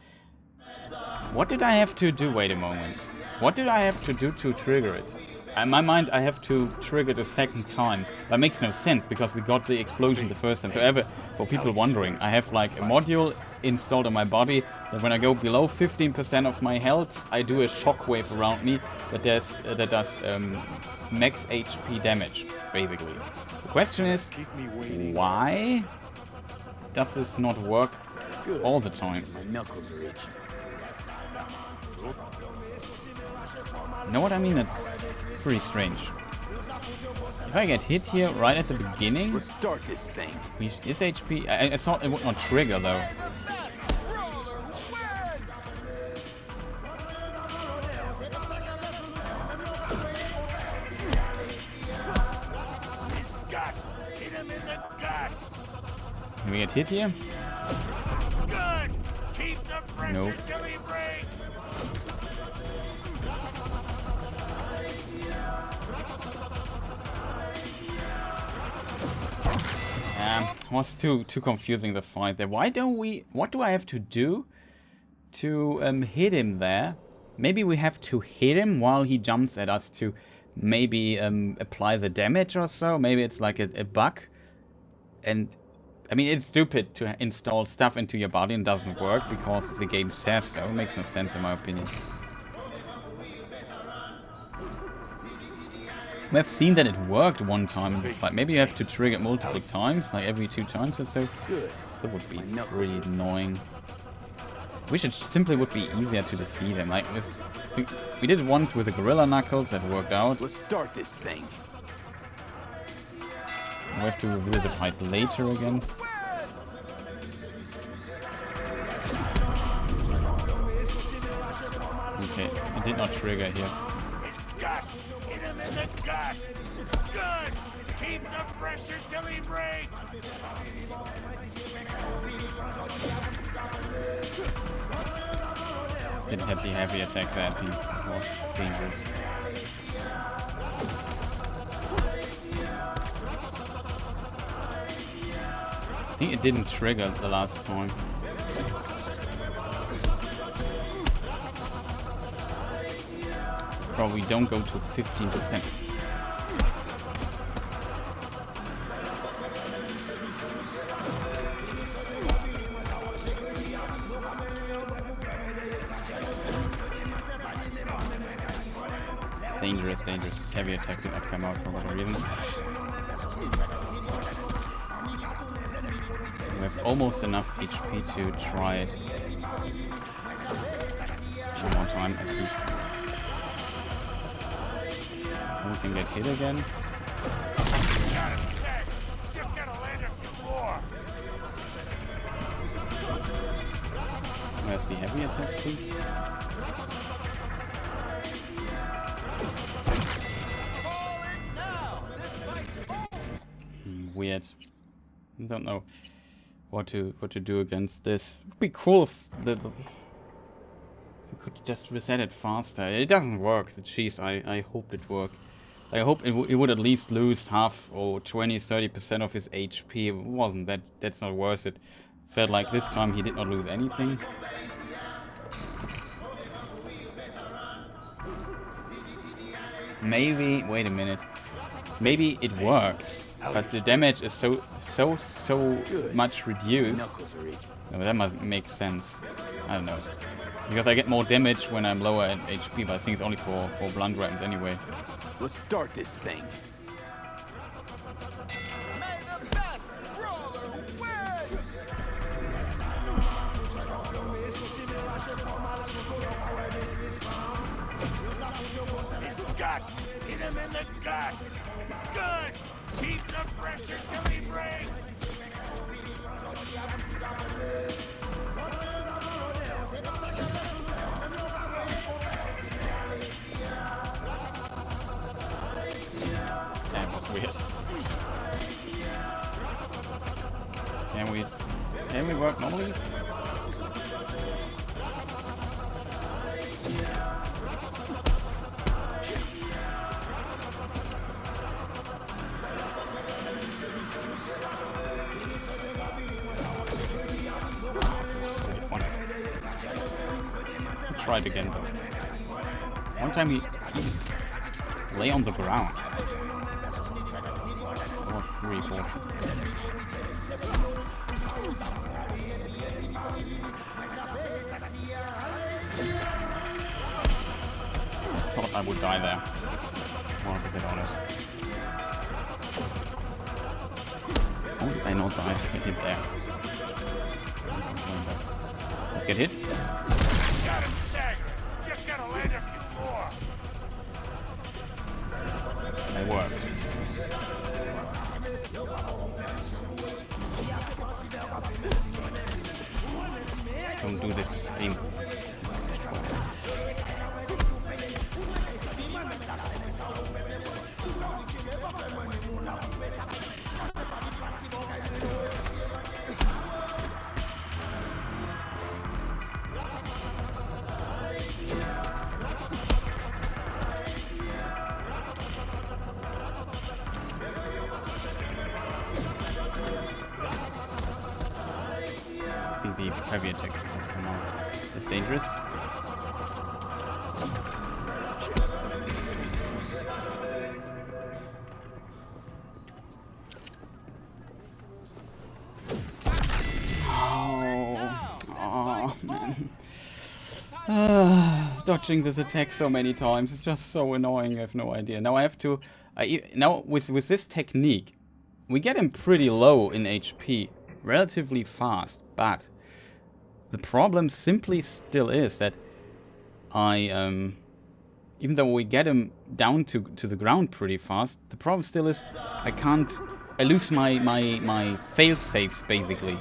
What did I have to do? Wait a moment. What did I have to do to trigger it? In my mind, I have to trigger it a second time. That makes no sense because we got the explosion the first time. So for people wondering, I have like a module installed on my body that when I go below 15% of my health, I do a shockwave around me that does max HP damage, basically. The question is, why does this not work all the time? My knuckles are itching. You know what I mean? It's pretty strange. If I get hit here right at the beginning, let's start this thing. His HP. I thought it would not trigger though. Can we get hit here? Nope. Was too confusing, the fight there. Why don't we? What do I have to do to hit him there? Maybe we have to hit him while he jumps at us to maybe apply the damage or so. Maybe it's like a bug. And I mean, it's stupid to install stuff into your body and doesn't work because the game says so. It makes no sense in my opinion. We've seen that it worked one time in the fight. Maybe you have to trigger it multiple times, like every 2 times or so. That would be pretty annoying. Wish it simply would be easier to defeat him. Like we did it once with the Gorilla Knuckles, that worked out. Let's start this thing. We have to revisit the fight later again. Okay, it did not trigger here. in the gut! Good! Keep the pressure till he breaks! Didn't have the heavy attack there, I think it was dangerous. I think it didn't trigger the last time. Probably don't go to 15%. Dangerous, dangerous. Heavy attack did not come out for whatever reason. We have almost enough HP to try it one more time at least. And we can get hit again. Where's the heavy attack, please? Weird. I don't know what to do against this. It'd be cool if we could just reset it faster. It doesn't work, the cheese. I hope it worked. I hope it would at least lose half or 20-30% of his HP. It wasn't that's not worth it. Felt like this time he did not lose anything. Maybe, wait a minute. Maybe it works, but the damage is so much reduced. No, that must make sense. I don't know. Because I get more damage when I'm lower at HP, but I think it's only for blunt weapons anyway. Let's start this thing. Hit him in the gut! Good! Keep the pressure till he breaks! That was weird. Can we work normally? Try it again though. One time he lay on the ground. Or 3, 4. I thought I would die there. 100% honest. How did I not die? Get hit there. Let's get hit. Got him staggered. Just gotta land a few more. That worked. Don't do this thing. The heavy attack will come out. It's dangerous. Oh man. Dodging this attack so many times is just so annoying. I have no idea. Now I have to. Now with this technique, we get him pretty low in HP, relatively fast, but the problem simply still is that even though we get him down to the ground pretty fast, the problem still is I lose my fail safes basically.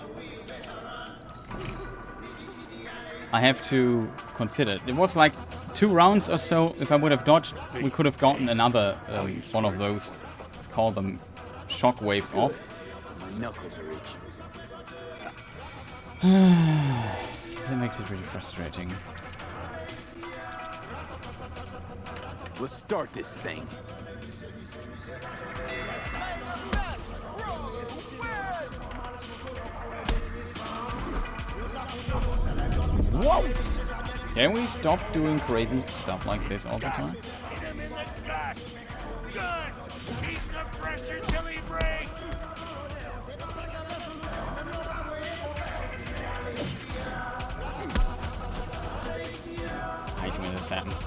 I have to consider. It was like 2 rounds or so, if I would have dodged, we could have gotten another one of those. Let's call them shockwaves off. My knuckles are itching. That makes it really frustrating. Let's start this thing. Whoa! Can we stop doing crazy stuff like this all the time? Hit him in the gut. Good. Keep the pressure till he breaks. I hate when this happens.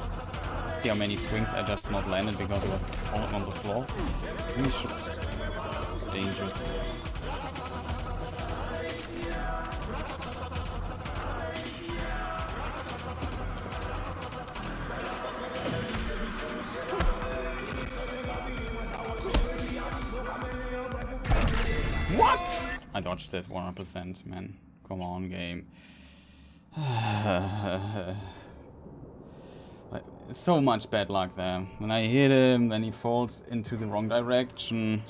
See how many swings I just not landed because I was falling on the floor. Really dangerous. What? I dodged it 100%, man. Come on, game. So much bad luck there. When I hit him, then he falls into the wrong direction.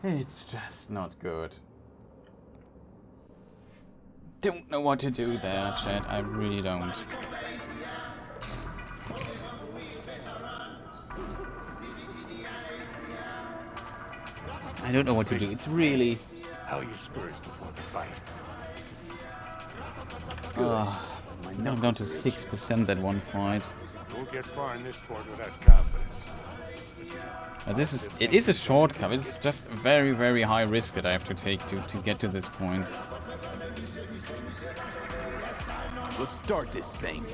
It's just not good. Don't know what to do there, chat. I really don't. I don't know what to do. It's really... How are your spurs before the fight? I'm down to 6% that one fight. You won't get far in this sport without confidence. It is a shortcut. It's just very, very high risk that I have to take to get to this point. Let's start this thing.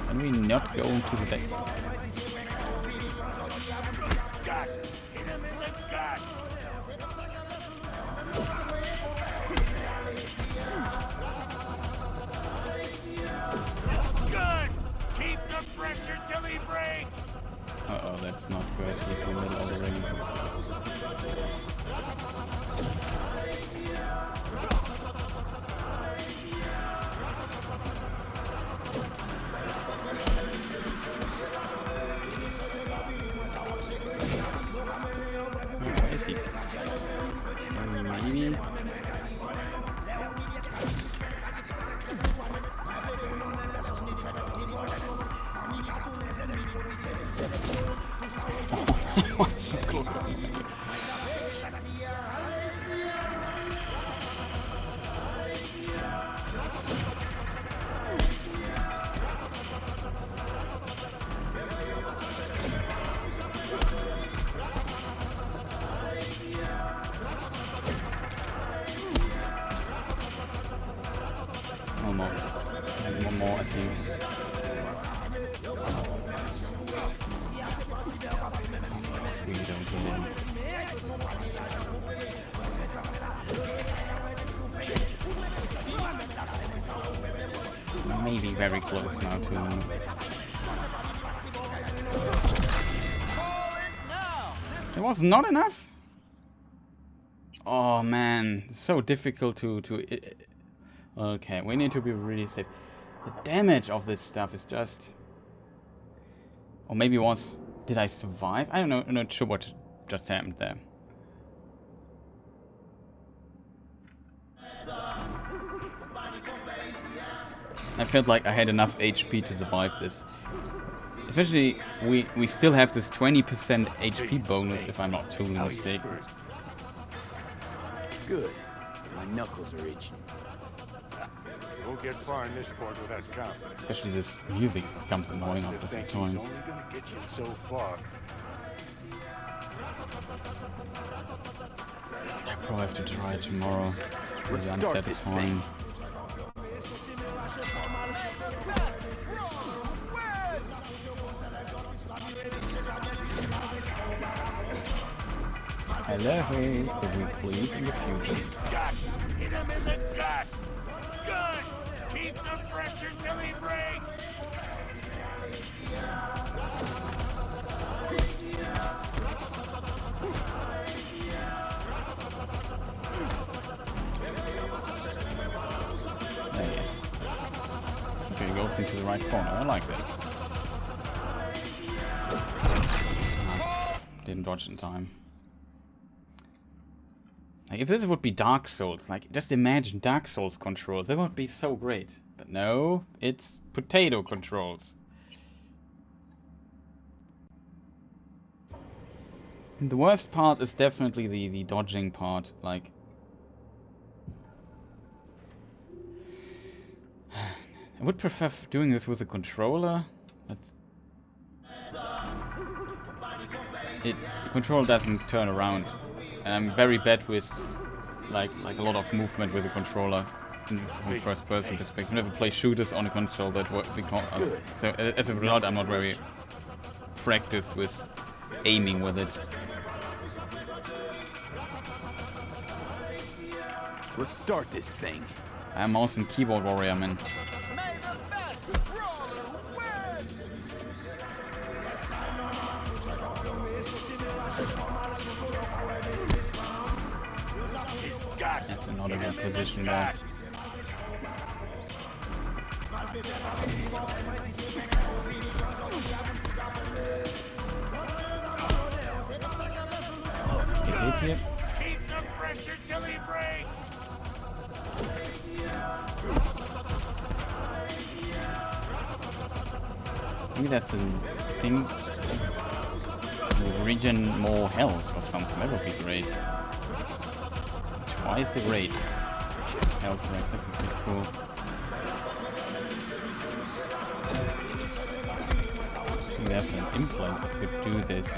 Can we not go into the deck? Hit him in the gut. Good. Keep the pressure till he breaks. Uh-oh, that's not good. He's a little already. Where is he? Maybe. So close. Almost. One more, I think. We don't get in. Maybe very close now to him. It was not enough? Oh man, so difficult to okay, we need to be really safe. The damage of this stuff is just... Or maybe it was... Did I survive? I don't know, I'm not sure what just happened there. I felt like I had enough HP to survive this. Especially, we still have this 20% HP bonus if I'm not totally mistaken. Good. My knuckles are itching. You won't get far in this sport without confidence. Especially this music becomes annoying You after the think he's time. only gonna get you so far. I probably have to try tomorrow. It's Let's really start this unsatisfying. Hello, could we please in the future? Hit him in the gut. Good. Keep the pressure till he breaks. right corner. I like that. Didn't dodge in time. Like, if this would be Dark Souls, like, just imagine Dark Souls controls. That would be so great. But no, it's potato controls. And the worst part is definitely the dodging part. Like, I would prefer doing this with a controller. But the controller doesn't turn around. And I'm very bad with like a lot of movement with a controller from a first person perspective. I never play shooters on a console that work because so as a result I'm not very practiced with aiming with it. Let's start this thing. I'm mouse and keyboard warrior, man. That's not a good position there. Get hit here. Keep the pressure till he breaks. Maybe that's a thing. Regen more health or something. That would be great. Twice the rate. Health rate. That would be cool. I think there's an implant that could do this.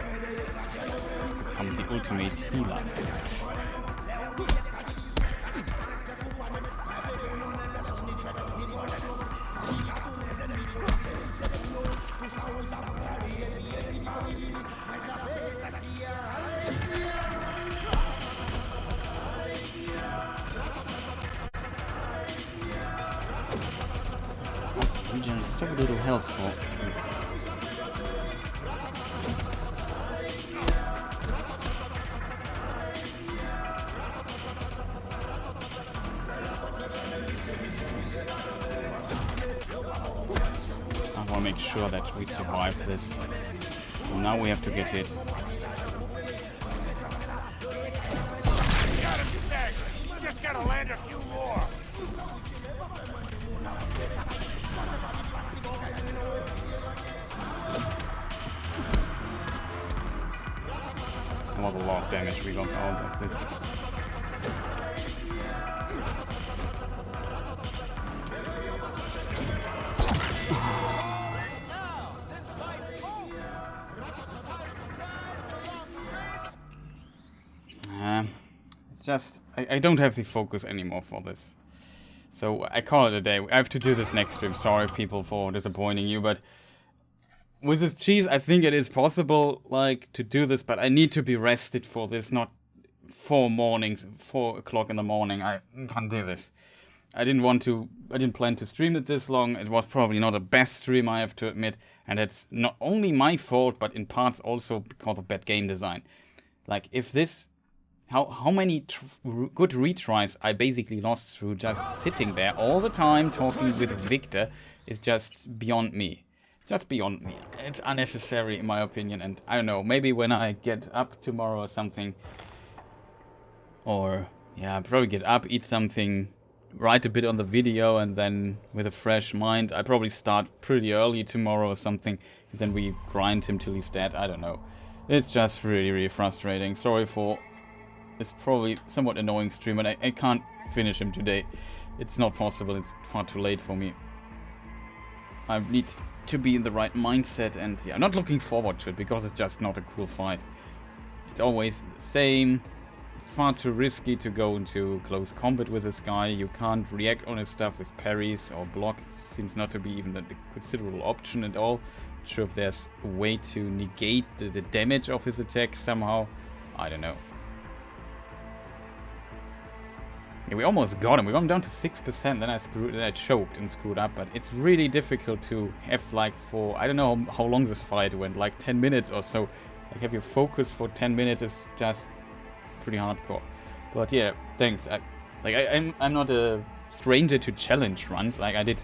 Become the ultimate healer. Regen so little health for this. I want to make sure that we survive this. So now we have to get hit. Got him staggered. Just gotta land a few more. What a lot of damage we got out of this. It's just I don't have the focus anymore for this. So I call it a day. I have to do this next stream. Sorry people for disappointing you, but with this cheese, I think it is possible, like, to do this, but I need to be rested for this, not 4 o'clock in the morning. I can't do this. I didn't plan to stream it this long. It was probably not the best stream, I have to admit, and it's not only my fault, but in parts also because of bad game design. Like, if this, how many good retries I basically lost through just sitting there all the time talking with Victor is just beyond me. Just beyond me. It's unnecessary in my opinion, and I don't know, maybe when I get up tomorrow or something, or yeah, I'll probably get up, eat something, write a bit on the video, and then with a fresh mind, I probably start pretty early tomorrow or something, and then we grind him till he's dead. I don't know. It's just really, really frustrating. Sorry for it's probably somewhat annoying stream, and I can't finish him today. It's not possible, it's far too late for me. I need to be in the right mindset, and yeah, I'm not looking forward to it because it's just not a cool fight. It's always the same. It's far too risky to go into close combat with this guy. You can't react on his stuff with parries or block. It seems not to be even a considerable option at all. Not sure if there's a way to negate the damage of his attack somehow. I don't know. Yeah, we almost got him. We got him down to 6%. Then I choked and screwed up. But it's really difficult to have, like, for I don't know how long this fight went, like 10 minutes or so. Like, have your focus for 10 minutes is just pretty hardcore. But yeah, thanks. I'm not a stranger to challenge runs. Like, I did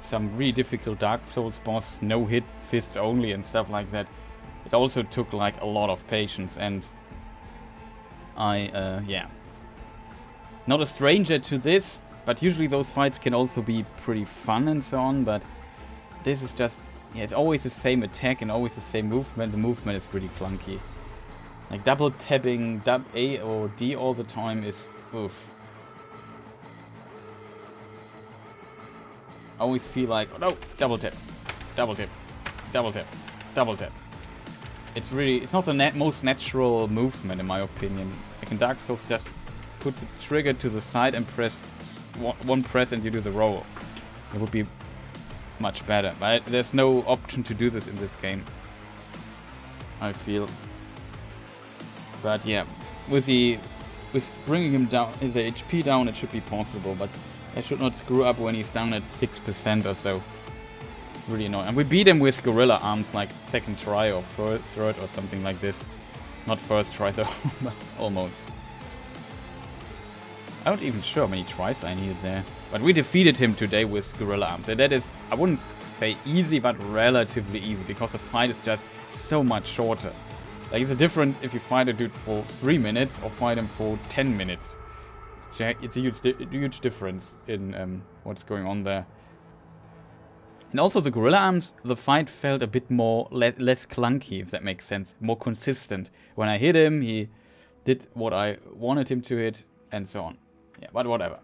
some really difficult Dark Souls boss, no hit, fists only and stuff like that. It also took like a lot of patience, and yeah. Not a stranger to this, but usually those fights can also be pretty fun and so on, but this is just, yeah, it's always the same attack and always the same movement. The movement is pretty clunky. Like double tapping A or D all the time is oof. I always feel like, oh no, double tap, double tap, double tap, double tap. It's not the most natural movement in my opinion. Like in Dark Souls, just put the trigger to the side and press one press and you do the roll. It would be much better, but there's no option to do this in this game, I feel. But yeah, with bringing him down, his HP down, it should be possible, but I should not screw up when he's down at 6% or so. Really annoying. And we beat him with gorilla arms like second try or third or something like this. Not first try though, but almost. I'm not even sure how many tries I needed there. But we defeated him today with gorilla arms. And that is, I wouldn't say easy, but relatively easy, because the fight is just so much shorter. Like, it's a different if you fight a dude for 3 minutes or fight him for 10 minutes. It's a huge difference in what's going on there. And also the gorilla arms, the fight felt a bit more less clunky, if that makes sense. More consistent. When I hit him, he did what I wanted him to hit, and so on. Yeah, but whatever.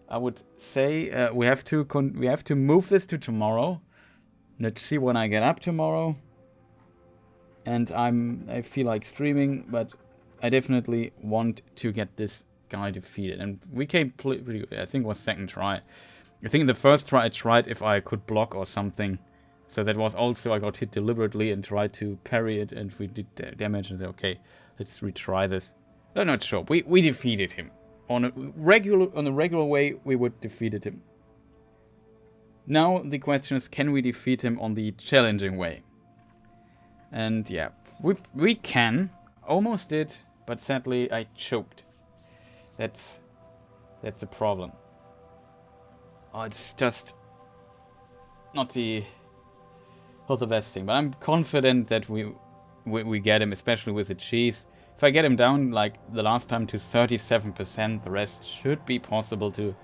I would say we have to move this to tomorrow. Let's see when I get up tomorrow. And I feel like streaming, but I definitely want to get this guy defeated. And we came pretty good. I think it was second try. I think in the first try I tried if I could block or something. So that was also, I got hit deliberately and tried to parry it, and we did damage, and said, okay, let's retry this. I'm not sure. We defeated him. On a regular way, we would defeated him. Now the question is, can we defeat him on the challenging way? And yeah, we can. Almost did, but sadly I choked. That's the problem. Oh, it's just not the best thing. But I'm confident that we get him, especially with the cheese. If I get him down like the last time to 37%, the rest should be possible to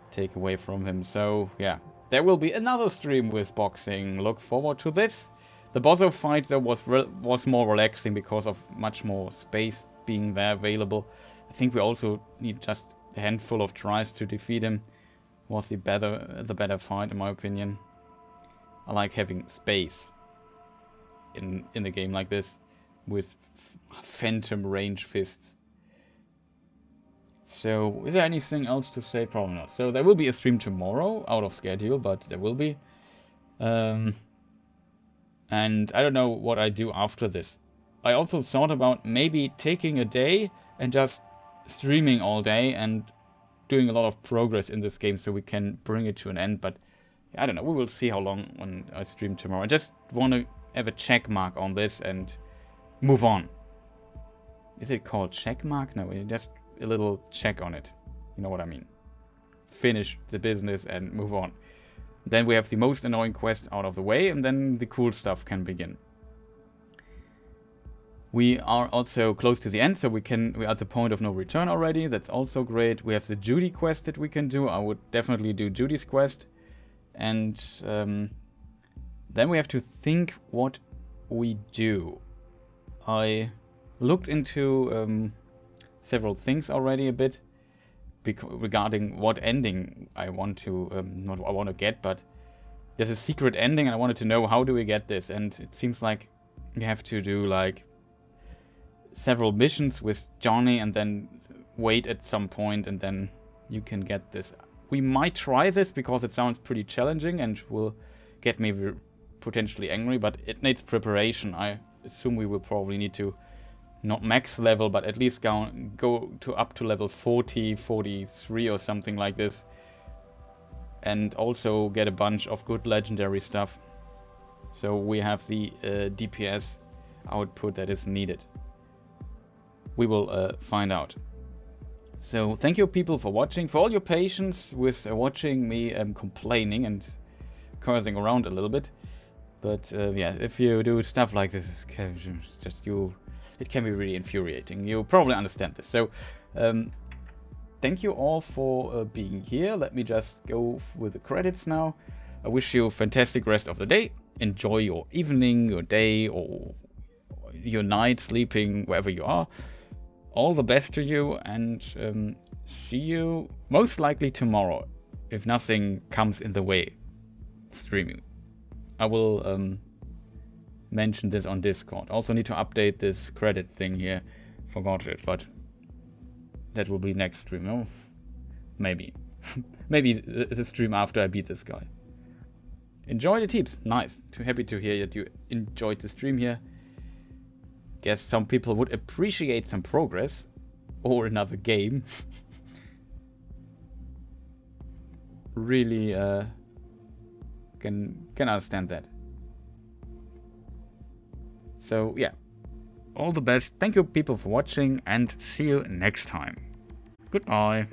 take away from him. So yeah, there will be another stream with boxing. Look forward to this. The Bozo fight though was more relaxing because of much more space being there available. I think we also need just a handful of tries to defeat him. Was the better fight in my opinion. I like having space in a game like this with phantom range fists. So is there anything else to say? Probably not. So there will be a stream tomorrow, out of schedule, but there will be. And I don't know what I do after this. I also thought about maybe taking a day and just streaming all day and doing a lot of progress in this game so we can bring it to an end. But I don't know. We will see how long when I stream tomorrow. I just want to have a check mark on this and move on. Is it called check mark? No, just a little check on it. You know what I mean. Finish the business and move on. Then we have the most annoying quests out of the way, and then the cool stuff can begin. We are also close to the end, so we are at the point of no return already. That's also great. We have the Judy quest that we can do. I would definitely do Judy's quest. And then we have to think what we do. I looked into several things already a bit regarding what ending I want to get, but there's a secret ending and I wanted to know how do we get this, and it seems like you have to do like several missions with Johnny and then wait at some point and then you can get this. We might try this because it sounds pretty challenging and will get me potentially angry, but it needs preparation. I assume we will probably need to not max level, but at least go to up to level 40, 43 or something like this. And also get a bunch of good legendary stuff. So we have the DPS output that is needed. We will find out. So thank you people for watching, for all your patience with watching me complaining and cursing around a little bit. But yeah, if you do stuff like this, it's just it can be really infuriating. You probably understand this. So thank you all for being here. Let me just go with the credits now. I wish you a fantastic rest of the day. Enjoy your evening, your day, or your night, sleeping, wherever you are. All the best to you, and see you most likely tomorrow, if nothing comes in the way of streaming. I will mention this on Discord. Also need to update this credit thing here. Forgot it, but that will be next stream. No? Maybe. Maybe the stream after I beat this guy. Enjoy the tips. Nice. Too happy to hear that you enjoyed the stream here. Guess some people would appreciate some progress. Or another game. Really can understand that. So yeah, all the best. Thank you people for watching, and see you next time. Goodbye.